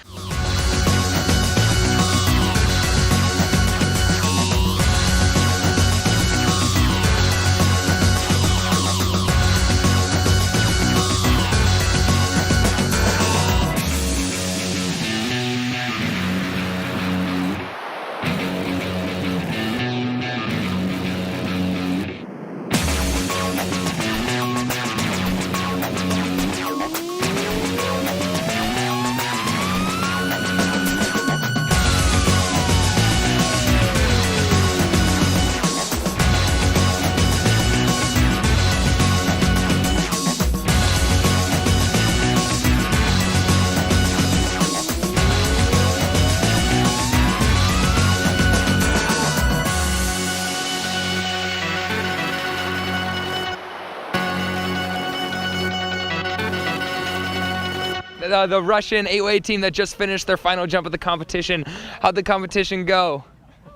The Russian 8-way team that just finished their final jump of the competition. How'd the competition go?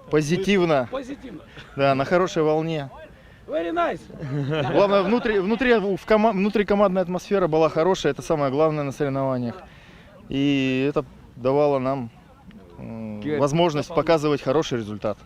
Позитивно. Да, на хорошей волне.
Very nice.
Главное, внутрикомандная атмосфера была хорошая, это самое главное на соревнованиях. И это давало нам возможность показывать хороший результат.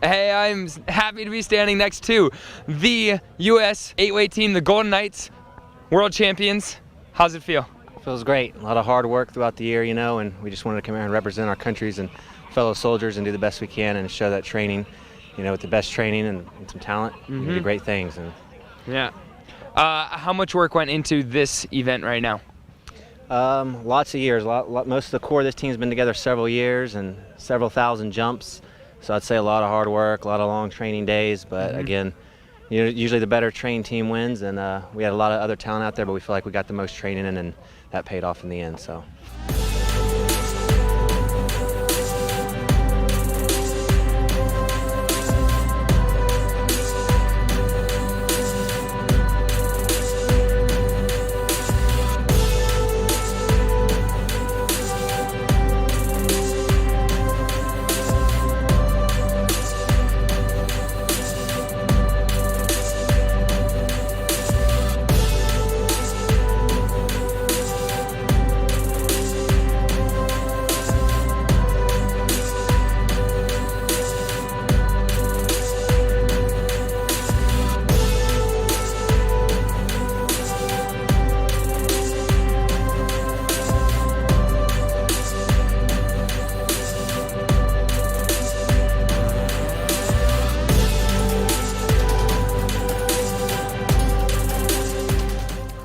Hey, I'm happy to be standing next to the U.S. 8-weight team, the Golden Knights, world champions. How's it feel?
Feels great. A lot of hard work throughout the year, you know, and we just wanted to come here and represent our countries and fellow soldiers and do the best we can and show that training, you know, with the best training and some talent, we do great things. And
yeah. How much work went into this event right now?
Lots of years. Most of the core of this team's been together several years and several thousand jumps. So I'd say a lot of hard work, a lot of long training days. But again, you know, usually the better trained team wins. And we had a lot of other talent out there, but we feel like we got the most training in, and that paid off in the end. So.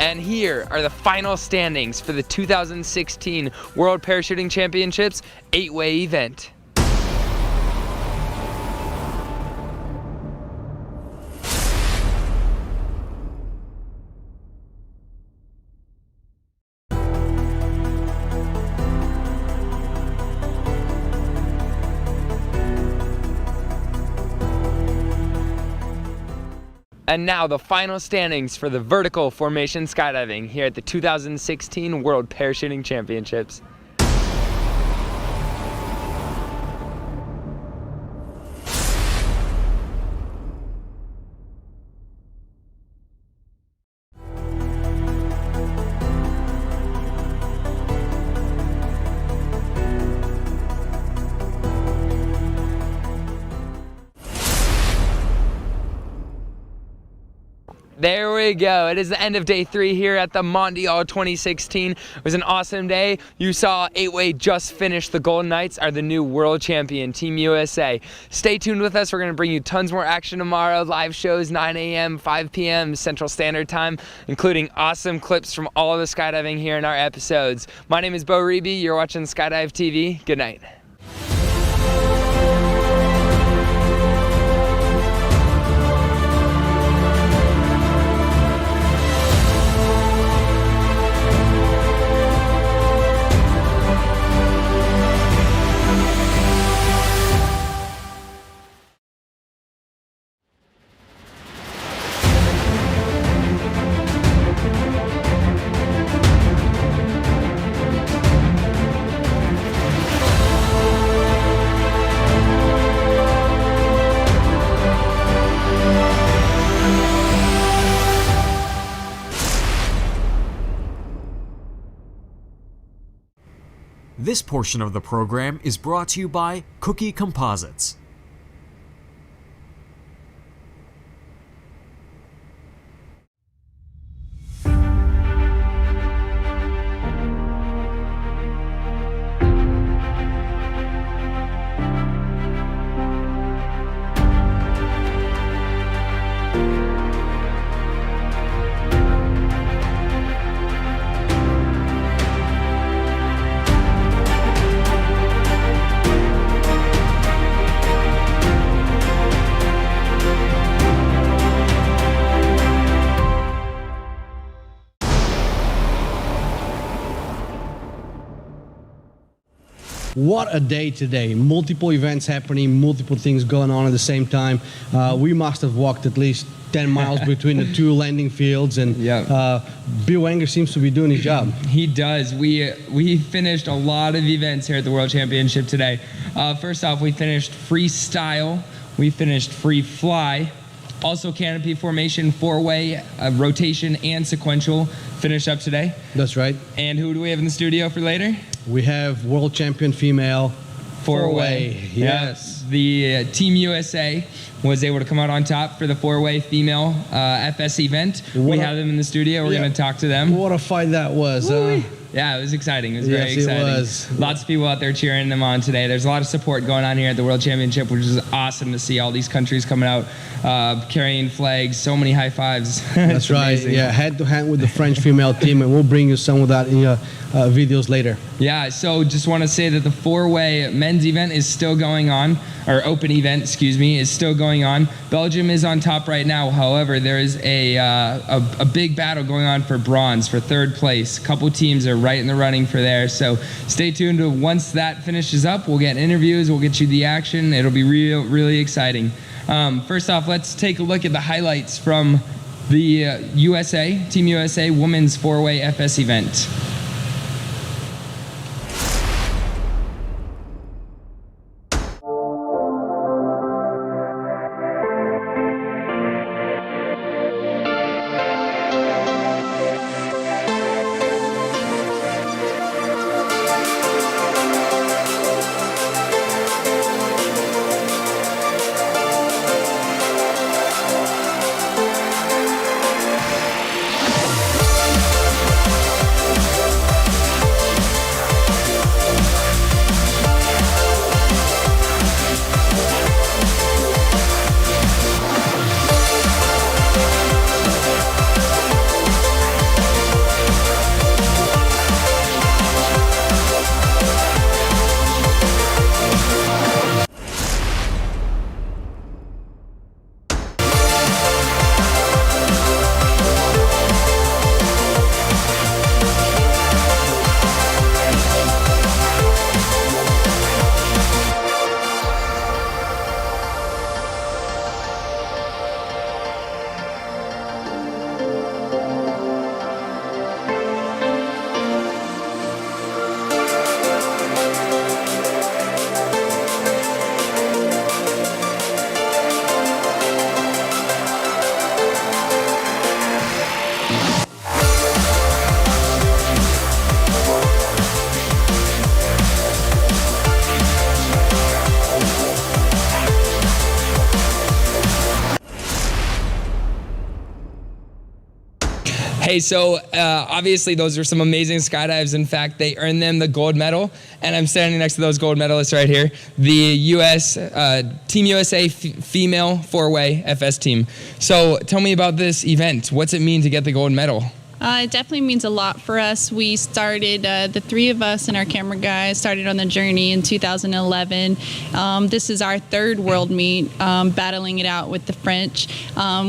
And here are the final standings for the 2016 World Parachuting Championships 8-way event. And now the final standings for the vertical formation skydiving here at the 2016 World Parachuting Championships. There we go. It is the end of day 3 here at the Mondial 2016. It was an awesome day. You saw 8-way just finish. The Golden Knights are the new world champion, Team USA. Stay tuned with us. We're going to bring you tons more action tomorrow. Live shows 9 a.m., 5 p.m. Central Standard Time, including awesome clips from all of the skydiving here in our episodes. My name is Bo Reby. You're watching Skydive TV. Good night.
This portion of the program is brought to you by Cookie Composites.
What a day today. Multiple events happening, multiple things going on at the same time. We must have walked at least 10 miles between the two landing fields, and Bill Wenger seems to be doing his job.
He does. We finished a lot of events here at the World Championship today. First off, we finished freestyle, we finished free fly, also canopy formation, 4-way, rotation, and sequential finished up today.
That's right.
And who do we have in the studio for later?
We have world champion female,
four-way.
Yes.
The Team USA was able to come out on top for the four-way female FS event. We have them in the studio. We're going to talk to them.
What a fight that was.
Yeah, it was exciting. It was very exciting.
It was.
Lots of people out there cheering them on today. There's a lot of support going on here at the World Championship, which is awesome to see. All these countries coming out, carrying flags, so many high fives.
That's right.
Amazing.
Yeah, hand to hand with the French female team, and we'll bring you some of that in your videos later.
Yeah, so just want to say that the four-way men's event is still going on, or open event, excuse me, is still going on. Belgium is on top right now. However, there is a big battle going on for bronze, for third place. A couple teams are right in the running for there. So stay tuned to once that finishes up. We'll get interviews. We'll get you the action. It'll be really exciting. First off, let's take a look at the highlights from the Team USA Women's Four-Way FS event. Hey, so obviously those are some amazing skydives. In fact, they earned them the gold medal, and I'm standing next to those gold medalists right here. The Team USA female four-way FS team. So tell me about this event. What's it mean to get the gold medal?
It definitely means a lot for us. We started, the three of us and our camera guys started on the journey in 2011. This is our third world meet, battling it out with the French.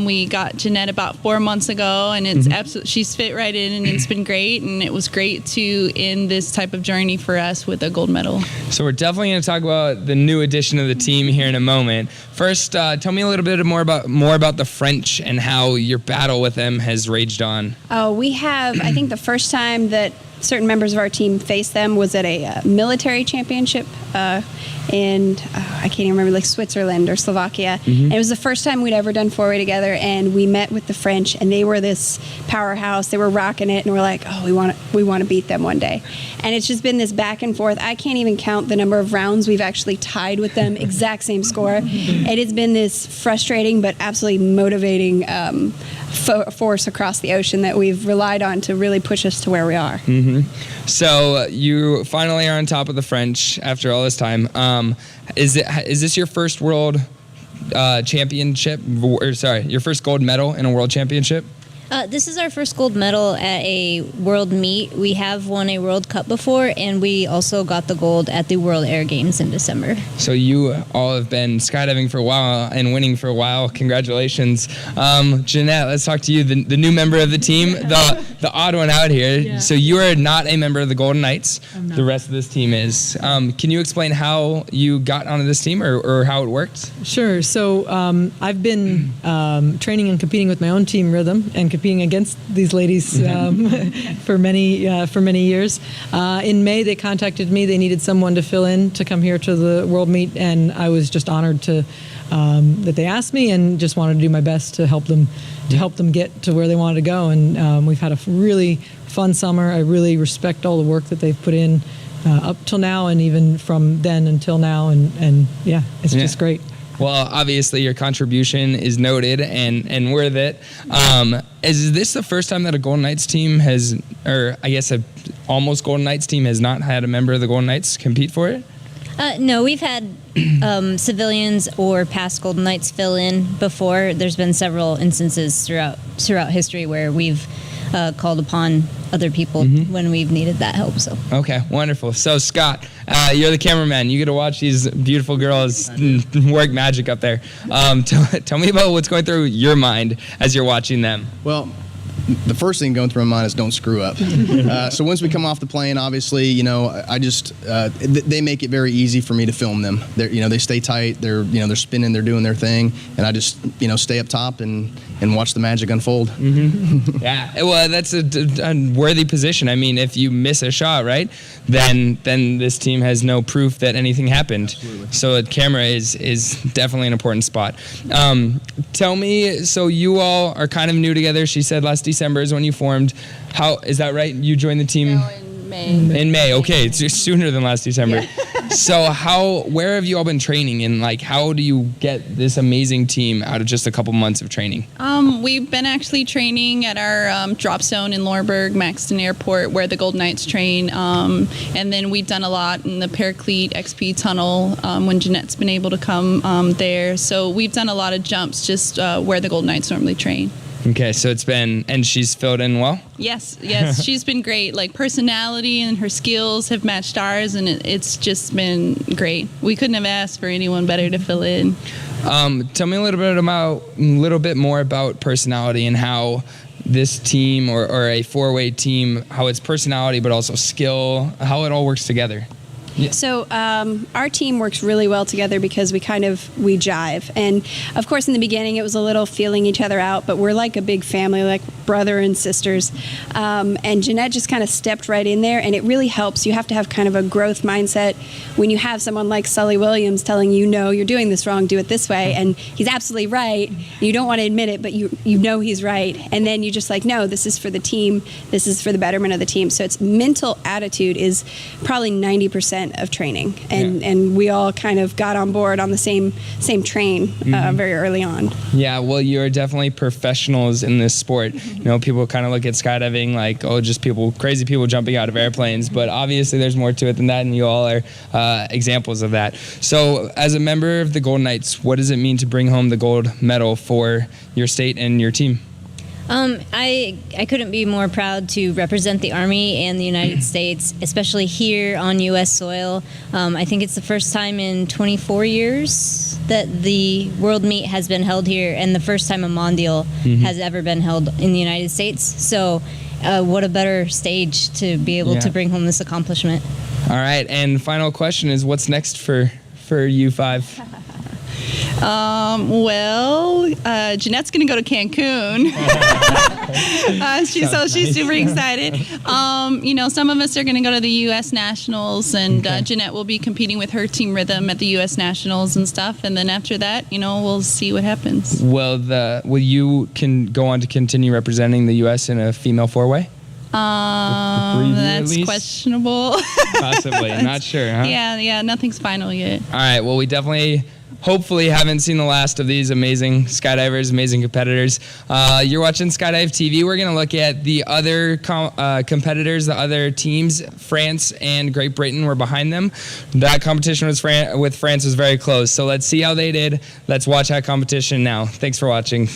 We got Jeanette about 4 months ago, and it's absolutely, she's fit right in, and it's been great. And it was great to end this type of journey for us with a gold medal.
So we're definitely going to talk about the new addition of the team here in a moment. First, tell me a little bit more about the French and how your battle with them has raged on.
We have, I think the first time that certain members of our team faced them was at a military championship in, I can't even remember, like Switzerland or Slovakia. And it was the first time we'd ever done four-way together, and we met with the French, and they were this powerhouse. They were rocking it, and we're like, oh, we want to beat them one day. And it's just been this back and forth. I can't even count the number of rounds we've actually tied with them, exact same score. It has been this frustrating but absolutely motivating force across the ocean that we've relied on to really push us to where we are.
So you finally are on top of the French after all this time. Is this your first world championship, or sorry, your first gold medal in a world championship?
This is our first gold medal at a world meet. We have won a World Cup before, and we also got the gold at the World Air Games in December.
So you all have been skydiving for a while and winning for a while. Congratulations. Jeanette, let's talk to you, the new member of the team, the odd one out here. Yeah. So you are not a member of the Golden Knights. The rest of this team is. Can you explain how you got onto this team or how it worked?
Sure. So I've been training and competing with my own team, Rhythm, and competing against these ladies for many years. In May, they contacted me. They needed someone to fill in to come here to the World Meet, and I was just honored to that they asked me, and just wanted to do my best to help them get to where they wanted to go. And we've had a really fun summer. I really respect all the work that they've put in up till now, and even from then until now, and yeah, it's just great.
Well, obviously your contribution is noted and worth it. Is this the first time that a Golden Knights team has, or I guess a almost Golden Knights team has not had a member of the Golden Knights compete for it?
No, we've had civilians or past Golden Knights fill in before. There's been several instances throughout history where we've called upon other people when we've needed that help. So
okay, wonderful. So Scott, you're the cameraman. You get to watch these beautiful girls work magic up there. Tell me about what's going through your mind as you're watching them.
Well, the first thing going through my mind is don't screw up. So once we come off the plane, obviously, you know, I just they make it very easy for me to film them. They stay tight. They're spinning. They're doing their thing, and I just stay up top and watch the magic unfold.
Yeah, well, that's a worthy position. I mean, if you miss a shot, right, then this team has no proof that anything happened. Absolutely. So a camera is definitely an important spot. Tell me, so you all are kind of new together. She said last December is when you formed. How is that right? You joined the team
in May.
In May, okay, it's just sooner than last December. Yeah. So where have you all been training, and like how do you get this amazing team out of just a couple months of training?
We've been actually training at our drop zone in Lorberg, Maxton Airport, where the Golden Knights train, and then we've done a lot in the Paraclete XP tunnel when Jeanette's been able to come there. So we've done a lot of jumps just where the Golden Knights normally train.
Okay, so it's been, and she's filled in well?
Yes, she's been great. Like, personality and her skills have matched ours, and it's just been great. We couldn't have asked for anyone better to fill in.
Tell me a little bit more about personality and how this team or a four-way team, how it's personality but also skill, how it all works together.
Yeah. So our team works really well together because we jive. And of course, in the beginning, it was a little feeling each other out, but we're like a big family, like brother and sisters. And Jeanette just kind of stepped right in there, and it really helps. You have to have kind of a growth mindset when you have someone like Sully Williams telling you, no, you're doing this wrong, do it this way. And he's absolutely right. You don't want to admit it, but you know he's right. And then you just like, no, this is for the team. This is for the betterment of the team. So it's mental attitude is probably 90% of training, and we all kind of got on board on the same train very early on.
Yeah, well, you're definitely professionals in this sport. You know, people kind of look at skydiving like, oh, just crazy people jumping out of airplanes, but obviously there's more to it than that, and you all are examples of that. So as a member of the Golden Knights, what does it mean to bring home the gold medal for your state and your team?
I couldn't be more proud to represent the Army and the United States, especially here on U.S. soil. I think it's the first time in 24 years that the World Meet has been held here, and the first time a Mondial has ever been held in the United States. So what a better stage to be able to bring home this accomplishment.
All right, and final question is, what's next for you five?
Jeanette's going to go to Cancun. She's super excited. Some of us are going to go to the U.S. Nationals, and Jeanette will be competing with her team Rhythm at the U.S. Nationals and stuff. And then after that, we'll see what happens.
Will you go on to continue representing the U.S. in a female four-way?
That's questionable.
Possibly, not sure, huh?
Yeah, nothing's final yet.
All right, well, we definitely hopefully haven't seen the last of these amazing skydivers, amazing competitors. You're watching Skydive TV. We're going to look at the other competitors, the other teams. France and Great Britain were behind them. That competition with France was very close. So let's see how they did. Let's watch that competition now. Thanks for watching.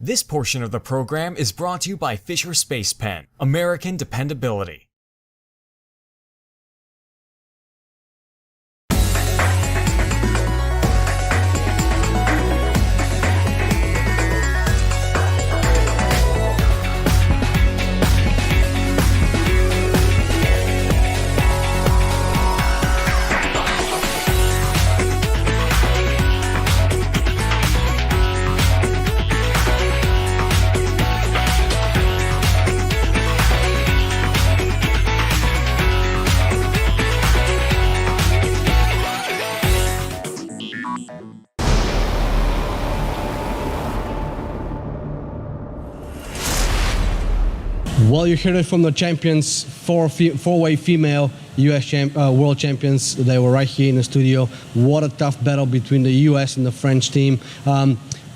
This portion of the program is brought to you by Fisher Space Pen, American dependability.
Well, you heard it from the champions, four-way female U.S. world champions. They were right here in the studio. What a tough battle between the U.S. and the French team.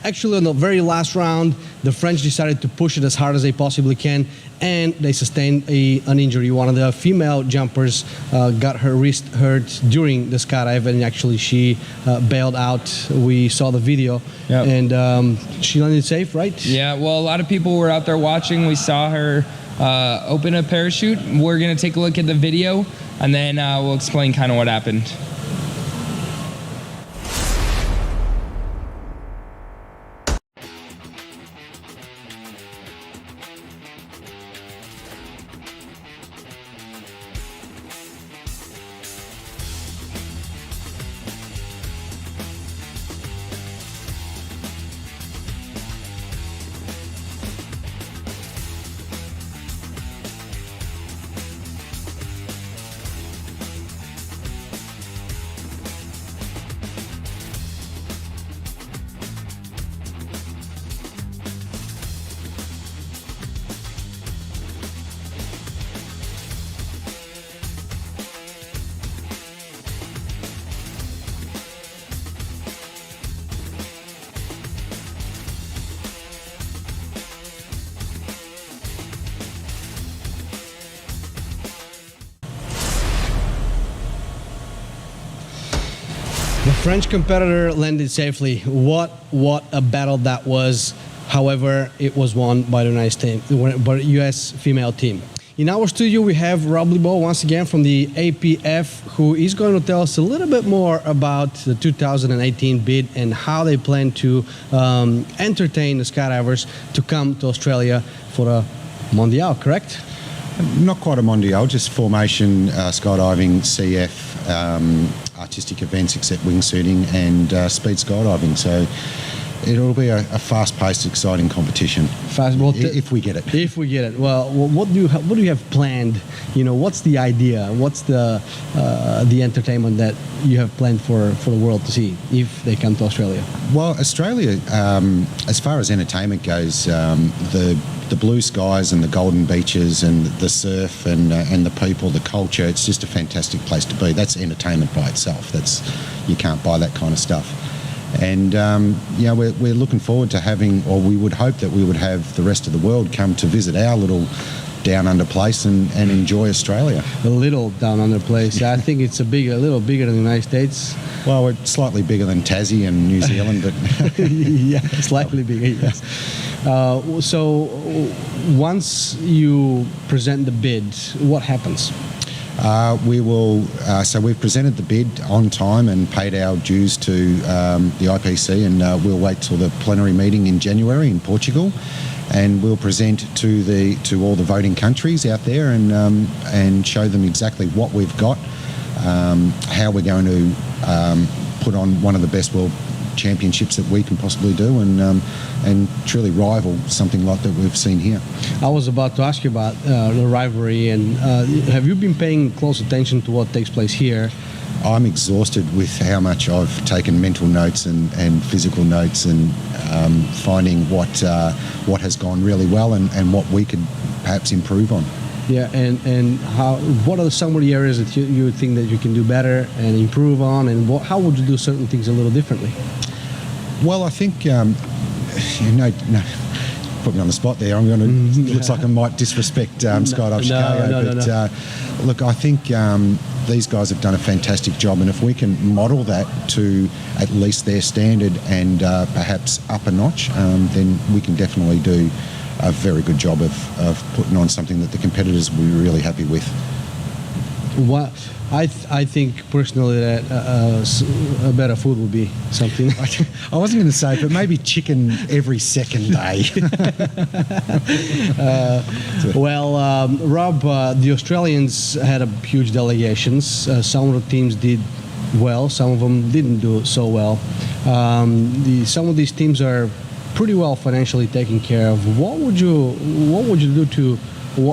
Actually, in the very last round, the French decided to push it as hard as they possibly can, and they sustained an injury. One of the female jumpers got her wrist hurt during the skydive, and actually she bailed out. We saw the video, and she landed safe, right?
Yeah, well, a lot of people were out there watching. We saw her open a parachute. We're going to take a look at the video, and then we'll explain kind of what happened.
The French competitor landed safely. What a battle that was. However, it was won by the U.S. female team. In our studio, we have Rob Libaud once again from the APF, who is going to tell us a little bit more about the 2018 bid and how they plan to entertain the skydivers to come to Australia for a Mondial, correct?
Not quite a Mondial, just formation, skydiving, CF, artistic events except wingsuiting and speed skydiving. So it'll be a fast-paced, exciting competition. If we get it.
If we get it. Well, what do you have planned? You know, what's the idea? What's the entertainment that you have planned for the world to see if they come to Australia?
Well, Australia, as far as entertainment goes, the blue skies and the golden beaches and the surf and the people, the culture, it's just a fantastic place to be. That's entertainment by itself. You can't buy that kind of stuff. And we're looking forward to having, or we would hope that we would have the rest of the world come to visit our little down under place and enjoy Australia.
A little down under place. I think it's a little bigger than the United States.
Well, we're slightly bigger than Tassie and New Zealand, but
yeah, slightly bigger. Yes. So once you present the bid, what happens?
We will. So we've presented the bid on time and paid our dues to the IPC, and we'll wait till the plenary meeting in January in Portugal, and we'll present to all the voting countries out there and show them exactly what we've got, how we're going to put on one of the best world championships that we can possibly do, and truly rival something like that we've seen here.
I was about to ask you about the rivalry, and have you been paying close attention to what takes place here?
I'm exhausted with how much I've taken mental notes and physical notes and finding what has gone really well and what we could perhaps improve on.
Yeah, and what are some of the areas that you think that you can do better and improve on, and how would you do certain things a little differently?
Well, I think put me on the spot there. I'm going to. Looks like I might disrespect Skydive Chicago, but look, I think these guys have done a fantastic job, and if we can model that to at least their standard and perhaps up a notch, then we can definitely do a very good job of putting on something that the competitors will be really happy with.
What I think personally that a better food would be something.
I wasn't going to say, but maybe chicken every second day.
Rob, the Australians had a huge delegations. Some of the teams did well, some of them didn't do so well. Some of these teams are pretty well financially taken care of. What would you do to?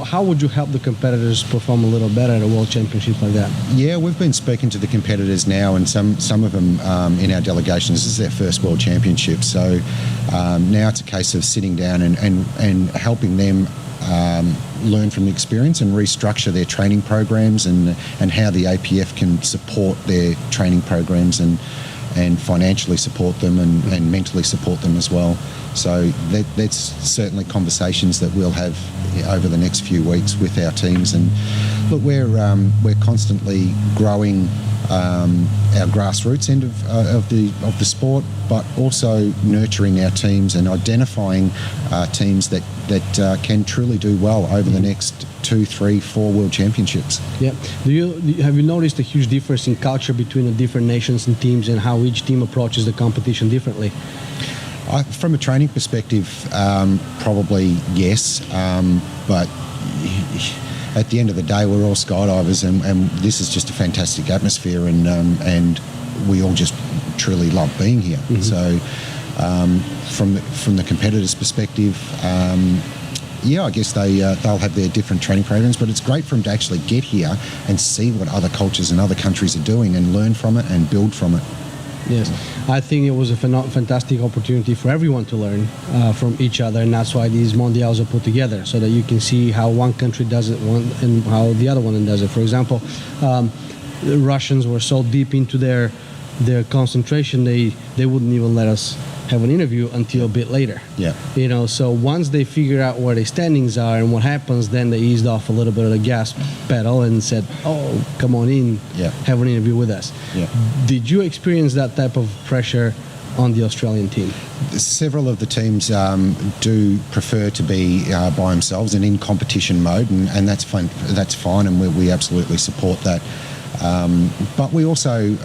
How would you help the competitors perform a little better at a World Championship like that?
Yeah, we've been speaking to the competitors now, and some of them in our delegations, this is their first World Championship. So now it's a case of sitting down and helping them learn from the experience and restructure their training programs and how the APF can support their training programs and financially support them and mentally support them as well. So that's certainly conversations that we'll have over the next few weeks with our teams. And look, we're constantly growing our grassroots end of the sport, but also nurturing our teams and identifying teams that can truly do well over the next 2, 3, 4 World Championships.
Yeah. Have you noticed a huge difference in culture between the different nations and teams, and how each team approaches the competition differently?
From a training perspective, probably yes, but at the end of the day, we're all skydivers, and this is just a fantastic atmosphere, and we all just truly love being here. Mm-hmm. So, from the competitors' perspective, I guess they'll have their different training programs, but it's great for them to actually get here and see what other cultures and other countries are doing and learn from it and build from it.
Yes, I think it was a fantastic opportunity for everyone to learn from each other, and that's why these mondials are put together, so that you can see how one country does it and how the other one does it. For example, the Russians were so deep into their concentration, they wouldn't even let us have an interview until a bit later.
Yeah.
So once they figure out where their standings are and what happens, then they eased off a little bit of the gas pedal and said, "Oh, come on in, have an interview with us."
Yeah.
Did you experience that type of pressure on the Australian team?
Several of the teams do prefer to be by themselves and in competition mode, and that's fine. That's fine, and we absolutely support that. But we also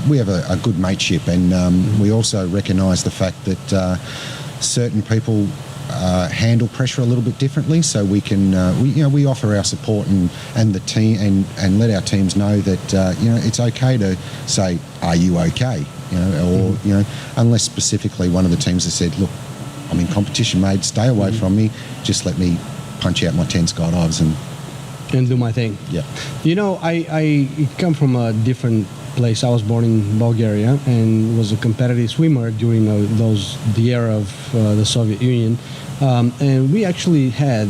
we have a good mateship, and we also recognise the fact that certain people handle pressure a little bit differently. So we can we offer our support and the team and let our teams know that it's okay to say, "Are you okay?" Or unless specifically one of the teams has said, "Look, I'm in competition mode. Stay away from me. Just let me punch out my 10 skydives and
do my thing."
Yeah.
I come from a different place. I was born in Bulgaria and was a competitive swimmer during the era of the Soviet Union. And we actually had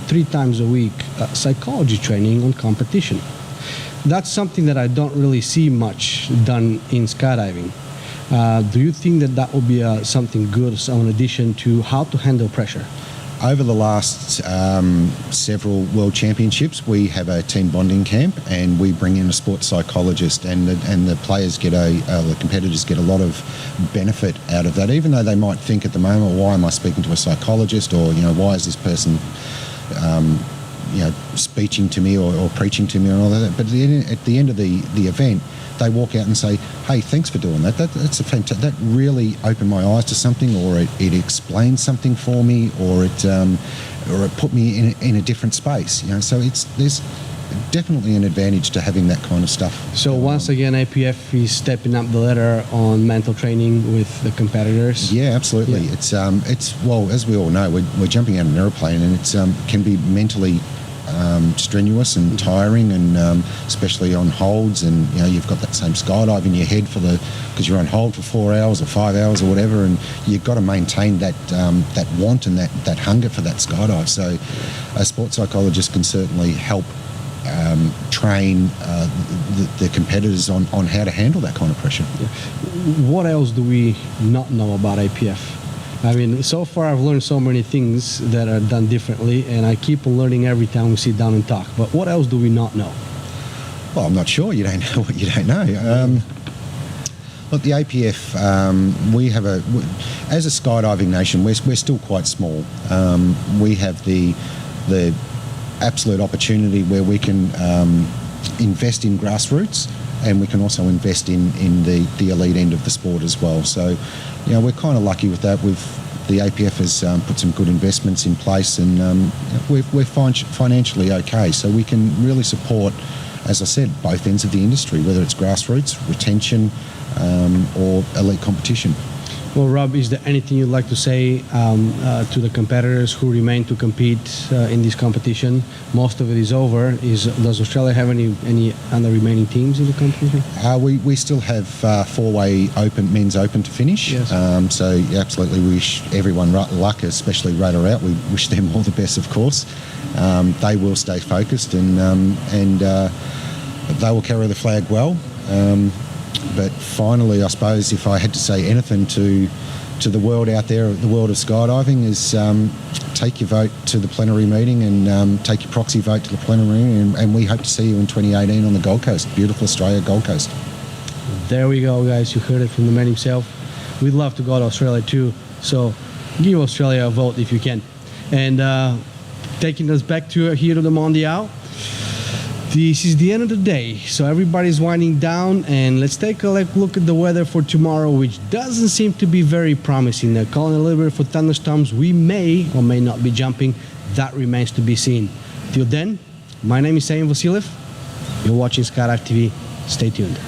3 times a week psychology training on competition. That's something that I don't really see much done in skydiving. Do you think that would be something good, in addition to how to handle pressure?
Over the last several World Championships, we have a team bonding camp, and we bring in a sports psychologist, and the players the competitors get a lot of benefit out of that, even though they might think at the moment, "Why am I speaking to a psychologist?" or "Why is this person speaking to me or preaching to me," and all that. But at the end of the event, they walk out and say, "Hey, thanks for doing that. That's a that really opened my eyes to something, or it explained something for me, or it put me in a different space." So there's definitely an advantage to having that kind of stuff.
So once again, APF is stepping up the ladder on mental training with the competitors.
Yeah, absolutely. Yeah. It's well, as we all know, we're jumping out of an airplane, and it's can be mentally strenuous and tiring, and especially on holds, and you've got that same skydive in your head because you're on hold for 4 hours or 5 hours or whatever, and you've got to maintain that want and that hunger for that skydive. So a sports psychologist can certainly help train the competitors on how to handle that kind of pressure.
Yeah. What else do we not know about APF? I mean, so far I've learned so many things that are done differently, and I keep on learning every time we sit down and talk. But what else do we not know?
Well, I'm not sure. You don't know what you don't know. Look, the APF, as a skydiving nation, we're still quite small. We have the absolute opportunity where we can invest in grassroots, and we can also invest in the elite end of the sport as well. So, we're kind of lucky with that. The APF has put some good investments in place, and we're financially okay. So we can really support, as I said, both ends of the industry, whether it's grassroots, retention, or elite competition.
Well, Rob, is there anything you'd like to say to the competitors who remain to compete in this competition? Most of it is over. Does Australia have any other remaining teams in the competition?
We still have four-way men's open to finish.
Yes.
So absolutely, we wish everyone luck, especially Raider out. We wish them all the best, of course. They will stay focused and they will carry the flag well. But finally, I suppose if I had to say anything to the world out there, the world of skydiving, is take your vote to the plenary meeting and take your proxy vote to the plenary meeting, and we hope to see you in 2018 on the Gold Coast, beautiful Australia Gold Coast.
There we go, guys. You heard it from the man himself. We'd love to go to Australia too, so give Australia a vote if you can. And taking us back here to the Mondial, this is the end of the day, so everybody's winding down, and let's take a look at the weather for tomorrow, which doesn't seem to be very promising. They're calling a little bit for thunderstorms. We may or may not be jumping. That remains to be seen. Till then, my name is Sam Vasiliev. You're watching Skydive TV. Stay tuned.